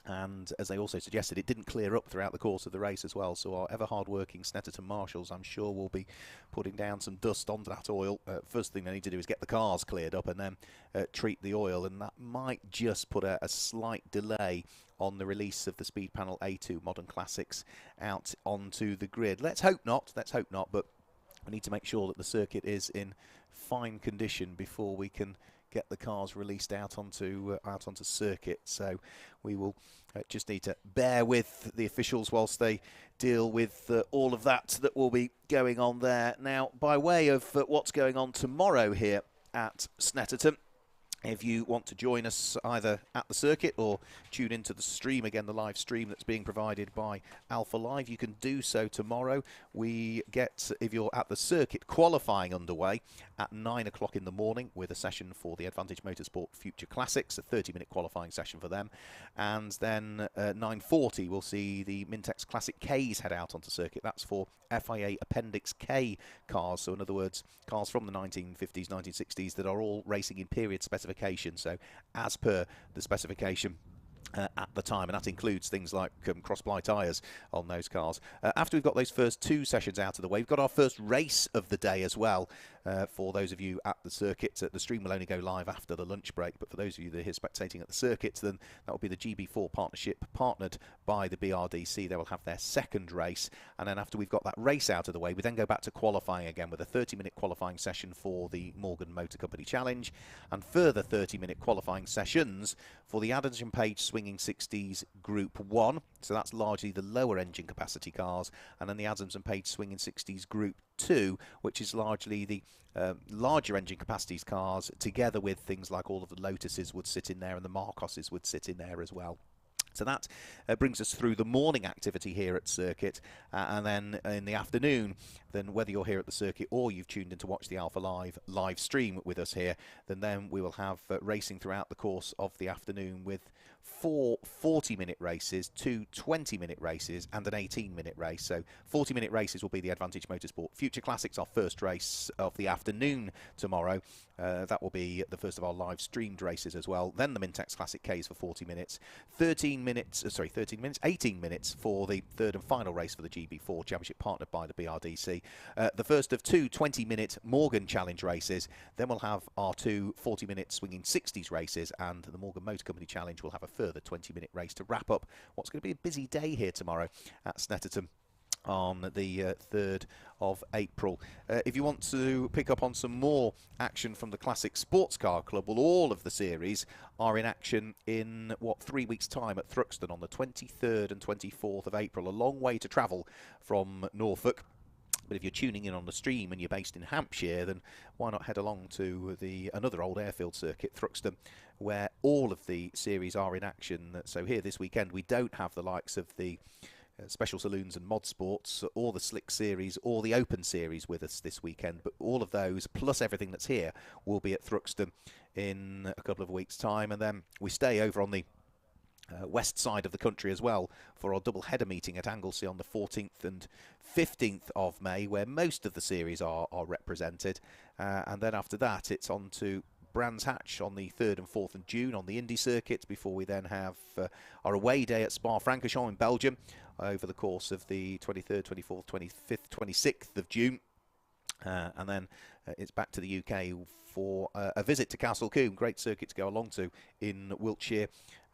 And as they also suggested, it didn't clear up throughout the course of the race as well. So our ever hard-working Snetterton marshals, I'm sure, will be putting down some dust onto that oil. First thing they need to do is get the cars cleared up and then treat the oil. And that might just put a slight delay on the release of the Speed Panel A2 Modern Classics out onto the grid. Let's hope not. Let's hope not. But we need to make sure that the circuit is in fine condition before we can get the cars released out onto circuit. So we will just need to bear with the officials whilst they deal with all of that will be going on there. Now, by way of what's going on tomorrow here at Snetterton, if you want to join us either at the circuit or tune into the stream, again, the live stream that's being provided by Alpha Live, you can do so tomorrow. We get, if you're at the circuit, qualifying underway at 9 o'clock in the morning with a session for the Advantage Motorsport Future Classics, a 30-minute qualifying session for them. And then 9:40, we'll see the Mintex Classic Ks head out onto circuit. That's for FIA Appendix K cars, so in other words, cars from the 1950s, 1960s that are all racing in period specification, so as per the specification at the time, and that includes things like cross-ply tyres on those cars. After we've got those first two sessions out of the way, we've got our first race of the day as well. For those of you at the circuit, the stream will only go live after the lunch break, but for those of you that are here spectating at the circuit, then that will be the GB4 partnership partnered by the BRDC. They will have their second race, and then after we've got that race out of the way, we then go back to qualifying again with a 30-minute qualifying session for the Morgan Motor Company Challenge, and further 30-minute qualifying sessions for the Adams and Page Swinging 60s Group 1, so that's largely the lower engine capacity cars, and then the Adams and Page Swinging 60s Group 2, which is largely the larger engine capacities cars, together with things like all of the Lotuses would sit in there and the Marcoses would sit in there as well. So that brings us through the morning activity here at circuit, and then in the afternoon, then whether you're here at the circuit or you've tuned in to watch the Alpha live stream with us here, then we will have racing throughout the course of the afternoon with 4 40-minute races, 2 20-minute races and an 18-minute race. So 40-minute races will be the Advantage Motorsport Future Classics, our first race of the afternoon tomorrow. That will be the first of our live streamed races as well. Then the Mintex Classic Ks for 40 minutes, 18 minutes for the third and final race for the GB4 Championship partnered by the BRDC. The first of 2 20-minute Morgan Challenge races. Then we'll have our 2 40-minute Swinging 60s races, and the Morgan Motor Company Challenge will have a further 20-minute race to wrap up what's going to be a busy day here tomorrow at Snetterton on the 3rd of April. If you want to pick up on some more action from the Classic Sports Car Club, well, all of the series are in action in, 3 weeks' time at Thruxton on the 23rd and 24th of April. A long way to travel from Norfolk. But if you're tuning in on the stream and you're based in Hampshire, then why not head along to another old airfield circuit, Thruxton, where all of the series are in action. So here this weekend we don't have the likes of the Special Saloons and Mod Sports, or the Slick Series, or the Open Series with us this weekend. But all of those, plus everything that's here, will be at Thruxton in a couple of weeks' time. And then we stay over on the west side of the country as well for our double header meeting at Anglesey on the 14th and 15th of May, where most of the series are represented. And then after that, it's on to Brands Hatch on the 3rd and 4th of June on the Indy circuit, before we then have our away day at Spa-Francorchamps in Belgium over the course of the 23rd, 24th, 25th, 26th of June. And then it's back to the UK for a visit to Castle Combe, great circuit to go along to in Wiltshire,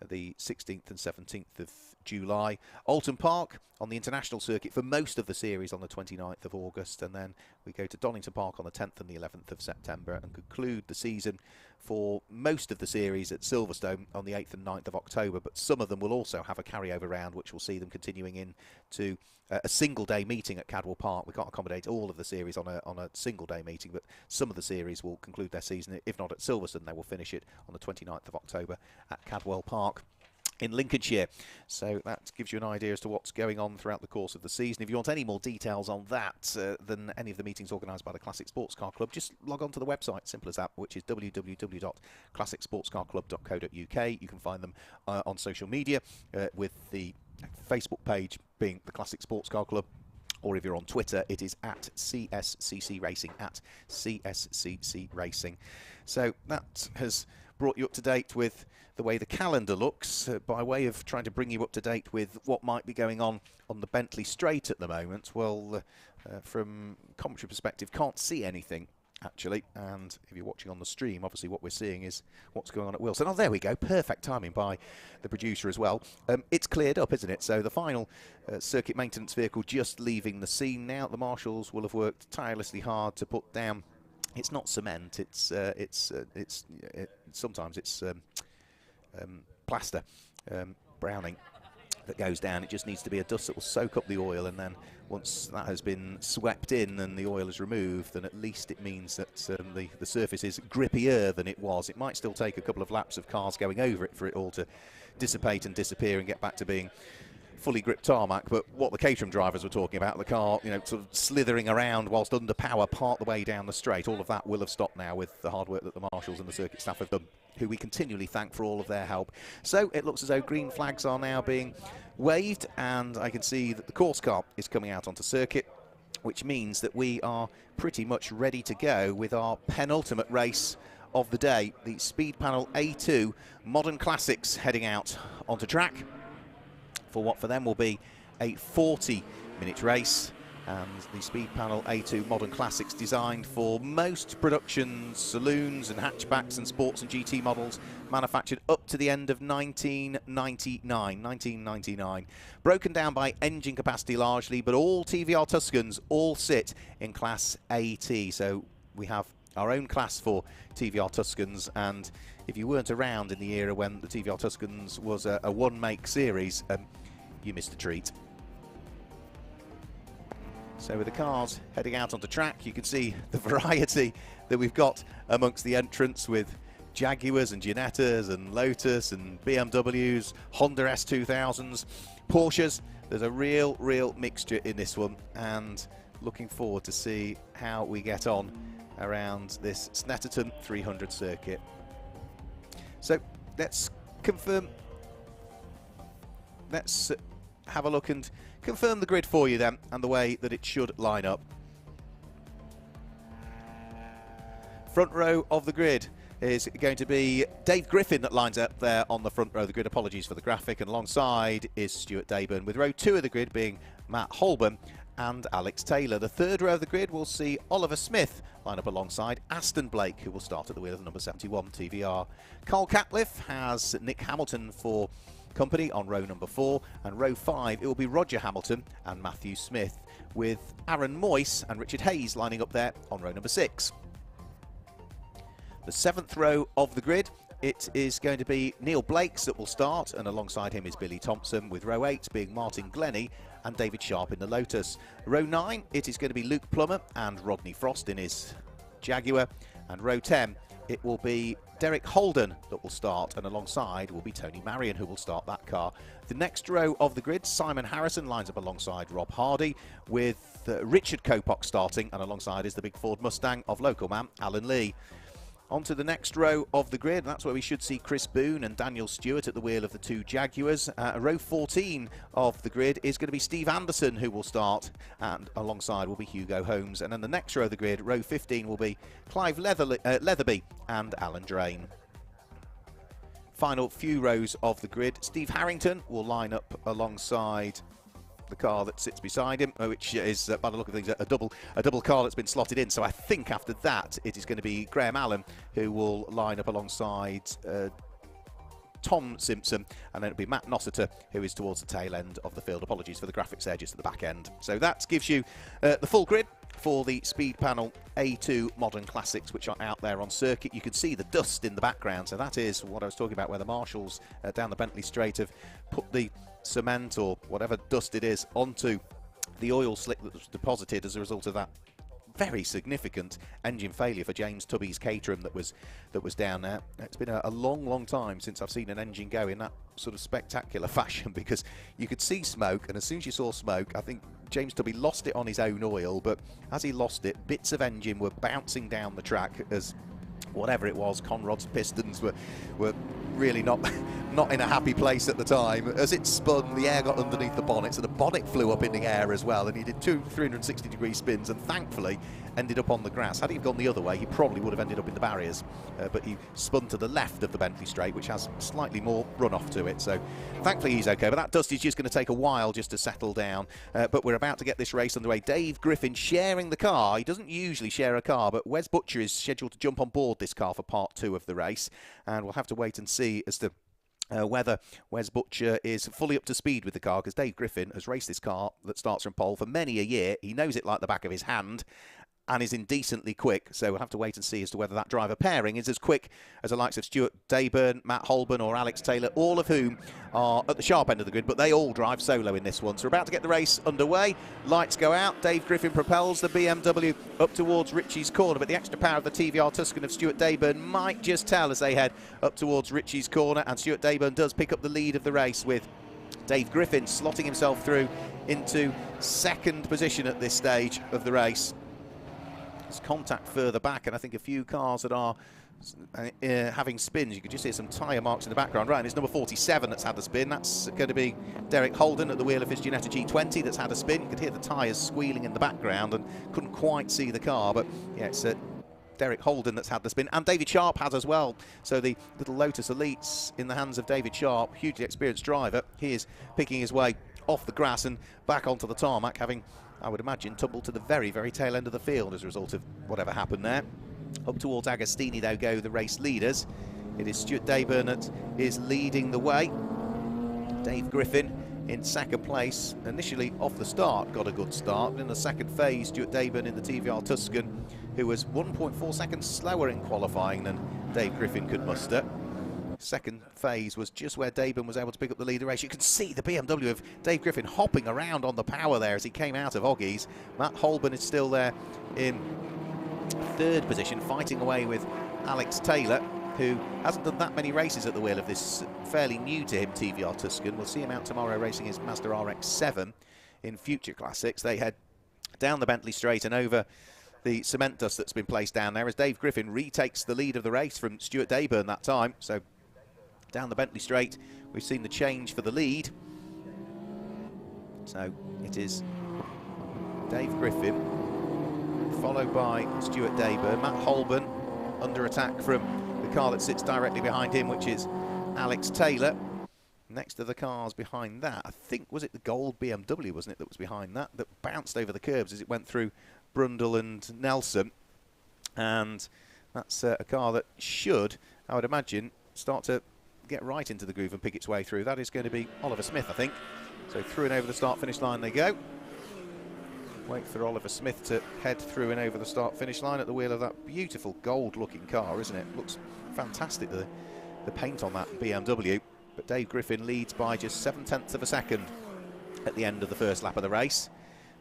the 16th and 17th of July. Alton Park on the international circuit for most of the series on the 29th of August, and then we go to Donington Park on the 10th and the 11th of September and conclude the season for most of the series at Silverstone on the 8th and 9th of October, but some of them will also have a carryover round which will see them continuing into a single day meeting at Cadwell Park. We can't accommodate all of the series on a single day meeting, but some of the series will conclude their season, if not at Silverstone, they will finish it on the 29th of October at Cadwell Park in Lincolnshire. So that gives you an idea as to what's going on throughout the course of the season. If you want any more details on that than any of the meetings organised by the Classic Sports Car Club, just log on to the website, simple as that, which is www.classicsportscarclub.co.uk. You can find them on social media with the Facebook page being the Classic Sports Car Club, or if you're on Twitter, it is at CSCC Racing, at CSCC Racing. So that has brought you up to date with the way the calendar looks, by way of trying to bring you up to date with what might be going on the Bentley Straight at the moment. Well, from commentary perspective, can't see anything actually, and if you're watching on the stream, obviously what we're seeing is what's going on at Wilson. Oh, there we go, perfect timing by the producer as well. It's cleared up, isn't it? So the final circuit maintenance vehicle just leaving the scene now. The marshals will have worked tirelessly hard to put down, it's not cement, sometimes it's plaster, browning that goes down. It just needs to be a dust that will soak up the oil, and then once that has been swept in and the oil is removed, then at least it means that the surface is grippier than it was. It might still take a couple of laps of cars going over it for it all to dissipate and disappear and get back to being fully gripped tarmac, but what the Caterham drivers were talking about, the car, you know, sort of slithering around whilst under power part the way down the straight, all of that will have stopped now with the hard work that the marshals and the circuit staff have done, who we continually thank for all of their help. So it looks as though green flags are now being waved, and I can see that the course car is coming out onto circuit, which means that we are pretty much ready to go with our penultimate race of the day. The Speed Panel A2 Modern Classics heading out onto track for what for them will be a 40-minute race, and the Speed Panel A2 Modern Classics designed for most production saloons and hatchbacks and sports and GT models manufactured up to the end of 1999. Broken down by engine capacity largely, but all TVR Tuscans all sit in Class AT. So we have our own class for TVR Tuscans, and if you weren't around in the era when the TVR Tuscans was a one-make series, you missed a treat. So with the cars heading out onto track, you can see the variety that we've got amongst the entrants, with Jaguars and Ginettas and Lotus and BMWs, Honda S2000s, Porsches. There's a real mixture in this one, and looking forward to see how we get on around this Snetterton 300 circuit. So let's confirm, let's have a look and confirm the grid for you then, and the way that it should line up. Front row of the grid is going to be Dave Griffin that lines up there on the front row of the grid. Apologies for the graphic. And alongside is Stuart Dayburn, with row 2 of the grid being Matt Holborn and Alex Taylor. The third row of the grid will see Oliver Smith line up alongside Aston Blake, who will start at the wheel of the number 71 TVR. Carl Catliff has Nick Hamilton for company on row number 4, and row 5 it will be Roger Hamilton and Matthew Smith, with Aaron Moyse and Richard Hayes lining up there on row number 6. The 7th row of the grid, it is going to be Neil Blakes that will start, and alongside him is Billy Thompson, with row 8 being Martin Glennie and David Sharp in the Lotus. Row 9 it is going to be Luke Plummer and Rodney Frost in his Jaguar, and row 10 it will be Derek Holden that will start, and alongside will be Tony Marion, who will start that car. The next row of the grid, Simon Harrison lines up alongside Rob Hardy, with Richard Kopok starting, and alongside is the big Ford Mustang of local man Alan Lee. On to the next row of the grid, and that's where we should see Chris Boone and Daniel Stewart at the wheel of the 2 Jaguars. Row 14 of the grid is going to be Steve Anderson who will start, and alongside will be Hugo Holmes. And then the next row of the grid, row 15, will be Clive Leatherby and Alan Drain. Final few rows of the grid, Steve Harrington will line up alongside the car that sits beside him, which is, by the look of things, a double car that's been slotted in. So I think after that it is going to be Graham Allen who will line up alongside Tom Simpson, and then it'll be Matt Nossiter, who is towards the tail end of the field. Apologies for the graphics there, just at the back end. So that gives you the full grid for the Speed Panel A2 Modern Classics, which are out there on circuit. You can see the dust in the background, so that is what I was talking about, where the marshals down the Bentley Straight have put the cement or whatever dust it is onto the oil slick that was deposited as a result of that very significant engine failure for James Tubby's Caterham that was down there. It's been a long time since I've seen an engine go in that sort of spectacular fashion, because you could see smoke, and as soon as you saw smoke, I think James Tubby lost it on his own oil, but as he lost it, bits of engine were bouncing down the track as whatever it was, Conrod's pistons were really not in a happy place at the time. As it spun, the air got underneath the bonnet, so the bonnet flew up in the air as well, and he did 360-degree spins, and thankfully ended up on the grass. Had he gone the other way, he probably would have ended up in the barriers, but he spun to the left of the Bentley Straight, which has slightly more runoff to it, so thankfully he's okay. But that dust is just going to take a while just to settle down, but we're about to get this race underway. Dave Griffin sharing the car. He doesn't usually share a car, but Wes Butcher is scheduled to jump on board this car for part 2 of the race, and we'll have to wait and see as to whether Wes Butcher is fully up to speed with the car, because Dave Griffin has raced this car that starts from pole for many a year. He knows it like the back of his hand and is indecently quick, so we'll have to wait and see as to whether that driver pairing is as quick as the likes of Stuart Dayburn, Matt Holborn or Alex Taylor, all of whom are at the sharp end of the grid, but they all drive solo in this one. So we're about to get the race underway. Lights go out. Dave Griffin propels the BMW up towards Ritchie's corner, but the extra power of the TVR Tuscan of Stuart Dayburn might just tell as they head up towards Ritchie's corner, and Stuart Dayburn does pick up the lead of the race, with Dave Griffin slotting himself through into second position at this stage of the race. Contact further back, and I think a few cars that are having spins. You can just hear some tyre marks in the background. Right, and it's number 47 that's had the spin. That's going to be Derek Holden at the wheel of his Ginetta G20 that's had a spin. You could hear the tyres squealing in the background and couldn't quite see the car, but yeah, it's Derek Holden that's had the spin, and David Sharp has as well. So the little Lotus Elites in the hands of David Sharp, hugely experienced driver. He is picking his way off the grass and back onto the tarmac, having, I would imagine, tumbled to the very tail end of the field as a result of whatever happened there. Up towards Agostini, though, go the race leaders. It is Stuart Dayburn that is leading the way. Dave Griffin in second place. Initially, off the start, got a good start. But in the second phase, Stuart Dayburn in the TVR Tuscan, who was 1.4 seconds slower in qualifying than Dave Griffin could muster. Second phase was just where Dayburn was able to pick up the lead of the race. You can see the BMW of Dave Griffin hopping around on the power there as he came out of Oggies. Matt Holborn is still there in third position, fighting away with Alex Taylor, who hasn't done that many races at the wheel of this fairly new to him TVR Tuscan. We'll see him out tomorrow racing his Mazda RX-7 in future classics. They head down the Bentley Straight and over the cement dust that's been placed down there as Dave Griffin retakes the lead of the race from Stuart Dayburn that time. So down the Bentley Straight, we've seen the change for the lead. So it is Dave Griffin, followed by Stuart Dayburn. Matt Holborn under attack from the car that sits directly behind him, which is Alex Taylor. Next to the cars behind that, I think, was it the gold BMW, wasn't it, that was behind that, that bounced over the curbs as it went through Brundle and Nelson. And that's a car that should, I would imagine, start to get right into the groove and pick its way through. That is going to be Oliver Smith, I think. So through and over the start-finish line they go. Wait for Oliver Smith to head through and over the start-finish line at the wheel of that beautiful gold-looking car, isn't it? Looks fantastic, the paint on that BMW. But Dave Griffin leads by just 0.7 of a second at the end of the first lap of the race.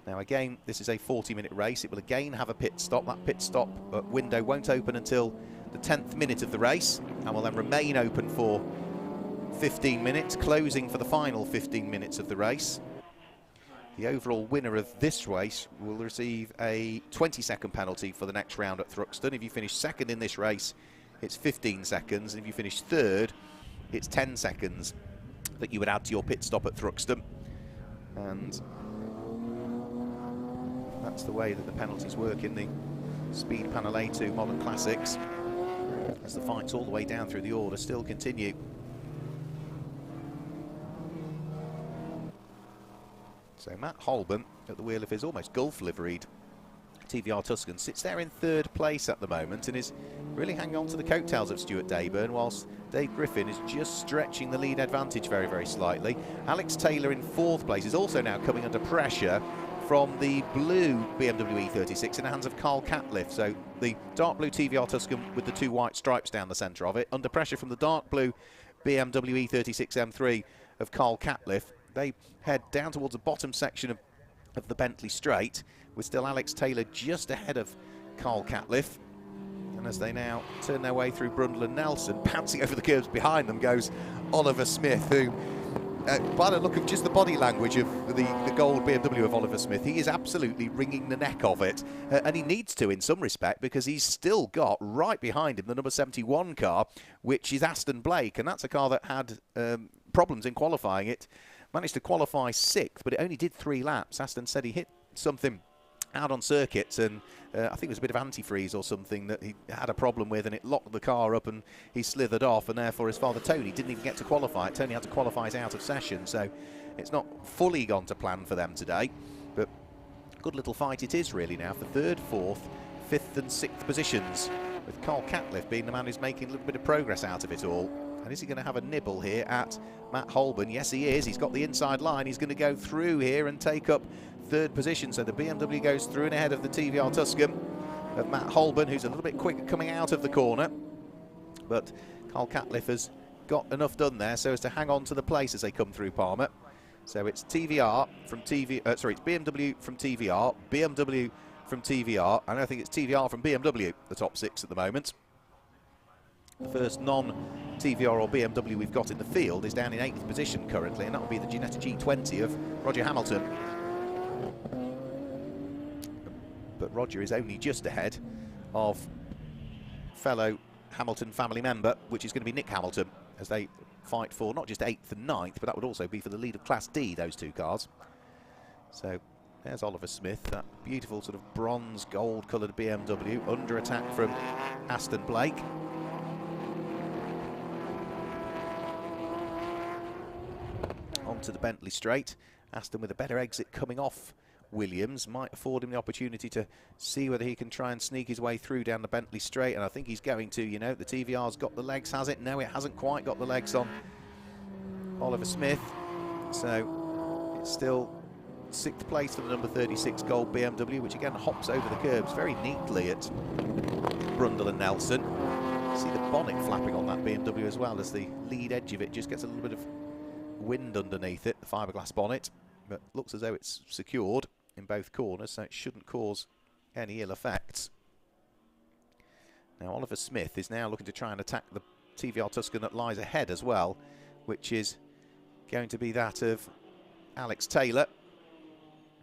Now again, this is a 40-minute race. It will again have a pit stop. That pit stop window won't open until the 10th minute of the race and will then remain open for 15 minutes, closing for the final 15 minutes of the race. The overall winner of this race will receive a 20-second penalty for the next round at Thruxton. If you finish second in this race, it's 15 seconds. And if you finish third, it's 10 seconds that you would add to your pit stop at Thruxton. And that's the way that the penalties work in the Speed Panel A2 Modern Classics, as the fights all the way down through the order still continue. So Matt Holborn at the wheel of his almost Gulf liveried TVR Tuscan, sits there in third place at the moment and is really hanging on to the coattails of Stuart Dayburn, whilst Dave Griffin is just stretching the lead advantage very, very slightly. Alex Taylor in fourth place is also now coming under pressure from the blue BMW E36 in the hands of Carl Catliff. So the dark blue TVR Tuscan with the two white stripes down the centre of it, under pressure from the dark blue BMW E36 M3 of Carl Catliff. They head down towards the bottom section of the Bentley Straight, with still Alex Taylor just ahead of Carl Catliff. And as they now turn their way through Brundle and Nelson, pouncing over the curbs behind them goes Oliver Smith, who, by the look of just the body language of the gold BMW of Oliver Smith, he is absolutely wringing the neck of it. And he needs to in some respect, because he's still got right behind him the number 71 car, which is Aston Blake. And that's a car that had problems in qualifying. It managed to qualify 6th, but it only did 3 laps. Aston said he hit something out on circuits, and I think it was a bit of antifreeze or something that he had a problem with, and it locked the car up and he slithered off, and therefore his father Tony didn't even get to qualify it. Tony had to qualify it out of session, so it's not fully gone to plan for them today, but good little fight it is really now for 3rd, 4th, 5th and 6th positions, with Carl Catliff being the man who's making a little bit of progress out of it all. And is he going to have a nibble here at Matt Holborn? Yes, he is. He's got the inside line. He's going to go through here and take up 3rd position. So the BMW goes through and ahead of the TVR Tuscan of Matt Holborn, who's a little bit quicker coming out of the corner. But Carl Catliff has got enough done there so as to hang on to the place as they come through Palmer. So it's TVR from it's BMW from TVR, BMW from TVR, and I think it's TVR from BMW, the top 6 at the moment. The first non-TVR or BMW we've got in the field is down in 8th position currently, and that will be the Ginetta G20 of Roger Hamilton. But Roger is only just ahead of fellow Hamilton family member, which is going to be Nick Hamilton, as they fight for not just 8th and 9th, but that would also be for the lead of Class D, those two cars. So there's Oliver Smith, that beautiful sort of bronze gold coloured BMW, under attack from Aston Blake. Onto the Bentley Straight. Aston with a better exit coming off Williams might afford him the opportunity to see whether he can try and sneak his way through down the Bentley Straight, and I think he's going to. You know, the TVR's got the legs, has it? No, it hasn't quite got the legs on Oliver Smith, so it's still 6th place for the number 36 gold BMW, which again hops over the curbs very neatly at Brundle and Nelson. See the bonnet flapping on that BMW as well, as the lead edge of it just gets a little bit of wind underneath it, the fiberglass bonnet, but looks as though it's secured in both corners, so it shouldn't cause any ill effects. Now Oliver Smith is now looking to try and attack the TVR Tuscan that lies ahead as well, which is going to be that of Alex Taylor.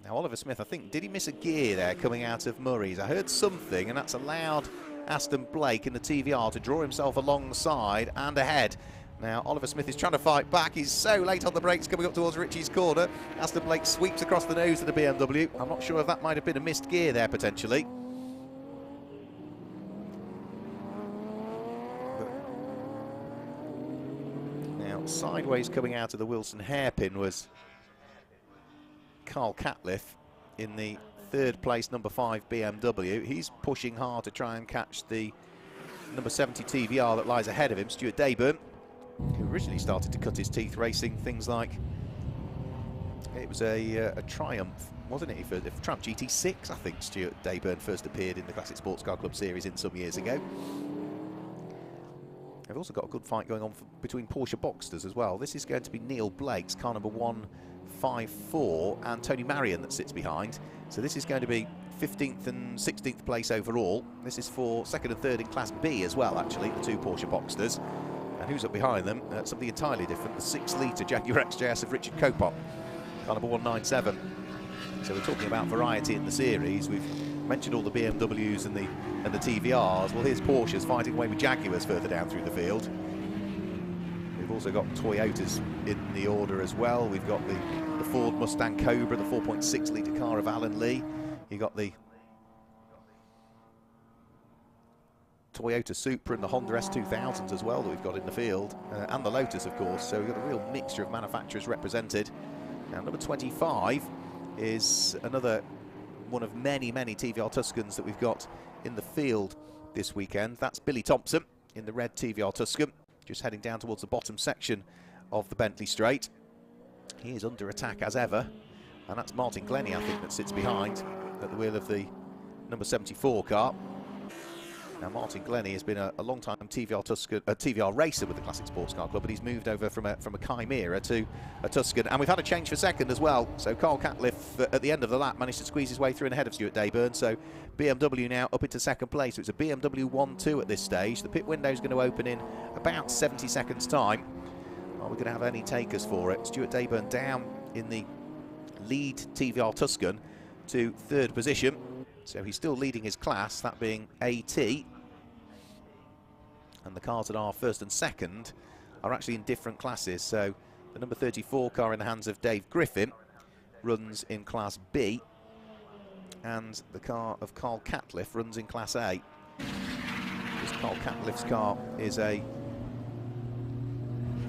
Now Oliver Smith, I think, did he miss a gear there coming out of Murray's? I heard something, and that's allowed Aston Blake in the TVR to draw himself alongside and ahead. Now, Oliver Smith is trying to fight back. He's so late on the brakes coming up towards Ritchie's corner. Aston Blake sweeps across the nose of the BMW. I'm not sure if that might have been a missed gear there, potentially. Now, sideways coming out of the Wilson hairpin was Carl Catliff in the 3rd place number 5 BMW. He's pushing hard to try and catch the number 70 TVR that lies ahead of him, Stuart Dayburn, who originally started to cut his teeth racing things like, it was a Triumph, wasn't it? For Triumph GT6, I think Stuart Dayburn first appeared in the Classic Sports Car Club series in some years ago. They've also got a good fight going on between Porsche Boxsters as well. This is going to be Neil Blake's car number 154 and Tony Marion that sits behind. So this is going to be 15th and 16th place overall. This is for 2nd and 3rd in Class B as well, actually, the two Porsche Boxsters. And who's up behind them? Something entirely different, the 6-litre Jaguar XJS of Richard Copop, car number 197. So we're talking about variety in the series. We've mentioned all the BMWs and the TVRs. Well, here's Porsches fighting away with Jaguars further down through the field. We've also got Toyotas in the order as well. We've got the Ford Mustang Cobra, the 4.6-litre car of Alan Lee. You've got the Toyota Supra and the Honda S2000s as well that we've got in the field, and the Lotus, of course. So we've got a real mixture of manufacturers represented. Now, number 25 is another one of many, many TVR Tuscans that we've got in the field this weekend. That's Billy Thompson in the red TVR Tuscan, just heading down towards the bottom section of the Bentley Straight. He is under attack as ever, and that's Martin Glennie, I think, that sits behind at the wheel of the number 74 car. Now, Martin Glennie has been a long-time TVR racer with the Classic Sports Car Club, but he's moved over from a Chimera to a Tuscan, and we've had a change for second as well. So Carl Catliff, at the end of the lap, managed to squeeze his way through and ahead of Stuart Dayburn. So BMW now up into second place. So it's a BMW 1-2 at this stage. The pit window is going to open in about 70 seconds' time. Are we going to have any takers for it? Stuart Dayburn down in the lead TVR Tuscan to third position. So he's still leading his class, that being AT. And the cars that are first and second are actually in different classes. So the number 34 car in the hands of Dave Griffin runs in Class B. And the car of Carl Catliff runs in Class A. This Carl Catliff's car is a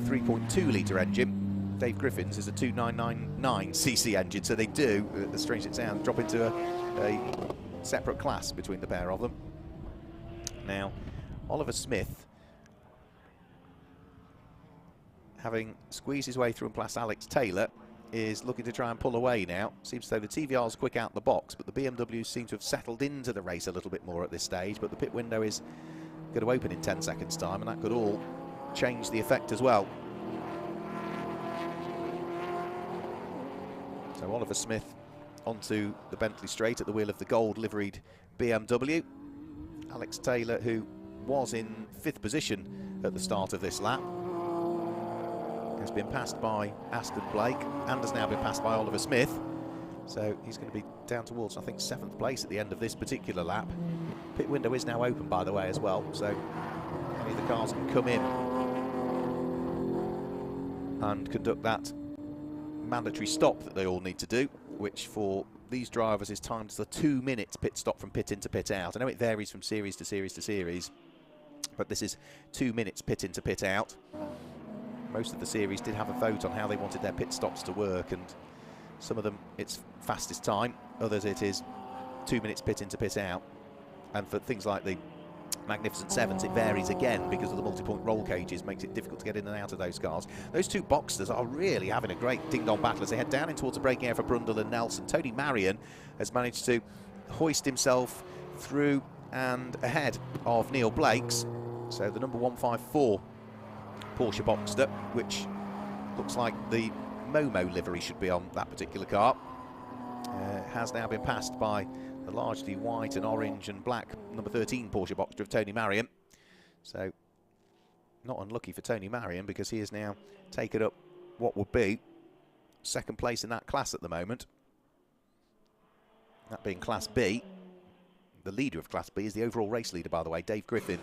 3.2 litre engine. Dave Griffin's is a 2999cc engine. So they do, as strange as it sounds, drop into a separate class between the pair of them. Now, Oliver Smith, having squeezed his way through and past Alex Taylor, is looking to try and pull away now. Seems as though the TVR's quick out the box, but the BMWs seem to have settled into the race a little bit more at this stage. But the pit window is going to open in 10 seconds' time, and that could all change the effect as well. So Oliver Smith onto the Bentley Straight at the wheel of the gold liveried BMW. Alex Taylor, who was in 5th position at the start of this lap, has been passed by Aston Blake and has now been passed by Oliver Smith. So he's going to be down towards, I think, 7th place at the end of this particular lap. Pit window is now open, by the way, as well. So any of the cars can come in and conduct that mandatory stop that they all need to do, which for these drivers is timed as the 2-minute pit stop from pit in to pit out. I know it varies from series to series to series, but this is 2 minutes pit in to pit out. Most of the series did have a vote on how they wanted their pit stops to work, and some of them it's fastest time, others it is 2 minutes pit in to pit out. And for things like the Magnificent Sevens, it varies again because of the multi-point roll cages, makes it difficult to get in and out of those cars. Those two Boxsters are really having a great ding-dong battle as they head down in towards the braking area for Brundle and Nelson. Tony Marion has managed to hoist himself through and ahead of Neil Blakes. So the number 154 Porsche Boxster, which looks like the Momo livery should be on that particular car, has now been passed by the largely white and orange and black number 13 Porsche Boxster of Tony Marion. So not unlucky for Tony Marion, because he has now taken up what would be second place in that class at the moment. That being Class B. The leader of Class B is the overall race leader, by the way, Dave Griffin.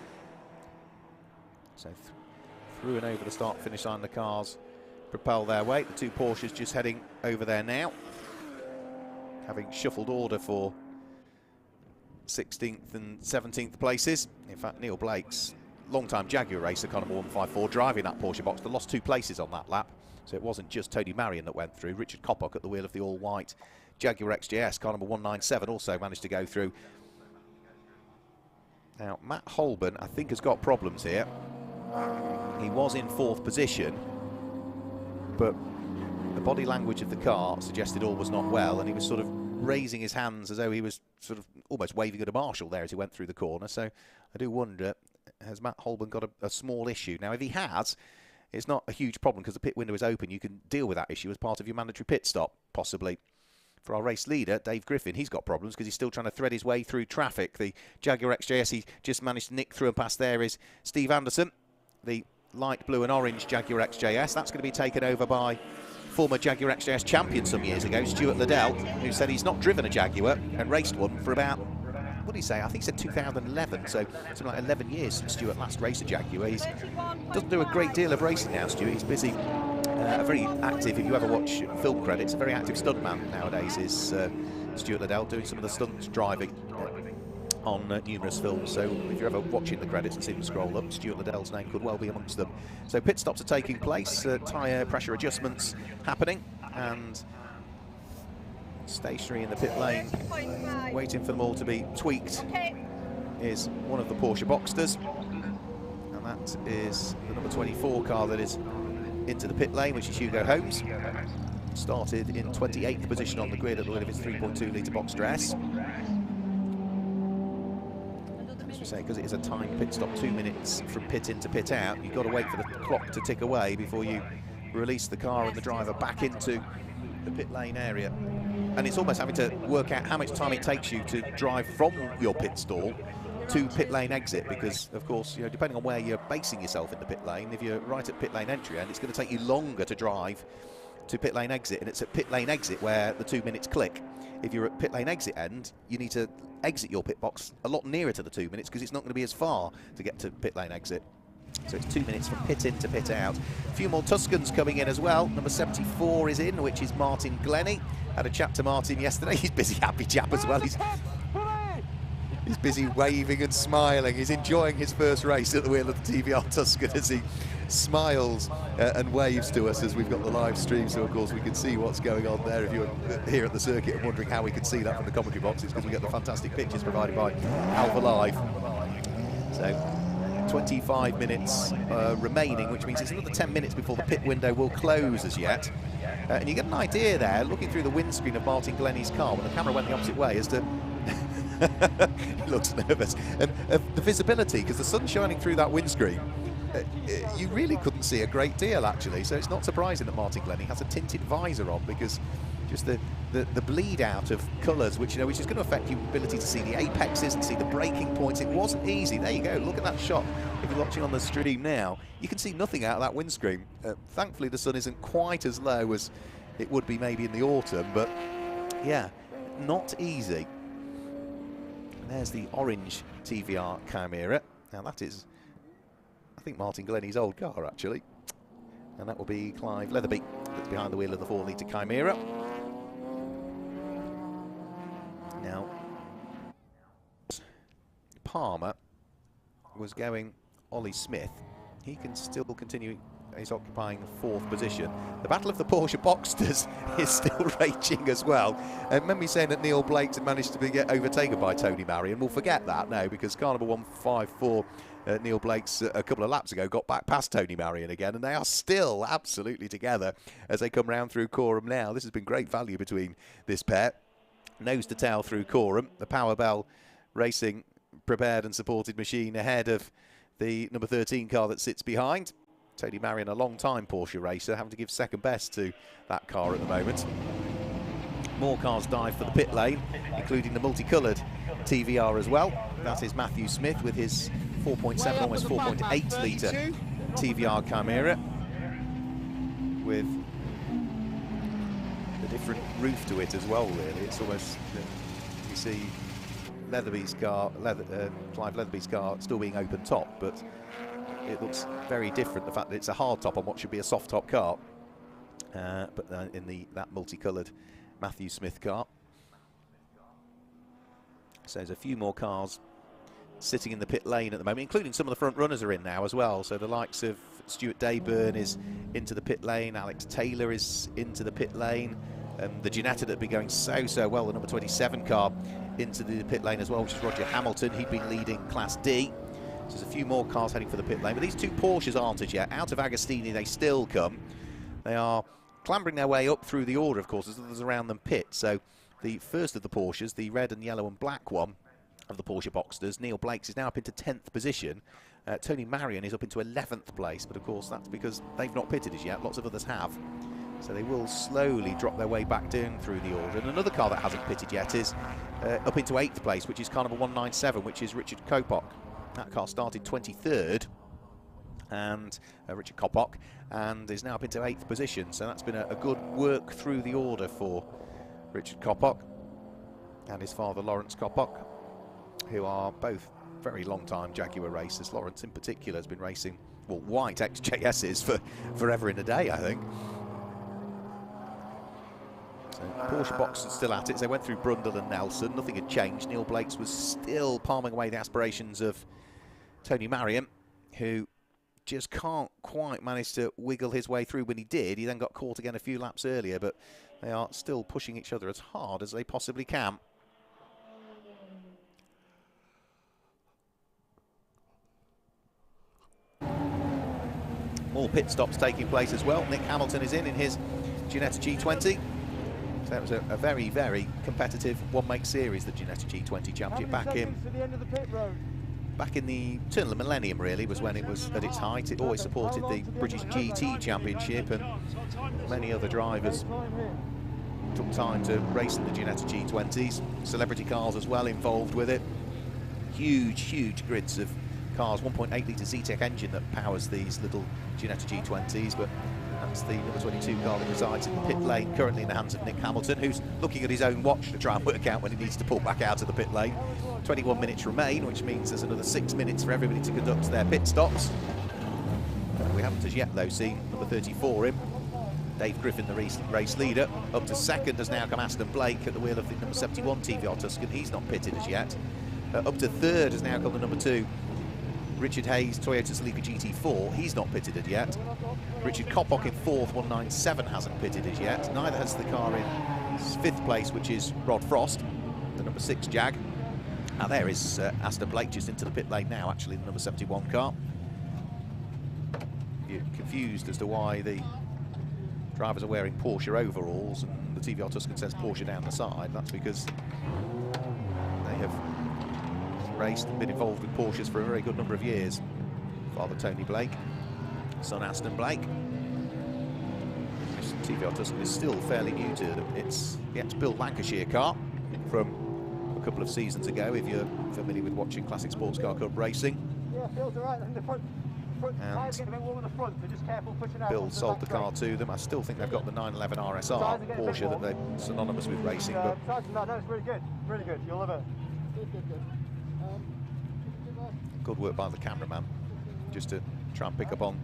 So through and over the start-finish line, the cars propel their way. The two Porsches just heading over there now, having shuffled order for 16th and 17th places. In fact, Neil Blakes, long-time Jaguar racer, car number 154, driving that Porsche Boxster, lost 2 places on that lap. So it wasn't just Tony Marion that went through. Richard Coppock at the wheel of the all-white Jaguar XJS, car number 197, also managed to go through. Now, Matt Holborn, I think, has got problems here. He was in 4th position, but the body language of the car suggested all was not well, and he was sort of raising his hands as though he was sort of almost waving at a marshal there as he went through the corner. So I do wonder, has Matt Holborn got a small issue? Now, if he has, it's not a huge problem because the pit window is open. You can deal with that issue as part of your mandatory pit stop, possibly. For our race leader, Dave Griffin, he's got problems because he's still trying to thread his way through traffic. The Jaguar XJS he just managed to nick through and past there is Steve Anderson, the light blue and orange Jaguar XJS. That's going to be taken over by former Jaguar XJS champion some years ago, Stuart Liddell, who said he's not driven a Jaguar and raced one for about, what did he say? I think he said 2011, so something like 11 years since Stuart last raced a Jaguar. He doesn't do a great deal of racing now, Stuart. He's busy, very active. If you ever watch film credits, a very active stuntman nowadays is Stuart Liddell, doing some of the stunts driving on numerous films. So if you're ever watching the credits and see them scroll up, Stuart Liddell's name could well be amongst them. So pit stops are taking place, tyre pressure adjustments happening, and Stationary in the pit lane, waiting for them all to be tweaked, is one of the Porsche Boxsters. And that is the number 24 car that is into the pit lane, which is Hugo Holmes. Started in 28th position on the grid at the wheel of his 3.2 litre Boxster S. As we say, because it is a timed pit stop, 2 minutes from pit in to pit out, you've got to wait for the clock to tick away before you release the car and the driver back into the pit lane area. And it's almost having to work out how much time it takes you to drive from your pit stall to pit lane exit, because of course, you know, depending on where you're basing yourself in the pit lane, if you're right at pit lane entry end, it's going to take you longer to drive to pit lane exit, and it's at pit lane exit where the 2 minutes click. If you're at pit lane exit end, you need to exit your pit box a lot nearer to the 2 minutes, because it's not going to be as far to get to pit lane exit. So it's 2 minutes from pit in to pit out. A few more Tuscans coming in as well. Number 74 is in, which is Martin Glennie. Had a chat to Martin yesterday. He's busy, happy chap as well. He's busy waving and smiling. He's enjoying his first race at the wheel of the TVR Tuscan as he smiles and waves to us as we've got the live stream. So of course we can see what's going on there. If you're here at the circuit and wondering how we can see that from the commentary boxes, because we get the fantastic pictures provided by Alpha Live. So 25 minutes remaining, which means it's another 10 minutes before the pit window will close as yet. And you get an idea there, looking through the windscreen of Martin Glennie's car when the camera went the opposite way, as to he looks nervous. And the visibility, because the sun's shining through that windscreen, you really couldn't see a great deal actually. So it's not surprising that Martin Glennie has a tinted visor on, because just the bleed out of colours, which, you know, which is going to affect your ability to see the apexes and see the braking points. It wasn't easy. There you go. Look at that shot. If you're watching on the stream now, you can see nothing out of that windscreen. Thankfully, the sun isn't quite as low as it would be maybe in the autumn, but yeah, not easy. And there's the orange TVR Chimera. Now that is, I think, Martin Glennie's old car actually, and that will be Clive Leatherby that's behind the wheel of the 4 litre Chimera. Now, Palmer was going Ollie Smith. He can still continue. He's occupying the 4th position. The battle of the Porsche Boxsters is still raging as well. And remember me saying that Neil Blakes had managed to get overtaken by Tony Marion. We'll forget that now, because car number 154, Neil Blakes, a couple of laps ago, got back past Tony Marion again, and they are still absolutely together as they come round through Coram now. This has been great value between this pair. Nose to tail through Coram. The Power Bell Racing prepared and supported machine ahead of the number 13 car that sits behind. Tony Marion, a long-time Porsche racer, having to give second best to that car at the moment. More cars dive for the pit lane, including the multicoloured TVR as well. That is Matthew Smith with his 4.7, almost 4.8 litre TVR Chimera, with a different roof to it as well, really. It's almost, you see Leatherby's car, Clive Leatherby's car still being open top, but it looks very different, the fact that it's a hard top on what should be a soft top car, but in that multicoloured Matthew Smith car. So there's a few more cars sitting in the pit lane at the moment, including some of the front runners are in now as well. So the likes of Stuart Dayburn is into the pit lane, Alex Taylor is into the pit lane, the Ginetta that had been going so well, the number 27 car, into the pit lane as well, which is Roger Hamilton. He'd been leading Class D. So there's a few more cars heading for the pit lane, but these two Porsches aren't as yet. Out of Agostini they still come. They are clambering their way up through the order, of course, as others around them pit. So the first of the Porsches, the red and yellow and black one of the Porsche Boxsters, Neil Blakes, is now up into 10th position. Tony Marion is up into 11th place, but of course that's because they've not pitted as yet. Lots of others have. So they will slowly drop their way back down through the order. And another car that hasn't pitted yet is up into 8th place, which is car number 197, which is Richard Kopok. That car started 23rd, and Richard Kopok, and is now up into 8th position. So that's been a good work through the order for Richard Kopok and his father Lawrence Kopok, who are both very long-time Jaguar racers. Lawrence in particular has been racing, well, white XJSs for forever in a day, I think. So Porsche Boxsters still at it. They went through Brundle and Nelson. Nothing had changed. Neil Blakes was still palming away the aspirations of Tony Marion, who just can't quite manage to wiggle his way through. When he did, he then got caught again a few laps earlier, but they are still pushing each other as hard as they possibly can. More pit stops taking place as well. Nick Hamilton is in his Ginetta G20. So that was a very, very competitive one-make series, the Ginetta G20 Championship back in the turn of the millennium, really, was when it was at its height. It always supported the British GT Championship, and many other drivers took time to race in the Ginetta G20s. Celebrity cars as well involved with it. Huge grids of cars, 1.8 litre Z-Tech engine that powers these little Ginetta G20s, but that's the number 22 car that resides in the pit lane, currently in the hands of Nick Hamilton, who's looking at his own watch to try and work out when he needs to pull back out of the pit lane. 21 minutes remain, which means there's another 6 minutes for everybody to conduct their pit stops. We haven't as yet, though, seen number 34 in. Dave Griffin, the race leader. Up to second has now come Aston Blake at the wheel of the number 71 TVR Tuscan. He's not pitted as yet. Up to third has now come the number 2 Richard Hayes Toyota Celica GT4. He's not pitted as yet. Richard Kopok in fourth, 197, hasn't pitted as yet. Neither has the car in fifth place, which is Rod Frost, the number 6 Jag. Now there is Aston Blake just into the pit lane now, actually, the number 71 car. You're confused as to why the drivers are wearing Porsche overalls and the TVR Tuscan says Porsche down the side. That's because they have raced and been involved with Porsches for a very good number of years. Father Tony Blake, son Aston Blake. This TVR Tuscan is still fairly new to them. It's the ex-Bill Lancashire car from a couple of seasons ago, if you're familiar with watching Classic Sports Car Cup racing. Yeah, feels all right. The front tyres get a bit warm in the front, so just careful pushing out. Bill sold the car to them. I still think they've got the 911 RSR Porsche that they're synonymous with racing. But no, it's really good. Really good. You'll love it. good work by the cameraman, just to try and pick up on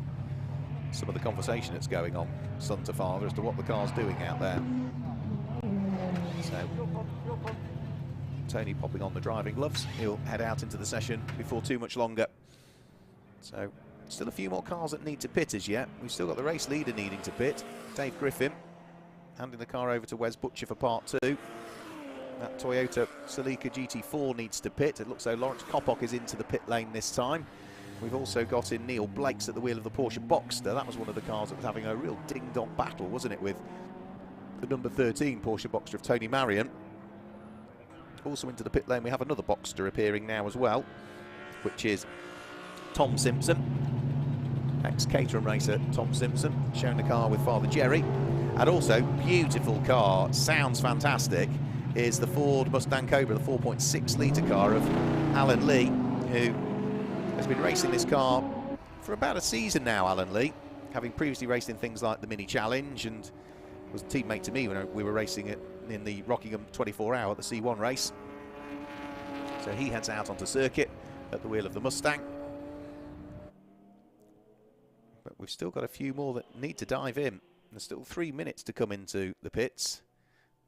some of the conversation that's going on, son to father, as to what the car's doing out there. So, Tony popping on the driving gloves. He'll head out into the session before too much longer. So, still a few more cars that need to pit as yet. We've still got the race leader needing to pit, Dave Griffin, handing the car over to Wes Butcher for part 2. That Toyota Celica GT4 needs to pit. It looks like Lawrence Kopok is into the pit lane this time. We've also got in Neil Blakes at the wheel of the Porsche Boxster. That was one of the cars that was having a real ding-dong battle, wasn't it, with the number 13 Porsche Boxster of Tony Marion. Also into the pit lane, we have another Boxster appearing now as well, which is Tom Simpson, ex-Caterham racer Tom Simpson, showing the car with Father Jerry. And also, beautiful car, sounds fantastic, is the Ford Mustang Cobra, the 4.6 litre car of Alan Lee, who has been racing this car for about a season now, Alan Lee, having previously raced in things like the Mini Challenge and was a teammate to me when we were racing it in the Rockingham 24 Hour, the C1 race. So he heads out onto circuit at the wheel of the Mustang. But we've still got a few more that need to dive in. There's still 3 minutes to come into the pits.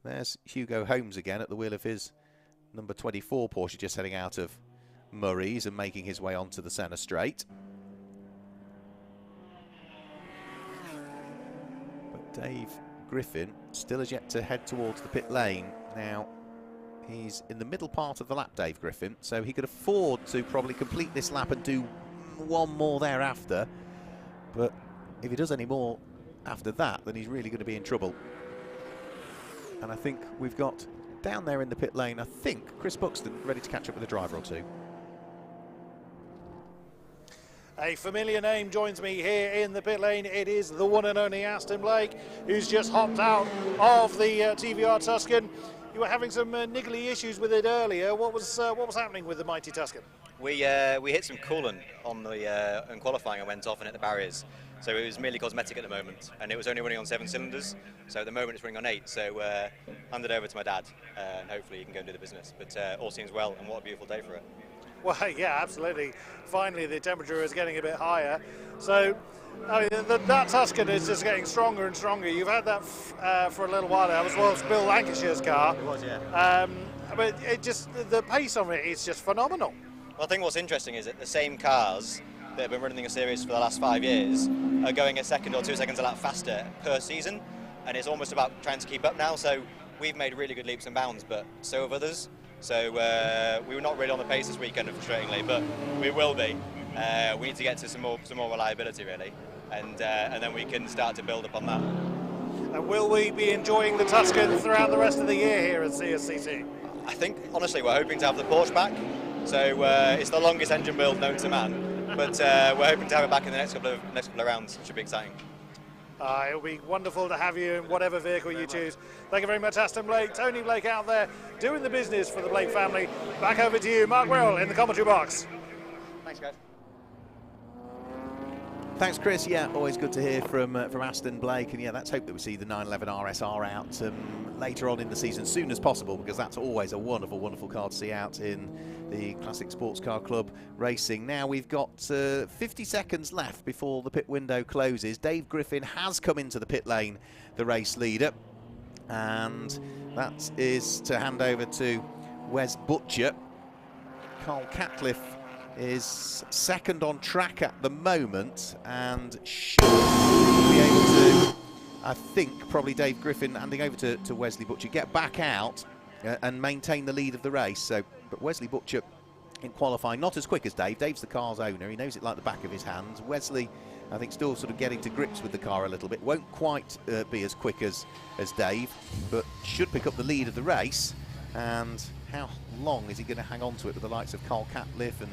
There's Hugo Holmes again at the wheel of his number 24 Porsche, just heading out of Murray's and making his way onto the centre straight. But Dave Griffin still has yet to head towards the pit lane. Now, he's in the middle part of the lap, Dave Griffin, so he could afford to probably complete this lap and do one more thereafter. But if he does any more after that, then he's really going to be in trouble. And I think we've got down there in the pit lane, I think, Chris Buxton ready to catch up with a driver or two. A familiar name joins me here in the pit lane. It is the one and only Aston Blake, who's just hopped out of the TVR Tuscan. You were having some niggly issues with it earlier. What was happening with the mighty Tuscan? We hit some coolant on the in qualifying and went off and hit the barriers. So it was merely cosmetic at the moment, and it was only running on 7 cylinders. So at the moment it's running on 8. So handed over to my dad, and hopefully he can go and do the business. But all seems well, and what a beautiful day for it. Well, yeah, absolutely. Finally, the temperature is getting a bit higher. So, I mean, that Tuscan is just getting stronger and stronger. You've had that for a little while now, as well as Bill Lancashire's car. It was, yeah. But the pace of it is just phenomenal. Well, I think what's interesting is that the same cars that have been running the series for the last 5 years are going a second or 2 seconds a lap faster per season, and it's almost about trying to keep up now. So we've made really good leaps and bounds, but so have others. So we were not really on the pace this weekend, frustratingly, but we will be. We need to get to some more reliability, really, and then we can start to build up on that. And will we be enjoying the Tuscan throughout the rest of the year here at CSCC? I think, honestly, we're hoping to have the Porsche back. So it's the longest engine build known to man, but we're hoping to have it back in the next couple of rounds. It should be exciting. It'll be wonderful to have you in whatever vehicle you choose. Thank you very much, Aston Blake. Tony Blake out there doing the business for the Blake family. Back over to you, Mark Wirral, in the commentary box. Thanks, guys. Thanks, Chris. Yeah, always good to hear from Aston Blake. And yeah, let's hope that we see the 911 RSR out later on in the season, as soon as possible, because that's always a wonderful, wonderful car to see out in the Classic Sports Car Club racing. Now we've got 50 seconds left before the pit window closes. Dave Griffin has come into the pit lane, the race leader, and that is to hand over to Wes Butcher. Carl Catliff is second on track at the moment and should be able to, I think, probably Dave Griffin handing over to Wesley Butcher, get back out and maintain the lead of the race. So, but Wesley Butcher in qualifying, not as quick as Dave. Dave's the car's owner. He knows it like the back of his hand. Wesley, I think, still sort of getting to grips with the car a little bit. Won't quite be as quick as Dave, but should pick up the lead of the race. And how long is he going to hang on to it with the likes of Carl Catliff and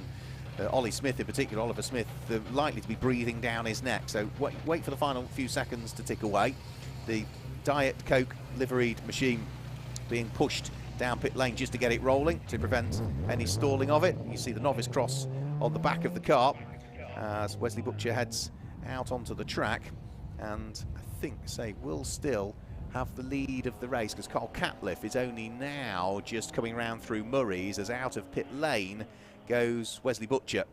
Ollie Smith in particular, Oliver Smith, likely to be breathing down his neck. So wait for the final few seconds to tick away. The Diet Coke liveried machine being pushed down pit lane just to get it rolling to prevent any stalling of it. You see the novice cross on the back of the car as Wesley Butcher heads out onto the track, and I think, will still have the lead of the race, because Carl Catliff is only now just coming round through Murray's as out of pit lane goes Wesley Butcher.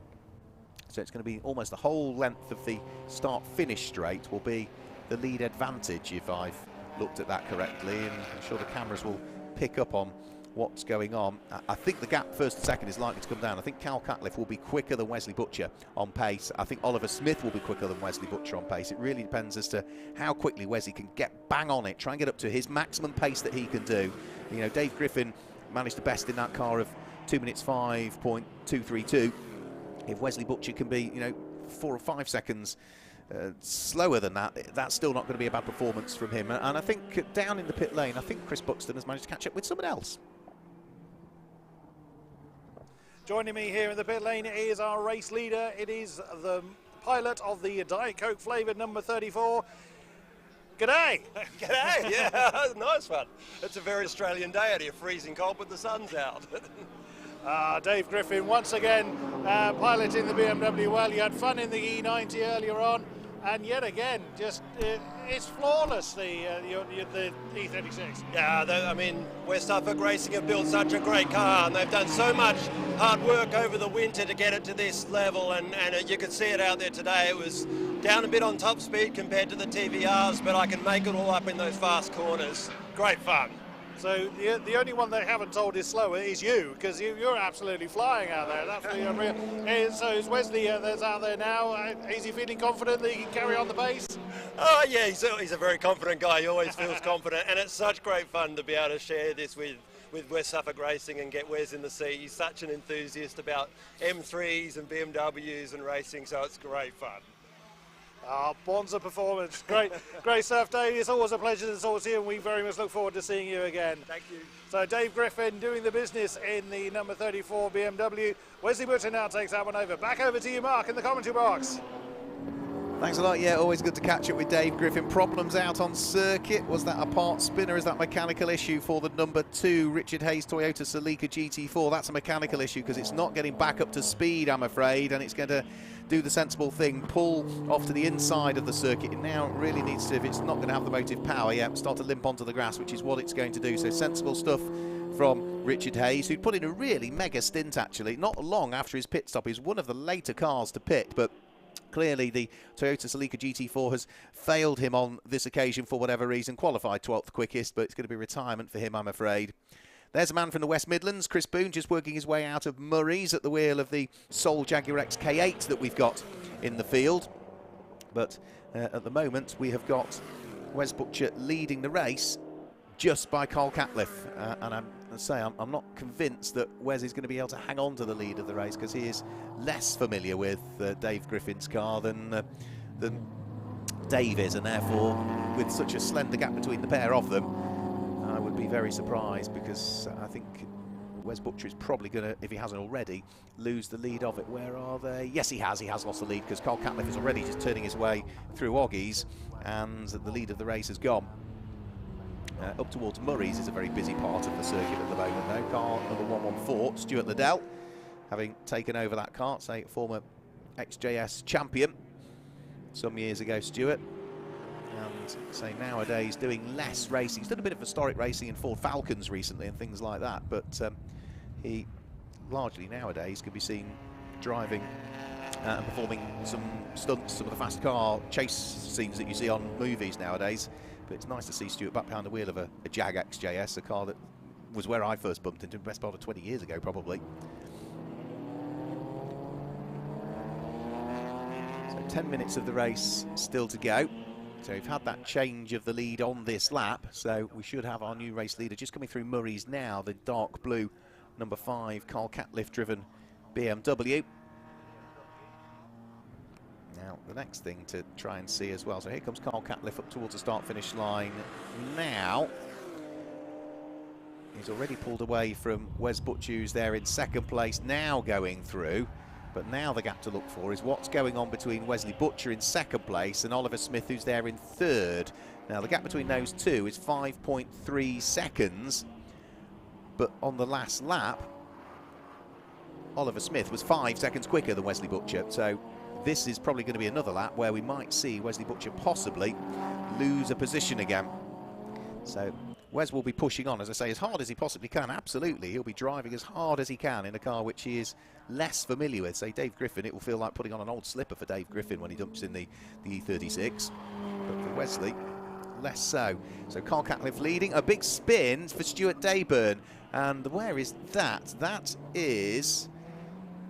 So it's going to be almost the whole length of the start-finish straight will be the lead advantage, if I've looked at that correctly, and I'm sure the cameras will pick up on what's going on. I think the gap first and second is likely to come down. I think Carl Catliff will be quicker than Wesley Butcher on pace. I think Oliver Smith will be quicker than Wesley Butcher on pace. It really depends as to how quickly Wesley can get bang on it, try and get up to his maximum pace that he can do. You know, Dave Griffin managed to best in that car of 2 minutes 5.232. If Wesley Butcher can be, 4 or 5 seconds slower than that, that's still not going to be a bad performance from him. And I think down in the pit lane, I think Chris Buxton has managed to catch up with someone else. Joining me here in the pit lane is our race leader. It is the pilot of the Diet Coke flavoured number 34. G'day! G'day, yeah, nice one. It's a very Australian day out here, freezing cold, but the sun's out. Dave Griffin once again piloting the BMW well. You had fun in the E90 earlier on, and yet again, just it's flawless, the E36. Yeah, I mean, West Suffolk Racing have built such a great car, and they've done so much hard work over the winter to get it to this level, and you could see it out there today. It was down a bit on top speed compared to the TVRs, but I can make it all up in those fast corners. Great fun. So the only one they haven't told is slower is you, because you're absolutely flying out there. That's really unreal. So is Wesley that's out there now? Is he feeling confident that he can carry on the pace? Oh yeah, he's a very confident guy. He always feels confident, and it's such great fun to be able to share this with West Suffolk Racing and get Wes in the seat. He's such an enthusiast about M3s and BMWs and racing, so it's great fun. Bonza performance. Great stuff, Dave. It's always a pleasure to talk to you, and we very much look forward to seeing you again. Thank you. So Dave Griffin doing the business in the number 34 BMW. Wesley Butcher now takes that one over. Back over to you, Mark, in the commentary box. Thanks a lot. Yeah, always good to catch up with Dave Griffin. Problems out on circuit. Was that a part spinner? Is that a mechanical issue for the number 2 Richard Hayes Toyota Celica GT4? That's a mechanical issue because it's not getting back up to speed, I'm afraid, and it's going to do the sensible thing, pull off to the inside of the circuit. It now really needs to, if it's not going to have the motive power, start to limp onto the grass, which is what it's going to do. So sensible stuff from Richard Hayes, who'd put in a really mega stint, actually, not long after his pit stop. He's one of the later cars to pit, but clearly the Toyota Celica GT4 has failed him on this occasion for whatever reason. Qualified 12th quickest, but it's going to be retirement for him, I'm afraid. There's a man from the West Midlands, Chris Boone, just working his way out of Murray's at the wheel of the Sol Jaguar X K8 that we've got in the field. But at the moment, we have got Wes Butcher leading the race just by Carl Catliff. And I'm not convinced that Wes is going to be able to hang on to the lead of the race, because he is less familiar with Dave Griffin's car than Dave is, and therefore, with such a slender gap between the pair of them, I would be very surprised, because I think Wes Butcher is probably going to, if he hasn't already, lose the lead of it. Where are they? Yes, he has lost the lead, because Carl Catliff is already just turning his way through Oggies, and the lead of the race has gone. Up towards Murray's is a very busy part of the circuit at the moment, though. Car number 114, Stuart Liddell, having taken over that kart, say former XJS champion some years ago, Stuart, and say nowadays doing less racing. He's done a bit of historic racing in Ford Falcons recently and things like that, but he largely nowadays can be seen driving and performing some stunts, some of the fast car chase scenes that you see on movies nowadays. But it's nice to see Stuart back behind the wheel of a Jag XJS, a car that was where I first bumped into the best part of 20 years ago, probably. So 10 minutes of the race still to go. So we've had that change of the lead on this lap, so we should have our new race leader just coming through Murray's now, the dark blue number 5 Carl Catliff driven BMW. Now, the next thing to try and see as well. So here comes Carl Catliff up towards the start-finish line now. He's already pulled away from Wes Butcher, who's there in second place, now going through. But now the gap to look for is what's going on between Wesley Butcher in second place and Oliver Smith, who's there in third. Now, the gap between those two is 5.3 seconds. But on the last lap, Oliver Smith was 5 seconds quicker than Wesley Butcher. So this is probably going to be another lap where we might see Wesley Butcher possibly lose a position again. So Wes will be pushing on, as I say, as hard as he possibly can. Absolutely, he'll be driving as hard as he can in a car which he is less familiar with. Say Dave Griffin, it will feel like putting on an old slipper for Dave Griffin when he dumps in the E36. But for Wesley, less so. So Carl Catliff leading. A big spin for Stuart Dayburn. And where is that? That is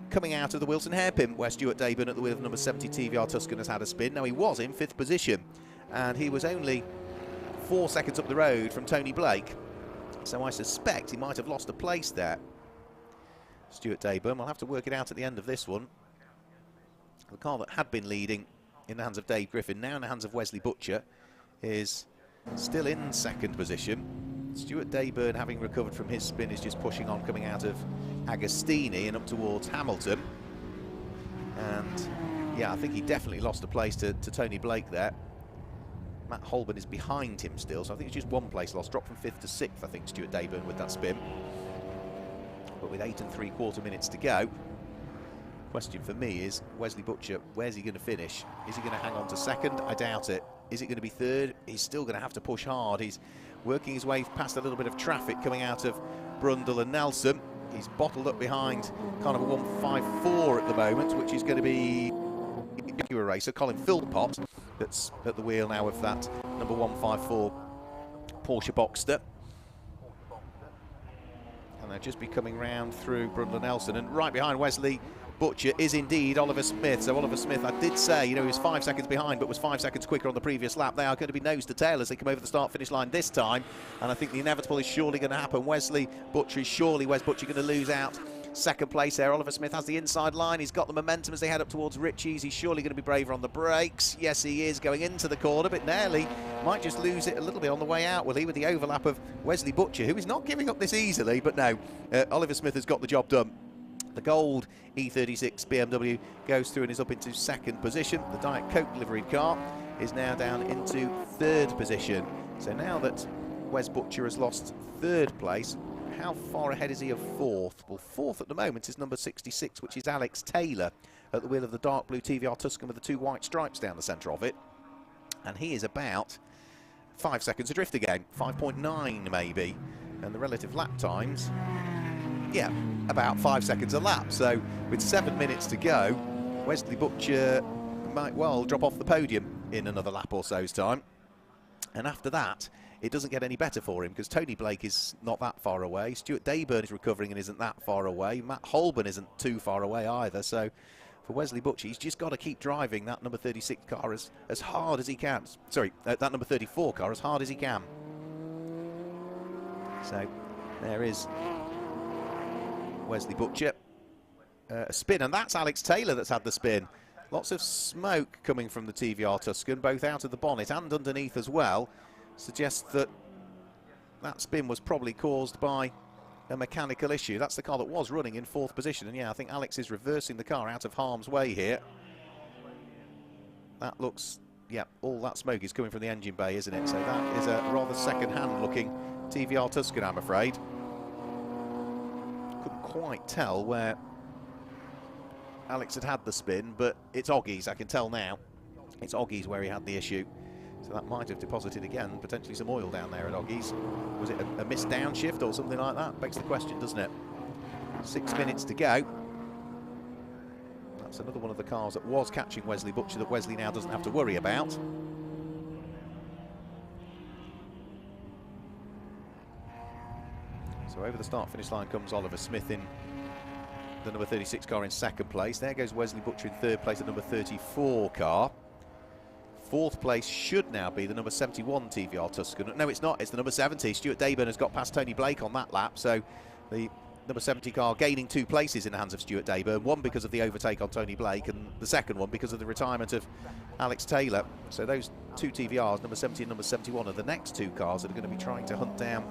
coming out of the Wilson hairpin, where Stuart Dayburn at the wheel of number 70 TVR Tuscan has had a spin. Now, he was in 5th position, and he was only 4 seconds up the road from Tony Blake. So I suspect he might have lost a place there. Stuart Dayburn, we'll have to work it out at the end of this one. The car that had been leading in the hands of Dave Griffin, now in the hands of Wesley Butcher, is still in second position. Stuart Dayburn, having recovered from his spin, is just pushing on, coming out of Agostini and up towards Hamilton. And yeah, I think he definitely lost a place to Tony Blake there. Matt Holborn is behind him still, so I think it's just 1 place lost. Dropped from 5th to 6th, I think, Stuart Dayburn with that spin. But with 8 3/4 minutes to go, question for me is, Wesley Butcher, where's he going to finish? Is he going to hang on to second? I doubt it. Is it going to be third? He's still going to have to push hard. He's working his way past a little bit of traffic coming out of Brundle and Nelson. He's bottled up behind kind of a 154 at the moment, which is going to be a racer, Colin Philpott, that's at the wheel now of that number 154 Porsche Boxster. And they'll just be coming round through Brundle and Nelson. And right behind Wesley Butcher is indeed Oliver Smith. So Oliver Smith, I did say, you know, he was 5 seconds behind, but was 5 seconds quicker on the previous lap. They are going to be nose to tail as they come over the start-finish line this time. And I think the inevitable is surely going to happen. Wesley Butcher is surely, Wes Butcher, going to lose out second place there. Oliver Smith has the inside line. He's got the momentum as they head up towards Ritchie's. He's surely going to be braver on the brakes. Yes, he is going into the corner, but nearly might just lose it a little bit on the way out, will he, with the overlap of Wesley Butcher, who is not giving up this easily. But no, Oliver Smith has got the job done. The gold E36 BMW goes through and is up into second position. The Diet Coke liveried car is now down into third position. So now that Wes Butcher has lost third place, how far ahead is he of fourth? Well, fourth at the moment is number 66, which is Alex Taylor, at the wheel of the dark blue TVR Tuscan with the 2 white stripes down the centre of it. And he is about 5 seconds adrift again, 5.9 maybe. And the relative lap times, yeah, about 5 seconds a lap. So with 7 minutes to go, Wesley Butcher might well drop off the podium in another lap or so's time. And after that, it doesn't get any better for him because Tony Blake is not that far away. Stuart Dayburn is recovering and isn't that far away. Matt Holborn isn't too far away either. So for Wesley Butcher, he's just got to keep driving that number 36 car as hard as he can. Sorry, that number 34 car as hard as he can. So there is Wesley Butcher. A spin, and that's Alex Taylor that's had the spin. Lots of smoke coming from the TVR Tuscan, both out of the bonnet and underneath as well. Suggests that that spin was probably caused by a mechanical issue. That's the car that was running in 4th position, and yeah, I think Alex is reversing the car out of harm's way here. That looks, yeah, all that smoke is coming from the engine bay, isn't it? So that is a rather second-hand looking TVR Tuscan, I'm afraid. Couldn't quite tell where Alex had the spin, but it's Oggy's, I can tell now. It's Oggy's where he had the issue. So that might have deposited again, potentially some oil down there at Oggy's. Was it a missed downshift or something like that? Begs the question, doesn't it? 6 minutes to go. That's another one of the cars that was catching Wesley Butcher that Wesley now doesn't have to worry about. So over the start-finish line comes Oliver Smith in the number 36 car in 2nd place. There goes Wesley Butcher in 3rd place, the number 34 car. 4th place should now be the number 71 TVR Tuscan. No, it's not. It's the number 70. Stuart Dayburn has got past Tony Blake on that lap. So the number 70 car gaining 2 places in the hands of Stuart Dayburn. One because of the overtake on Tony Blake, and the second one because of the retirement of Alex Taylor. So those 2 TVRs, number 70 and number 71, are the next 2 cars that are going to be trying to hunt down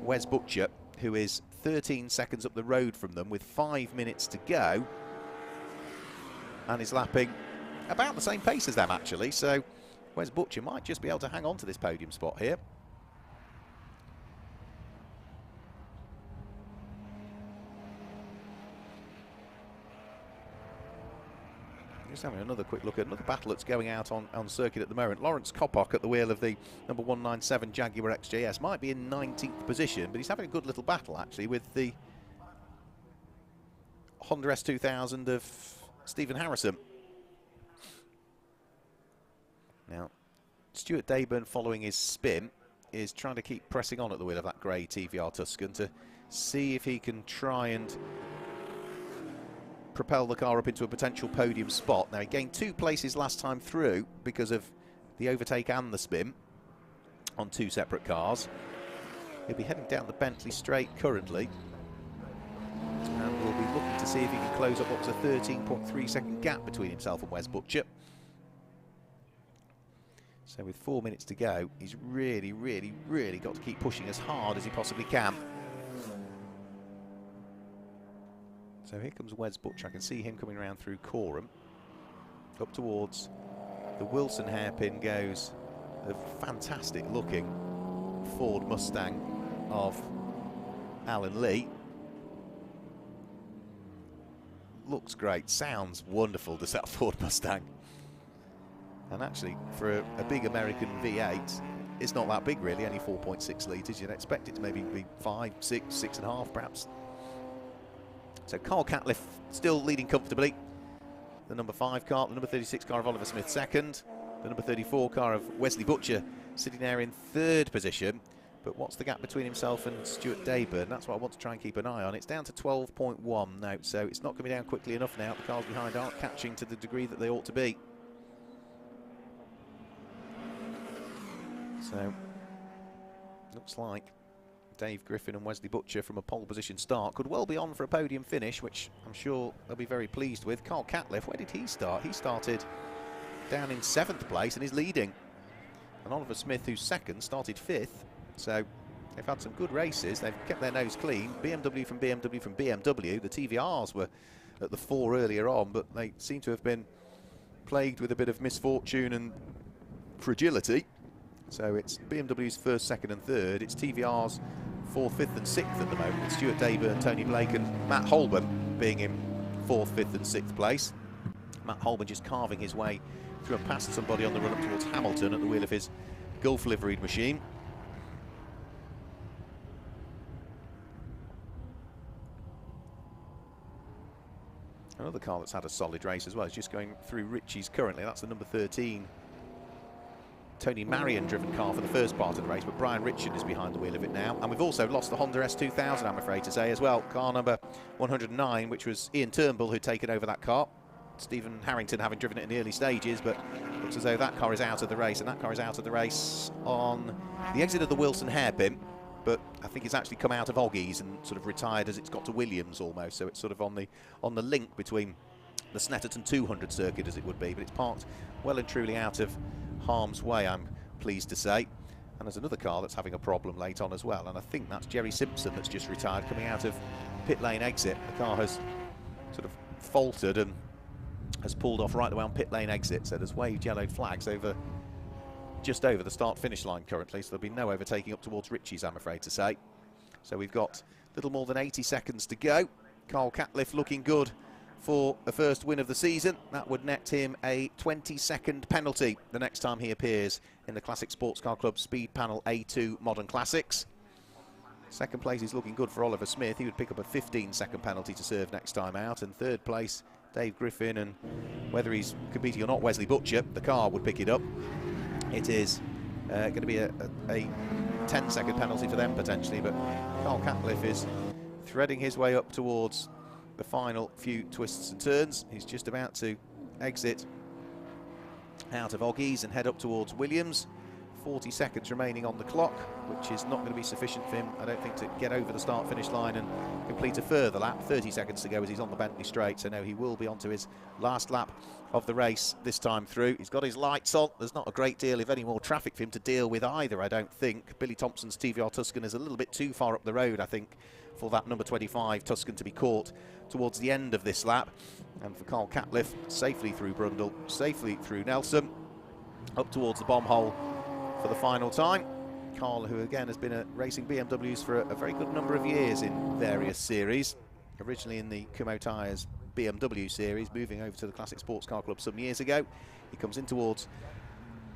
Wes Butcher, who is 13 seconds up the road from them with 5 minutes to go, and is lapping about the same pace as them, actually. So Wes Butcher might just be able to hang on to this podium spot here. Just having another quick look at another battle that's going out on circuit at the moment. Lawrence Coppock at the wheel of the number 197 Jaguar XJS might be in 19th position, but he's having a good little battle actually with the Honda S2000 of Stephen Harrison. Now, Stuart Dayburn, following his spin, is trying to keep pressing on at the wheel of that grey TVR Tuscan to see if he can try and propel the car up into a potential podium spot. Now, he gained 2 places last time through because of the overtake and the spin on 2 separate cars. He'll be heading down the Bentley straight currently, and we'll be looking to see if he can close up what was a 13.3 second gap between himself and Wes Butcher. So with 4 minutes to go, he's really, really, really got to keep pushing as hard as he possibly can. So here comes Wes Butcher. I can see him coming around through Coram. Up towards the Wilson hairpin goes a fantastic looking Ford Mustang of Alan Lee. Looks great, sounds wonderful, does that Ford Mustang. And actually, for a big American V8, it's not that big really, only 4.6 litres. You'd expect it to maybe be 5, 6, 6.5 perhaps. So Carl Catliff still leading comfortably. The number 5 car, the number 36 car of Oliver Smith 2nd. The number 34 car of Wesley Butcher sitting there in 3rd position. But what's the gap between himself and Stuart Dayburn? That's what I want to try and keep an eye on. It's down to 12.1 now, so it's not going to be down quickly enough now. The cars behind aren't catching to the degree that they ought to be. So, looks like Dave Griffin and Wesley Butcher from a pole position start could well be on for a podium finish, which I'm sure they'll be very pleased with. Carl Catliff, where did he start? He started down in 7th place and is leading. And Oliver Smith, who's 2nd, started 5th. So they've had some good races. They've kept their nose clean. BMW from BMW from BMW. The TVRs were at the 4 earlier on, but they seem to have been plagued with a bit of misfortune and fragility. So it's BMW's 1st, 2nd and 3rd. It's TVR's 4th, 5th and 6th at the moment. It's Stuart Dayburn, Tony Blake and Matt Holborn being in 4th, 5th and 6th place. Matt Holborn just carving his way through and past somebody on the run up towards Hamilton at the wheel of his Gulf liveried machine. Another car that's had a solid race as well is just going through Ritchie's currently. That's the number 13 Tony Marion driven car for the first part of the race, but Brian Richard is behind the wheel of it now. And we've also lost the Honda S2000, I'm afraid to say, as well. Car number 109, which was Ian Turnbull who'd taken over that car. Stephen Harrington having driven it in the early stages, but looks as though that car is out of the race, and that car is out of the race on the exit of the Wilson hairpin. But I think it's actually come out of Oggies and sort of retired as it's got to Williams almost, so it's sort of on the link between the Snetterton 200 circuit as it would be, but it's parked well and truly out of harm's way, I'm pleased to say. And there's another car that's having a problem late on as well, and I think that's Jerry Simpson that's just retired coming out of pit lane exit. The car has sort of faltered and has pulled off right the way on pit lane exit, so there's waved yellow flags just over the start-finish line currently, so there'll be no overtaking up towards Ritchie's, I'm afraid to say. So we've got little more than 80 seconds to go. Carl Catliff looking good for a first win of the season. That would net him a 20-second penalty the next time he appears in the Classic Sports Car Club Speed Panel A2 Modern Classics. Second place is looking good for Oliver Smith. He would pick up a 15-second penalty to serve next time out. And third place, Dave Griffin, and whether he's competing or not, Wesley Butcher, the car would pick it up. It is going to be a 10-second penalty for them potentially, but Carl Catliff is threading his way up towards the final few twists and turns. He's just about to exit out of Oggies and head up towards Williams. 40 seconds remaining on the clock, which is not going to be sufficient for him, I don't think, to get over the start-finish line and complete a further lap. 30 seconds to go as he's on the Bentley straight, so now he will be onto his last lap of the race this time through. He's got his lights on. There's not a great deal, if any, more traffic for him to deal with either, I don't think. Billy Thompson's TVR Tuscan is a little bit too far up the road, I think, for that number 25 Tuscan to be caught towards the end of this lap. And for Carl Catliff, safely through Brundle, safely through Nelson, up towards the bomb hole for the final time. Carl, who again has been racing BMWs for a very good number of years in various series, originally in the Kumho Tyres BMW series, moving over to the Classic Sports Car Club some years ago. He comes in towards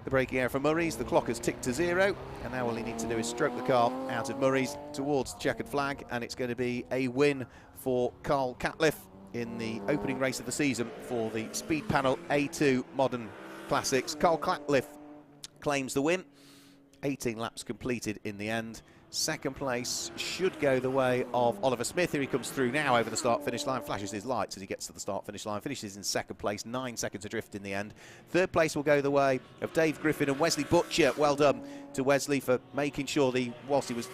the braking area for Murray's. The clock has ticked to 0, and now all he needs to do is stroke the car out of Murray's towards the checkered flag, and it's going to be a win for Carl Catliff in the opening race of the season for the Speed Panel A2 Modern Classics. Carl Catliff claims the win. 18 laps completed in the end. Second place should go the way of Oliver Smith. Here he comes through now over the start-finish line, flashes his lights as he gets to the start-finish line, finishes in second place, 9 seconds adrift in the end. Third place will go the way of Dave Griffin and Wesley Butcher. Well done to Wesley for making sure whilst he was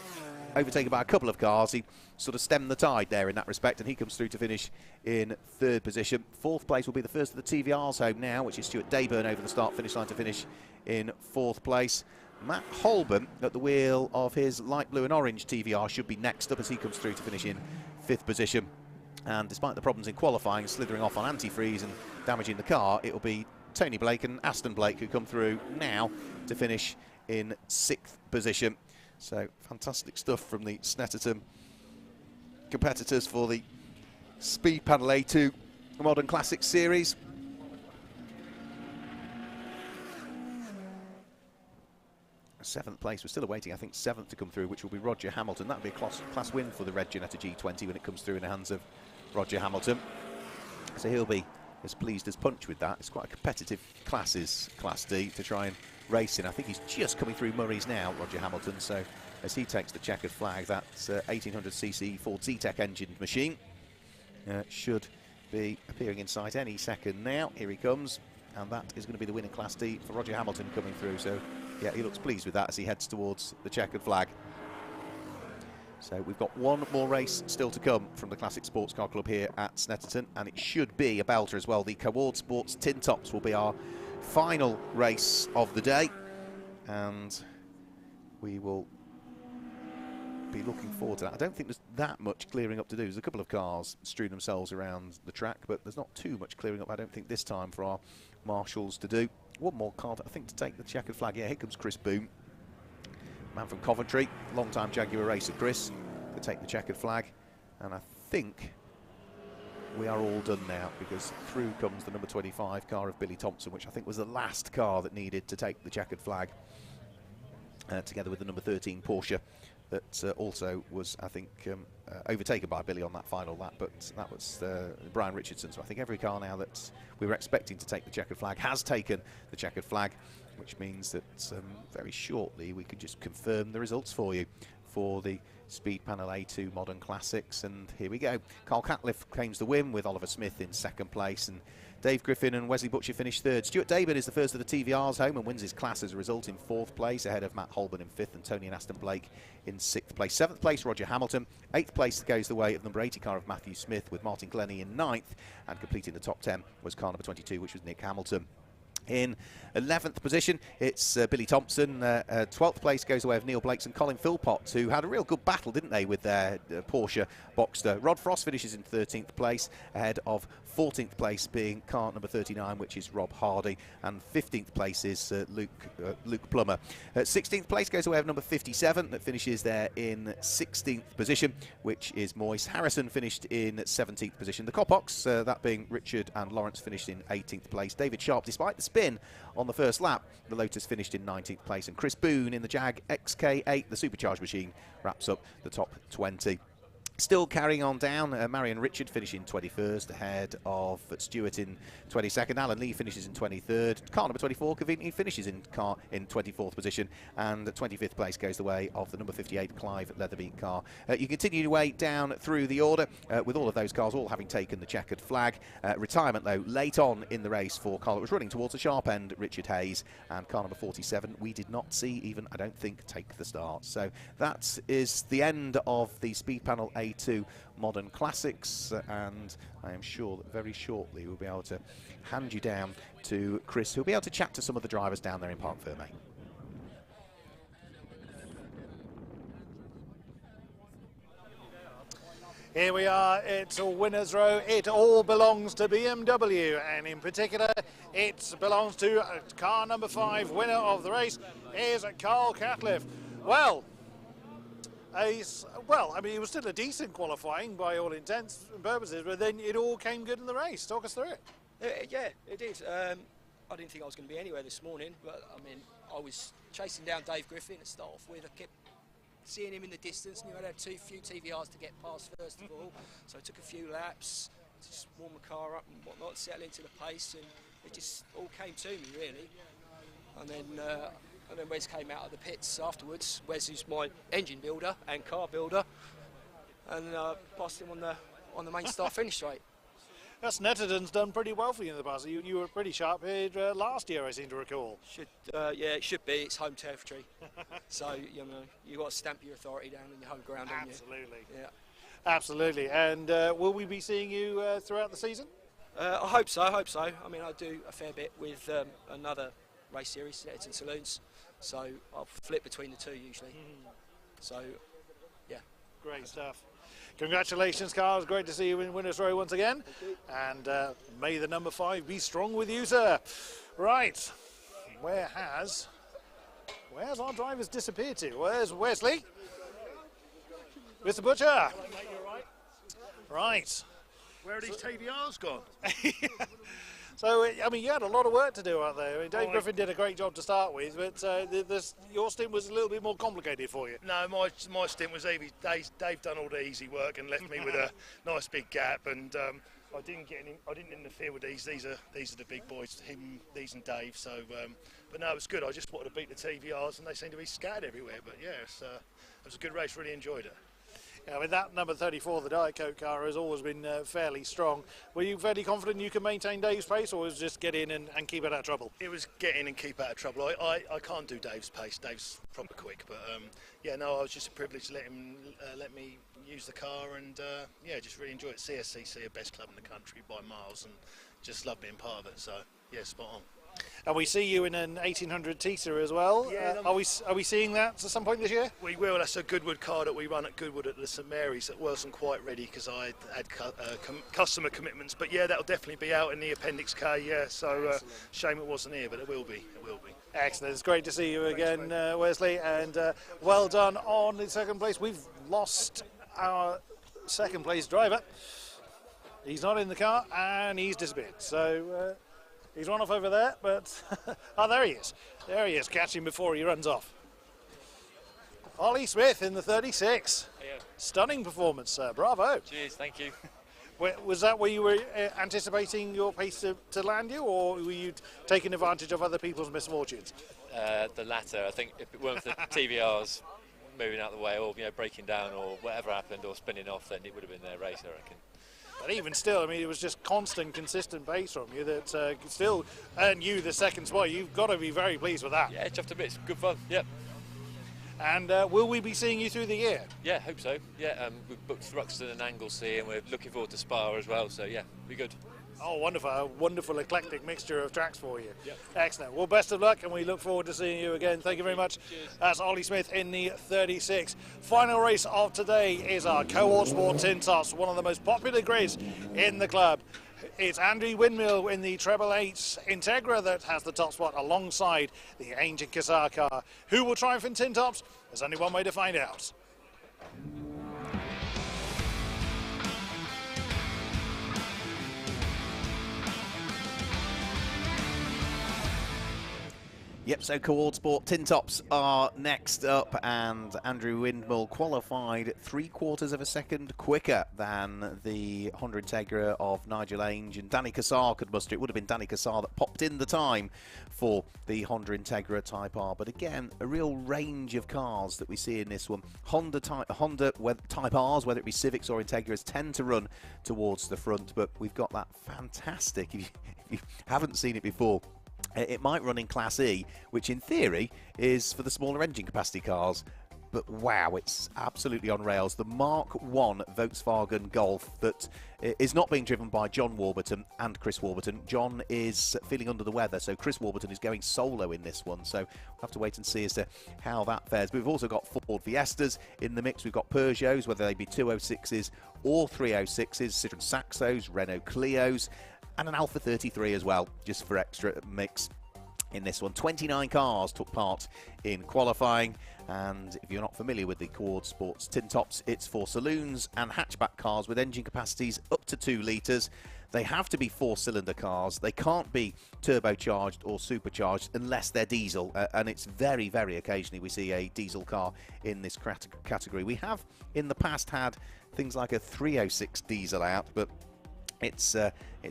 overtaken by a couple of cars, he sort of stemmed the tide there in that respect, and he comes through to finish in third position. Fourth place will be the first of the TVRs home now, which is Stuart Dayburn over the start-finish line to finish in fourth place. Matt Holborn at the wheel of his light blue and orange TVR should be next up as he comes through to finish in fifth position. And despite the problems in qualifying, slithering off on antifreeze and damaging the car, it will be Tony Blake and Aston Blake who come through now to finish in sixth position. So fantastic stuff from the Snetterton competitors for the Speed Panel A2 Modern Classics Series. Seventh place, we're still awaiting, I think, seventh to come through, which will be Roger Hamilton. That would be a class win for the Red Ginetta G20 when it comes through in the hands of Roger Hamilton. So he'll be as pleased as punch with that. It's quite a competitive Class D to try and race in. I think he's just coming through Murray's now, Roger Hamilton. So as he takes the checkered flag, that's 1800cc Ford Zetec engined machine. Should be appearing in sight any second now. Here he comes, and that is going to be the win in Class D for Roger Hamilton coming through. So yeah, he looks pleased with that as he heads towards the checkered flag. So we've got one more race still to come from the Classic Sports Car Club here at Snetterton, and it should be a belter as well. The Coward Sports Tin Tops will be our final race of the day, and we will be looking forward to that. I don't think there's that much clearing up to do. There's a couple of cars strewn themselves around the track, but there's not too much clearing up, I don't think, this time for our marshals to do. One more car, I think, to take the checkered flag. Yeah, here comes Chris Boone, man from Coventry, long-time Jaguar racer Chris, to take the checkered flag. And I think we are all done now, because through comes the number 25 car of Billy Thompson, which I think was the last car that needed to take the checkered flag, together with the number 13 Porsche that also was, I think, overtaken by Billy on that final lap, but that was Brian Richardson. So I think every car now that we were expecting to take the checkered flag has taken the checkered flag, which means that very shortly we could just confirm the results for you for the Speed Panel A2 Modern Classics. And here we go. Carl Catliff claims the win with Oliver Smith in second place, and Dave Griffin and Wesley Butcher finished third. Stuart David is the first of the TVRs home and wins his class as a result in fourth place, ahead of Matt Holborn in fifth and Tony and Aston Blake in sixth place. Seventh place, Roger Hamilton. Eighth place goes the way of number 80 car of Matthew Smith, with Martin Glennie in ninth, and completing the top 10 was car number 22, which was Nick Hamilton. In 11th position, it's Billy Thompson. 12th place goes the way of Neil Blakes and Colin Philpott, who had a real good battle, didn't they, with their Porsche Boxster. Rod Frost finishes in 13th place, ahead of 14th place being car number 39, which is Rob Hardy, and 15th place is Luke Plummer. 16th place goes the way of number 57, that finishes there in 16th position, which is Moyes. Harrison finished in 17th position. The Copox, that being Richard and Lawrence, finished in 18th place. David Sharp, despite the spin on the first lap, the Lotus finished in 19th place, and Chris Boone in the Jag XK8, the supercharged machine, wraps up the top 20. Still carrying on down, Marion Richard finishing 21st, ahead of Stewart in 22nd. Alan Lee finishes in 23rd. Car number 24 conveniently finishes in 24th position, and 25th place goes the way of the number 58 Clive Leatherbeat car. You continue your way down through the order, with all of those cars all having taken the checkered flag. Retirement, though, late on in the race for car that was running towards the sharp end, Richard Hayes, and car number 47 we did not see even, I don't think, take the start. So that is the end of the Speed Panel A2 Modern Classics, and I am sure that very shortly we'll be able to hand you down to Chris, who'll be able to chat to some of the drivers down there in Parc Fermé. Here we are, it's a winner's row. It all belongs to BMW, and in particular it belongs to car number 5. Winner of the race is Carl Catliff. Well, I mean, it was still a decent qualifying by all intents and purposes, but then it all came good in the race. Talk us through it. Yeah, it did. I didn't think I was going to be anywhere this morning, but I mean, I was chasing down Dave Griffin to start off with. I kept seeing him in the distance, knew I had few TVRs to get past first of all, so I took a few laps, just warm the car up and whatnot, settle into the pace, and it just all came to me really. And then Wes came out of the pits afterwards. Wes is my engine builder and car builder, and passed him on the main start finish straight. Snetterton's done pretty well for you in the past. You were pretty sharp here last year, I seem to recall. Yeah, it should be. It's home territory, so you know you got to stamp your authority down in your home ground. Absolutely. Yeah. Absolutely. And will we be seeing you throughout the season? I hope so. I mean, I do a fair bit with another race series, Snetterton Saloons, so I'll flip between the two usually. So, yeah. Great stuff. Congratulations, Carl. Great to see you in winner's row once again. And may the number 5 be strong with you, sir. Right. Where has our drivers disappeared to? Where's Wesley? Mr. Butcher. Right. Where are these TVRs gone? So, I mean, you had a lot of work to do out there. I mean, Dave Griffin did a great job to start with, but your stint was a little bit more complicated for you. No, my stint was easy. Dave done all the easy work and left me with a nice big gap, and I didn't interfere with these. These are the big boys, these and Dave. So, but no, it was good. I just wanted to beat the TVRs, and they seem to be scattered everywhere. But yeah, it was a good race. Really enjoyed it. Yeah, I mean, that number 34, the Diet Coke car, has always been fairly strong. Were you fairly confident you could maintain Dave's pace, or was it just get in and keep out of trouble? It was get in and keep out of trouble. I can't do Dave's pace. Dave's proper quick, but yeah, no, I was just a privilege to let me use the car, and yeah, just really enjoy it. CSCC, a best club in the country by miles, and just love being part of it. So yeah, spot on. And we see you in an 1800 Tisa as well. Yeah, are we seeing that at some point this year? We will. That's a Goodwood car that we run at Goodwood at the St Mary's. That wasn't quite ready because I had customer commitments. But yeah, that'll definitely be out in the Appendix K. Yeah, so shame it wasn't here, but it will be. It will be. Excellent. It's great to see you again, Wesley, and well done on the second place. We've lost our second place driver. He's not in the car and he's disappeared. So. He's run off over there, but oh, there he is. There he is. Catch him before he runs off. Ollie Smith in the 36. Yeah. Stunning performance, sir. Bravo. Cheers, thank you. Was that where you were anticipating your pace to land you, or were you taking advantage of other people's misfortunes? The latter. I think if it weren't for the TVRs moving out of the way, or breaking down, or whatever happened, or spinning off, then it would have been their race, I reckon. But even still, I mean, it was just constant, consistent pace from you that could still earn you the second spot. You've got to be very pleased with that. Yeah, chuffed a bit. It's good fun. Yep. And will we be seeing you through the year? Yeah, hope so. Yeah, we've booked Thruxton and Anglesey, and we're looking forward to Spa as well. So yeah, be good. Oh, wonderful. A wonderful eclectic mixture of tracks for you. Yep. Excellent. Well, best of luck, and we look forward to seeing you again. Thank you very much. Cheers. That's Ollie Smith in the 36. Final race of today is our Cohort Sport Tin Tops, one of the most popular grids in the club. It's Andy Windmill in the Treble 8 Integra that has the top spot alongside the Ancient Cassar car. Who will triumph in Tin Tops? There's only one way to find out. Yep, so Cohort Sport Tin Tops are next up, and Andrew Windmill qualified 3/4 of a second quicker than the Honda Integra of Nigel Ainge, and Danny Cassar could muster. It would have been Danny Cassar that popped in the time for the Honda Integra Type R. But again, a real range of cars that we see in this one. Honda Type Rs, whether it be Civics or Integras, tend to run towards the front, but we've got that fantastic, if you haven't seen it before, it might run in Class E, which in theory is for the smaller engine capacity cars. But wow, it's absolutely on rails. The Mark I Volkswagen Golf that is not being driven by John Warburton and Chris Warburton. John is feeling under the weather, so Chris Warburton is going solo in this one. So we'll have to wait and see as to how that fares. But we've also got Ford Fiestas in the mix. We've got Peugeots, whether they be 206s or 306s, Citroen Saxos, Renault Clios, and an Alpha 33 as well, just for extra mix in this one. 29 cars took part in qualifying, and if you're not familiar with the Cohort Sports Tin Tops, it's for saloons and hatchback cars with engine capacities up to 2 litres. They have to be 4-cylinder cars. They can't be turbocharged or supercharged unless they're diesel, and it's very, very occasionally we see a diesel car in this category. We have in the past had things like a 306 diesel out, but it's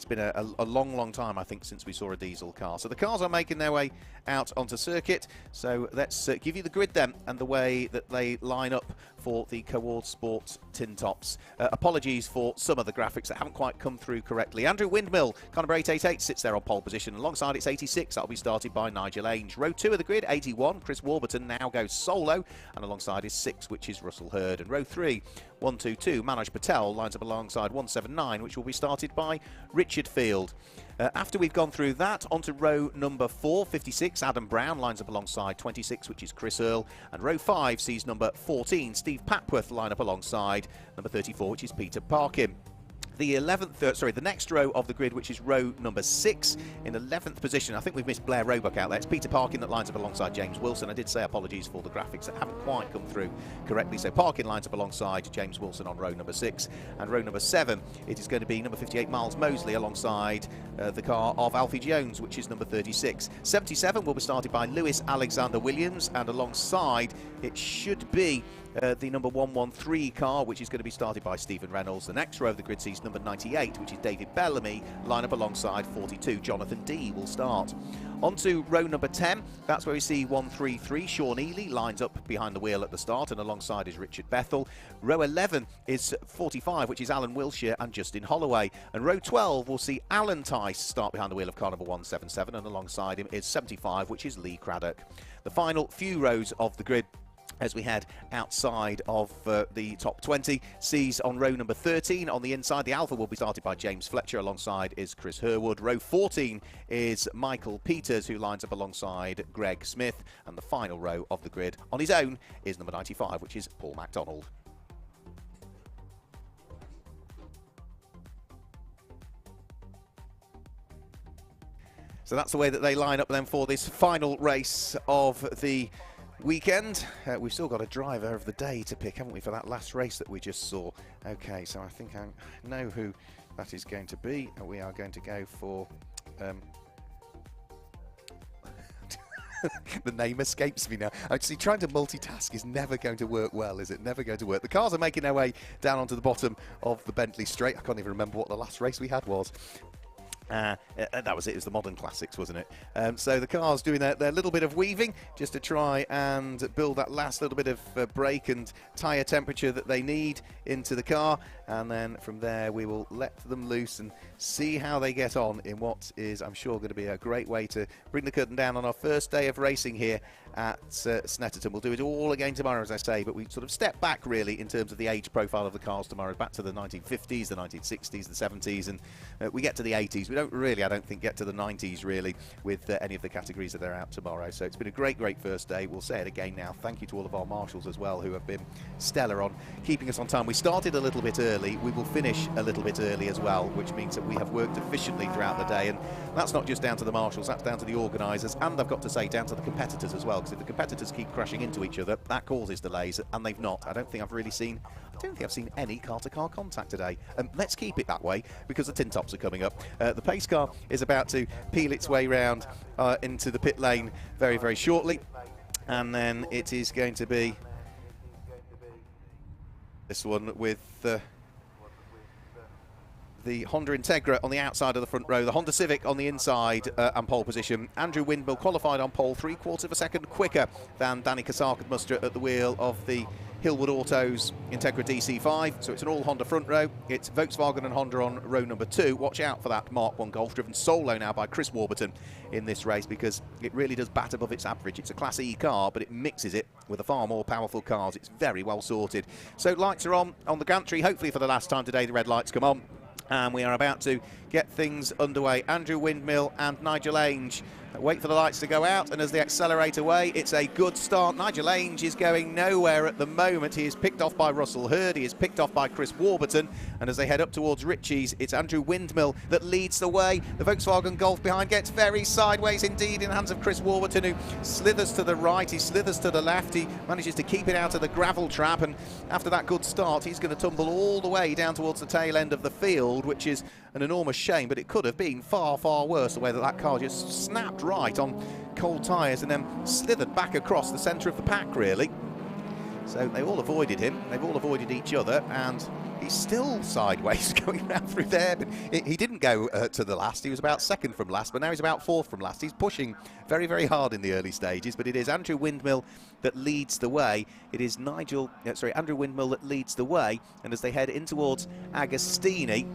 been a long time, I think, since we saw a diesel car. So the cars are making their way out onto circuit. So let's give you the grid then and the way that they line up for the Cohort Sport Tin Tops. Apologies for some of the graphics that haven't quite come through correctly. Andrew Windmill, car number 888, sits there on pole position. Alongside it's 86. That'll be started by Nigel Ainge. Row 2 of the grid, 81. Chris Warburton now goes solo, and alongside is 6, which is Russell Hurd. And row 3, 122, Manoj Patel lines up alongside 179, which will be started by Richard Field. After we've gone through that, onto row number 4, 56, Adam Brown lines up alongside 26, which is Chris Earle, and row 5 sees number 14, Steve Papworth, line up alongside number 34, which is Peter Parkin. The next row of the grid, which is row number 6, in 11th position. I think we've missed Blair Roebuck out there. It's Peter Parkin that lines up alongside James Wilson. I did say apologies for the graphics that haven't quite come through correctly. So Parkin lines up alongside James Wilson on row number 6. And row number 7, it is going to be number 58, Miles Mosley, alongside the car of Alfie Jones, which is number 36. 77 will be started by Lewis Alexander Williams, and alongside it should be the number 113 car, which is going to be started by Stephen Reynolds. The next row of the grid sees number 98, which is David Bellamy, line up alongside 42. Jonathan D will start. On to row number 10, that's where we see 133, Sean Ely lines up behind the wheel at the start, and alongside is Richard Bethel. Row 11 is 45, which is Alan Wilshire and Justin Holloway. And row 12 will see Alan Tice start behind the wheel of car number 177, and alongside him is 75, which is Lee Craddock. The final few rows of the grid, as we head outside of the top 20, sees on row number 13 on the inside, the Alpha will be started by James Fletcher, alongside is Chris Herwood. Row 14 is Michael Peters, who lines up alongside Greg Smith, and the final row of the grid on his own is number 95, which is Paul MacDonald. So that's the way that they line up then for this final race of the weekend. We've still got a driver of the day to pick, haven't we, for that last race that we just saw. Okay, so I think I know who that is going to be. We are going to go for The name escapes me now. Actually, trying to multitask is never going to work well, is it? Never going to work. The cars are making their way down onto the bottom of the Bentley Straight. I can't even remember what the last race we had was. That was it. It was the Modern Classics, wasn't it? So the car's doing their little bit of weaving just to try and build that last little bit of brake and tyre temperature that they need into the car, and then from there we will let them loose and see how they get on in what is, I'm sure, going to be a great way to bring the curtain down on our first day of racing here at Snetterton. We'll do it all again tomorrow, as I say, but we sort of step back really in terms of the age profile of the cars tomorrow, back to the 1950s, the 1960s, the 70s, and we get to the 80s. We don't really, I don't think, get to the 90s really with any of the categories that are out tomorrow. So it's been a great first day. We'll say it again now. Thank you to all of our marshals as well, who have been stellar on keeping us on time. We started a little bit early. We will finish a little bit early as well, which means that we have worked efficiently throughout the day, and that's not just down to the marshals, that's down to the organisers, and I've got to say down to the competitors as well, because if the competitors keep crashing into each other, that causes delays, and they've not. I don't think I've seen any car-to-car contact today. Let's keep it that way, because the tin tops are coming up. The pace car is about to peel its way round into the pit lane very, very shortly, and then it is going to be this one with the Honda Integra on the outside of the front row, the Honda Civic on the inside and pole position. Andrew Windmill qualified on pole 3/4 of a second quicker than Danny Cassar could muster at the wheel of the Hillwood Autos Integra DC5. So it's an all Honda front row. It's Volkswagen and Honda on row number 2. Watch out for that Mark 1 Golf driven solo now by Chris Warburton in this race, because it really does bat above its average. It's a Class E car, but it mixes it with the far more powerful cars. It's very well sorted. So lights are on the gantry. Hopefully for the last time today, the red lights come on, and we are about to get things underway. Andrew Windmill and Nigel Ainge wait for the lights to go out, and as they accelerate away, it's a good start. Nigel Ainge is going nowhere at the moment. He is picked off by Russell Hurd. He is picked off by Chris Warburton, and as they head up towards Ritchie's, it's Andrew Windmill that leads the way. The Volkswagen Golf behind gets very sideways indeed in the hands of Chris Warburton, who slithers to the right, he slithers to the left, he manages to keep it out of the gravel trap, and after that good start, he's going to tumble all the way down towards the tail end of the field, which is an enormous shame, but it could have been far, far worse, the way that car just snapped right on cold tyres and then slithered back across the centre of the pack, really. So they all avoided him, they've all avoided each other, and he's still sideways going round through there. But he didn't go to the last, he was about second from last, but now he's about fourth from last. He's pushing very, very hard in the early stages, but it is Andrew Windmill that leads the way. It is Andrew Windmill that leads the way, and as they head in towards Agostini,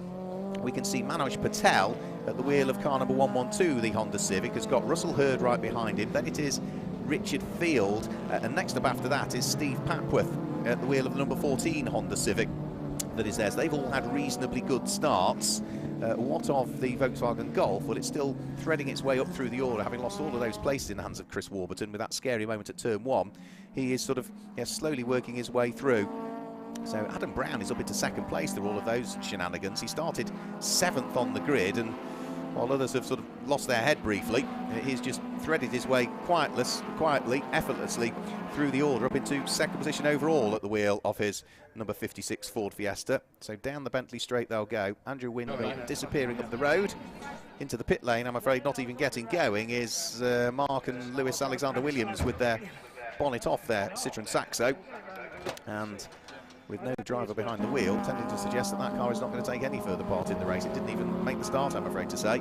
we can see Manoj Patel at the wheel of car number 112, the Honda Civic, has got Russell Hurd right behind him. Then it is Richard Field, and next up after that is Steve Papworth at the wheel of the number 14 Honda Civic that is theirs. They've all had reasonably good starts. What of the Volkswagen Golf? Well, it's still threading its way up through the order, having lost all of those places in the hands of Chris Warburton with that scary moment at turn 1. He is sort of slowly working his way through. So Adam Brown is up into second place through all of those shenanigans. He started 7th on the grid, and while others have sort of lost their head briefly, he's just threaded his way quietly, effortlessly through the order up into second position overall at the wheel of his number 56 Ford Fiesta. So down the Bentley Straight they'll go. Andrew Windmill disappearing up the road. Into the pit lane, I'm afraid not even getting going, is Mark and Lewis Alexander Williams with their bonnet off their Citroen Saxo. And with no driver behind the wheel, tending to suggest that car is not going to take any further part in the race. It didn't even make the start, I'm afraid to say.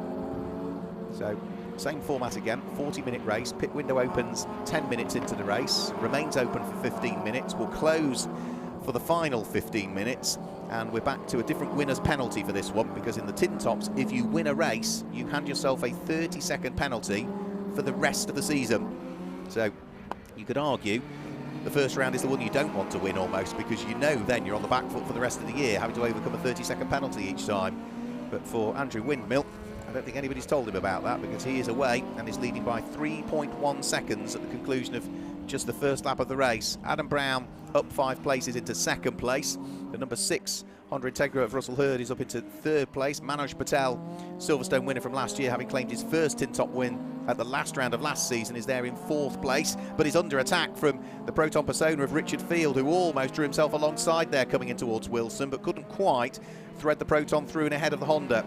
So, same format again, 40-minute race. Pit window opens 10 minutes into the race, remains open for 15 minutes, will close for the final 15 minutes, and we're back to a different winner's penalty for this one, because in the tin tops, if you win a race, you hand yourself a 30-second penalty for the rest of the season. So, you could argue the first round is the one you don't want to win almost, because you know then you're on the back foot for the rest of the year, having to overcome a 30-second penalty each time. But for Andrew Windmill, I don't think anybody's told him about that, because he is away and is leading by 3.1 seconds at the conclusion of just the first lap of the race. Adam Brown up 5 places into second place. The number 6 Honda Integra of Russell Hurd is up into third place. Manoj Patel, Silverstone winner from last year, having claimed his first tin top win at the last round of last season, is there in fourth place, but is under attack from the Proton Persona of Richard Field, who almost drew himself alongside there coming in towards Wilson, but couldn't quite thread the Proton through and ahead of the Honda.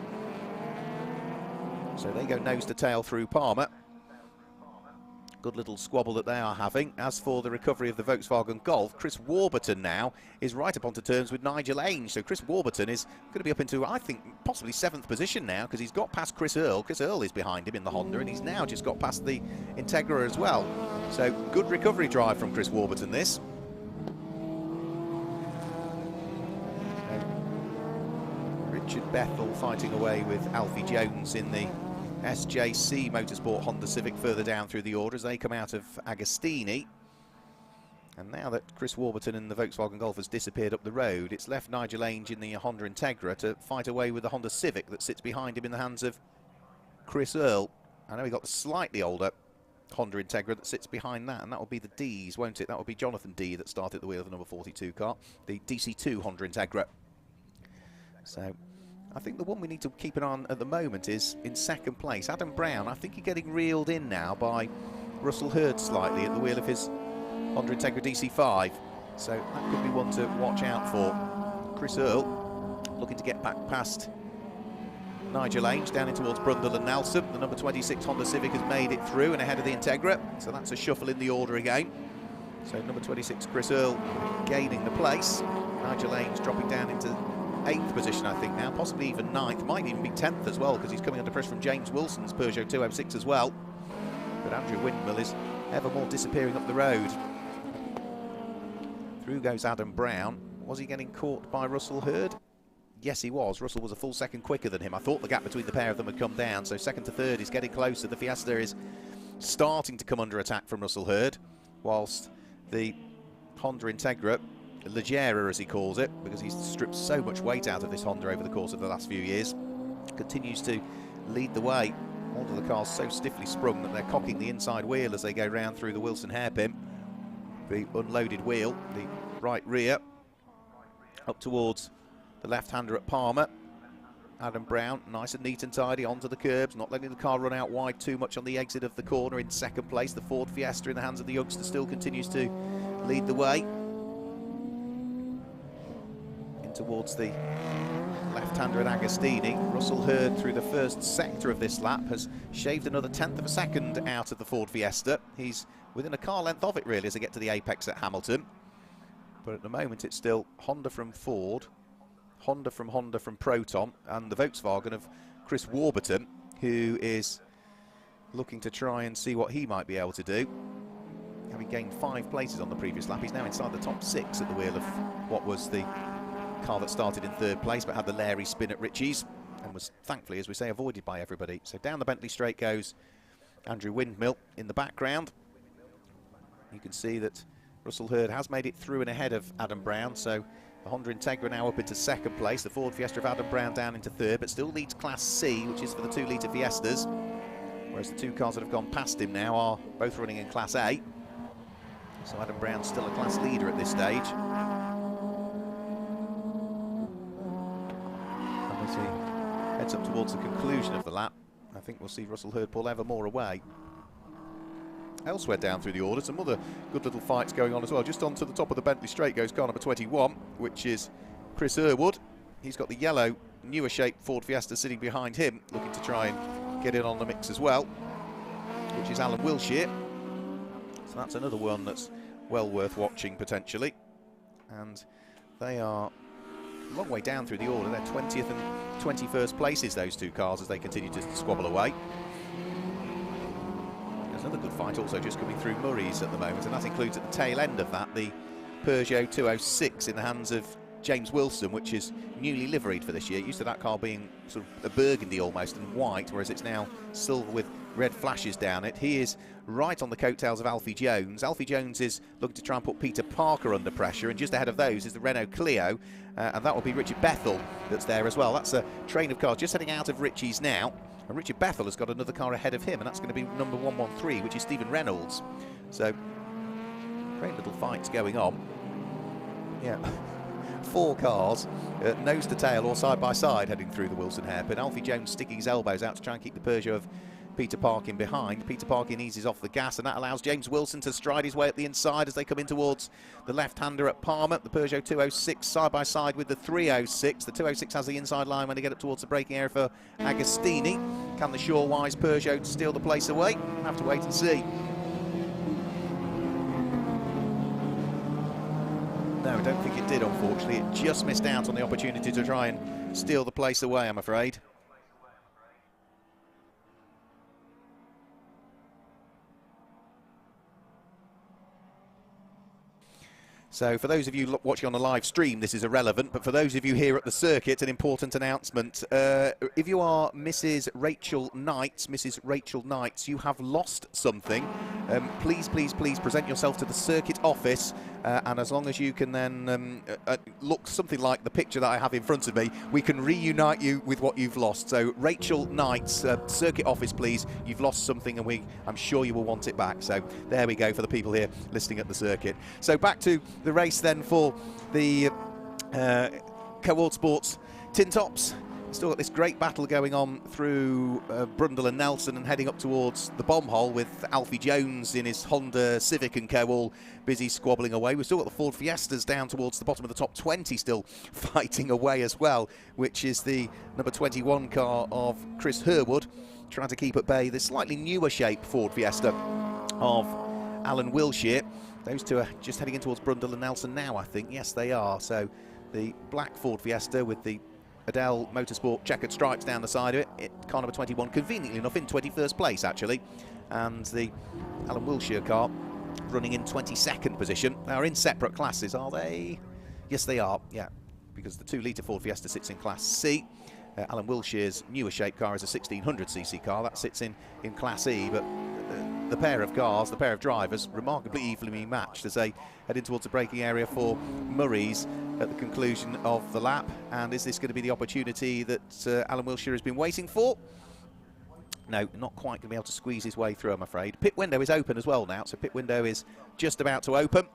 So they go nose to tail through Palmer. Good little squabble that they are having. As for the recovery of the Volkswagen Golf, Chris Warburton now is right up onto terms with Nigel Ainge. So Chris Warburton is going to be up into, I think, possibly 7th position now, because he's got past Chris Earl. Chris Earl is behind him in the Honda, and he's now just got past the Integra as well. So good recovery drive from Chris Warburton, this. Richard Bethel fighting away with Alfie Jones in the SJC Motorsport Honda Civic further down through the order as they come out of Agostini. And now that Chris Warburton in the Volkswagen Golf has disappeared up the road, it's left Nigel Ainge in the Honda Integra to fight away with the Honda Civic that sits behind him in the hands of Chris Earl. I know he got the slightly older Honda Integra that sits behind that, and that will be the D's, won't it? That will be Jonathan D that started the wheel of the number 42 car, the DC2 Honda Integra. So I think the one we need to keep an eye on at the moment is in second place. Adam Brown, I think he's getting reeled in now by Russell Hurd slightly at the wheel of his Honda Integra DC5. So that could be one to watch out for. Chris Earl looking to get back past Nigel Ainge down in towards Brundle and Nelson. The number 26 Honda Civic has made it through and ahead of the Integra. So that's a shuffle in the order again. So number 26 Chris Earl gaining the place. Nigel Ainge dropping down into 8th position, I think now, possibly even 9th, might even be 10th as well, because he's coming under pressure from James Wilson's Peugeot 206 as well. But Andrew Windmill is ever more disappearing up the road. Through goes Adam Brown. Was he getting caught by Russell Hurd? Yes, he was. Russell was a full second quicker than him. I thought the gap between the pair of them had come down, so second to third is getting closer. The Fiesta is starting to come under attack from Russell Hurd, whilst the Honda Integra, Leggera as he calls it, because he's stripped so much weight out of this Honda over the course of the last few years, continues to lead the way. All of the cars so stiffly sprung that they're cocking the inside wheel as they go round through the Wilson hairpin. The unloaded wheel, the right rear, up towards the left-hander at Palmer. Adam Brown, nice and neat and tidy onto the curbs, not letting the car run out wide too much on the exit of the corner in second place. The Ford Fiesta in the hands of the youngster still continues to lead the way. Towards the left-hander at Agostini. Russell Hurd through the first sector of this lap has shaved another 1/10 of a second out of the Ford Fiesta. He's within a car length of it really as they get to the apex at Hamilton. But at the moment it's still Honda from Ford, Honda from Proton, and the Volkswagen of Chris Warburton, who is looking to try and see what he might be able to do. Having gained 5 places on the previous lap, he's now inside the top 6 at the wheel of what was the car that started in 3rd place but had the Larry spin at Ritchie's and was thankfully, as we say, avoided by everybody. So down the Bentley straight goes Andrew Windmill in the background. You can see that Russell Hurd has made it through and ahead of Adam Brown, so the Honda Integra now up into 2nd place. The Ford Fiesta of Adam Brown down into 3rd, but still leads Class C, which is for the 2-litre Fiestas, whereas the 2 cars that have gone past him now are both running in Class A. So Adam Brown's still a class leader at this stage. As he heads up towards the conclusion of the lap, I think we'll see Russell Hurd pull ever more away. Elsewhere down through the order, some other good little fights going on as well. Just onto the top of the Bentley straight goes car number 21, which is Chris Irwood. He's got the yellow, newer shaped Ford Fiesta sitting behind him, looking to try and get in on the mix as well, which is Alan Wilshire. So that's another one that's well worth watching potentially. And they are a long way down through the order. They're 20th and 21st places, those 2 cars, as they continue to squabble away. There's another good fight also just coming through Murray's at the moment, and that includes at the tail end of that the Peugeot 206 in the hands of James Wilson, which is newly liveried for this year. Used to that car being sort of a burgundy almost and white, whereas it's now silver with red flashes down it. He is right on the coattails of Alfie Jones. Alfie Jones is looking to try and put Peter Parker under pressure, and just ahead of those is the Renault Clio, and that will be Richard Bethel that's there as well. That's a train of cars just heading out of Ritchie's now, and Richard Bethel has got another car ahead of him, and that's going to be number 113, which is Stephen Reynolds. So great little fights going on. Yeah. 4 cars, nose to tail or side by side, heading through the Wilson hairpin. Alfie Jones sticking his elbows out to try and keep the Peugeot of Peter Parkin behind. Peter Parkin eases off the gas, and that allows James Wilson to stride his way up the inside as they come in towards the left-hander at Palmer. The Peugeot 206 side by side with the 306. The 206 has the inside line when they get up towards the braking area for Agostini. Can the Shawwise Peugeot steal the place away? We'll have to wait and see. No, I don't think it did, unfortunately. It just missed out on the opportunity to try and steal the place away, I'm afraid. So for those of you watching on the live stream, this is irrelevant, but for those of you here at the circuit, an important announcement. If you are Mrs. Rachel Knights, you have lost something. Please present yourself to the circuit office, and as long as you can then look something like the picture that I have in front of me, we can reunite you with what you've lost. So Rachel Knights, circuit office, please. You've lost something, and I'm sure you will want it back. So there we go for the people here listening at the circuit. So back to the race then for the Cohort Sports Tin Tops. Still got this great battle going on through Brundle and Nelson, and heading up towards the bomb hole with Alfie Jones in his Honda Civic and co all busy squabbling away. We've still got the Ford Fiestas down towards the bottom of the top 20 still fighting away as well, which is the number 21 car of Chris Herwood, trying to keep at bay the slightly newer shape Ford Fiesta of Alan Wilshire. Those two are just heading in towards Brundle and Nelson now, I think. Yes, they are. So the black Ford Fiesta with the Adele Motorsport checkered stripes down the side of it, car number 21, conveniently enough in 21st place actually, and the Alan Wilshire car running in 22nd position. They are in separate classes, are they? Yes, they are, yeah, because the 2-litre Ford Fiesta sits in Class C. Alan Wilshire's newer shape car is a 1600cc car, that sits in Class E, but the pair of cars, the pair of drivers, remarkably evenly matched as they head in towards the braking area for Murray's at the conclusion of the lap. And is this going to be the opportunity that Alan Wilshire has been waiting for? No, not quite going to be able to squeeze his way through, I'm afraid. Pit window is open as well now, so pit window is just about to open.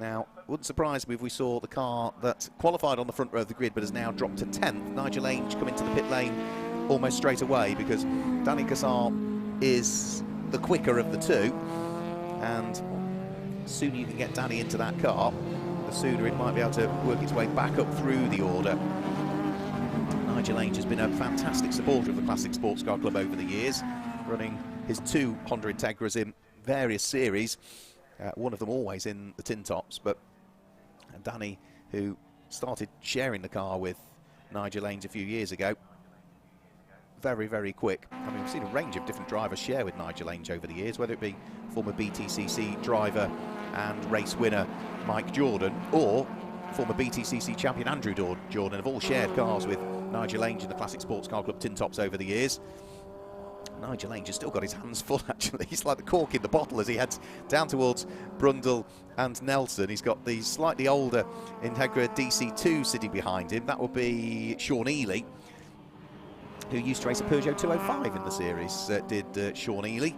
Now, wouldn't surprise me if we saw the car that qualified on the front row of the grid but has now dropped to 10th, Nigel Ainge, come into the pit lane almost straight away, because Danny Cassar is the quicker of the two, and the sooner you can get Danny into that car, the sooner it might be able to work its way back up through the order. Nigel Ainge has been a fantastic supporter of the Classic Sports Car Club over the years, running his 2 Honda Integras in various series, one of them always in the Tin Tops, but Danny, who started sharing the car with Nigel Ainge a few years ago, very, very quick. I mean, we've seen a range of different drivers share with Nigel Ainge over the years, whether it be former BTCC driver and race winner Mike Jordan, or former BTCC champion Andrew Jordan, have all shared cars with Nigel Ainge in the Classic Sports Car Club Tin Tops over the years. Nigel Ainge has still got his hands full, actually. He's like the cork in the bottle as he heads down towards Brundle and Nelson. He's got the slightly older Integra DC2 sitting behind him. That will be Sean Ely, who used to race a Peugeot 205 in the series, did Sean Ely.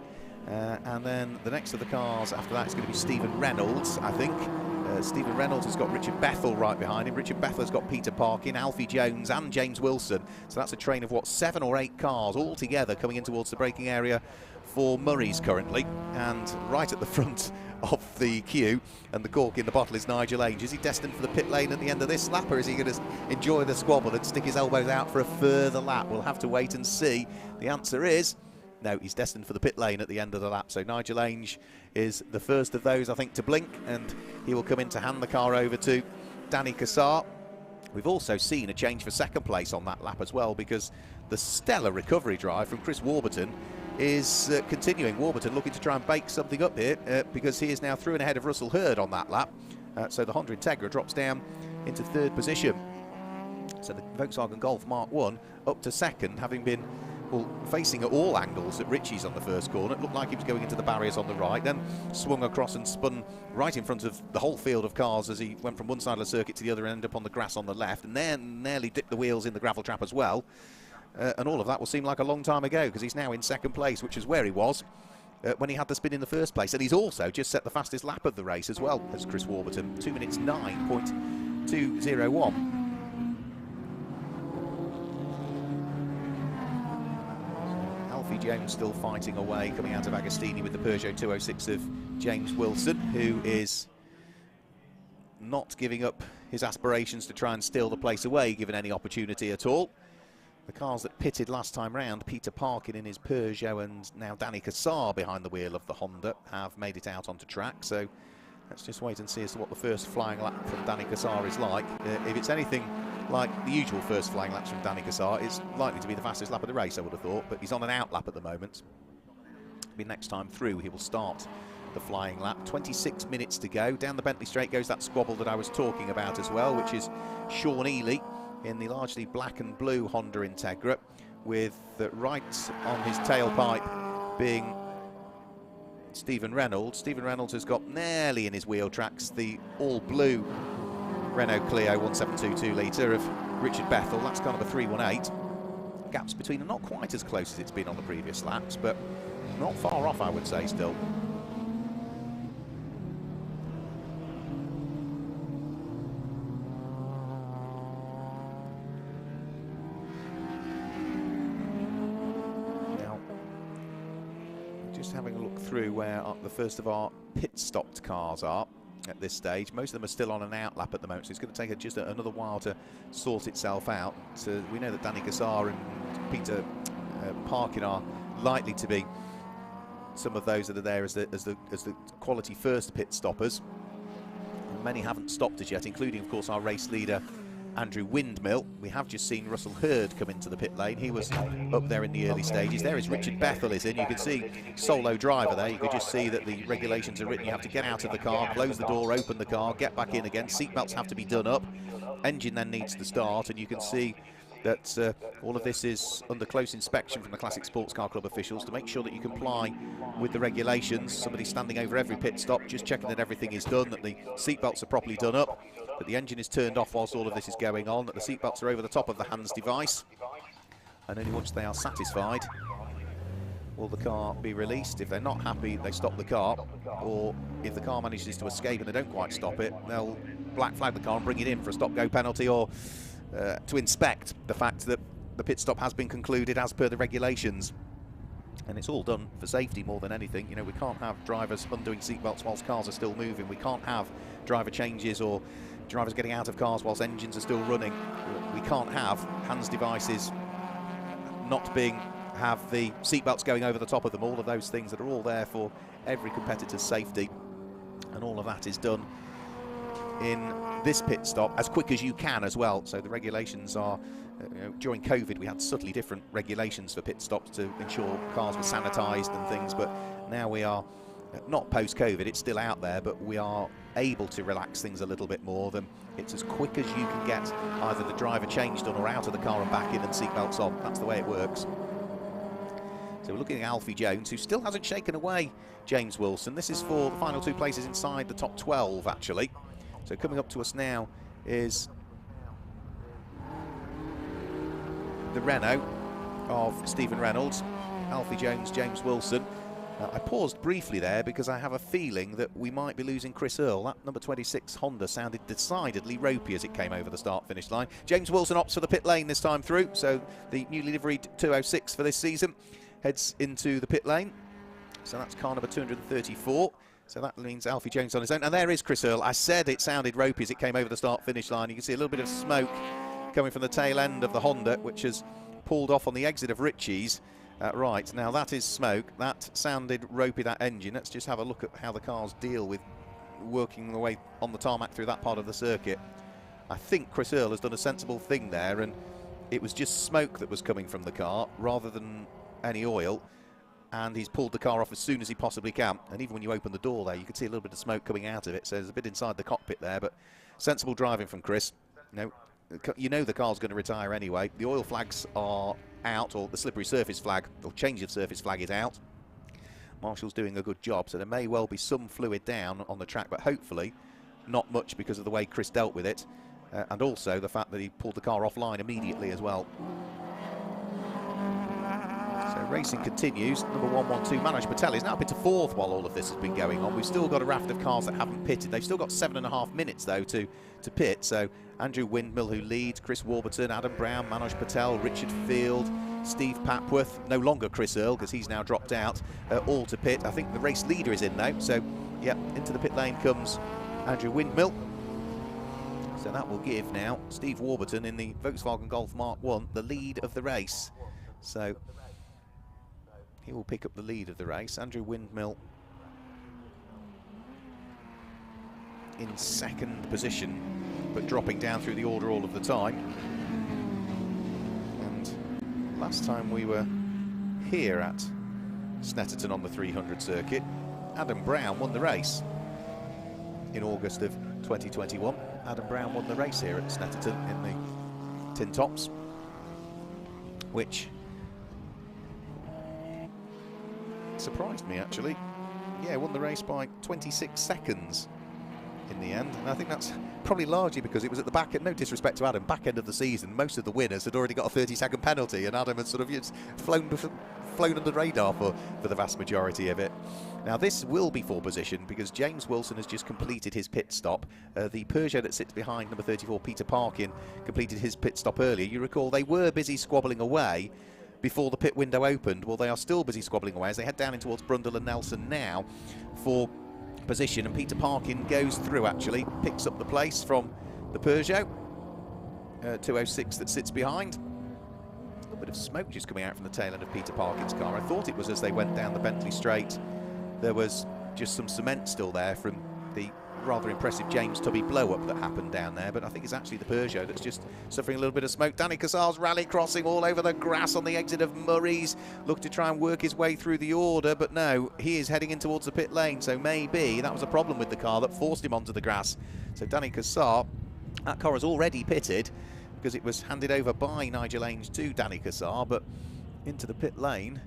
And then the next of the cars after that is going to be Stephen Reynolds, I think. Stephen Reynolds has got Richard Bethel right behind him. Richard Bethel has got Peter Parkin, Alfie Jones and James Wilson. So that's a train of, 7 or 8 cars all together coming in towards the braking area for Murray's currently. And right at the front of the queue and the cork in the bottle is Nigel Ainge. Is he destined for the pit lane at the end of this lap, or is he going to enjoy the squabble and stick his elbows out for a further lap? We'll have to wait and see. The answer is no, he's destined for the pit lane at the end of the lap. So Nigel Ainge is the first of those, I think, to blink, and he will come in to hand the car over to Danny Cassar. We've also seen a change for second place on that lap as well, because the stellar recovery drive from Chris Warburton is continuing. Warburton looking to try and bake something up here, because he is now through and ahead of Russell Hurd on that lap. So the Honda Integra drops down into 3rd position. So the Volkswagen Golf Mark 1 up to 2nd, having been facing at all angles at Ritchie's on the first corner. It looked like he was going into the barriers on the right, then swung across and spun right in front of the whole field of cars as he went from one side of the circuit to the other and ended up on the grass on the left, and then nearly dipped the wheels in the gravel trap as well. And all of that will seem like a long time ago, because he's now in 2nd place, which is where he was when he had the spin in the first place. And he's also just set the fastest lap of the race as well as Chris Warburton, 2 minutes 9.201. Jones still fighting away, coming out of Agostini with the Peugeot 206 of James Wilson, who is not giving up his aspirations to try and steal the place away, given any opportunity at all. The cars that pitted last time round, Peter Parkin in his Peugeot and now Danny Cassar behind the wheel of the Honda, have made it out onto track. So Let's just wait and see as to what the first flying lap from Danny Cassar is like. If it's anything like the usual first flying laps from Danny Cassar, it's likely to be the fastest lap of the race, I would have thought, but he's on an out lap at the moment. Maybe next time through he will start the flying lap. 26 minutes to go. Down the Bentley Straight goes that squabble that I was talking about as well, which is Sean Ely in the largely black and blue Honda Integra, with right on his tailpipe being Stephen Reynolds. Stephen Reynolds has got nearly in his wheel tracks the all-blue Renault Clio 1722 litre of Richard Bethel. That's kind of a 318. Gaps between are not quite as close as it's been on the previous laps, but not far off, I would say, still. Having a look through where the first of our pit-stopped cars are at this stage. Most of them are still on an out lap at the moment, so it's going to take just another while to sort itself out. So we know that Danny Cassar and Peter Parkin are likely to be some of those that are there as the quality first pit stoppers. And many haven't stopped as yet, including, of course, our race leader Andrew Windmill. We have just seen Russell Hurd come into the pit lane. He was up there in the early stages. There is Richard Bethel is in. You can see solo driver there. You could just see that the regulations are written. You have to get out of the car, close the door, open the car, get back in again. Seatbelts have to be done up. Engine then needs to start, and you can see that all of this is under close inspection from the Classic Sports Car Club officials to make sure that you comply with the regulations. Somebody standing over every pit stop, just checking that everything is done, that the seatbelts are properly done up, that the engine is turned off whilst all of this is going on, that the seatbelts are over the top of the hands device, and only once they are satisfied will the car be released. If they're not happy, they stop the car, or if the car manages to escape and they don't quite stop it, they'll black flag the car and bring it in for a stop-go penalty, or to inspect the fact that the pit stop has been concluded as per the regulations. And it's all done for safety more than anything. You know, we can't have drivers undoing seatbelts whilst cars are still moving. We can't have driver changes or drivers getting out of cars whilst engines are still running. We can't have hands devices not have the seatbelts going over the top of them. All of those things that are all there for every competitor's safety. And all of that is done in this pit stop as quick as you can as well. So the regulations are, during COVID we had subtly different regulations for pit stops to ensure cars were sanitised and things, but now we are not post-COVID, it's still out there, but we are able to relax things a little bit more. Than it's as quick as you can get either the driver changed done or out of the car and back in and seatbelts on. That's the way it works. So we're looking at Alfie Jones, who still hasn't shaken away James Wilson. This is for the final two places inside the top 12, actually. So coming up to us now is the Renault of Stephen Reynolds, Alfie Jones, James Wilson. I paused briefly there because I have a feeling that we might be losing Chris Earl. That number 26 Honda sounded decidedly ropey as it came over the start-finish line. James Wilson opts for the pit lane this time through, so the newly liveried 206 for this season heads into the pit lane. So that's car number 234. So that means Alfie Jones on his own. And there is Chris Earl. I said it sounded ropey as it came over the start-finish line. You can see a little bit of smoke coming from the tail end of the Honda, which has pulled off on the exit of Ritchie's. Right, now that is smoke. That sounded ropey, that engine. Let's just have a look at how the cars deal with working the way on the tarmac through that part of the circuit. I think Chris Earl has done a sensible thing there, and it was just smoke that was coming from the car rather than any oil. And he's pulled the car off as soon as he possibly can. And even when you open the door there, you can see a little bit of smoke coming out of it. So there's a bit inside the cockpit there, but sensible driving from Chris. You know the car's going to retire anyway. The oil flags are out, or the slippery surface flag, or change of surface flag is out. Marshall's doing a good job, so there may well be some fluid down on the track, but hopefully not much because of the way Chris dealt with it. And also the fact that he pulled the car offline immediately as well. So racing continues. Number 112, Manoj Patel, is now up into fourth while all of this has been going on. We've still got a raft of cars that haven't pitted. They've still got 7.5 minutes, though, to pit. So Andrew Windmill, who leads, Chris Warburton, Adam Brown, Manoj Patel, Richard Field, Steve Papworth, no longer Chris Earl because he's now dropped out, all to pit. I think the race leader is in now. So, yeah, into the pit lane comes Andrew Windmill. So that will give now Steve Warburton in the Volkswagen Golf Mark 1 the lead of the race. So he will pick up the lead of the race. Andrew Windmill in second position, but dropping down through the order all of the time. And last time we were here at Snetterton on the 300 circuit, Adam Brown won the race in August of 2021. Adam Brown won the race here at Snetterton in the tin tops, which surprised me actually. Yeah, won the race by 26 seconds in the end, and I think that's probably largely because it was at the back end, no disrespect to Adam, back end of the season. Most of the winners had already got a 30-second penalty, and Adam had sort of flown under the radar for the vast majority of it. Now this will be for position because James Wilson has just completed his pit stop. The Peugeot that sits behind number 34, Peter Parkin, completed his pit stop earlier. You recall they were busy squabbling away before the pit window opened. Well, they are still busy squabbling away as they head down in towards Brundle and Nelson now for position, and Peter Parkin goes through actually, picks up the place from the Peugeot 206 that sits behind. A little bit of smoke just coming out from the tail end of Peter Parkin's car. I thought it was as they went down the Bentley Straight. There was just some cement still there from the rather impressive James Tubby blow-up that happened down there, but I think it's actually the Peugeot that's just suffering a little bit of smoke. Danny Cassar's rally crossing all over the grass on the exit of Murray's, looked to try and work his way through the order, but no, he is heading in towards the pit lane, so maybe that was a problem with the car that forced him onto the grass. So Danny Cassar, that car has already pitted because it was handed over by Nigel Ains to Danny Cassar, but into the pit lane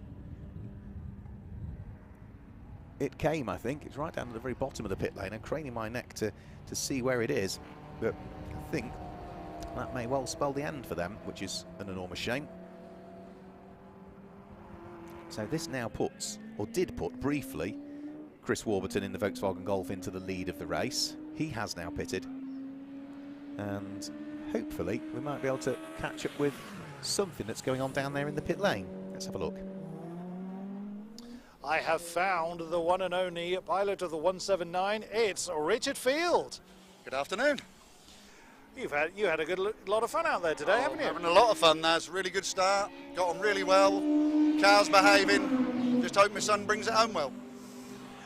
it came, I think. It's right down to the very bottom of the pit lane. I'm craning my neck to see where it is, but I think that may well spell the end for them, which is an enormous shame. So this now puts, or did put briefly, Chris Warburton in the Volkswagen Golf into the lead of the race. He has now pitted, and hopefully we might be able to catch up with something that's going on down there in the pit lane. Let's have a look. I have found the one and only pilot of the 179. It's Richard Field. Good afternoon. You had a good lot of fun out there today, haven't you? Having a lot of fun. That's a really good start. Got on really well. Car's behaving. Just hope my son brings it home well.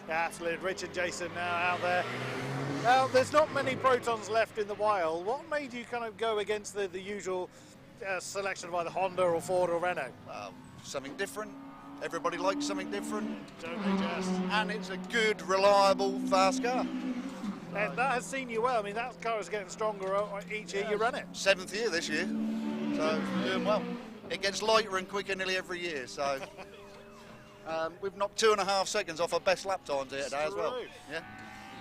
Yeah, absolutely. Richard Jason now out there. Now, there's not many Protons left in the wild. What made you kind of go against the usual selection of either Honda or Ford or Renault? Something different. Everybody likes something different. Don't they just? And it's a good, reliable, fast car. And that has seen you well. I mean, that car is getting stronger each year you run it. 7th year this year, so doing well. It gets lighter and quicker nearly every year, so we've knocked 2.5 seconds off our best lap times here today as well. Yeah.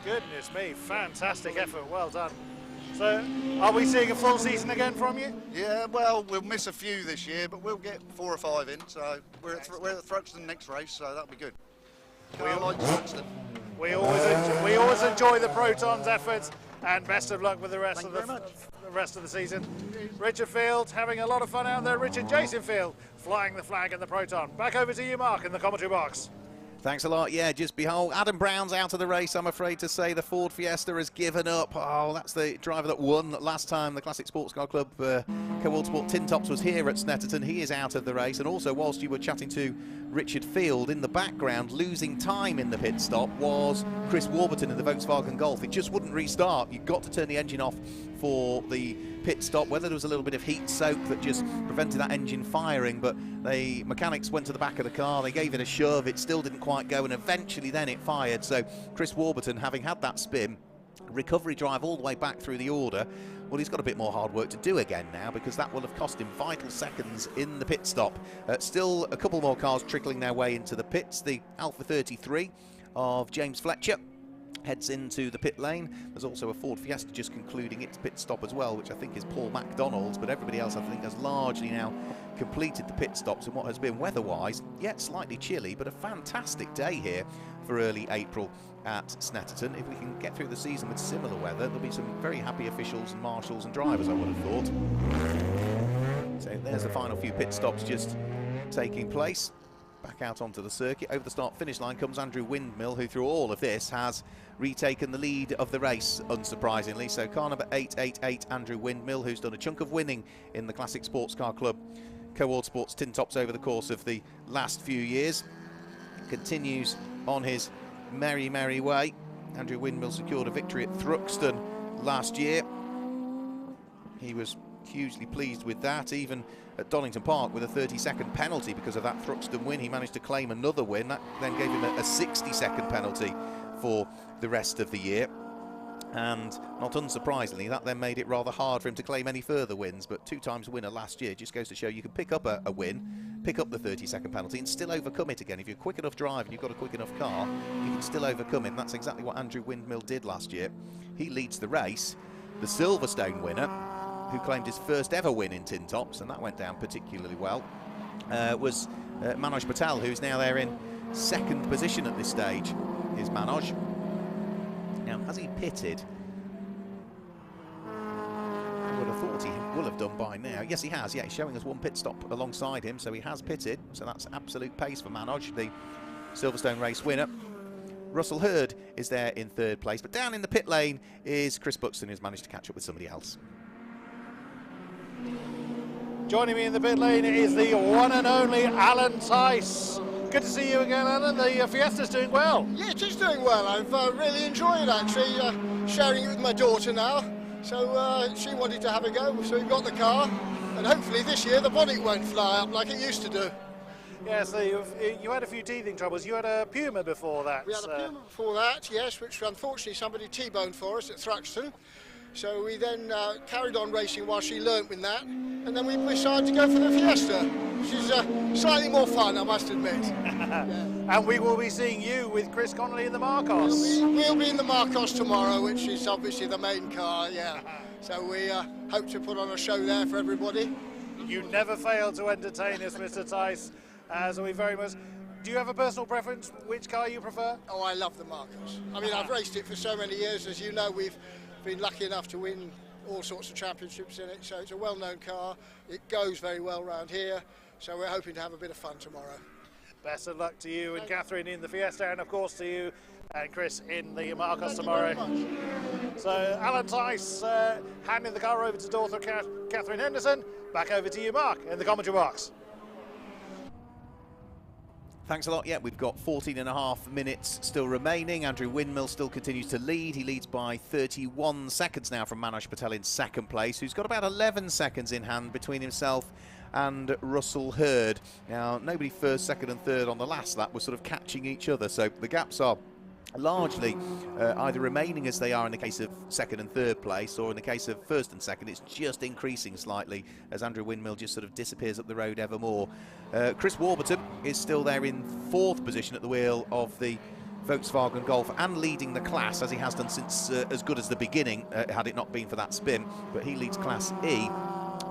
Goodness me, fantastic effort, well done. So, are we seeing a full season again from you? Yeah, well, we'll miss a few this year, but we'll get 4 or 5 in. So we're at Thruxton next race, so that'll be good. We always enjoy the Protons' efforts, and best of luck with the rest of the season. Richard Field having a lot of fun out there. Richard Jason Field flying the flag in the Proton. Back over to you, Mark, in the commentary box. Thanks a lot. Yeah, just behold, Adam Brown's out of the race, I'm afraid to say. The Ford Fiesta has given up. Oh, that's the driver that won last time the Classic Sports Car Club Co-World Sport Tin Tops was here at Snetterton. He is out of the race. And also, whilst you were chatting to Richard Field, in the background, losing time in the pit stop was Chris Warburton in the Volkswagen Golf. It just wouldn't restart. You've got to turn the engine off for the pit stop, whether there was a little bit of heat soak that just prevented that engine firing, but the mechanics went to the back of the car, they gave it a shove, it still didn't quite go, and eventually then it fired. So Chris Warburton, having had that spin, recovery drive all the way back through the order, well, he's got a bit more hard work to do again now, because that will have cost him vital seconds in the pit stop. Still a couple more cars trickling their way into the pits. The Alpha 33 of James Fletcher heads into the pit lane. There's also a Ford Fiesta just concluding its pit stop as well, which I think is Paul McDonald's, but everybody else I think has largely now completed the pit stops in what has been weather-wise, yet slightly chilly, but a fantastic day here for early April at Snetterton. If we can get through the season with similar weather, there'll be some very happy officials and marshals and drivers, I would have thought. So there's the final few pit stops just taking place. Back out onto the circuit. Over the start-finish line comes Andrew Windmill, who through all of this has retaken the lead of the race, unsurprisingly. So car number 888, Andrew Windmill, who's done a chunk of winning in the Classic Sports Car Club Co-World Sports Tin Tops over the course of the last few years, continues on his merry way Andrew Windmill secured a victory at Thruxton last year. He was hugely pleased with that. Even at Donington Park with a 30-second penalty because of that Thruxton win, he managed to claim another win. That then gave him a 60-second penalty for the rest of the year. And not unsurprisingly, that then made it rather hard for him to claim any further wins. But 2 times winner last year just goes to show you can pick up a win, pick up the 30-second penalty and still overcome it again. If you're quick enough drive and you've got a quick enough car, you can still overcome it. And that's exactly what Andrew Windmill did last year. He leads the race. The Silverstone winner, who claimed his first ever win in Tin Tops, and that went down particularly well, was Manoj Patel, who's now there in 2nd position at this stage, is Manoj. Now, has he pitted? I would have thought he will have done by now. Yes, he has. Yeah, he's showing us 1 pit stop alongside him, so he has pitted. So that's absolute pace for Manoj, the Silverstone race winner. Russell Hurd is there in 3rd place, but down in the pit lane is Chris Buxton, who's managed to catch up with somebody else. Joining me in the pit lane is the one and only Alan Tice. Good to see you again, Alan. The Fiesta's doing well. Yeah, it is doing well. I've really enjoyed it, actually. Sharing it with my daughter now. So she wanted to have a go, so we got the car. And hopefully this year the bonnet won't fly up like it used to do. Yeah, so you had a few teething troubles. You had a Puma before that. We had a Puma before that, yes, which unfortunately somebody T-boned for us at Thruxton. So we then carried on racing while she learnt with that, and then we decided to go for the Fiesta, which is slightly more fun, I must admit. Yeah. And we will be seeing you with Chris Connolly in the Marcos. We'll be in the Marcos tomorrow, which is obviously the main car, yeah. So we hope to put on a show there for everybody. You never fail to entertain us, Mr. Tice, so we very much... Do you have a personal preference, which car you prefer? Oh, I love the Marcos. I mean, I've raced it for so many years, as you know, we've been lucky enough to win all sorts of championships in it, so it's a well-known car. It goes very well around here, so we're hoping to have a bit of fun tomorrow. Best of luck to you and Catherine in the Fiesta, and of course to you and Chris in the Marcos tomorrow. So Alan Tice handing the car over to daughter Catherine Henderson. Back over to you, Mark, in the commentary box. Thanks a lot. Yeah, we've got 14.5 minutes still remaining. Andrew Windmill still continues to lead. He leads by 31 seconds now from Manoj Patel in 2nd place, who's got about 11 seconds in hand between himself and Russell Hurd. Now, nobody 1st, 2nd and 3rd on the last lap was sort of catching each other, so the gaps are largely either remaining as they are in the case of 2nd and 3rd place, or in the case of 1st and 2nd, it's just increasing slightly as Andrew Windmill just sort of disappears up the road ever more. Chris Warburton is still there in 4th position at the wheel of the Volkswagen Golf and leading the class, as he has done since as good as the beginning, had it not been for that spin, but he leads Class E.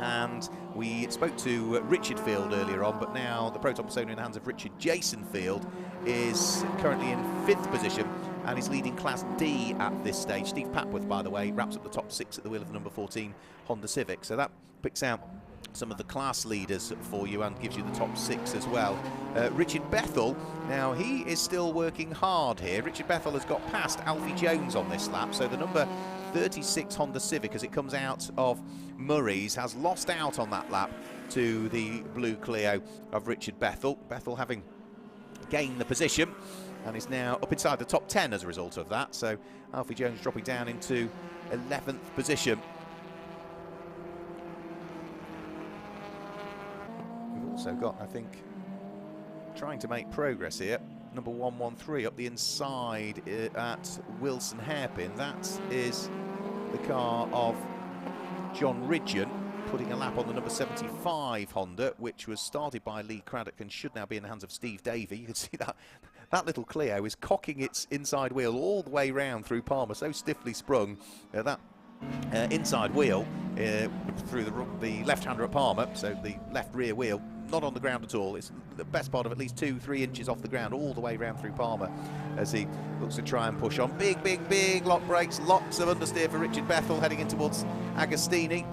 And we spoke to Richard Field earlier on, but now the Proton Persona in the hands of Richard Jason Field is currently in 5th position and is leading Class D at this stage. Steve Papworth, by the way, wraps up the top 6 at the wheel of the number 14 Honda Civic. So that picks out some of the class leaders for you and gives you the top 6 as well. Richard Bethel, now he is still working hard here. Richard Bethel has got past Alfie Jones on this lap, so the number 36 Honda Civic, as it comes out of Murray's, has lost out on that lap to the blue Clio of Richard Bethel. Bethel having gained the position and is now up inside the top 10 as a result of that, so Alfie Jones dropping down into 11th position. We've also got, I think, trying to make progress here, number 113 up the inside at Wilson Hairpin. That is the car of John Ridgeon, putting a lap on the number 75 Honda, which was started by Lee Craddock and should now be in the hands of Steve Davey. You can see that little Clio is cocking its inside wheel all the way round through Palmer, so stiffly sprung. That inside wheel through the left-hander at Palmer, so the left rear wheel, not on the ground at all. It's the best part of at least 2-3 inches off the ground all the way round through Palmer as he looks to try and push on. Big lock brakes, lots of understeer for Richard Bethel heading in towards Agostini.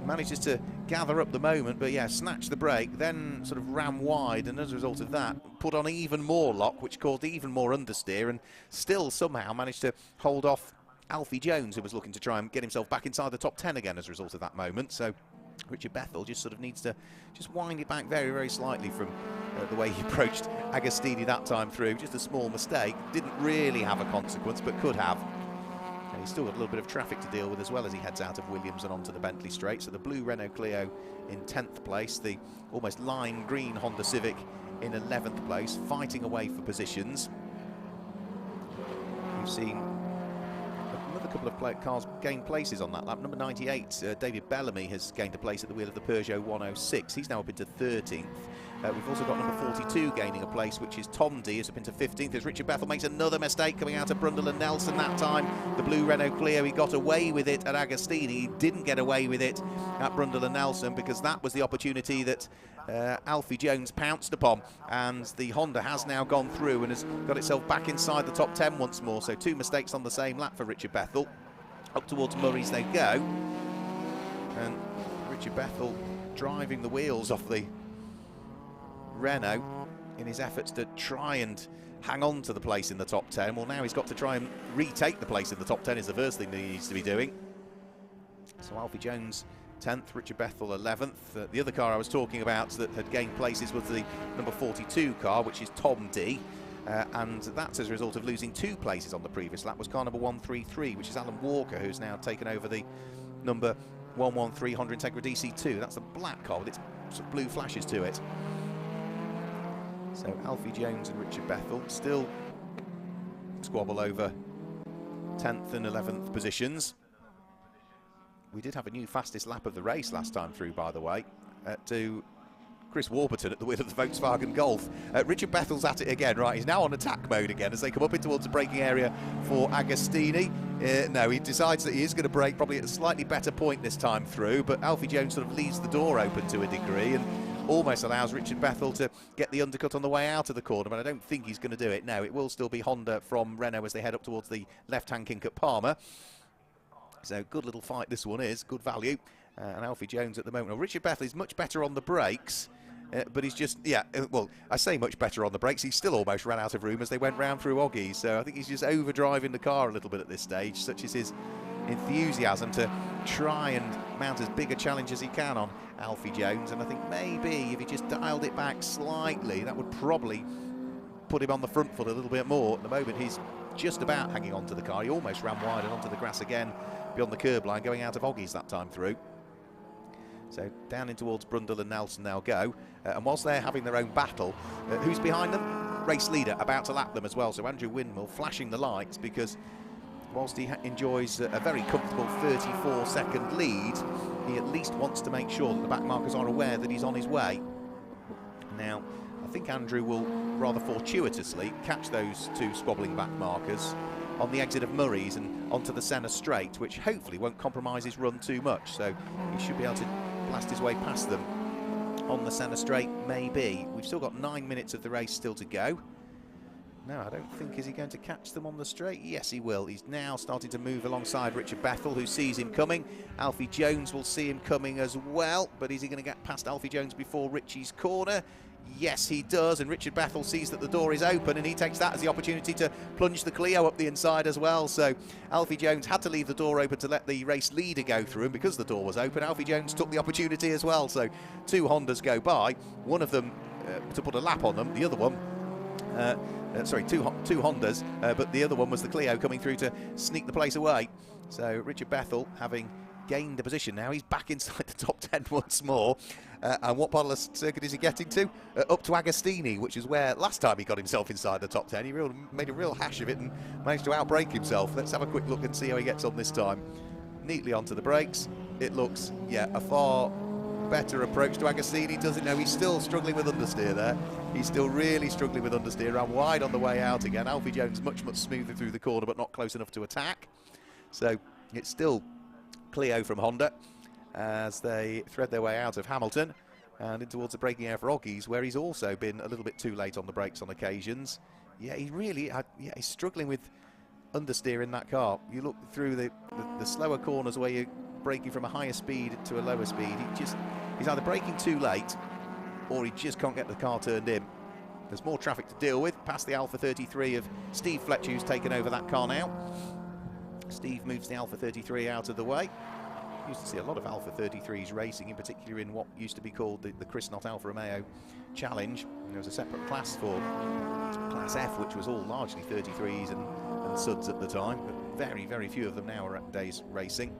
Manages to gather up the moment, but yeah, snatched the brake, then sort of ran wide, and as a result of that, put on even more lock, which caused even more understeer, and still somehow managed to hold off Alfie Jones, who was looking to try and get himself back inside the top 10 again as a result of that moment. So Richard Bethel just sort of needs to just wind it back very, very slightly from the way he approached Agostini that time through. Just a small mistake. Didn't really have a consequence, but could have. And he's still got a little bit of traffic to deal with as well as he heads out of Williams and onto the Bentley Straight. So the blue Renault Clio in 10th place, the almost lime green Honda Civic in 11th place, fighting away for positions. We've seen another couple of cars gain places on that lap. Number 98, David Bellamy, has gained a place at the wheel of the Peugeot 106. He's now up into 13th. We've also got number 42 gaining a place, which is Tom D, who's up into 15th, as Richard Bethel makes another mistake coming out of Brundle and Nelson that time. The blue Renault Clio, he got away with it at Agostini. He didn't get away with it at Brundle and Nelson because that was the opportunity that Alfie Jones pounced upon, and the Honda has now gone through and has got itself back inside the top 10 once more. So 2 mistakes on the same lap for Richard Bethel. Up towards Murray's they go, and Richard Bethel driving the wheels off the Renault in his efforts to try and hang on to the place in the top 10. Well, now he's got to try and retake the place in the top 10 is the first thing that he needs to be doing. So Alfie Jones 10th, Richard Bethel 11th. The other car I was talking about that had gained places was the number 42 car, which is Tom D. And that's as a result of losing 2 places on the previous lap, was car number 133, which is Alan Walker, who's now taken over the number 113 Honda Integra DC2. That's the black car with its sort of blue flashes to it. So Alfie Jones and Richard Bethel still squabble over 10th and 11th positions. We did have a new fastest lap of the race last time through, by the way, to Chris Warburton at the wheel of the Volkswagen Golf. Richard Bethel's at it again, right? He's now on attack mode again as they come up in towards the braking area for Agostini. No, he decides that he is going to brake probably at a slightly better point this time through, but Alfie Jones sort of leaves the door open to a degree and almost allows Richard Bethel to get the undercut on the way out of the corner, but I don't think he's going to do it. No, it will still be Honda from Renault as they head up towards the left-hand kink at Palmer. So good little fight this one is, good value. And Alfie Jones at the moment. Well, Richard Bethel is much better on the brakes, but he's just, well, I say much better on the brakes. He's still almost ran out of room as they went round through Oggies. So I think he's just overdriving the car a little bit at this stage, such is his enthusiasm to try and mount as big a challenge as he can on Alfie Jones. And I think maybe if he just dialed it back slightly, that would probably put him on the front foot a little bit more. At the moment, he's just about hanging on to the car. He almost ran wide and onto the grass again beyond the curb line, going out of Oggies that time through. So down in towards Brundle and Nelson they'll go. And whilst they're having their own battle, who's behind them? Race leader about to lap them as well. So Andrew Windmill flashing the lights because whilst he enjoys a very comfortable 34-second lead, he at least wants to make sure that the back markers are aware that he's on his way. Now, I think Andrew will rather fortuitously catch those 2 squabbling back markers on the exit of Murray's and onto the Senna straight, which hopefully won't compromise his run too much. So he should be able to blast his way past them on the Senna straight, maybe. We've still got 9 minutes of the race still to go. No, I don't think, is he going to catch them on the straight? Yes, he will. He's now starting to move alongside Richard Bethel, who sees him coming. Alfie Jones will see him coming as well, but is he going to get past Alfie Jones before Richie's corner? Yes, he does, and Richard Bethel sees that the door is open, and he takes that as the opportunity to plunge the Clio up the inside as well. So Alfie Jones had to leave the door open to let the race leader go through, and because the door was open, Alfie Jones took the opportunity as well. So 2 Hondas go by, one of them to put a lap on them, the other one sorry, two Hondas, but the other one was the Clio coming through to sneak the place away. So Richard Bethel, having gained a position now, he's back inside the top 10 once more. And what part of the circuit is he getting to? Up to Agostini, which is where last time he got himself inside the top 10. He made a real hash of it and managed to outbrake himself. Let's have a quick look and see how he gets on this time. Neatly onto the brakes. It looks, a far better approach to Agostini, doesn't it? No, he's still struggling with understeer there. He's still really struggling with understeer. Ran wide on the way out again. Alfie Jones much smoother through the corner, but not close enough to attack. So it's still Clio from Honda as they thread their way out of Hamilton and in towards the braking area for Oggies, where he's also been a little bit too late on the brakes on occasions. Yeah, he really, he's struggling with understeer in that car. You look through the slower corners where you're braking from a higher speed to a lower speed. He's either braking too late or he just can't get the car turned in. There's more traffic to deal with past the Alpha 33 of Steve Fletcher, who's taken over that car now. Steve moves the Alpha 33 out of the way. used to see a lot of Alpha 33s racing, in particular in what used to be called the Chris Knott Alfa Romeo Challenge. And there was a separate class for Class F, which was all largely 33s and suds at the time, but very, very few of them now are at days racing.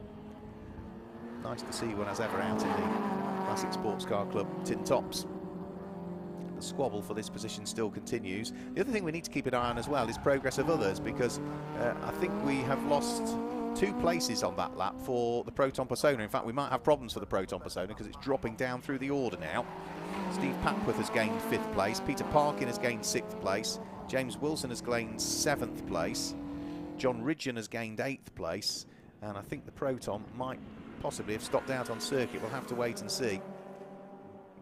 Nice to see one as ever out in the Classic Sports Car Club tin tops. The squabble for this position still continues. The other thing we need to keep an eye on as well is progress of others, because I think we have lost 2 places on that lap for the Proton Persona. In fact, we might have problems for the Proton Persona because it's dropping down through the order now. Steve Papworth has gained 5th place, Peter Parkin has gained 6th place, James Wilson has gained 7th place, John Ridgeon has gained 8th place, and I think the Proton might possibly have stopped out on circuit. We'll have to wait and see.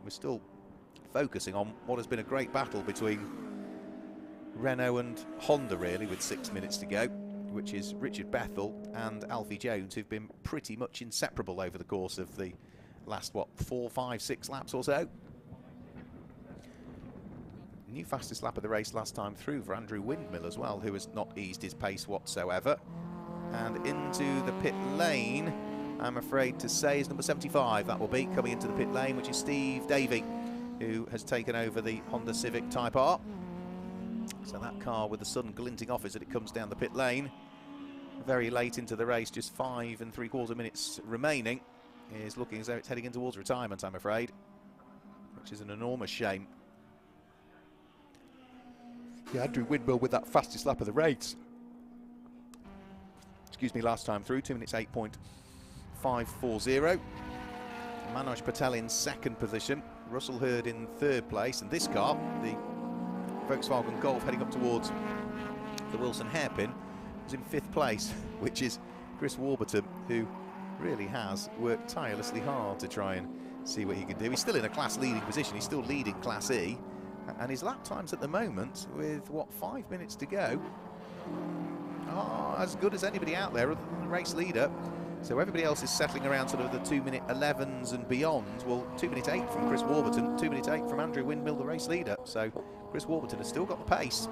We're still focusing on what has been a great battle between Renault and Honda, really, with 6 minutes to go, which is Richard Bethell and Alfie Jones, who've been pretty much inseparable over the course of the last, what, 4, 5, 6 laps or so. New fastest lap of the race last time through for Andrew Windmill as well, who has not eased his pace whatsoever. And into the pit lane, I'm afraid to say, is number 75. That will be coming into the pit lane, which is Steve Davey, who has taken over the Honda Civic Type R. So that car, with the sun glinting off as it comes down the pit lane, very late into the race, just 5 3/4 minutes remaining, is looking as though it's heading in towards retirement, I'm afraid, which is an enormous shame. Yeah, Andrew Windmill with that fastest lap of the race. Excuse me, last time through, 2 minutes 8.540. Manoj Patel in 2nd position, Russell Hurd in 3rd place, and this car, the Volkswagen Golf, heading up towards the Wilson hairpin, was in 5th place, which is Chris Warburton, who really has worked tirelessly hard to try and see what he can do. He's still in a class leading position, he's still leading Class E, and his lap times at the moment, with what, 5 minutes to go, are as good as anybody out there other than the race leader. So everybody else is settling around sort of the 2-minute 11s and beyond. Well, 2 minute 8 from Chris Warburton, 2 minute 8 from Andrew Windmill, the race leader. So Chris Warburton has still got the pace.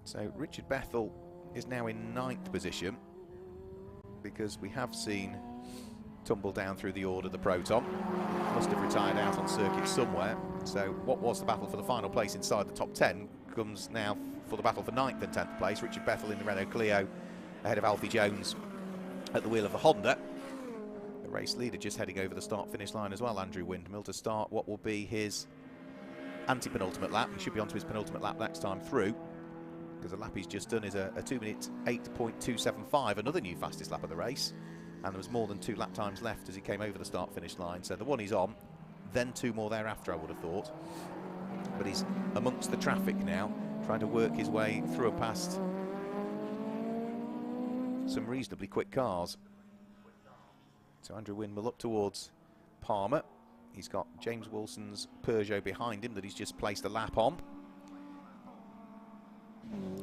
So Richard Bethell is now in 9th position, because we have seen tumble down through the order the Proton. Must have retired out on circuit somewhere. So what was the battle for the final place inside the top 10 comes now for the battle for 9th and 10th place. Richard Bethell in the Renault Clio ahead of Alfie Jones at the wheel of the Honda. The race leader just heading over the start-finish line as well, Andrew Windmill, to start what will be his anti-penultimate lap. He should be onto his penultimate lap next time through, because the lap he's just done is a 2 minute 8.275, another new fastest lap of the race, and there was more than 2 lap times left as he came over the start-finish line. So the one he's on, then 2 more thereafter, I would have thought. But he's amongst the traffic now, trying to work his way through and past some reasonably quick cars. So Andrew Windmill up towards Palmer. He's got James Wilson's Peugeot behind him that he's just placed a lap on.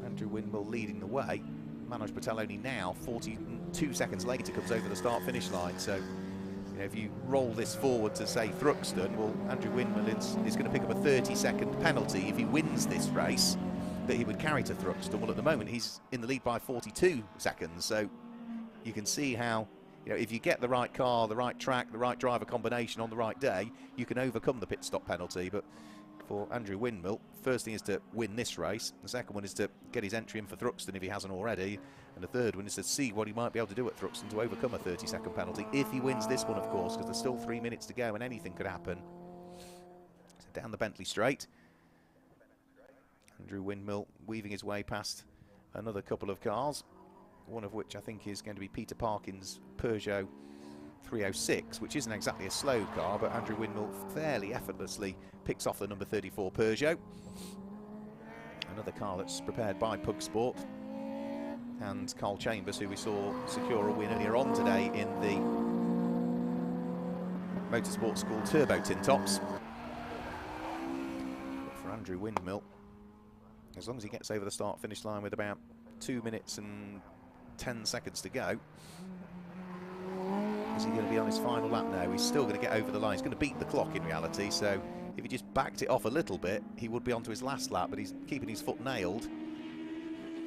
Andrew Windmill leading the way. Manoj Patel only now, 42 seconds later, comes over the start-finish line. So, you know, if you roll this forward to, say, Thruxton, well, Andrew Windmill is going to pick up a 30-second penalty if he wins this race that he would carry to Thruxton. Well, at the moment, he's in the lead by 42 seconds. So you can see how, you know, if you get the right car, the right track, the right driver combination on the right day, you can overcome the pit stop penalty. But for Andrew Windmill, first thing is to win this race. The second one is to get his entry in for Thruxton if he hasn't already. And the third one is to see what he might be able to do at Thruxton to overcome a 30-second penalty, if he wins this one, of course, because there's still 3 minutes to go and anything could happen. So down the Bentley straight, Andrew Windmill weaving his way past another couple of cars, one of which I think is going to be Peter Parkin's Peugeot 306, which isn't exactly a slow car, but Andrew Windmill fairly effortlessly picks off the number 34 Peugeot. Another car that's prepared by Pug Sport, and Carl Chambers, who we saw secure a win earlier on today in the Motorsport School Turbo Tin Tops. But for Andrew Windmill, as long as he gets over the start-finish line with about 2 minutes and 10 seconds to go, is he going to be on his final lap now? He's still going to get over the line. He's going to beat the clock in reality, so if he just backed it off a little bit, he would be onto his last lap, but he's keeping his foot nailed.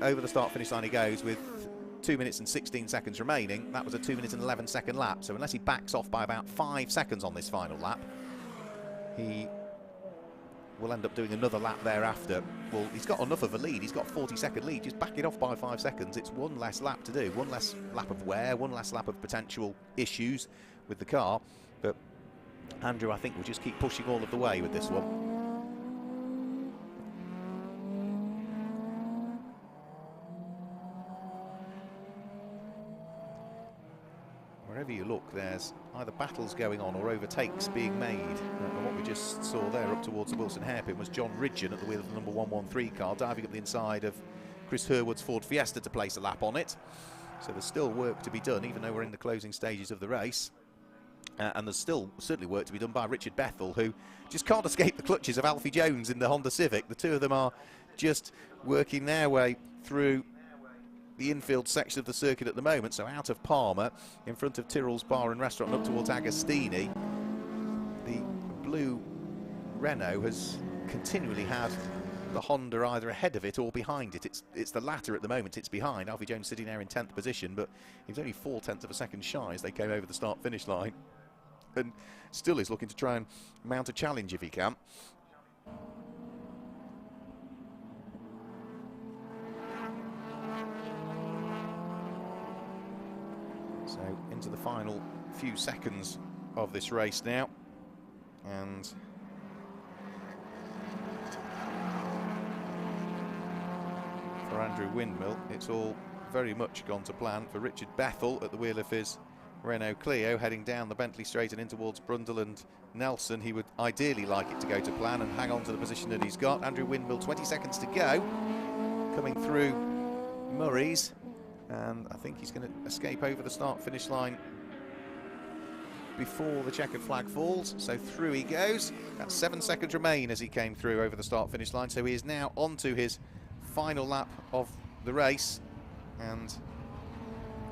Over the start-finish line he goes with 2 minutes and 16 seconds remaining. That was a 2 minute and 11 second lap. So unless he backs off by about 5 seconds on this final lap, he will end up doing another lap thereafter. Well, he's got enough of a lead. He's got a 40-second lead. Just back it off by 5 seconds. It's one less lap to do. One less lap of wear, one less lap of potential issues with the car. But Andrew, I think, will just keep pushing all of the way with this one. Wherever you look, there's either battles going on or overtakes being made. And what we just saw there up towards the Wilson hairpin was John Ridgeon at the wheel of the number 113 car, diving up the inside of Chris Herwood's Ford Fiesta to place a lap on it. So there's still work to be done, even though we're in the closing stages of the race. And there's still certainly work to be done by Richard Bethell, who just can't escape the clutches of Alfie Jones in the Honda Civic. The two of them are just working their way through the infield section of the circuit at the moment. So out of Palmer, in front of Tyrrell's Bar and Restaurant, and up towards Agostini. The blue Renault has continually had the Honda either ahead of it or behind it. It's the latter at the moment. It's behind. Alfie Jones sitting there in 10th position, but he was only 0.4 of a second shy as they came over the start-finish line, and still is looking to try and mount a challenge if he can. So into the final few seconds of this race now, and for Andrew Windmill, it's all very much gone to plan. For Richard Bethell at the wheel of his Renault Clio, heading down the Bentley Straight and in towards Brundle and Nelson, he would ideally like it to go to plan and hang on to the position that he's got. Andrew Windmill, 20 seconds to go, coming through Murray's, and I think he's going to escape over the start-finish line before the checkered flag falls. So through he goes. That's 7 seconds remain as he came through over the start-finish line. So he is now on to his final lap of the race and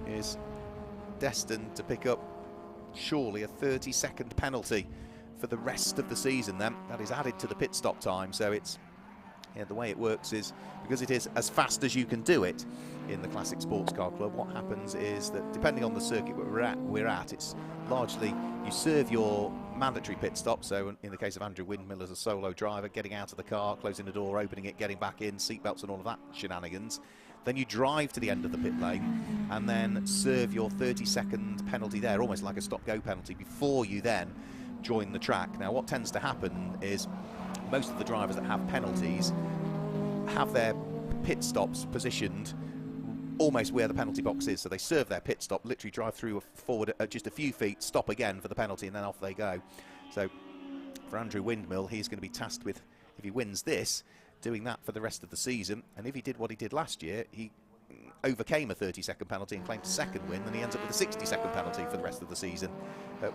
is destined to pick up surely a 30-second penalty for the rest of the season then. That is added to the pit stop time. So it's, yeah, the way it works is, because it is as fast as you can do it in the Classic Sports Car Club, what happens is that depending on the circuit we're at, it's largely you serve your mandatory pit stop. So in the case of Andrew Windmill as a solo driver, getting out of the car, closing the door, opening it, getting back in, seatbelts and all of that shenanigans. Then you drive to the end of the pit lane and then serve your 30-second penalty there, almost like a stop-go penalty, before you then join the track. Now, what tends to happen is most of the drivers that have penalties have their pit stops positioned almost where the penalty box is. So they serve their pit stop, literally drive through forward at just a few feet, stop again for the penalty, and then off they go. So for Andrew Windmill, he's going to be tasked with, if he wins this, doing that for the rest of the season. And if he did what he did last year, he overcame a 30-second penalty and claimed a second win, then he ends up with a 60-second penalty for the rest of the season.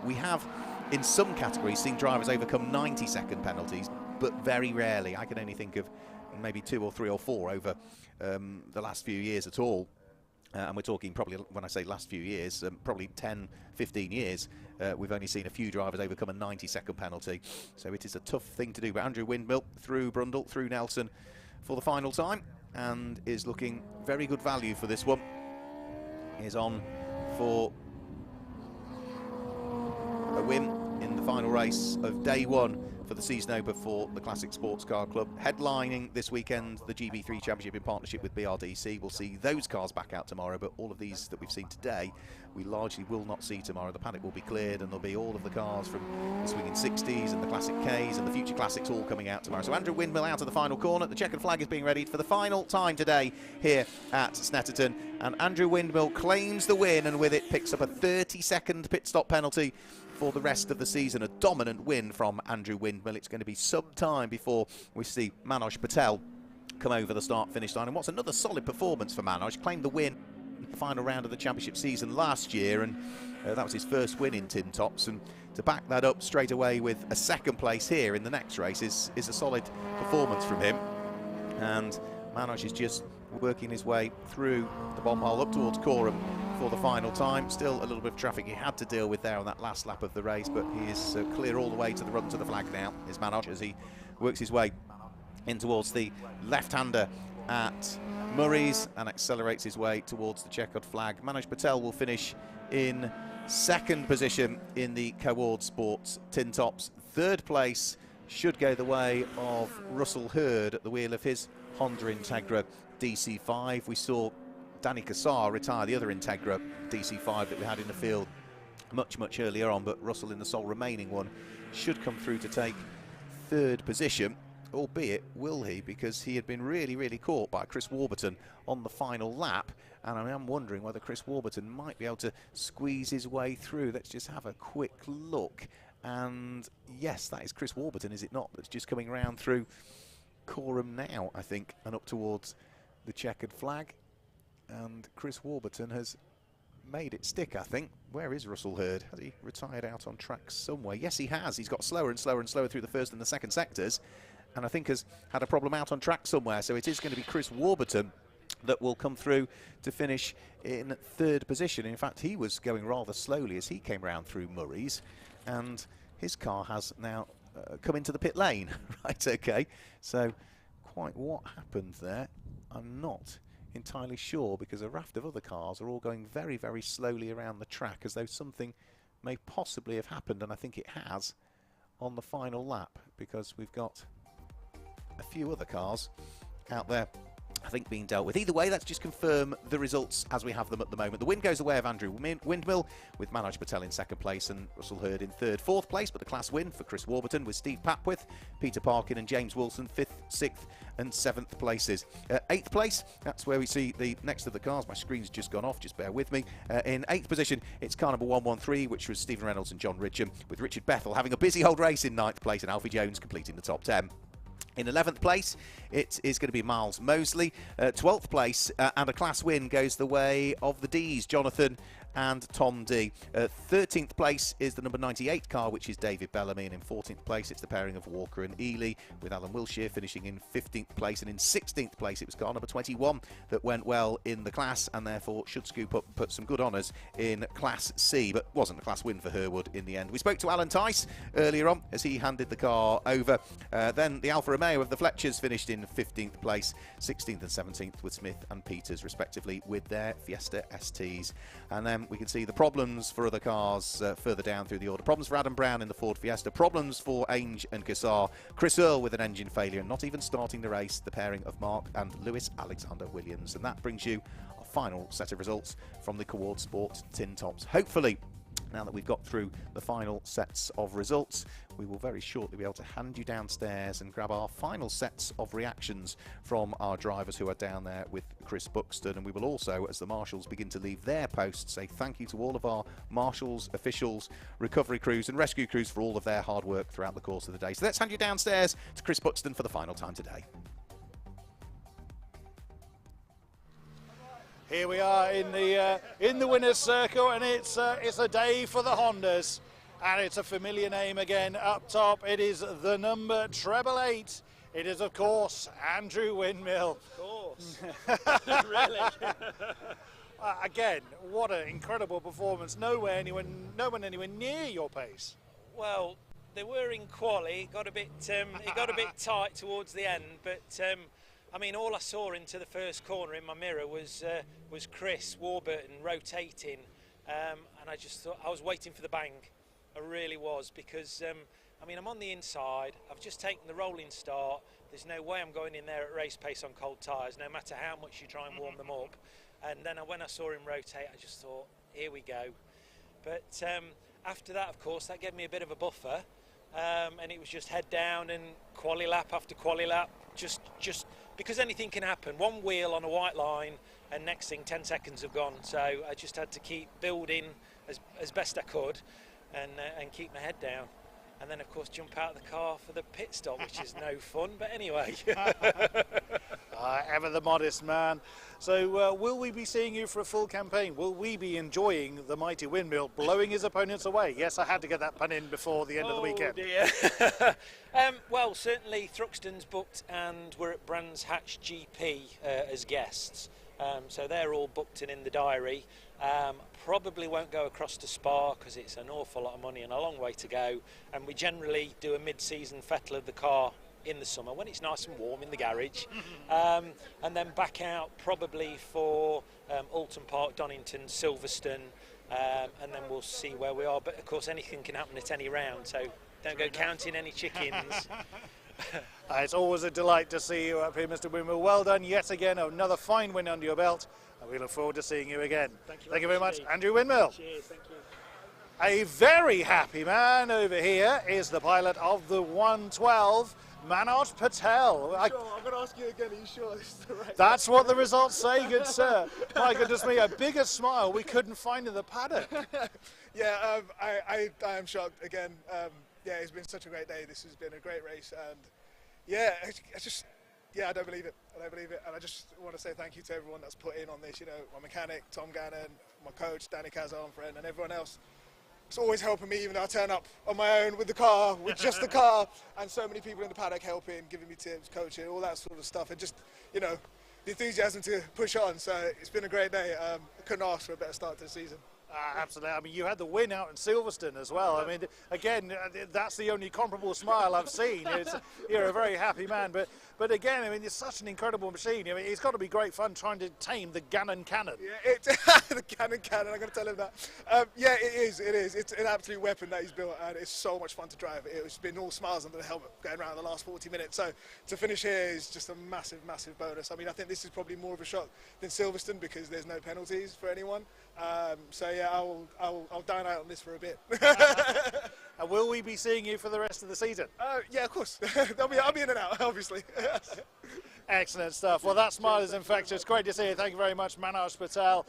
We have, in some categories, seen drivers overcome 90-second penalties, but very rarely. I can only think of maybe 2 or 3 or 4 over the last few years at all. And we're talking probably, when I say last few years, probably 10, 15 years. We've only seen a few drivers overcome a 90-second penalty. So it is a tough thing to do. But Andrew Windmill through Brundle, through Nelson for the final time, and is looking very good value for this one. Is on for a win in the final race of day one for the season opener for the Classic Sports Car Club. Headlining this weekend the GB3 Championship in partnership with BRDC. We'll see those cars back out tomorrow, but all of these that we've seen today we largely will not see tomorrow. The paddock will be cleared and there'll be all of the cars from the Swinging 60s and the Classic Ks and the Future Classics all coming out tomorrow. So Andrew Windmill out of the final corner. The checkered flag is being readied for the final time today here at Snetterton, and Andrew Windmill claims the win, and with it picks up a 30-second pit stop penalty for the rest of the season. A dominant win from Andrew Windmill. It's going to be some time before we see Manoj Patel come over the start-finish line. And what's another solid performance for Manoj. Claimed the win in the final round of the championship season last year, and that was his first win in Tin Tops. And to back that up straight away with a second place here in the next race is a solid performance from him. And Manoj is just working his way through the bomb hole up towards Coram for the final time. Still a little bit of traffic he had to deal with there on that last lap of the race, but he is clear all the way to the run to the flag now, is Manoj, as he works his way in towards the left-hander at Murray's and accelerates his way towards the checkered flag. Manoj Patel will finish in second position in the Coward Sports Tin Tops. Third place should go the way of Russell Hurd at the wheel of his Honda Integra DC5. We saw Danny Cassar retire the other Integra DC5 that we had in the field much earlier on, but Russell, in the sole remaining one, should come through to take third position, albeit will he, because he had been really caught by Chris Warburton on the final lap, and I am wondering whether Chris Warburton might be able to squeeze his way through. Let's just have a quick look, and yes, that is Chris Warburton, is it not, that's just coming round through Corham now, I think, and up towards the checkered flag. And Chris Warburton has made it stick, I think. Where is Russell Hurd? Has he retired out on track somewhere? Yes, he has. He's got slower and slower through the first and the second sectors, and I think has had a problem out on track somewhere. So it is going to be Chris Warburton that will come through to finish in third position. In fact, he was going rather slowly as he came round through Murray's, and his car has now come into the pit lane. Right, okay. So quite what happened there, I'm not entirely sure, because a raft of other cars are all going very slowly around the track as though something may possibly have happened, and I think it has on the final lap, because we've got a few other cars out there, I think, being dealt with. Either way, let's just confirm the results as we have them at the moment. The win goes the way of Andrew Windmill, with Manoj Patel in second place and Russell Hurd in third. Fourth place, but the class win for Chris Warburton, with Steve Papworth, Peter Parkin and James Wilson, 5th, 6th and 7th places. 8th place, that's where we see the next of the cars. My screen's just gone off, just bear with me. In 8th position, it's car number 113, which was Stephen Reynolds and John Ridgeham, with Richard Bethel having a busy old race in 9th place and Alfie Jones completing the top 10. In 11th place, it is going to be Miles Mosley. 12th place, and a class win goes the way of the D's, Jonathan and Tom D. 13th place is the number 98 car, which is David Bellamy, and in 14th place it's the pairing of Walker and Ely, with Alan Wilshire finishing in 15th place, and in 16th place it was car number 21 that went well in the class, and therefore should scoop up and put some good honours in Class C, but wasn't a class win for Herwood in the end. We spoke to Alan Tice earlier on as he handed the car over. Then the Alfa Romeo of the Fletchers finished in 15th place, 16th and 17th with Smith and Peters respectively with their Fiesta STs. And then we can see the problems for other cars further down through the order. Problems for Adam Brown in the Ford Fiesta, problems for Ainge and Cassar, Chris Earle with an engine failure and not even starting the race, the pairing of Mark and Lewis Alexander Williams. And that brings you a final set of results from the Coward Sports Tin Tops. Hopefully, now that we've got through the final sets of results, we will very shortly be able to hand you downstairs and grab our final sets of reactions from our drivers who are down there with Chris Buxton. And we will also, as the marshals begin to leave their posts, say thank you to all of our marshals, officials, recovery crews and rescue crews for all of their hard work throughout the course of the day. So let's hand you downstairs to Chris Buxton for the final time today. Here we are in the winner's circle, and it's a day for the Hondas, and it's a familiar name again up top. It is the number 888. It is, of course, Andrew Windmill. Of course. Really? Again, what an incredible performance. No one anywhere near your pace. Well, they were in quali. It got a bit tight towards the end, but. I mean, all I saw into the first corner in my mirror was Chris Warburton rotating, and I just thought I was waiting for the bang. I really was, because I mean, I'm on the inside. I've just taken the rolling start. There's no way I'm going in there at race pace on cold tyres, no matter how much you try and warm them up. And then when I saw him rotate, I just thought, here we go. But after that, of course, that gave me a bit of a buffer, and it was just head down and quali lap after quali lap, just because anything can happen. One wheel on a white line, and next thing 10 seconds have gone. So I just had to keep building as best I could, and keep my head down. And then, of course, jump out of the car for the pit stop, which is no fun. But anyway. Ever the modest man. So will we be seeing you for a full campaign? Will we be enjoying the mighty Windmill blowing his opponents away? Yes, I had to get that pun in before the end of the weekend. Dear. Well, certainly Thruxton's booked, and we're at Brands Hatch GP as guests. So they're all booked and in the diary. Probably won't go across to Spa because it's an awful lot of money and a long way to go. And we generally do a mid-season fettle of the car in the summer when it's nice and warm in the garage, and then back out probably for Alton Park, Donington, Silverstone, and then we'll see where we are. But of course, anything can happen at any round, so don't go counting any chickens. It's always a delight to see you up here, Mr. Winwell. Well done yet again, another fine win under your belt, and we look forward to seeing you again. Thank you very much, Andrew Windmill. Cheers, thank you. A very happy man over here is the pilot of the 112, Manoj Patel. I'm going to ask you again, are you sure this is the right That's what the results say, good sir. My goodness me, a bigger smile we couldn't find in the paddock. Yeah, I am shocked again. Yeah, it's been such a great day. This has been a great race, and yeah, I don't believe it. I don't believe it, and I just want to say thank you to everyone that's put in on this. You know, my mechanic, Tom Gannon, my coach, Danny Kazan, friend, and everyone else. It's always helping me, even though I turn up on my own with the car, with just the car, and so many people in the paddock helping, giving me tips, coaching, all that sort of stuff, and just, you know, the enthusiasm to push on. So it's been a great day. I couldn't ask for a better start to the season. Absolutely. I mean, you had the win out in Silverstone as well. I mean, again, that's the only comparable smile I've seen. You're a very happy man. But again, I mean, it's such an incredible machine. I mean, it's got to be great fun trying to tame the Gannon Cannon. Yeah, the Gannon Cannon, I'm going to tell him that. Yeah, it is. It's an absolute weapon that he's built, and it's so much fun to drive. It's been all smiles under the helmet going around the last 40 minutes. So to finish here is just a massive, massive bonus. I mean, I think this is probably more of a shock than Silverstone because there's no penalties for anyone. So yeah, I'll dine out on this for a bit. And will we be seeing you for the rest of the season? Yeah, of course. I'll be in and out, obviously. Excellent stuff. Well, that smile is infectious. Great to see you. Thank you very much, Manoj Patel.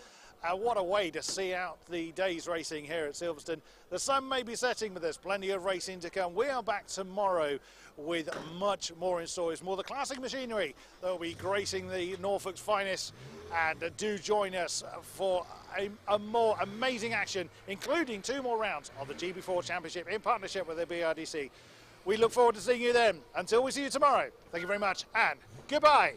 What a way to see out the day's racing here at Silverstone. The sun may be setting, but there's plenty of racing to come. We are back tomorrow with much more in store. It's more the classic machinery that will be gracing the Norfolk's finest. And do join us for a more amazing action, including 2 more rounds of the GB4 Championship in partnership with the BRDC. We look forward to seeing you then. Until we see you tomorrow, thank you very much and goodbye.